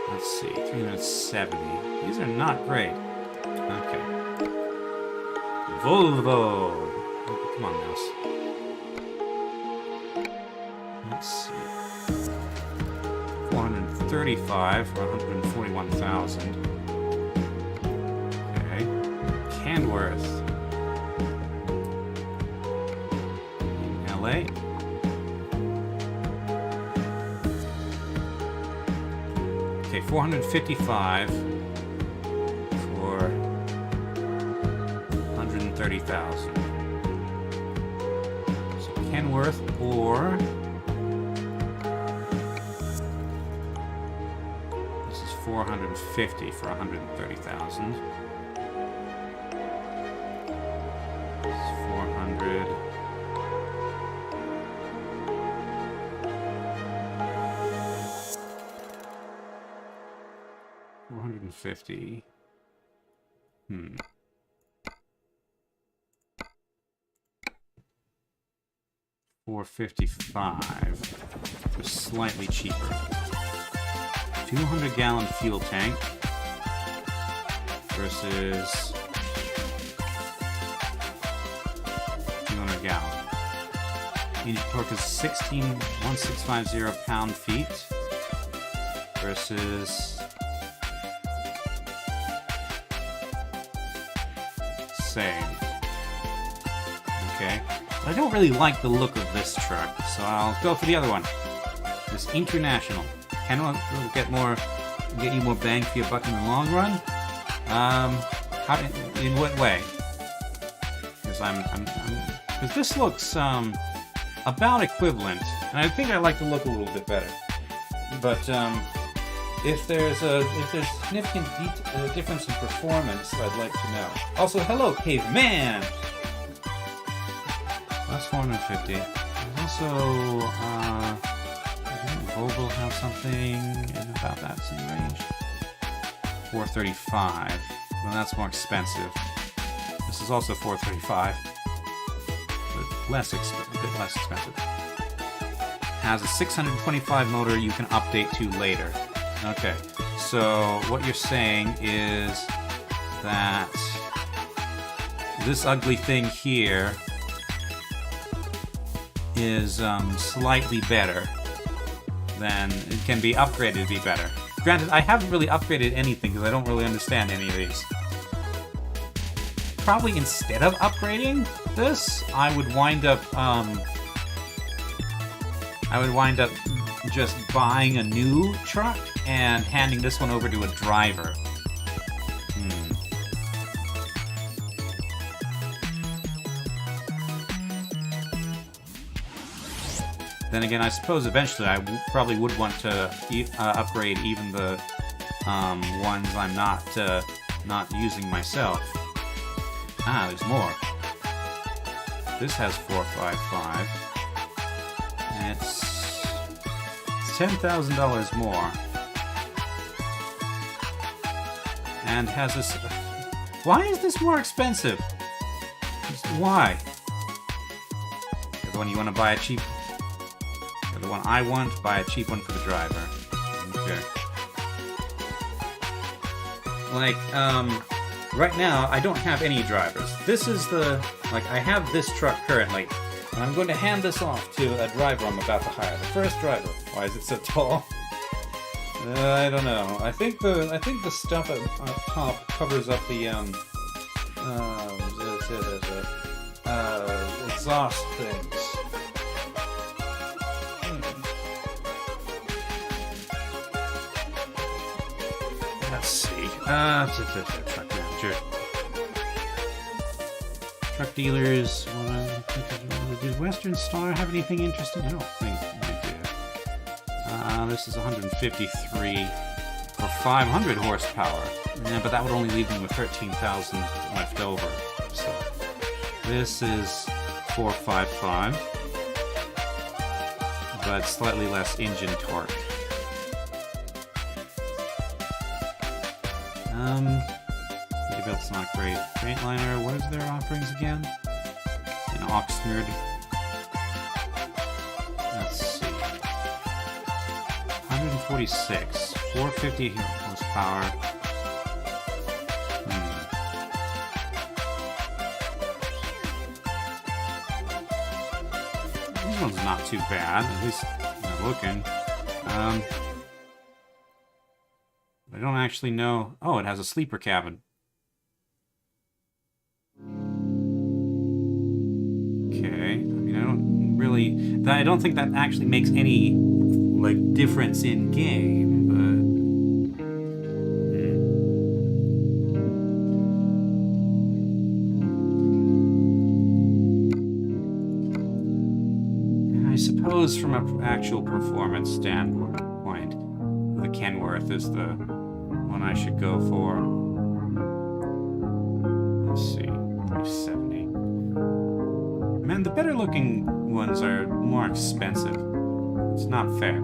Let's see, 370. These are not great. Okay. Volvo! Oh, come on, mouse. Let's see. 435 for 141,000. Okay. Canworth. In LA. Okay, 455 for 130,000. So Kenworth or this is 450 for 130,000. This is 400. 450. 455. Just slightly cheaper. 200-gallon fuel tank versus 200 gallon. Unit torque is 16,1650 pound-feet versus same. Okay. I don't really like the look of this truck, so I'll go for the other one. This International. Can it get you more bang for your buck in the long run? In what way? Because because this looks about equivalent, and I think I like the look a little bit better. But if there's significant difference in performance, I'd like to know. Also, hello, caveman. That's 450. There's also doesn't Volvo have something in about that same range? 435. Well, that's more expensive. This is also 435, but a bit less expensive. Has a 625 motor you can update to later. Okay, so what you're saying is that this ugly thing here is slightly better than it can be upgraded to be better. Granted, I haven't really upgraded anything because I don't really understand any of these. Probably instead of upgrading this, I would wind up just buying a new truck and handing this one over to a driver. Then again, I suppose eventually I probably would want to upgrade even the ones I'm not using myself. Ah, there's more. This has 455. And it's $10,000 more. And has this... Why is this more expensive? Why? The one you want to buy a cheap... The one I want, buy a cheap one for the driver. Okay. Like, right now, I don't have any drivers. This is the... Like, I have this truck currently, and I'm going to hand this off to a driver I'm about to hire. The first driver. Why is it so tall? I don't know. I think the stuff at top covers up the, exhaust things. Let's see. Truck manager. Truck dealers. Does Western Star have anything interesting? I don't think they do. This is 153 for 500 horsepower. Yeah, but that would only leave me with 13,000 left over. So this is 455, but slightly less engine torque. Maybe that's not great. Freightliner, what is their offerings again? In Oxnard. Let's see. 146. 450 horsepower. This one's not too bad, at least they're looking. I don't actually know. Oh, it has a sleeper cabin. Okay. I mean, I don't think that actually makes any, like, difference in game, but... I suppose from an actual performance standpoint, the Kenworth is the one I should go for. Let's see, 370. Man, the better looking ones are more expensive. It's not fair.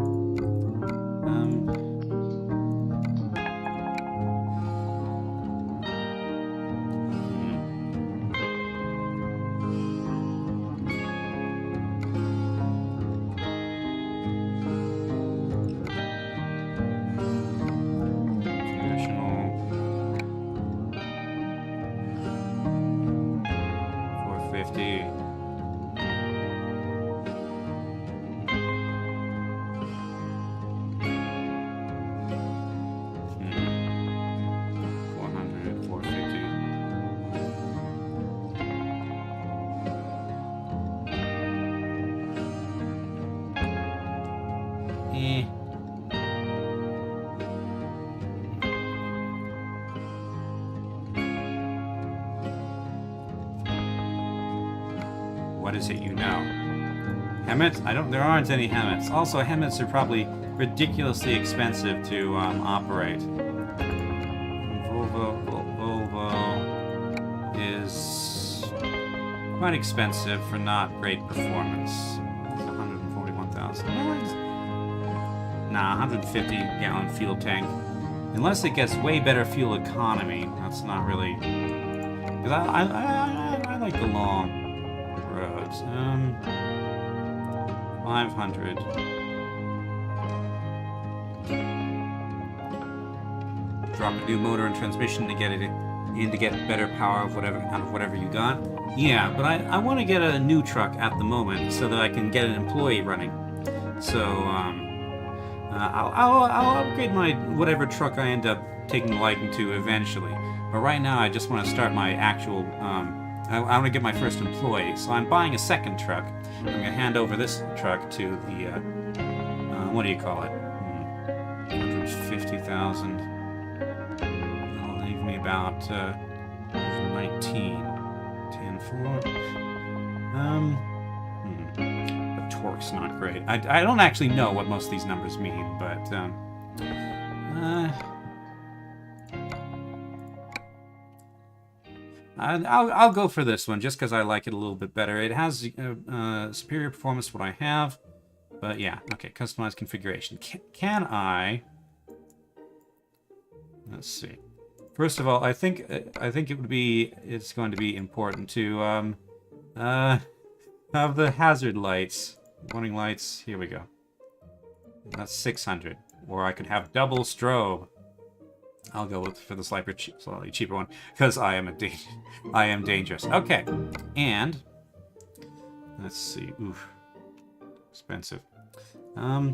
What is it you know? Hemmets? there aren't any Hemmets. Also, Hemmets are probably ridiculously expensive to operate. Volvo is quite expensive for not great performance. It's 141,000. Nah, 150-gallon fuel tank. Unless it gets way better fuel economy, that's not really... Because I like the long roads. 500. Drop a new motor and transmission to get it in to get better power out of whatever you got. Yeah, but I want to get a new truck at the moment so that I can get an employee running. So I'll upgrade my whatever truck I end up taking a liking to eventually. But right now, I just want to start my actual. I want to get my first employee, so I'm buying a second truck. I'm going to hand over this truck to the. What do you call it? 150,000. That'll leave me about 19. 10-4. The torque's not great. I don't actually know what most of these numbers mean, but I'll go for this one just because I like it a little bit better. It has superior performance to what I have, but yeah, okay. Customized configuration. Can I? Let's see. First of all, I think it's going to be important to have the hazard lights, warning lights. Here we go. That's 600, or I could have double strobe. I'll go for the slightly cheaper one because I am dangerous. Okay, and let's see. Oof, expensive. I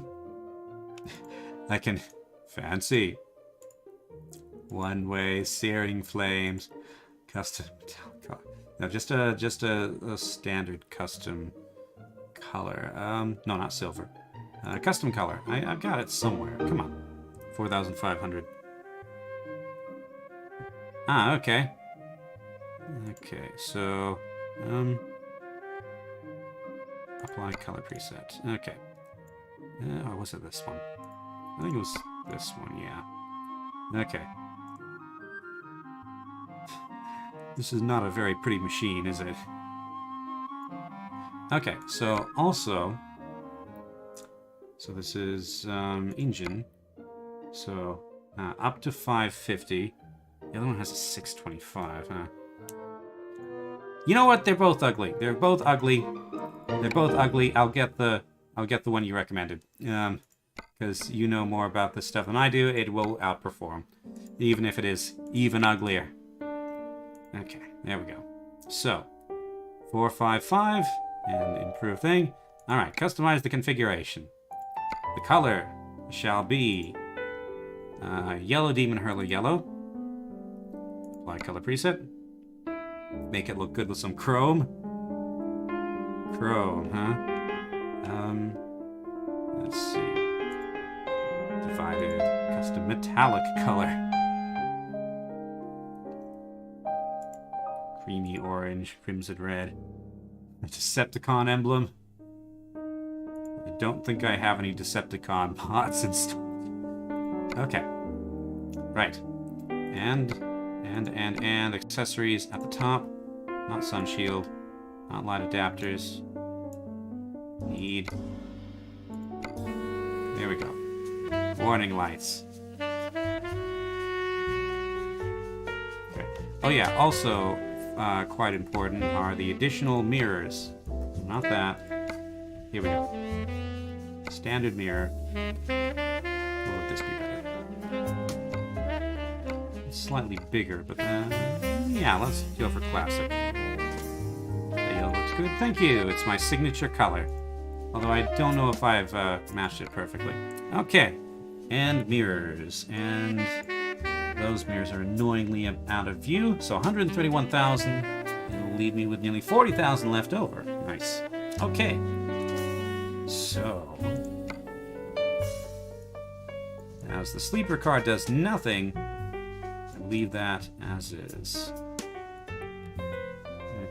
can fancy. One-way searing flames, custom metallic color. No, just a standard custom color. No, not silver. Custom color. I've got it somewhere. Come on. 4,500. Ah, okay. Okay, so apply color preset. Okay. Or was it this one? I think it was this one. Yeah. Okay. This is not a very pretty machine, is it? Okay, so also... So this is engine. So up to 550. The other one has a 625, huh? You know what? They're both ugly. They're both ugly. They're both ugly. I'll get the one you recommended. Because you know more about this stuff than I do. It will outperform. Even if it is even uglier. Okay, there we go. So, 455 and improve thing. Alright, customize the configuration. The color shall be yellow demon hurler yellow. Apply color preset. Make it look good with some chrome. Chrome, huh? Let's see. Divided custom metallic color. Creamy orange, crimson red. A Decepticon emblem. I don't think I have any Decepticon pots installed. Okay. Right. And accessories at the top. Not sun shield. Not light adapters. Need. There we go. Warning lights. Okay. Oh yeah, also quite important are the additional mirrors. Not that. Here we go. Standard mirror. Or would this be better? It's slightly bigger, but yeah, let's go for classic. That yellow looks good. Thank you. It's my signature color. Although I don't know if I've matched it perfectly. Okay. And mirrors. And those mirrors are annoyingly out of view. So 131,000. It'll leave me with nearly 40,000 left over. Nice. Okay. So. As the sleeper car does nothing, I leave that as is.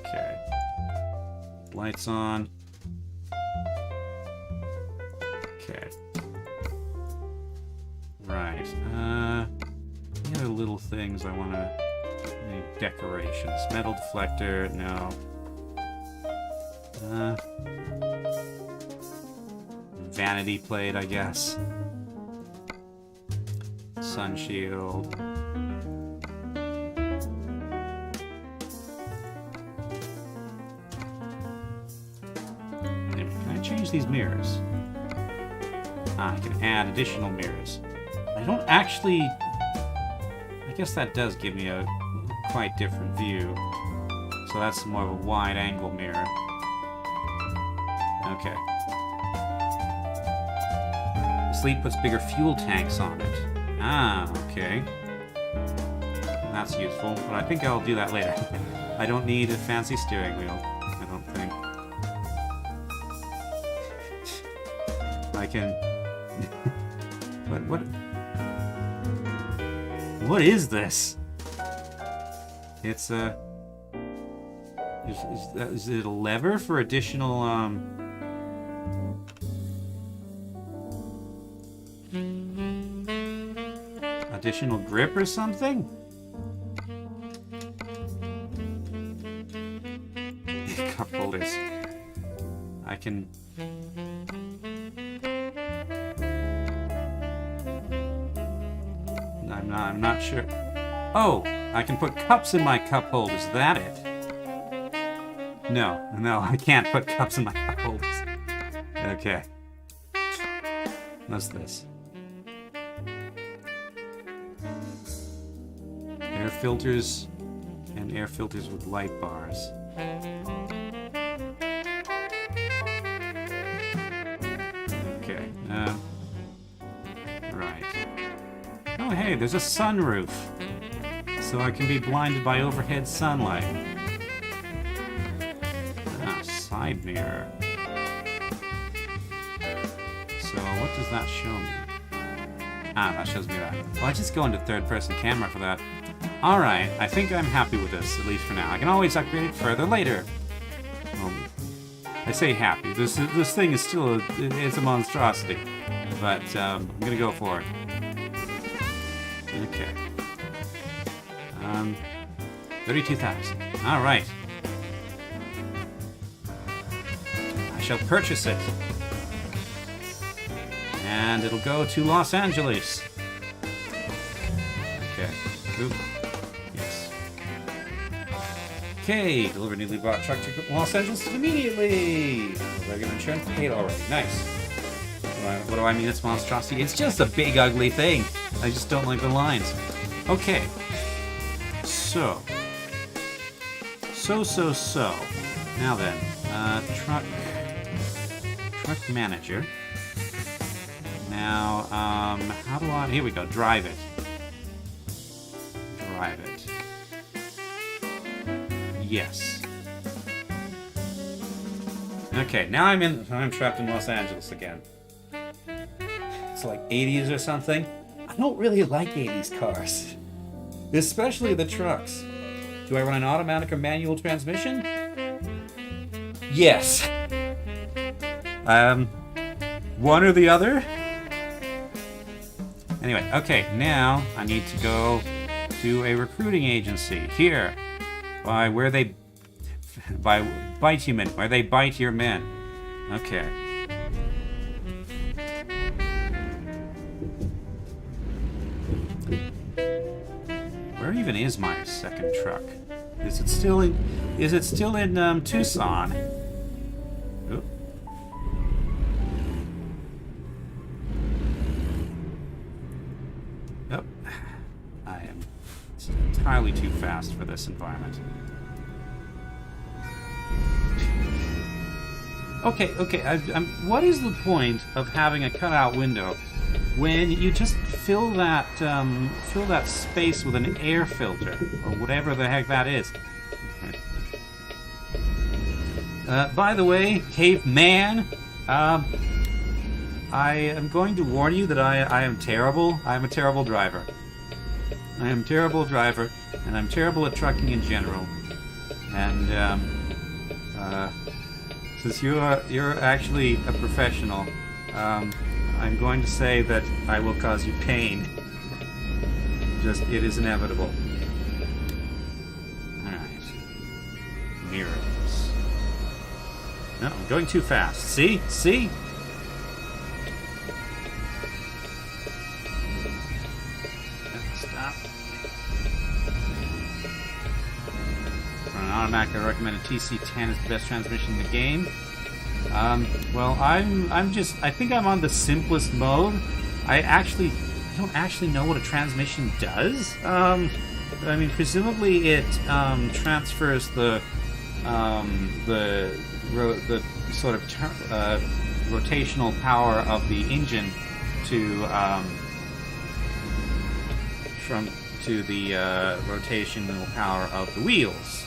Okay. Lights on. Okay. Right. The other little things I want to... Decorations. Metal deflector, no. Vanity plate, I guess. Sun shield. Can I change these mirrors? I can add additional mirrors. I don't actually... I guess that does give me a quite different view. So that's more of a wide angle mirror. Okay. The Sleep puts bigger fuel tanks on it. Ah, okay. That's useful, but I think I'll do that later. I don't need a fancy steering wheel, I don't think. I can... What is this? It's a... Is it a lever for additional, additional grip or something? Cup holders. I can... I'm not sure. Oh, I can put cups in my cup holders. Is that it? No, I can't put cups in my cup holders. Okay. What's this? Air filters and air filters with light bars. Okay. Right. Oh, hey, there's a sunroof. So I can be blinded by overhead sunlight. Ah, side mirror. So what does that show me? Ah, that shows me that. Well, I just go into third-person camera for that. Alright, I think I'm happy with this, at least for now. I can always upgrade it further later. I say happy. This thing is still it's a monstrosity. But I'm gonna go for it. Okay. 32,000. Alright. I shall purchase it. And it'll go to Los Angeles. Okay. Oop. Yes. Okay. Deliver newly bought truck to Los Angeles immediately. Regular insurance paid already. Nice. What do I mean it's monstrosity? It's just a big ugly thing. I just don't like the lines. Okay. So. Now then, truck manager. Now, how do I... Here we go. Drive it. Yes. Okay, now I'm trapped in Los Angeles again. It's like 80s or something. I don't really like 80s cars. Especially the trucks. Do I run an automatic or manual transmission? Yes. One or the other? Anyway, okay, now I need to go to a recruiting agency here by Bitumen, where they bite your men. Okay. Where even is my second truck? Is it still in Tucson? Oop. Nope. I am entirely too fast for this environment. Okay. What is the point of having a cutout window when you just fill that space with an air filter or whatever the heck that is? By the way, caveman, I am going to warn you that I am terrible. I am a terrible driver. And I'm terrible at trucking in general. And since you're actually a professional, I'm going to say that I will cause you pain. Just, it is inevitable. Alright. Mirrors. No, I'm going too fast. See? Stop. For an automatic, I recommend a TC10 is the best transmission in the game. Well, I think I'm on the simplest mode. I don't actually know what a transmission does. I mean, presumably it transfers the sort of rotational power of the engine to the rotational power of the wheels.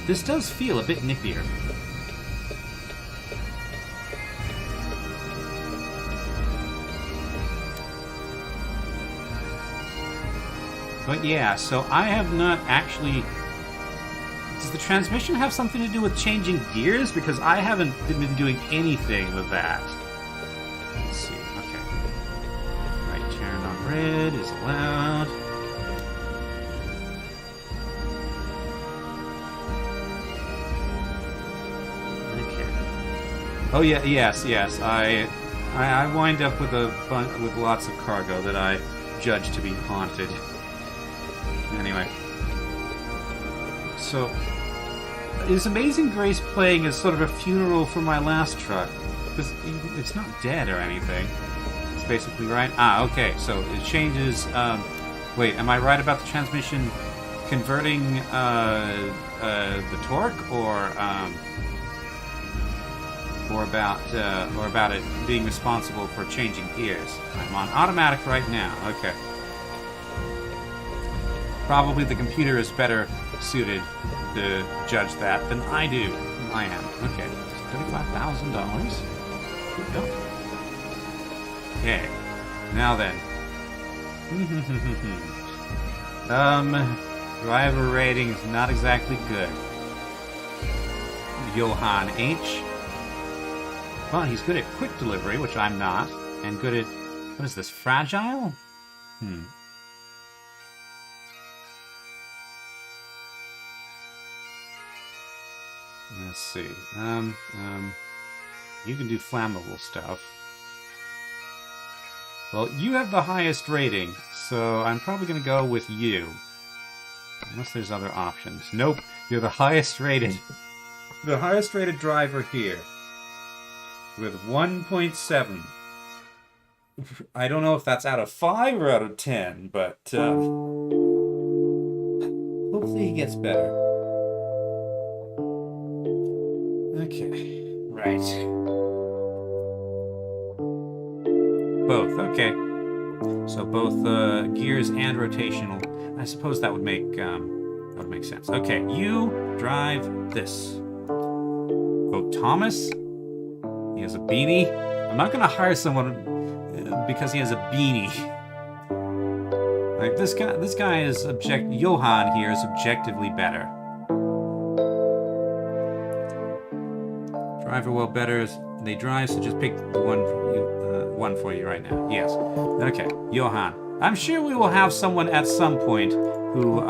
This does feel a bit nippier. But yeah, so I have not actually... Does the transmission have something to do with changing gears? Because I haven't been doing anything with that. Let's see, okay. Right turn on red is allowed. Okay. Oh yeah, yes. I wind up with with lots of cargo that I judge to be haunted. Anyway, so is Amazing Grace playing as sort of a funeral for my last truck? Because it's not dead or anything. It's basically right. Ah, okay. So it changes. Wait, am I right about the transmission converting the torque, or about it being responsible for changing gears? I'm on automatic right now. Okay. Probably the computer is better suited to judge that than I do. I am. Okay. $35,000. Good go. Okay. Now then. Driver rating is not exactly good. Johann H. Well, he's good at quick delivery, which I'm not. And good at... What is this? Fragile? Let's see. You can do flammable stuff. Well, you have the highest rating, so I'm probably going to go with you. Unless there's other options. Nope, you're the highest rated. The highest rated driver here. With 1.7. I don't know if that's out of 5 or out of 10, but hopefully he gets better. Okay, right. Both, okay. So both gears and rotational. I suppose that would make sense. Okay, you drive this. Oh, Thomas? He has a beanie? I'm not gonna hire someone because he has a beanie. Like this guy is Johann here is objectively better. Driver well better. They drive, so just pick the one for you right now. Yes. Okay, Johann. I'm sure we will have someone at some point who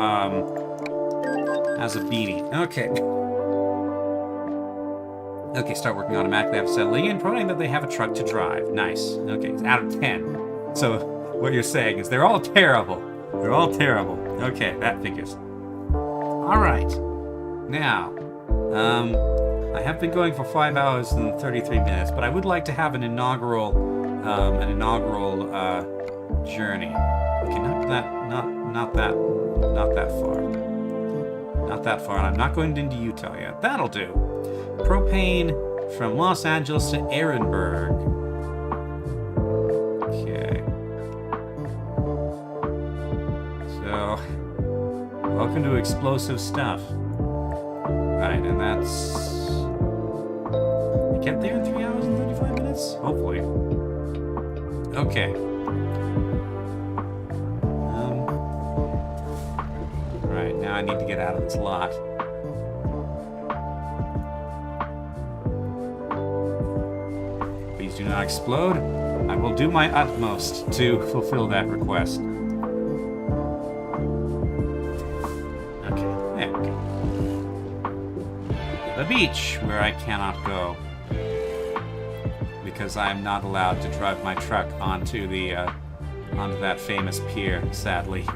has a beanie. Okay. Okay, start working automatically after settling in, providing that they have a truck to drive. Nice. Okay, it's out of 10. So what you're saying is they're all terrible. They're all terrible. Okay, that figures. All right. Now, I have been going for 5 hours and 33 minutes, but I would like to have an inaugural journey. Okay, not that far. Not that far. And I'm not going into Utah yet. That'll do. Propane from Los Angeles to Ehrenberg. Okay. So, welcome to explosive stuff. Right, and that's... Get there in 3 hours and 35 minutes? Hopefully. Okay. Right, now I need to get out of this lot. Please do not explode. I will do my utmost to fulfill that request. Okay, there we go. The beach, where I cannot go. Because I'm not allowed to drive my truck onto that famous pier, sadly.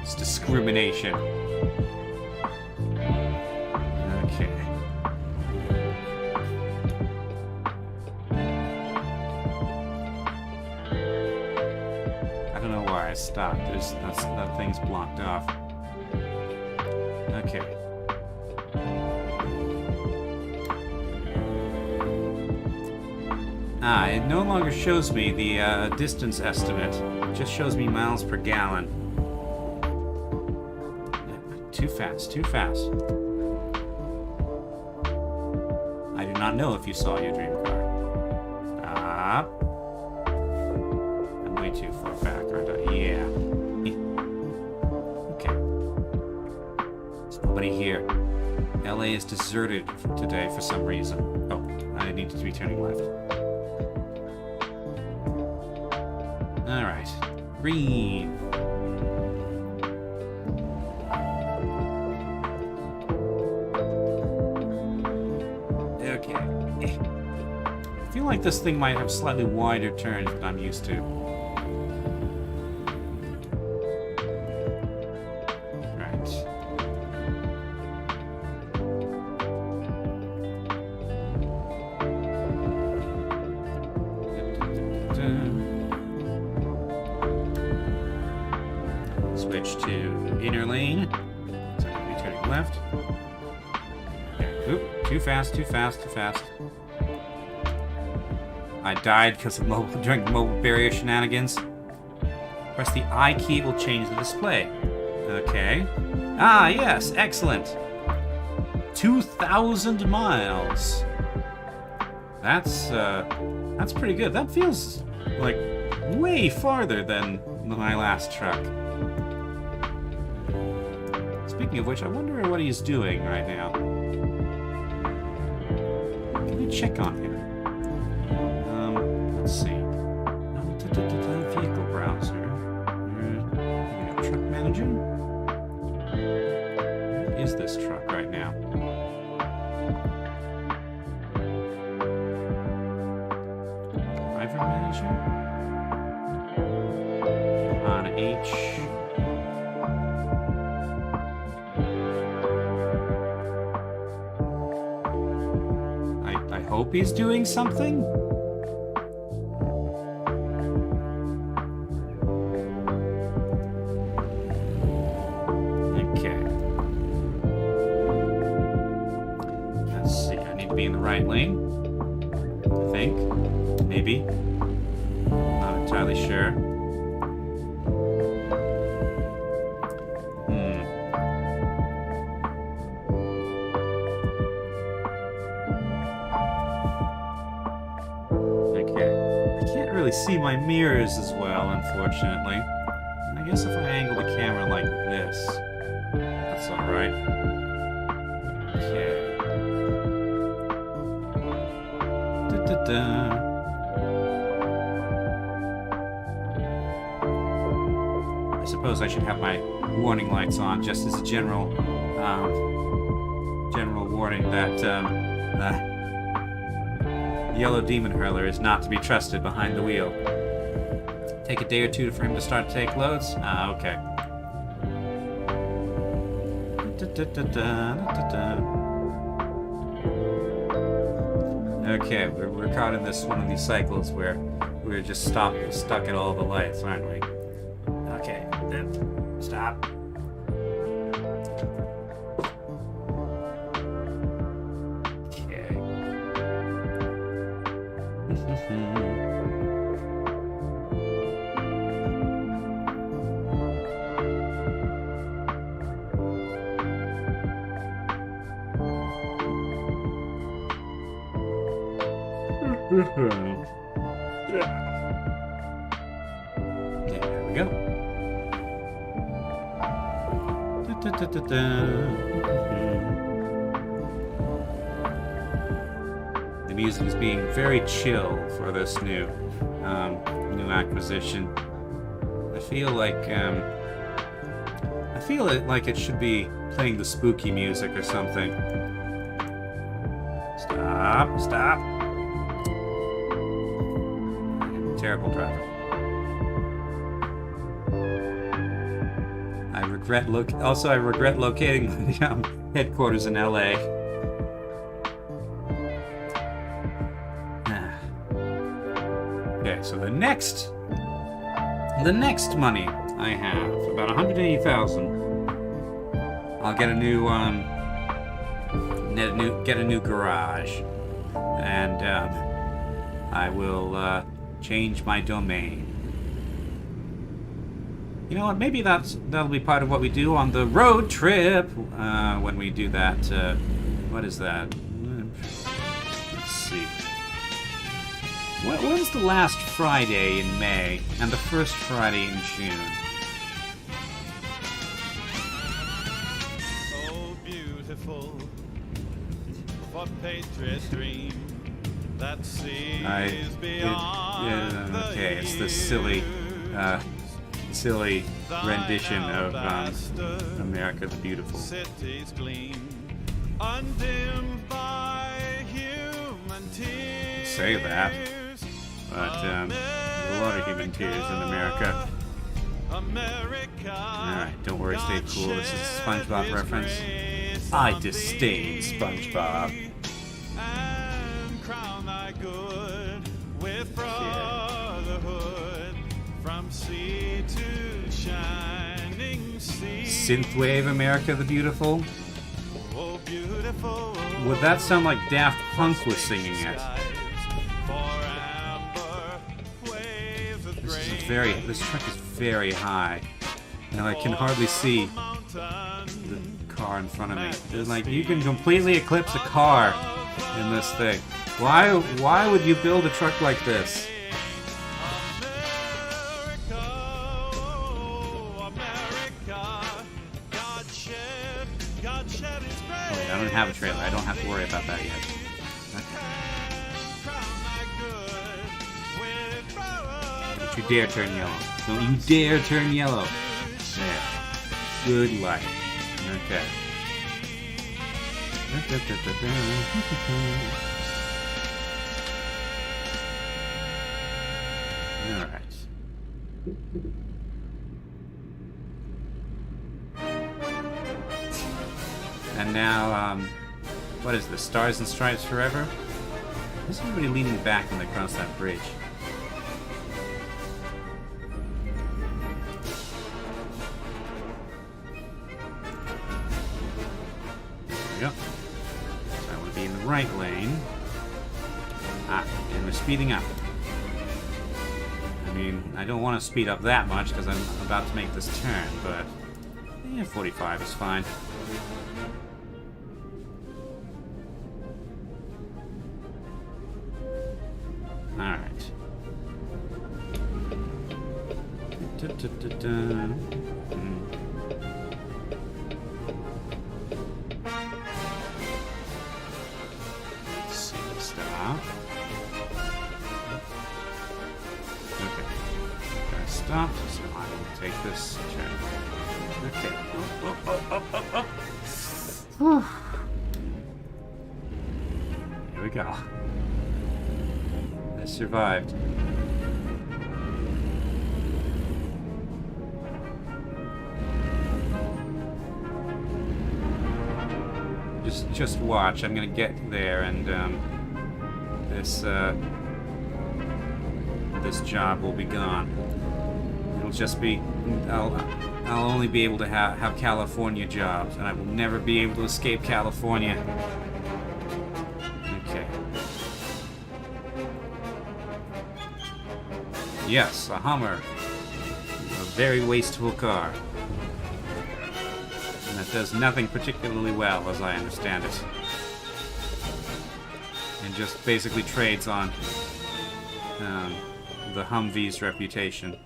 It's discrimination. Okay. I don't know why I stopped. That thing's blocked off. Okay. Ah, it no longer shows me the distance estimate. It just shows me miles per gallon. Too fast, too fast. I do not know if you saw your dream car. Stop. I'm way too far back, aren't I? Yeah. Okay. There's nobody here. LA is deserted today for some reason. Oh, I need to be turning left. Alright. Green. Okay. I feel like this thing might have slightly wider turns than I'm used to. Right. Switch to inner lane. So I'm going to be turning left. Okay. Oop, too fast, too fast, too fast. I died because of during mobile barrier shenanigans. Press the I key, it will change the display. Okay. Ah, yes, excellent. 2,000 miles. That's pretty good. That feels like way farther than my last truck. Speaking of which, I wonder what he's doing right now. Can we check on him? Let's see. Vehicle browser. Truck manager? Where is this truck right now? Driver manager? On H. I hope he's doing something? Be in the right lane, I think. Maybe. Not entirely sure. Okay. I can't really see my mirrors as well, unfortunately. I guess if I angle the camera like this, that's alright. Okay. I suppose I should have my warning lights on just as a general warning that the yellow demon hurler is not to be trusted behind the wheel. Take a day or two for him to start to take loads? Ah, okay. Okay, we're caught in one of these cycles where we're just stuck at all the lights, aren't we? Okay, then stop. Okay. There we go. The music is being very chill for this new acquisition. I feel like it should be playing the spooky music or something. Stop. Terrible driver. I regret locating my headquarters in LA. Okay, so the next money I have, about 180,000. I'll get a new get a new garage, and I will change my domain. You know what? Maybe that'll be part of what we do on the road trip when we do that. What is that? Let's see. When's the last Friday in May and the first Friday in June? Oh, beautiful, what patriot dream that sees beyond the okay, it's the silly rendition of America the Beautiful. cities gleam, undimmed by human tears. Say that, but there's a lot of human tears in America. America. Alright, don't worry, stay cool. This is a SpongeBob reference. Grace I of disdain thee, SpongeBob. and crown thy good with brotherhood from sea to shining sea. Synthwave America the Beautiful? Oh, beautiful. Would that sound like Daft Punk was singing it? This track is very high, and I can hardly see the car in front of me. It's like you can completely eclipse a car in this thing. Why would you build a truck like this? Wait, I don't have a trailer. I don't have to worry about that yet. Don't you dare turn yellow. Don't you dare turn yellow. There. Good light. Okay. Alright. And now, what is this? Stars and Stripes Forever? Why is everybody leaning back when they cross that bridge? Yep. So I want to be in the right lane. Ah, and we're speeding up. I mean, I don't want to speed up that much because I'm about to make this turn, but yeah, 45 is fine. Alright. Stop. Okay. Gotta stop, so I will take this turn. Okay. Oh. Here we go. I survived. Just watch. I'm gonna get there, and this job will be gone. It'll just be. I'll only be able to have California jobs, and I will never be able to escape California. Okay. Yes, a Hummer. A very wasteful car. And that does nothing particularly well, as I understand it. And just basically trades on the Humvee's reputation.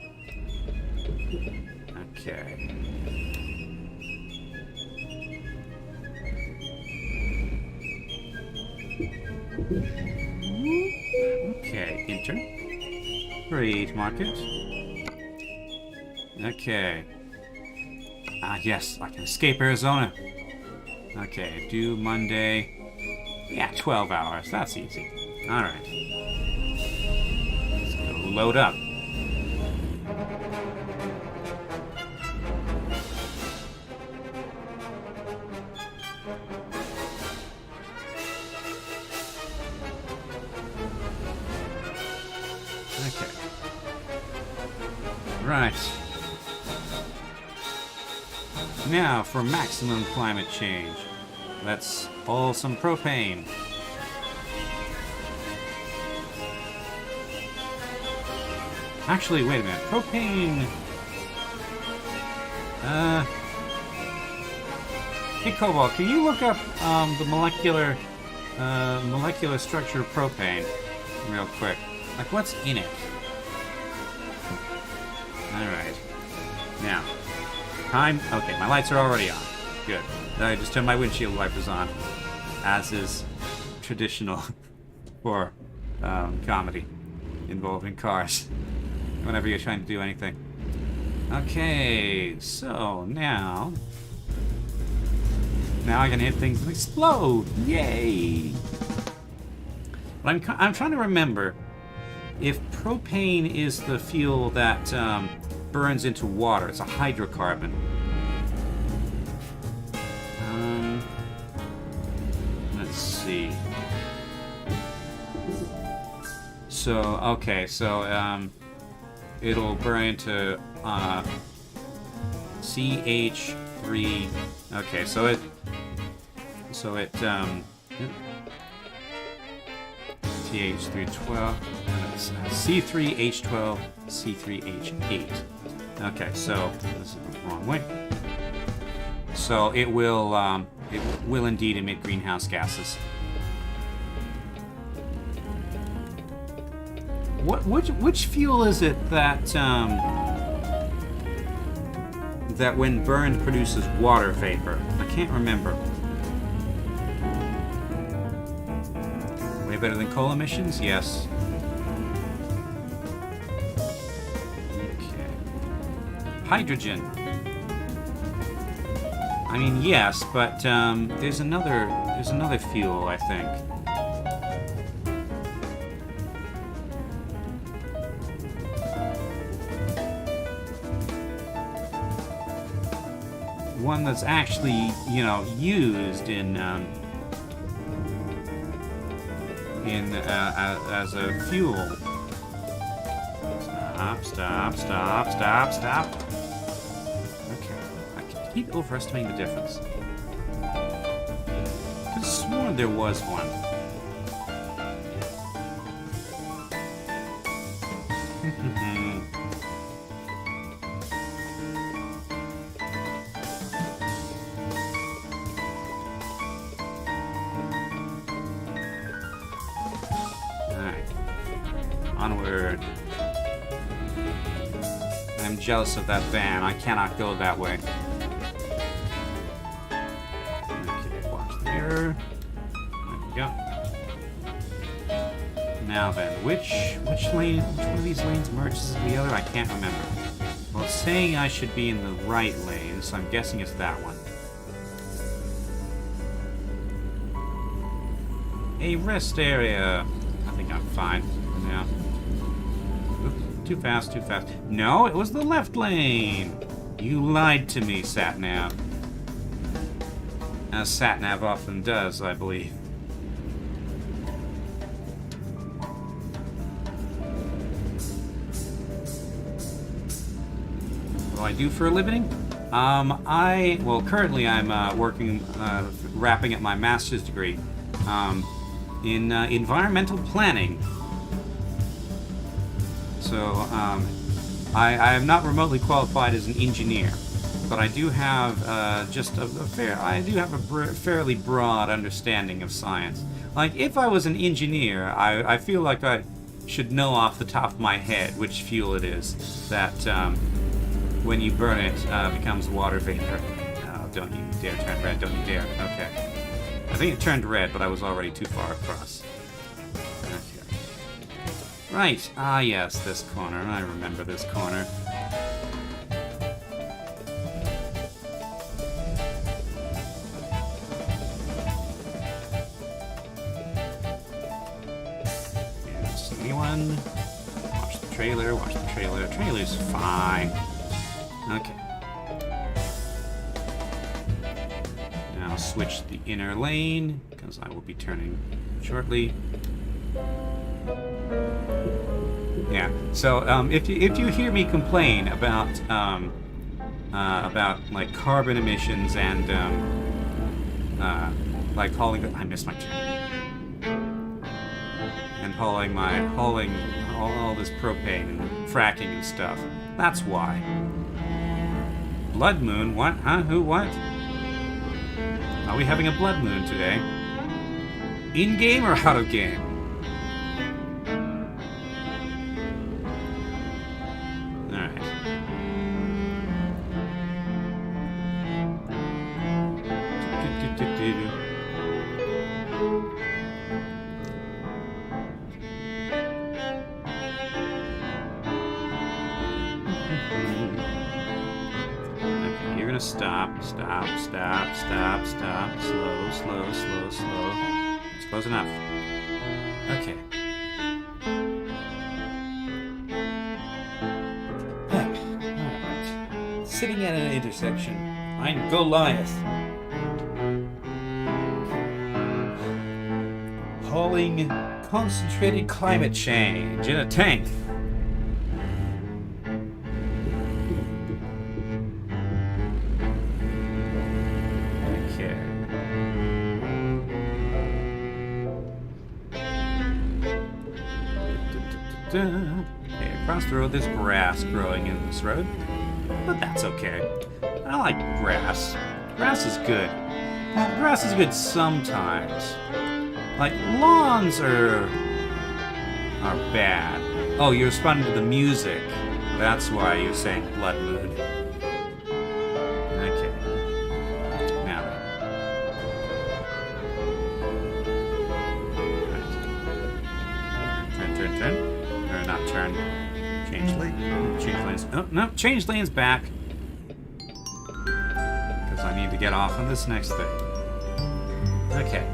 Okay. Okay, enter. Trade market. Okay. Ah, yes, I can escape Arizona. Okay, due Monday. Yeah, 12 hours. That's easy. Alright. Let's go load up. Okay. Right. Now for maximum climate change. Let's haul some propane. Actually, wait a minute. Propane... Hey, Cobalt, can you look up the molecular structure of propane real quick? Like, what's in it? Alright. Now, time... Okay, my lights are already on. Good. I just turned my windshield wipers on, as is traditional for comedy involving cars, whenever you're trying to do anything. Okay, so now I can hit things and explode. Yay! But I'm trying to remember if propane is the fuel that burns into water. It's a hydrocarbon. Let's see. So okay, so it'll burn into CH3. Okay, so it CH312, C3H12, C3H8. Okay, so this is the wrong way. So it will indeed emit greenhouse gases. Which fuel is it that that when burned produces water vapor? I can't remember. Way better than coal emissions? Yes. Okay. Hydrogen. I mean, yes, but there's another fuel, I think. One that's actually, used in as a fuel. Stop. Okay, I keep overestimating the difference. I could have sworn there was one. Onward. I'm jealous of that van. I cannot go that way. Okay, watch the mirror. There we go. Now then, which lane, which one of these lanes merges the other? I can't remember. Well, it's saying I should be in the right lane, so I'm guessing it's that one. A rest area. I think I'm fine for now. Too fast. No, it was the left lane. You lied to me, Satnav. As Satnav often does, I believe. What do I do for a living? Currently I'm wrapping up my master's degree in environmental planning. So, I am not remotely qualified as an engineer, but I do have a fairly broad understanding of science. Like, if I was an engineer, I feel like I should know off the top of my head which fuel it is that, when you burn it, becomes water vapor. Oh, don't you dare turn red, don't you dare. Okay. I think it turned red, but I was already too far across. Right, yes, this corner. I remember this corner. Here's the new one. Watch the trailer. Trailer's fine. Okay. Now switch the inner lane, because I will be turning shortly. Yeah. So if you hear me complain about like carbon emissions and like calling it, I missed my turn. and hauling all this propane and fracking and stuff. That's why. Blood moon? What? Huh? Who? What? Are we having a blood moon today? In game or out of game? Alright. Okay, you're gonna stop. Slow. It's close enough. Okay. Alright. Sitting at an intersection. I'm Goliath. Hauling concentrated climate change in a tank. Okay. Okay, across the road there's grass growing in this road, but that's okay. I like grass. Grass is good. Well, grass is good sometimes. Like, lawns are bad. Oh, you're responding to the music. That's why you're saying blood moon. Okay. Now then. Turn. Or not turn. Change lane. Change lanes. Oh, no, change lanes back. Because I need to get off on this next thing. Okay.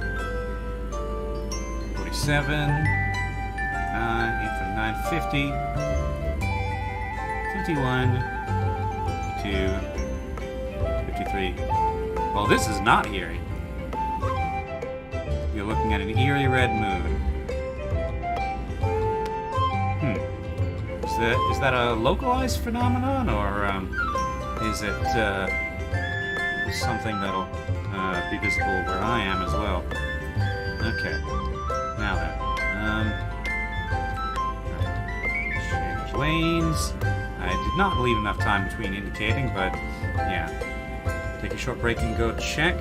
47, 9, 50, 51, 52, 53. Well, this is not eerie. You're looking at an eerie red moon. Is that a localized phenomenon, or is it something that'll be visible where I am as well? Okay. Now then, change lanes. I did not leave enough time between indicating, but yeah. Take a short break and go check.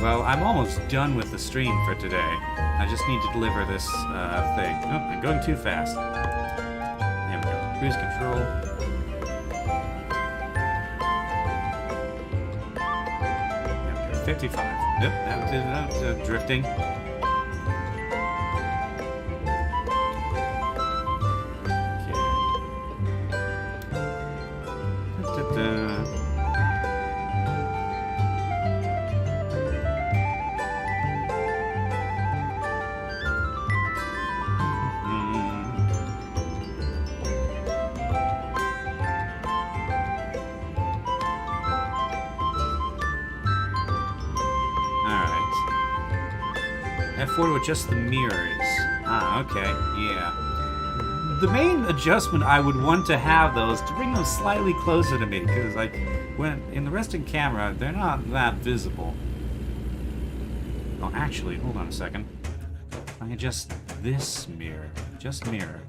Well, I'm almost done with the stream for today. I just need to deliver this thing. Oh, I'm going too fast. There we go. Cruise control. There we go. 55. Yep, that's drifting. F4 to adjust the mirrors. Ah, okay, yeah. The main adjustment I would want to have, though, is to bring them slightly closer to me, because, like, when in the resting camera, they're not that visible. Oh, actually, hold on a second. I adjust this mirror. Just mirror.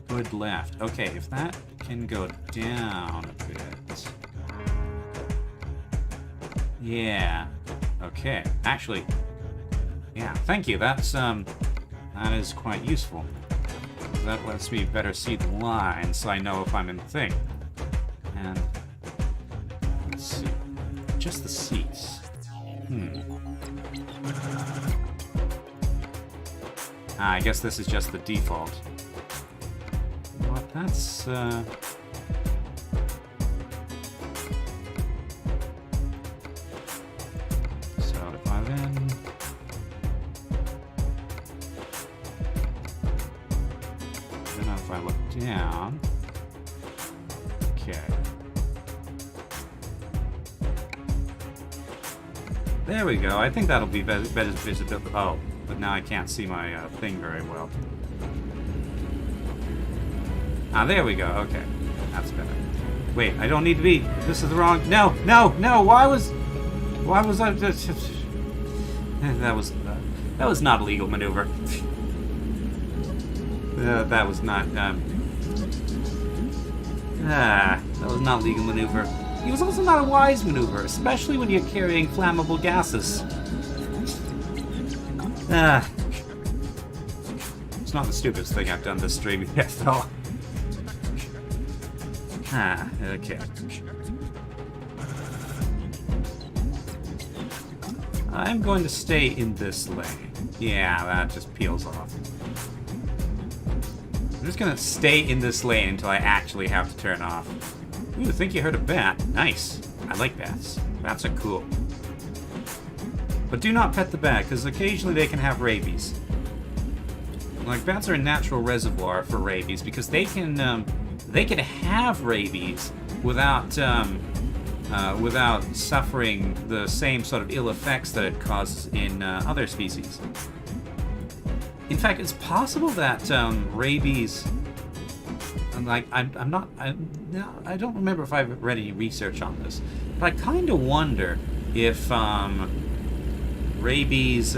Hood left. Okay, if that can go down a bit. Yeah. Okay. Actually, yeah, thank you. That is quite useful. That lets me better see the lines, so I know if I'm in the thing. And let's see. Just the seats. I guess this is just the default. Well, that's so if I then if I look down, okay. There we go. I think that'll be better visibility. Oh, but now I can't see my thing very well. Ah, there we go. Okay, that's better. Wait, I don't need to be. This is the wrong. No. Why was I just? That was That was not a legal maneuver. That was not, that was not a legal maneuver. It was also not a wise maneuver, especially when you're carrying flammable gases. It's not the stupidest thing I've done this stream yet, though. Okay. I'm going to stay in this lane. Yeah, that just peels off. I'm just gonna stay in this lane until I actually have to turn off. Ooh, I think you heard a bat. Nice. I like bats. Bats are cool. But do not pet the bat, because occasionally they can have rabies. Like, bats are a natural reservoir for rabies, because they can have rabies without suffering the same sort of ill effects that it causes in other species. In fact, it's possible that rabies, like, I don't remember if I've read any research on this, but I kind of wonder if rabies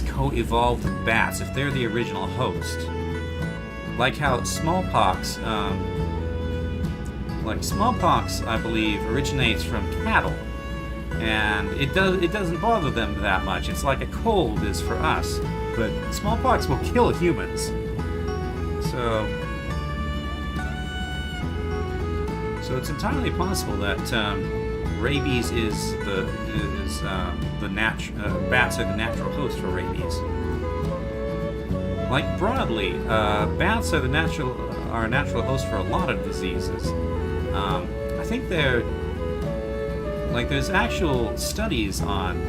co-evolved with bats, if they're the original host. Like how smallpox, I believe, originates from cattle, and it doesn't bother them that much. It's like a cold is for us, but smallpox will kill humans. So it's entirely possible that rabies bats are the natural host for rabies. Like, broadly, bats are a natural host for a lot of diseases. I think there's actual studies on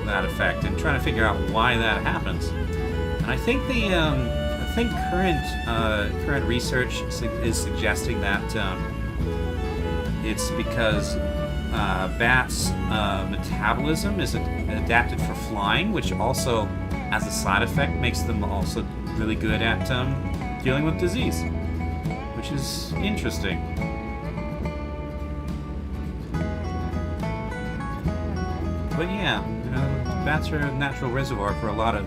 that effect and trying to figure out why that happens. And I think current research is suggesting that it's because bats' metabolism is adapted for flying, which also, as a side effect, makes them also really good at dealing with disease, which is interesting. But yeah, bats are a natural reservoir for a lot of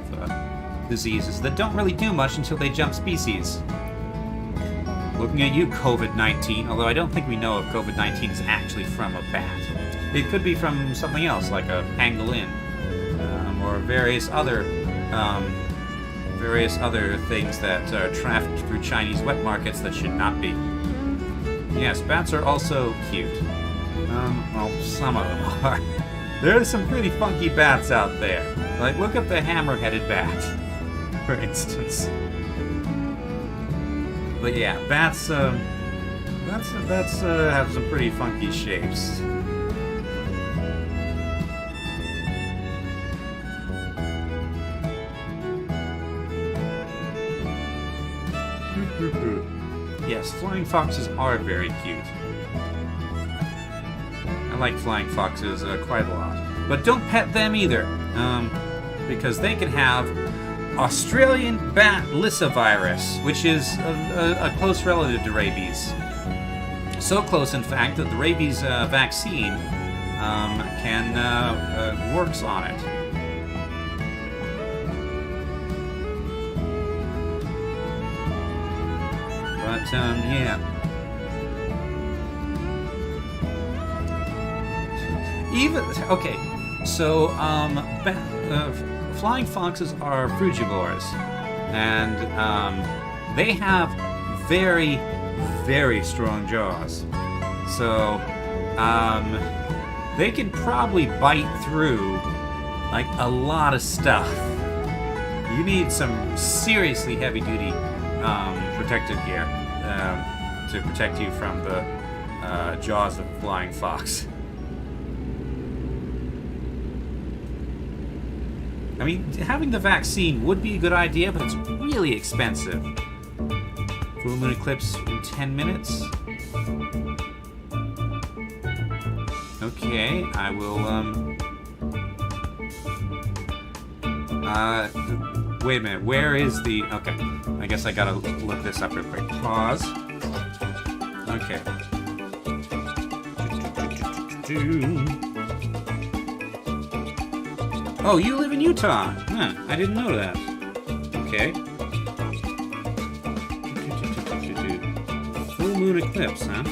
diseases that don't really do much until they jump species. Looking at you, COVID-19, although I don't think we know if COVID-19 is actually from a bat. It could be from something else, like a pangolin, or various other things that are trafficked through Chinese wet markets that should not be. Yes, bats are also cute. Well, some of them are. There are some pretty funky bats out there. Like, look at the hammer-headed bat, for instance. But yeah, bats have some pretty funky shapes. Yes, flying foxes are very cute. I like flying foxes quite a lot. But don't pet them either, because they can have Australian bat lyssavirus, which is a close relative to rabies. So close, in fact, that the rabies vaccine works on it. But yeah. So flying foxes are frugivores, and they have very, very strong jaws. So they can probably bite through like a lot of stuff. You need some seriously heavy-duty protective gear to protect you from the jaws of a flying fox. I mean, having the vaccine would be a good idea, but it's really expensive. Full moon eclipse in 10 minutes. Okay, I will, wait a minute, where is the... Okay, I guess I gotta look this up real quick. Pause. Okay. Oh, you live in Utah. Huh, I didn't know that. Okay. Full moon eclipse, huh?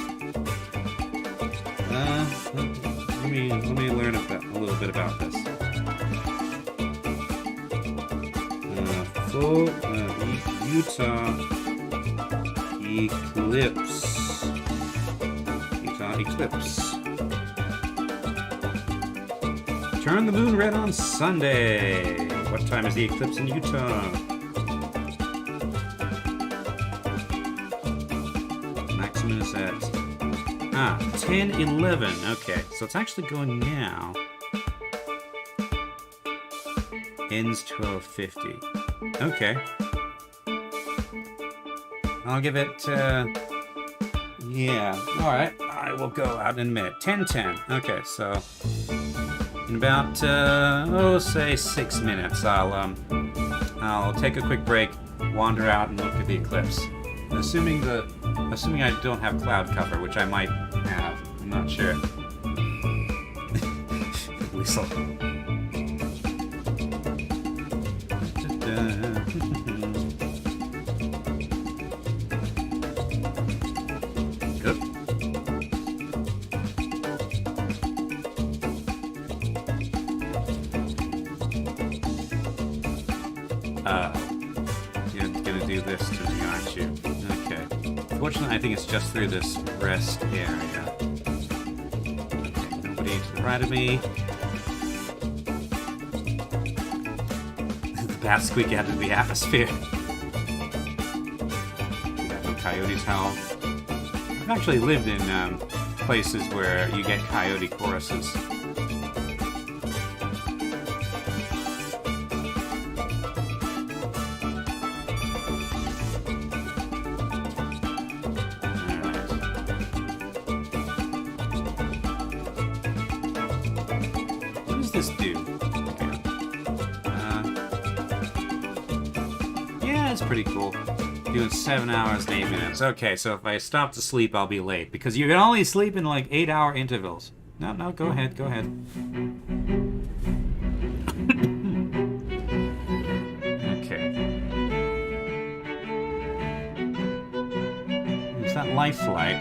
Let me learn a little bit about this. Full Utah eclipse. Utah eclipse. Turn the moon red on Sunday. What time is the eclipse in Utah? Maximum is at 10:11. Okay, so it's actually going now. Ends 12:50. Okay. I'll give it. Yeah. All right. I will go out in a minute. 10:10. Okay, so. In about, say 6 minutes, I'll take a quick break, wander out, and look at the eclipse. Assuming I don't have cloud cover, which I might have. I'm not sure. Whistle. Good. You're gonna do this to me, aren't you? Okay. Fortunately, I think it's just through this rest area. Okay, nobody to the right of me. The bats squeak out of the atmosphere. The coyotes howl. I've actually lived in places where you get coyote choruses. This do? Yeah, it's pretty cool. Doing 7 hours and 8 minutes. Okay, so if I stop to sleep, I'll be late because you can only sleep in like 8-hour intervals. No, go ahead, go ahead. Okay. Who's that life flag?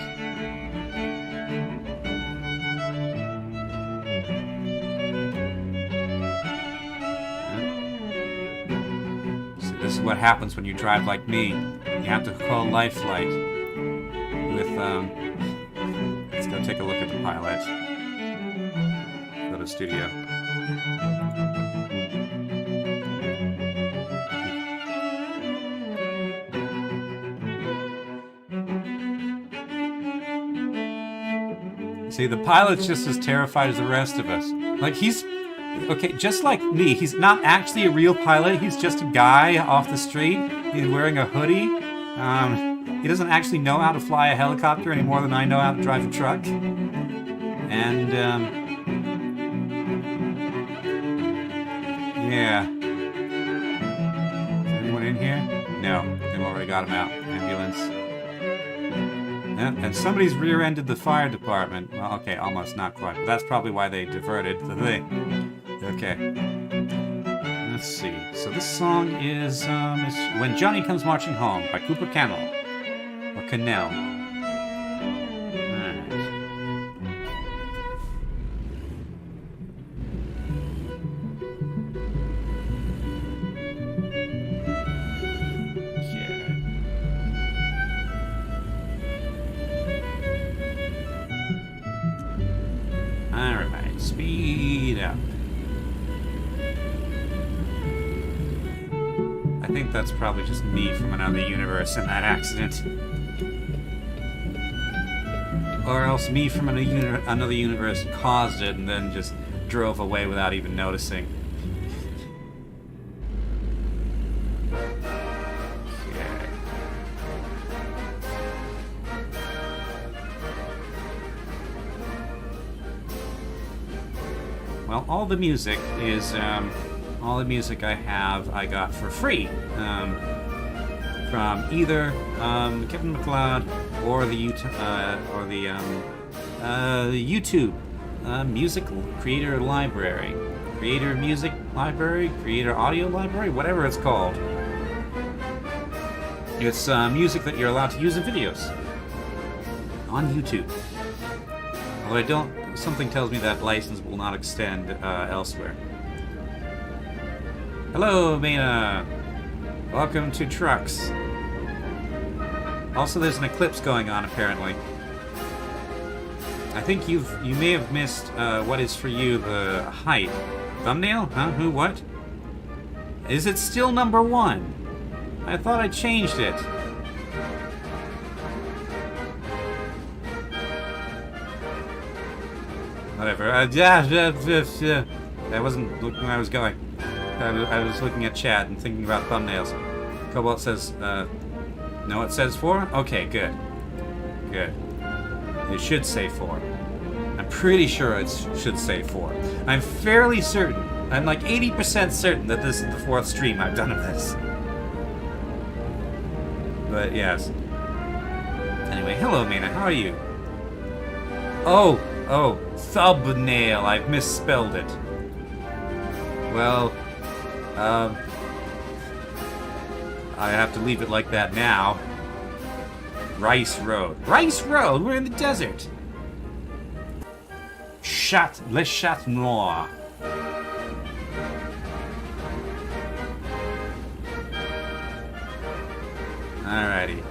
This is what happens when you drive like me. You have to call Life Flight with, let's go take a look at the pilot. Go to studio. See, the pilot's just as terrified as the rest of us. Like, okay, just like me, he's not actually a real pilot. He's just a guy off the street. He's wearing a hoodie. He doesn't actually know how to fly a helicopter any more than I know how to drive a truck. And, yeah. Is anyone in here? No, they've already got him out. Ambulance. Yeah, and somebody's rear-ended the fire department. Well, okay, almost, not quite. But that's probably why they diverted the thing. Okay. Let's see. So this song is When Johnny Comes Marching Home by Cooper Cannell. Or Cannell. Alright. Okay. Alright, speed up. I think that's probably just me from another universe in that accident. Or else me from another universe caused it and then just drove away without even noticing. Okay. Well, all the music is, all the music I have, I got for free from either Kevin MacLeod or the YouTube Music Creator Library. Creator Music Library, Creator Audio Library, whatever it's called. It's music that you're allowed to use in videos on YouTube. Although I don't, something tells me that license will not extend elsewhere. Hello, Mena. Welcome to Trucks. Also, there's an eclipse going on, apparently. I think you may have missed what is for you the height. Thumbnail? Huh? Who? What? Is it still number 1? I thought I changed it. Whatever. I wasn't looking where I was going. I was looking at chat and thinking about thumbnails. Cobalt says, no, it says 4? Okay, good. Good. It should say 4. I'm pretty sure it should say 4. I'm fairly certain, I'm like 80% certain that this is the 4th stream I've done of this. But yes. Anyway, hello, Mina. How are you? Oh, thumbnail. I've misspelled it. Well, I have to leave it like that now. Rice Road. Rice Road? We're in the desert. Le Chat Noir. Alrighty.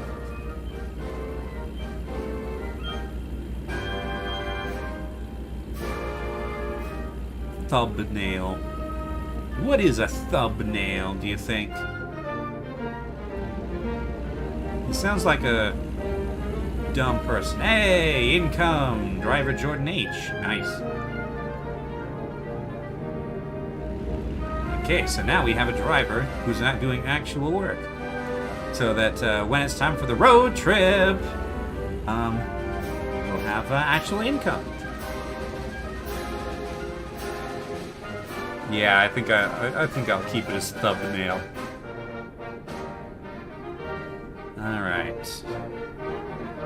Thumbnail. What is a thumbnail, do you think? He sounds like a dumb person. Hey, income! Driver Jordan H. Nice. Okay, so now we have a driver who's not doing actual work. So that when it's time for the road trip, we'll have actual income. Yeah, I think I'll keep it as thumbnail. All right.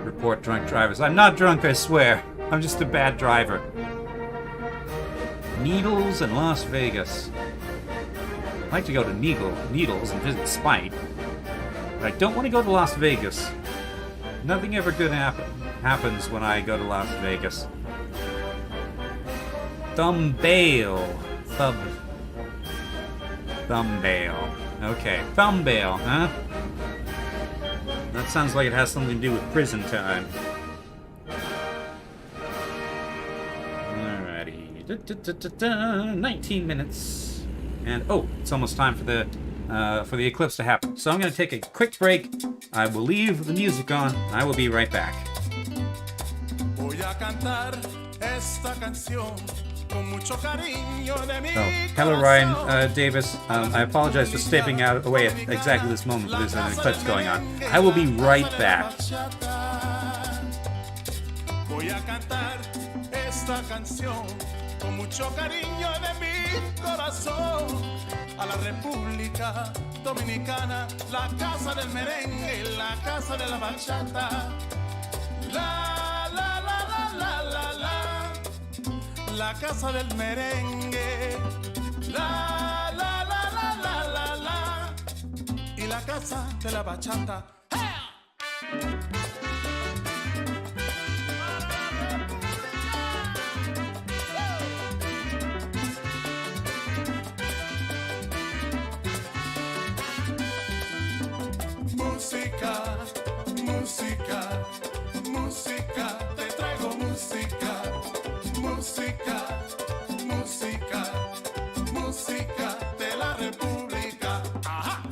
Report drunk drivers. I'm not drunk, I swear. I'm just a bad driver. Needles and Las Vegas. I'd like to go to Needles and visit Spite. But I don't want to go to Las Vegas. Nothing ever good happens when I go to Las Vegas. Thumbnail. Thumbnail. Okay, thumbnail, huh? That sounds like it has something to do with prison time. Alrighty. 19 minutes. And, oh, it's almost time for the eclipse to happen. So I'm going to take a quick break. I will leave the music on. I will be right back. Voy a cantar esta canción con mucho cariño de mi Oh, hello Ryan Davis. I apologize for stepping out away at exactly this moment, but there's an eclipse going on. I will be right back. Voy a cantar esta canción con mucho cariño de mi corazón a la República Dominicana, la casa del merengue, la casa de la bachata. La la la la la la la, la casa del merengue. La la la la la la la, y la casa de la bachata. Música, música, música, te traigo música, música, música, música de la República. Ajá.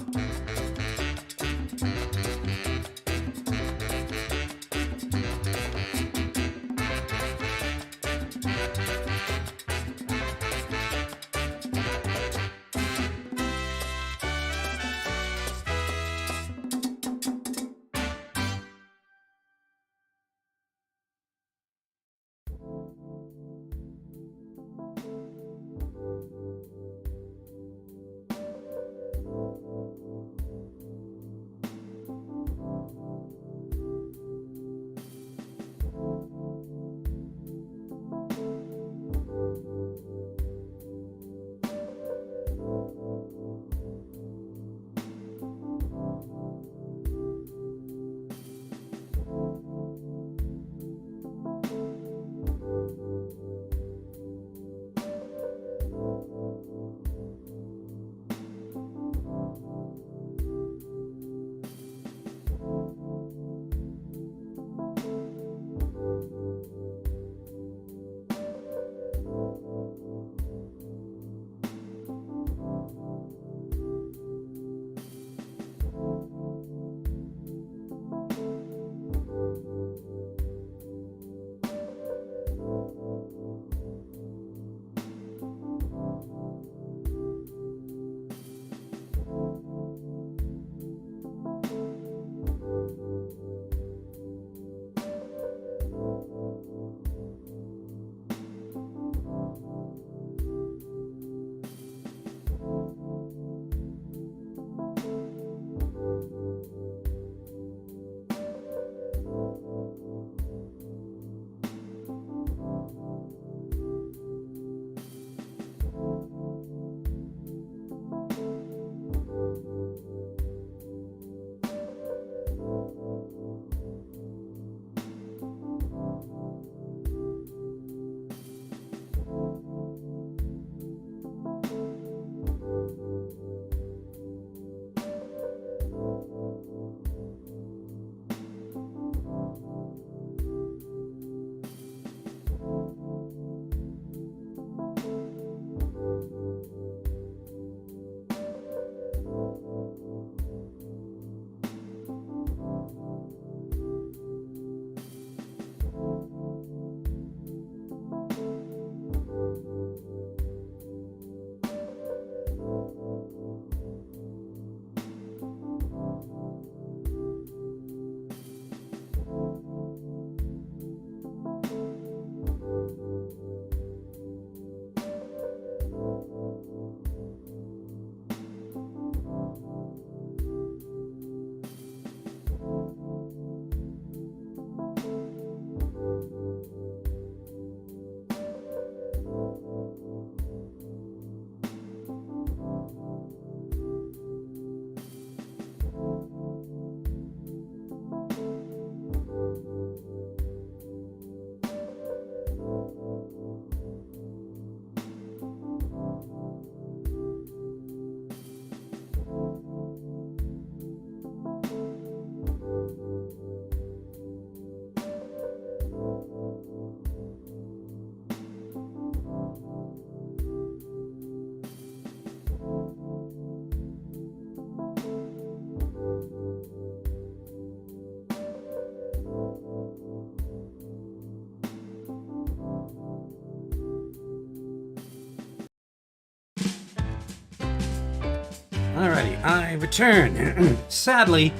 Alrighty, I return. Sadly,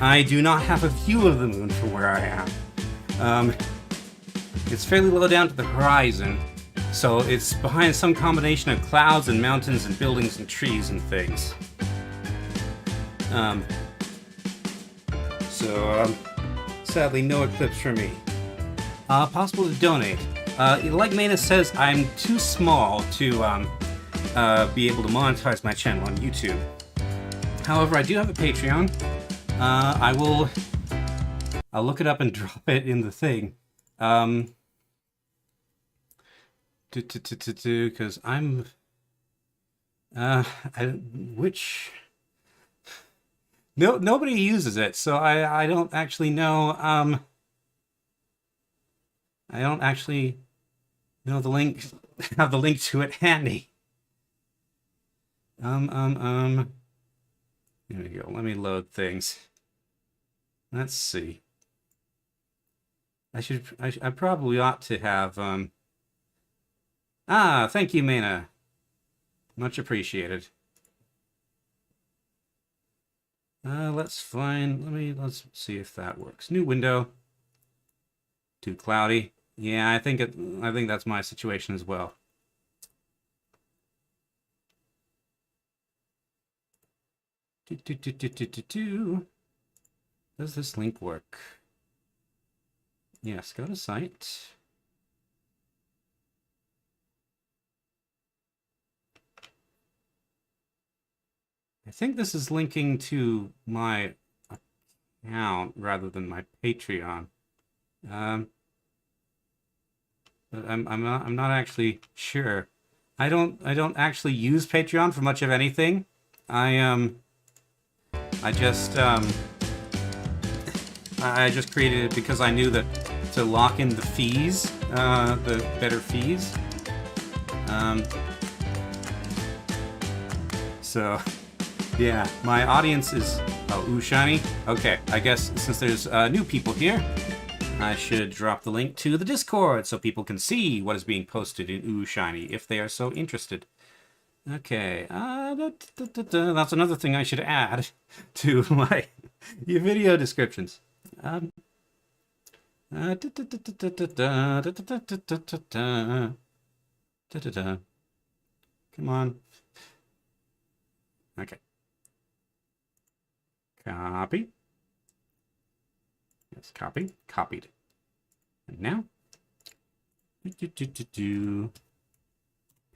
I do not have a view of the moon from where I am. It's fairly low down to the horizon, so it's behind some combination of clouds and mountains and buildings and trees and things. Sadly, no eclipse for me. Possible to donate. Like Mana says, I'm too small to be able to monetize my channel on YouTube. However, I do have a Patreon. I'll look it up and drop it in the thing. Because I'm... nobody uses it, so I don't actually know, I don't actually know the link, have the link to it handy. There we go, let me load things. Let's see. I probably ought to have, thank you, Mana. Much appreciated. Let's see if that works. New window. Too cloudy. Yeah, I think that's my situation as well. Does this link work? Yes, go to site. I think this is linking to my account rather than my Patreon. But I'm not actually sure. I don't actually use Patreon for much of anything. I just created it because I knew that to lock in the fees, the better fees. So yeah, my audience is Ooh Shiny. Okay, I guess since there's new people here, I should drop the link to the Discord so people can see what is being posted in Ooh Shiny if they are so interested. Okay, that's another thing I should add to my video descriptions. Come on. Okay. Copy. Yes, copy. Copied. And now,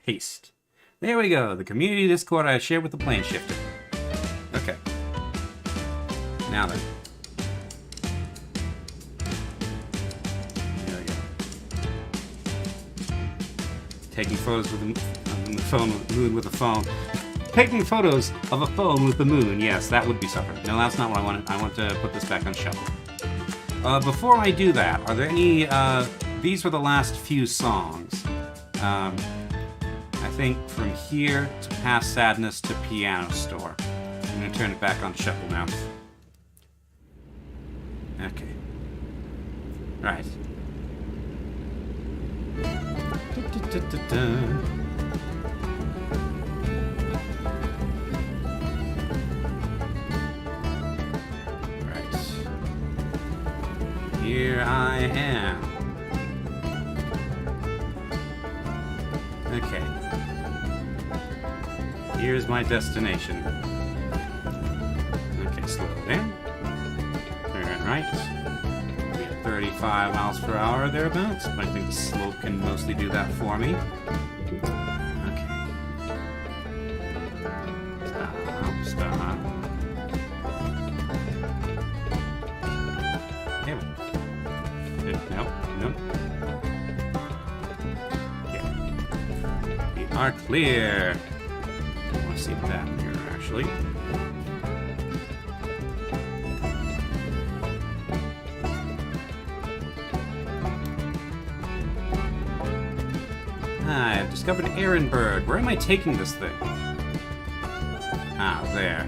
paste. There we go. The community Discord I shared with the plane shifter. Okay. Now then. There we go. Taking photos with the phone, moon with the phone. Taking photos of a phone with the moon. Yes, that would be something. No, that's not what I wanted. I want to put this back on shuffle. Before I do that, are there any... these were the last few songs. I think from here to Past Sadness to Piano Store. I'm going to turn it back on shuffle now. Okay. Right. Right. Here I am. Okay. Here's my destination. Okay, slow down. Turn right. Be at 35 miles per hour thereabouts. I think the slope can mostly do that for me. Okay. Stop. Damn it. Nope. Yeah. We are clear. I want to see that here, actually. I've discovered Ehrenberg. Where am I taking this thing? Ah, there.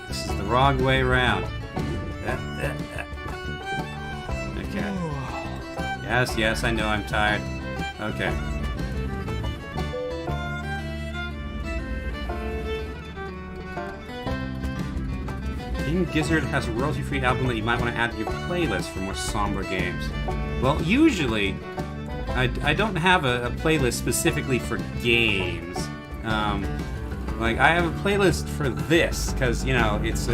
This is the wrong way around. Okay. Yes, I know I'm tired. Okay. King Gizzard has a royalty-free album that you might want to add to your playlist for more somber games. Well, usually, I don't have a playlist specifically for games. Like, I have a playlist for this, because, you know, it's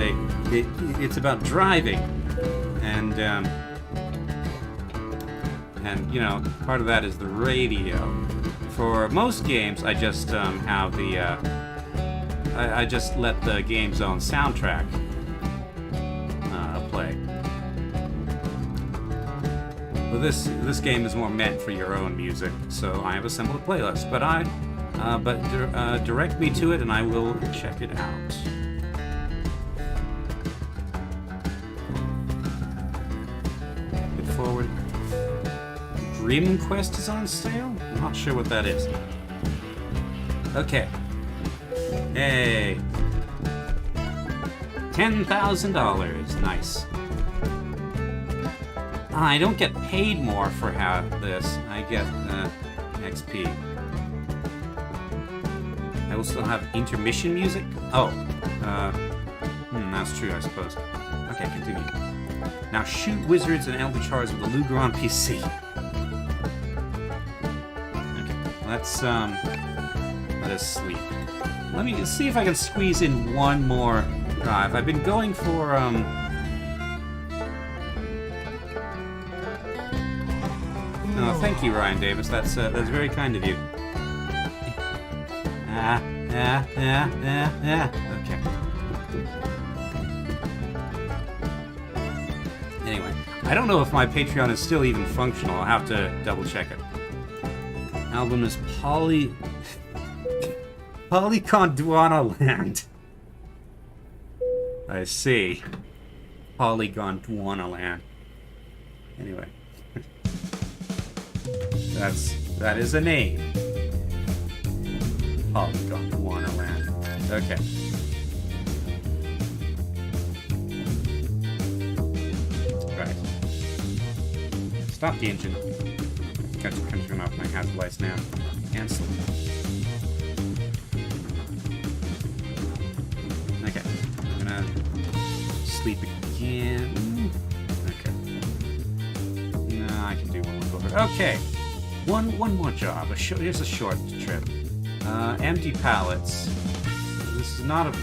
about driving. And, you know, part of that is the radio. For most games, I just have the, I just let the Game Zone soundtrack play. But this game is more meant for your own music, so I have assembled a playlist. But direct me to it, and I will check it out. Get forward. Dream Quest is on sale? I'm not sure what that is. Okay. Hey. $10,000. Nice. I don't get paid more for this. I get XP. I will still have intermission music? Oh. That's true, I suppose. Okay, continue. Now shoot wizards and elder charge with the Luger on PC. Okay, let us sleep. Let me see if I can squeeze in one more drive. I've been going for Oh, thank you, Ryan Davis. That's very kind of you. Okay. Anyway, I don't know if my Patreon is still even functional. I'll have to double check it. Album is Polygon Land. I see. Polygon Land. Anyway. That is a name. Polygon Land. Okay. Right. Stop the engine. Got to turn off my hazard lights now. Cancel. Okay. I'm gonna sleep again. Okay. No, I can do one more over. Okay. One more job. Here's a short trip. Empty pallets. This is not a.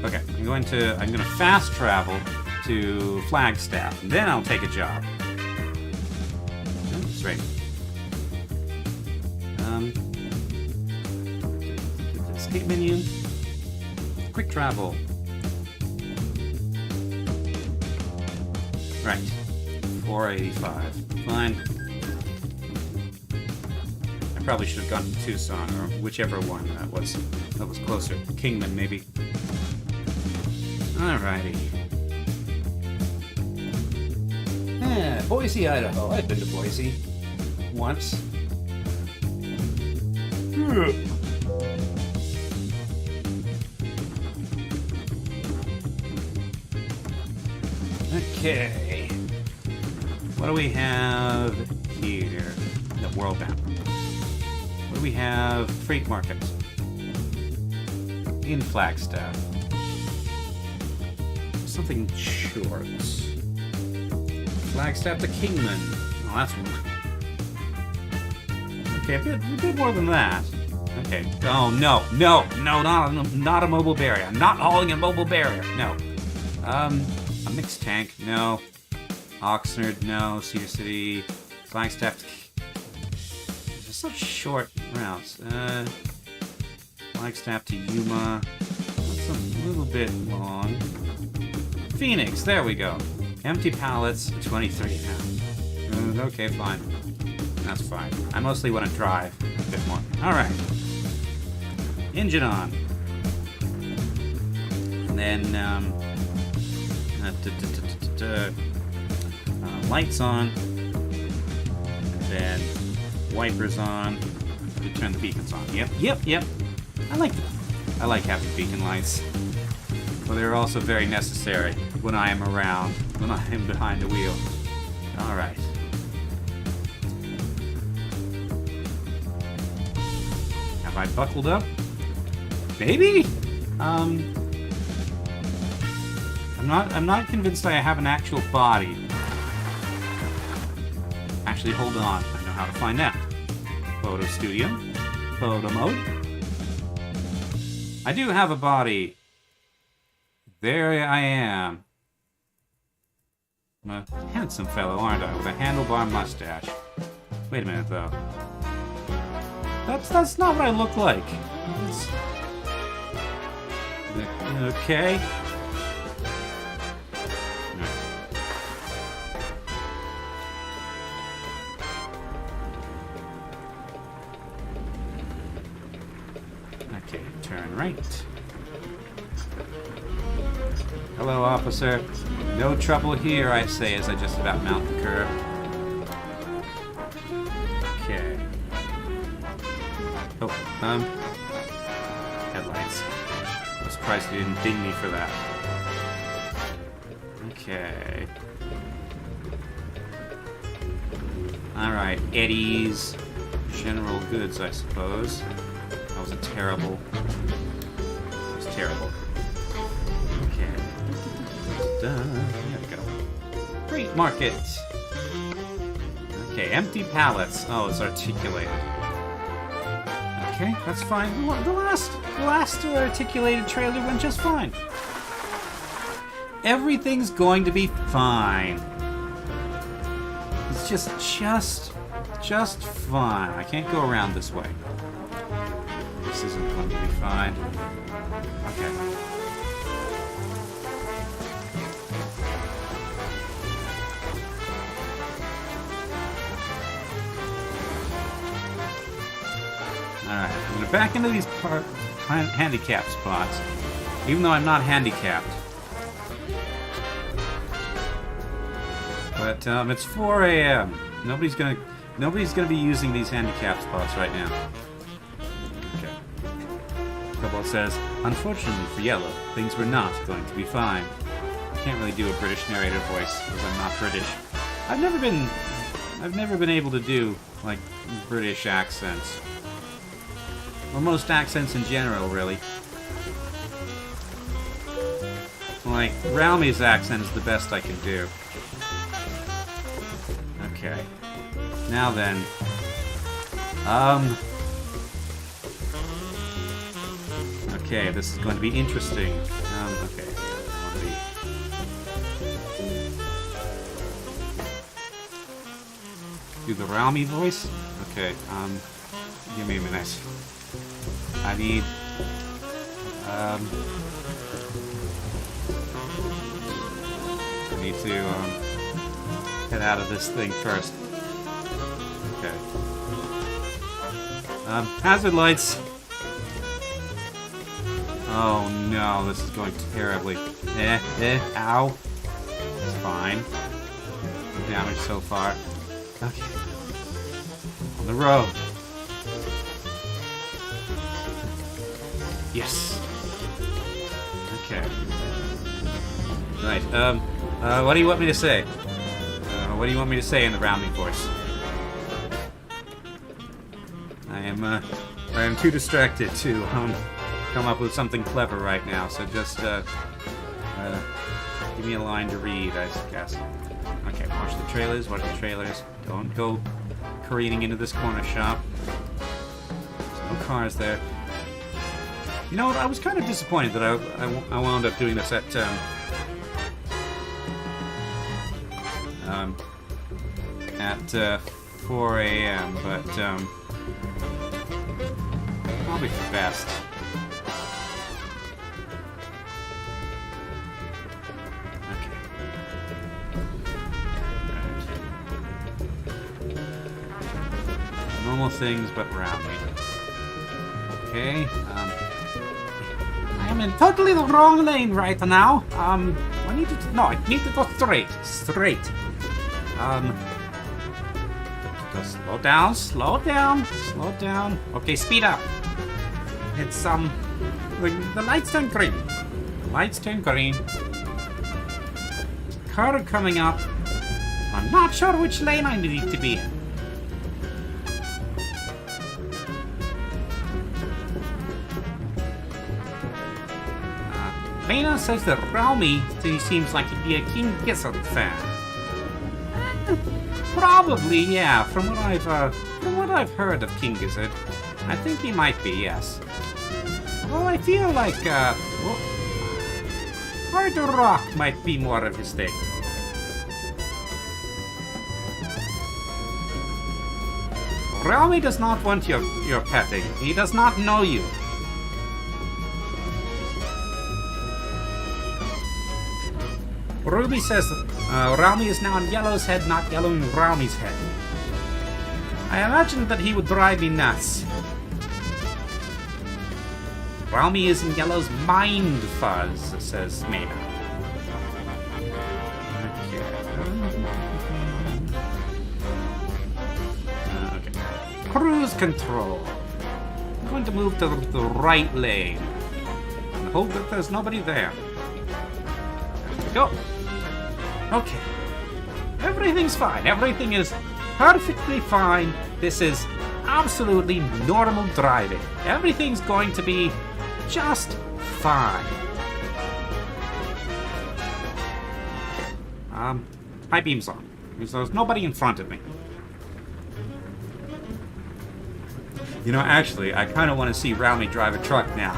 Okay, I'm gonna fast travel to Flagstaff, and then I'll take a job. That's right. Escape menu. Quick travel. Right. 485. Fine. I probably should have gone to Tucson, or whichever one that was closer. Kingman, maybe. Alrighty. Boise, Idaho. I've been to Boise. Once. Okay. What do we have here? The world map. What do we have? Freight market. In Flagstaff. Something short. Flagstaff to Kingman. Oh, that's one. Okay, a bit more than that. Okay. Oh, no, not a mobile barrier. I'm not hauling a mobile barrier. No. A mixed tank. No. Oxnard. No. Cedar City. Flagstaff. There's such short routes. Flagstaff to Yuma. That's a little bit long. Phoenix. There we go. Empty pallets. 23 now. Okay, fine. That's fine. I mostly want to drive a bit more. Alright. Engine on. And then, lights on. And then, wipers on. We turn the beacons on. Yep. I like having beacon lights. But they're also very necessary when I am around, when I am behind the wheel. Alright. Have I buckled up? Maybe? I'm not convinced I have an actual body. Actually, hold on. I know how to find that. Photo studio. Photo mode. I do have a body. There I am. I'm a handsome fellow, aren't I? With a handlebar mustache. Wait a minute, though. That's not what I look like. It's... Okay. Okay, turn right. Hello, officer. No trouble here, I say, as I just about mount the curb. Okay. Oh, headlights. I'm surprised you didn't ding me for that. Okay. Alright, Eddie's General Goods, I suppose. That was a terrible... It was terrible. Okay. There we go. Great market! Okay, empty pallets. Oh, it's articulated. Okay, that's fine. The last articulated trailer went just fine. Everything's going to be fine. It's just fine. I can't go around this way. This isn't going to be fine. Okay. Alright, I'm going to back into these handicap spots, even though I'm not handicapped. But it's 4 a.m. Nobody's gonna be using these handicap spots right now. Okay. Cobalt says, unfortunately for Yellow, things were not going to be fine. Can't really do a British narrator voice because I'm not British. I've never been able to do like British accents. Or most accents in general, really. Like, Ralmy's accent is the best I can do. Okay. Now then. Okay, this is going to be interesting. Okay. Do the Ralmy voice? Okay, give me a minute. I need, I need to, get out of this thing first. Okay. Hazard lights! Oh no, this is going terribly. Ow. It's fine. No damage so far. Okay. On the road. Yes. Okay. Right. What do you want me to say? What do you want me to say in the Ralmy voice? I am too distracted to come up with something clever right now. So just give me a line to read, I guess. Okay. Watch the trailers. Watch the trailers. Don't go careening into this corner shop. There's no cars there. You know what? I was kind of disappointed that I wound up doing this at 4 a.m. But probably for the best. Okay. Right. Normal things, but Ralmy. Okay. I'm in totally the wrong lane right now. I need to go straight. Just slow down. Okay, speed up. It's, the lights turn green. Car coming up. I'm not sure which lane I need to be in. Maynard says that Ralmi seems like he'd be a King Gizzard fan. Probably, yeah. From what I've heard of King Gizzard, I think he might be, yes. Well, I feel like Hard Rock might be more of his thing. Ralmi does not want your petting. He does not know you. Ruby says Ralmi is now in Yellow's head, not Yellow in Ralmi's head. I imagine that he would drive me nuts. Ralmi is in Yellow's mind fuzz, says Maynard. Okay. Cruise control. I'm going to move to the right lane and hope that there's nobody there. There we go. Okay. Everything's fine. Everything is perfectly fine. This is absolutely normal driving. Everything's going to be just fine. High beam's on. There's nobody in front of me. You know, actually, I kind of want to see Ralmi drive a truck now.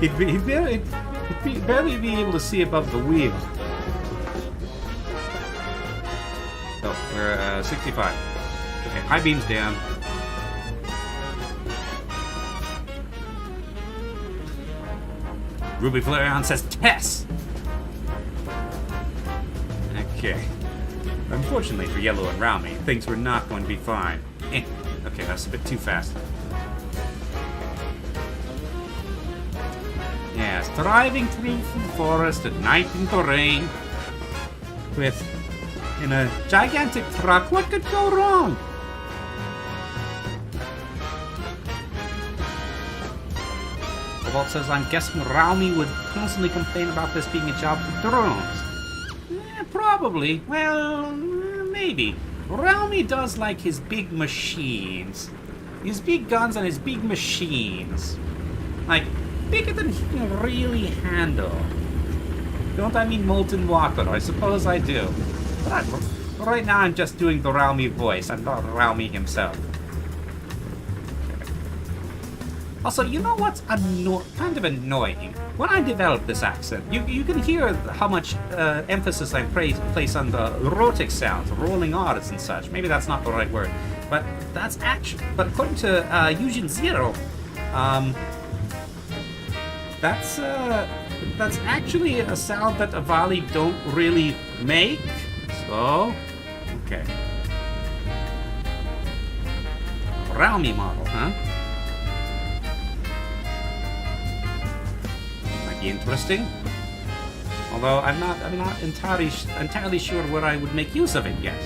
He'd barely be able to see above the wheel. Oh, we're 65. Okay, high beam's down. Ruby Flareon says Tess! Okay. Unfortunately for Yellow and Ralmi, things were not going to be fine. Okay, that's a bit too fast. Yes, driving through the forest at night in the rain in a gigantic truck. What could go wrong? Cobalt says, I'm guessing Ralmi would constantly complain about this being a job for drones. Probably. Well, maybe. Ralmi does like his big machines. His big guns and his big machines. Like, bigger than he can really handle. Don't I mean molten water? I suppose I do. But right now I'm just doing the Ralmi voice. I'm not Ralmi himself. Also, you know what's kind of annoying? When I develop this accent, you can hear how much emphasis I place on the rhotic sounds, rolling R's and such. Maybe that's not the right word, but that's actually. But according to Eugene Zero, that's actually a sound that Avali don't really make. So, okay. Ralmi model, huh? Interesting. Although I'm not entirely sure where I would make use of it yet,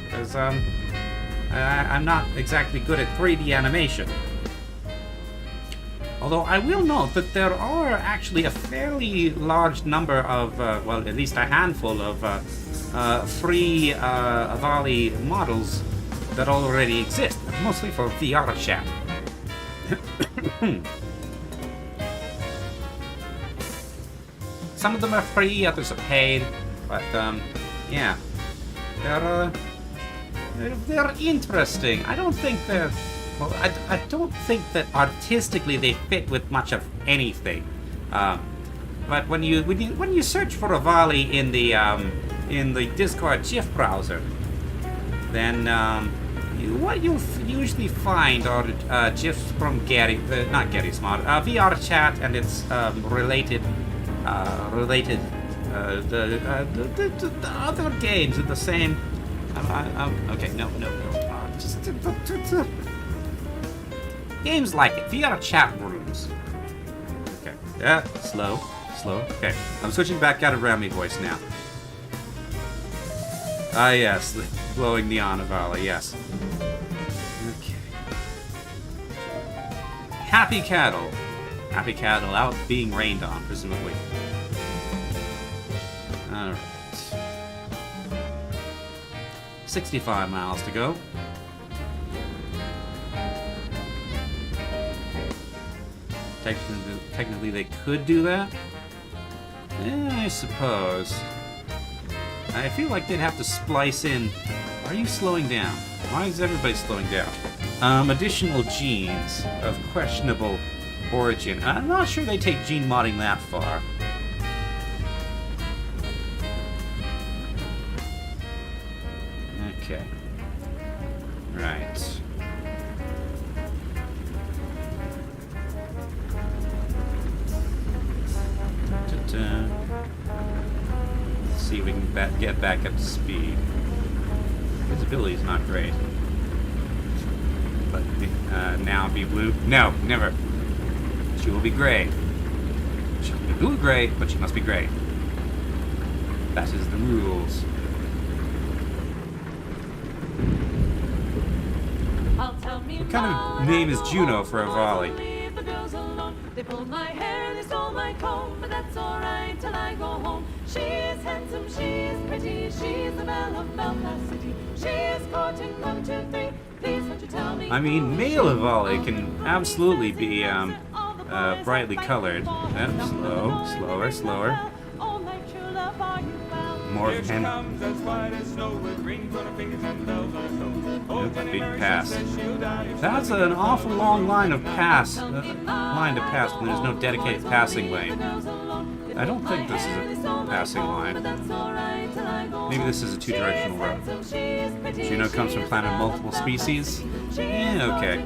because I'm not exactly good at 3D animation. Although I will note that there are actually a fairly large number of, well, at least a handful of free Avali models that already exist, mostly for VR chat. Some of them are free, others are paid, but yeah, they're interesting. I don't think they're. Well, I don't think that artistically they fit with much of anything. But when you search for Avali in the Discord GIF browser, then what you'll usually find are GIFs from not Gary's mod, VR chat and its related the other games in the same. Okay, no. Games like it. VR chat rooms. Okay, yeah, slow. Okay, I'm switching back out of Ralmi voice now. Ah, yes, the glowing neon Avali. Yes. Okay. Happy cattle out being rained on, presumably. Alright. 65 miles to go. Technically, they could do that. I suppose. I feel like they'd have to splice in. Are you slowing down? Why is everybody slowing down? Additional genes of questionable origin. I'm not sure they take gene modding that far. Okay. Right. Da-da. Let's see if we can get back up to speed. Visibility is not great. But now be blue? No, never. She will be gray. She will be blue or gray, but she must be gray. That is the rules. What kind of name is Juno for a volley? They pulled my hair, they stole my comb, but that's alright till I go home. She is handsome, she is pretty, she's the belle of Belfast City. She is courting 1, 2, 3. Please won't you tell me? I mean, male volley can absolutely be brightly colored. Slower. Oh, my true love, are you found? More Here she and comes as white as snow with rings on her fingers and bells on her toes. Oh, Yep, Jenny big Murray, she pass. says she'll die if she that's doesn't an go. awful long line of pass. Line to pass when there's no dedicated passing lane. I don't think this is a passing line. Maybe this is a two-directional road. Juno comes from planet multiple species? Yeah, okay.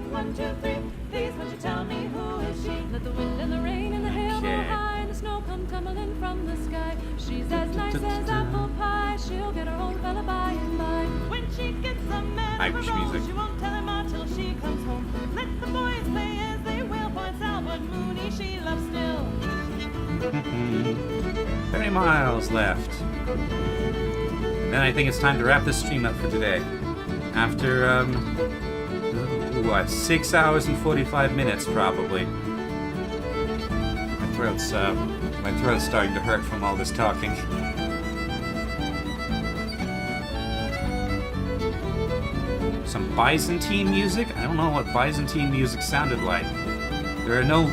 She's as nice as apple pie. She'll get her own fella by and by. When she gets a man Irish on a roll, music. she won't tell him until she comes home. Let the boys play as they will. Points out what Mooney she loves still. 30 miles left. And then I think it's time to wrap this stream up for today. After, what, 6 hours and 45 minutes, probably. My throat's starting to hurt from all this talking. Some Byzantine music? I don't know what Byzantine music sounded like. There are no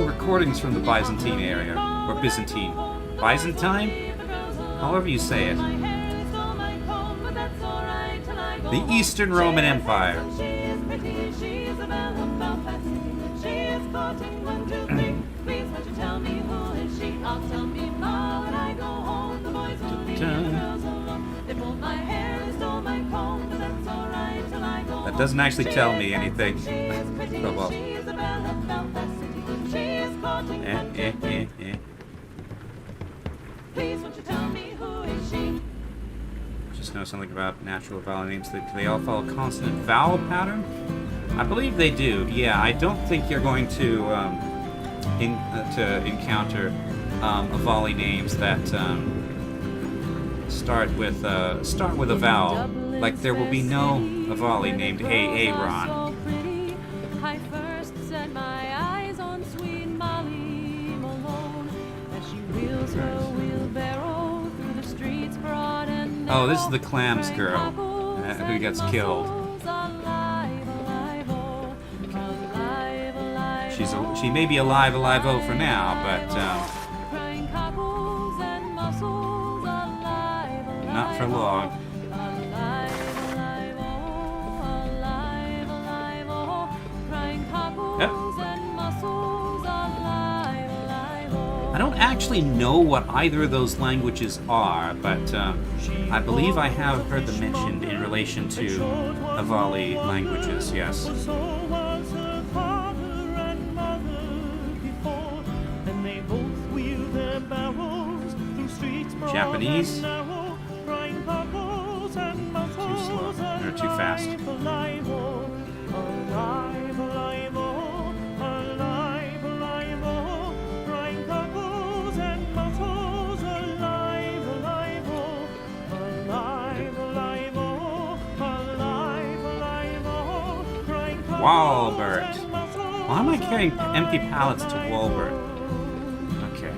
recordings from the Byzantine area, or Byzantine. Byzantine? However you say it. The Eastern Roman Empire. That doesn't actually tell me anything. Oh well. Just know something about natural vowel names. Do they all follow consonant vowel pattern? I believe they do. Yeah, I don't think you're going to encounter volley names that start with a vowel. Like there will be no volley named Aaron. I first set my eyes on sweet Molly Malone as she wheels her wheelbarrow through the streets broad and Oh, this is the Clams girl who gets killed. She may be alive for now, but not for long. Yep. I don't actually know what either of those languages are, but I believe I have heard them mentioned in relation to Avali languages, yes. Japanese? Too slow. Or too fast. Walbert. Why am I carrying empty pallets to Walbert? Okay.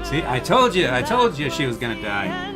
See, I told you she was gonna die.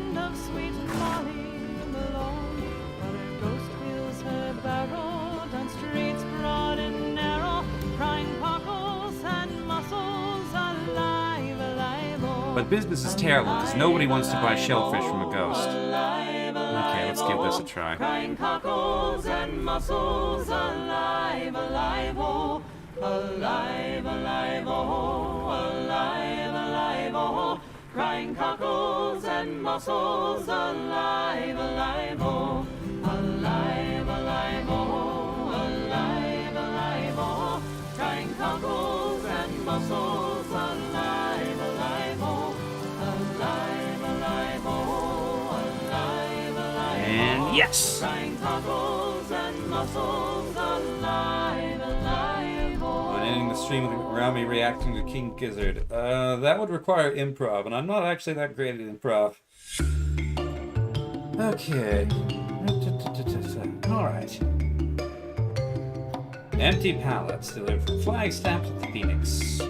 But business is terrible because nobody wants to buy shellfish from a ghost. Okay, let's give this a try. Crying cockles and mussels, alive, alive, oh, alive, alive, oh, alive, alive, oh, crying cockles and mussels, alive, alive, oh, alive, alive, oh, alive, alive, oh, crying cockles and mussels, alive, alive, oh, alive, alive, oh, alive, alive, And yes! crying cockles and mussels, alive, alive, oh. On ending the stream around me reacting to King Gizzard. That would require improv, and I'm not actually that great at improv. Okay. Alright. Empty pallets delivered from Flagstaff to the Phoenix.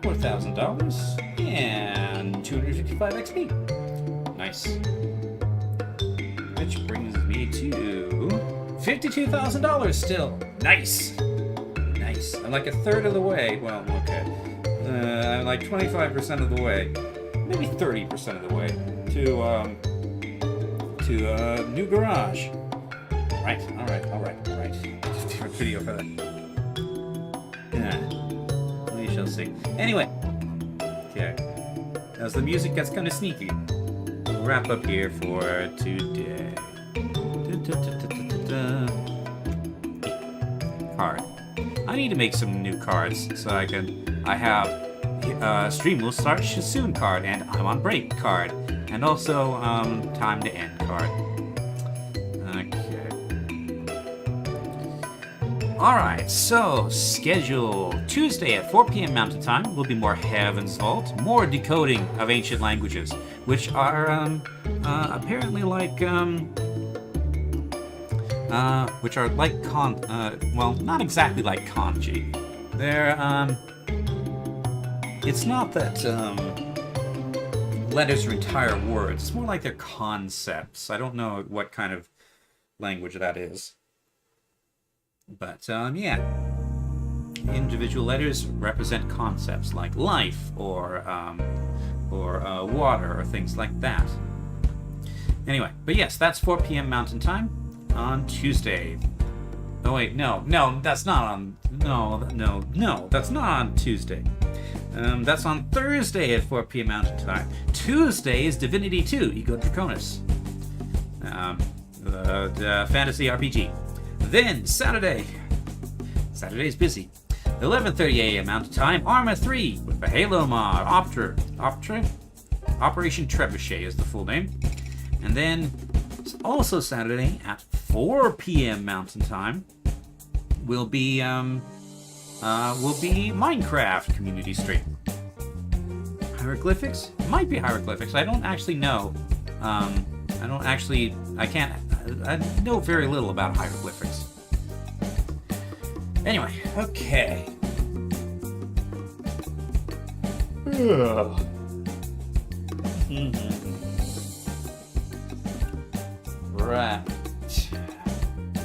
$4,000 and 255 XP. Nice. Which brings me to $52,000 still. Nice. Nice. I'm like a third of the way. Well, okay. I'm like 25% of the way, maybe 30% of the way to new garage. Right. All right. Just do a video for that. Yeah. We shall see. Anyway. Okay. As the music gets kind of sneaky, we'll wrap up here for today. Card. I need to make some new cards so I have stream will start soon card and I'm on break card and also time to end card. Okay. Alright, so schedule Tuesday at 4 p.m. Mountain Time will be more Heaven's Vault, more decoding of ancient languages, which are apparently like which are like well, not exactly like kanji. They're it's not that letters are entire words. It's more like they're concepts. I don't know what kind of language that is. But yeah. Individual letters represent concepts like life or water or things like that. Anyway, but yes, that's 4 p.m. Mountain Time on Tuesday. Oh wait, no, that's not on. No, that's not on Tuesday. That's on Thursday at 4 p.m. Mountain Time. Tuesday is Divinity 2, Ego Draconis. The fantasy RPG. Then Saturday's busy. 11:30 a.m. Mountain Time, Arma 3 with the Halo mod. Operation Trebuchet is the full name. And then also Saturday at 4 p.m. Mountain Time will be Minecraft community stream. Hieroglyphics? Might be hieroglyphics. I don't actually know. I know very little about hieroglyphics. Anyway, okay. Right.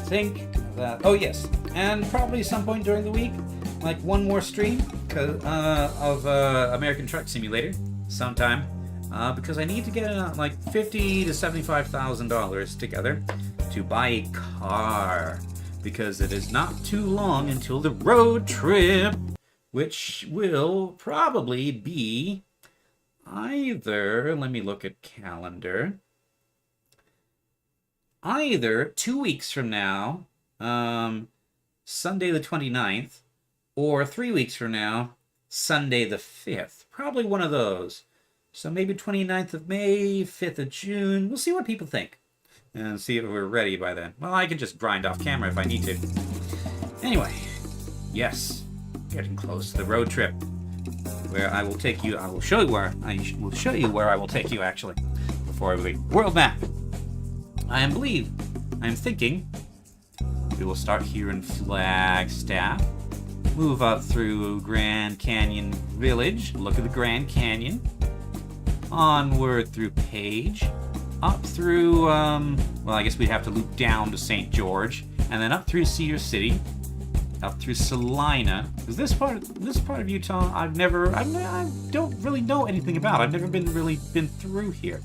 Think that. Oh yes, and probably some point during the week, like one more stream of American Truck Simulator sometime, because I need to get like $50,000 to $75,000 together to buy a car, because it is not too long until the road trip, which will probably be either. Let me look at calendar. Either 2 weeks from now, Sunday the 29th, or 3 weeks from now, Sunday the 5th. Probably one of those. So maybe 29th of May, 5th of June. We'll see what people think. And see if we're ready by then. Well, I can just grind off camera if I need to. Anyway, yes, getting close to the road trip. Where I will take you, I will show you where I will take you actually. Before we leave. World map. I am thinking we will start here in Flagstaff, move up through Grand Canyon Village, look at the Grand Canyon, onward through Page, up through, well, I guess we'd have to loop down to St. George, and then up through Cedar City, up through Salina. Because this part of Utah, I don't really know anything about. I've never really been through here.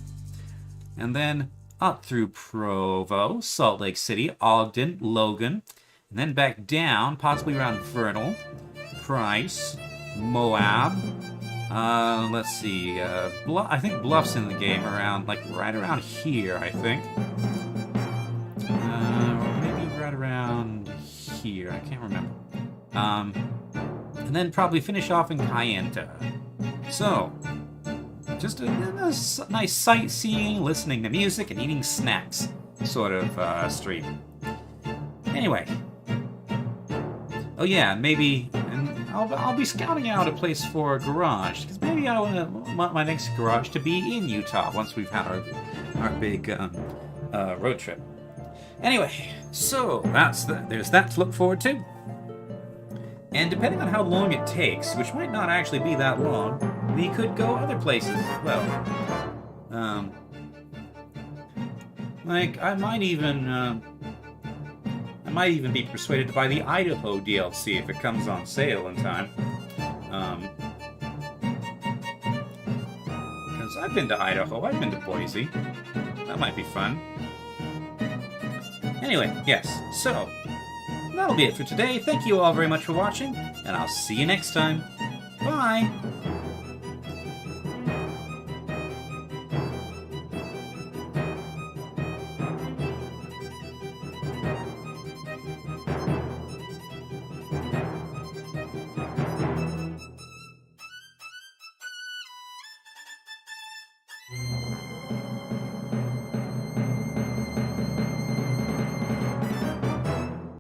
And then up through Provo, Salt Lake City, Ogden, Logan, and then back down, possibly around Vernal, Price, Moab. Let's see. I think Bluff's in the game around, like, right around here, I think. Maybe right around here. I can't remember. And then probably finish off in Kayenta. So, just a nice sightseeing, listening to music, and eating snacks sort of stream. Anyway. Oh yeah, maybe, and I'll be scouting out a place for a garage, because maybe I want my next garage to be in Utah once we've had our big road trip. Anyway, so there's that to look forward to. And depending on how long it takes, which might not actually be that long, we could go other places as well. Like, I might even be persuaded to buy the Idaho DLC if it comes on sale in time. Because I've been to Idaho, I've been to Boise. That might be fun. Anyway, yes, so that'll be it for today. Thank you all very much for watching, and I'll see you next time. Bye!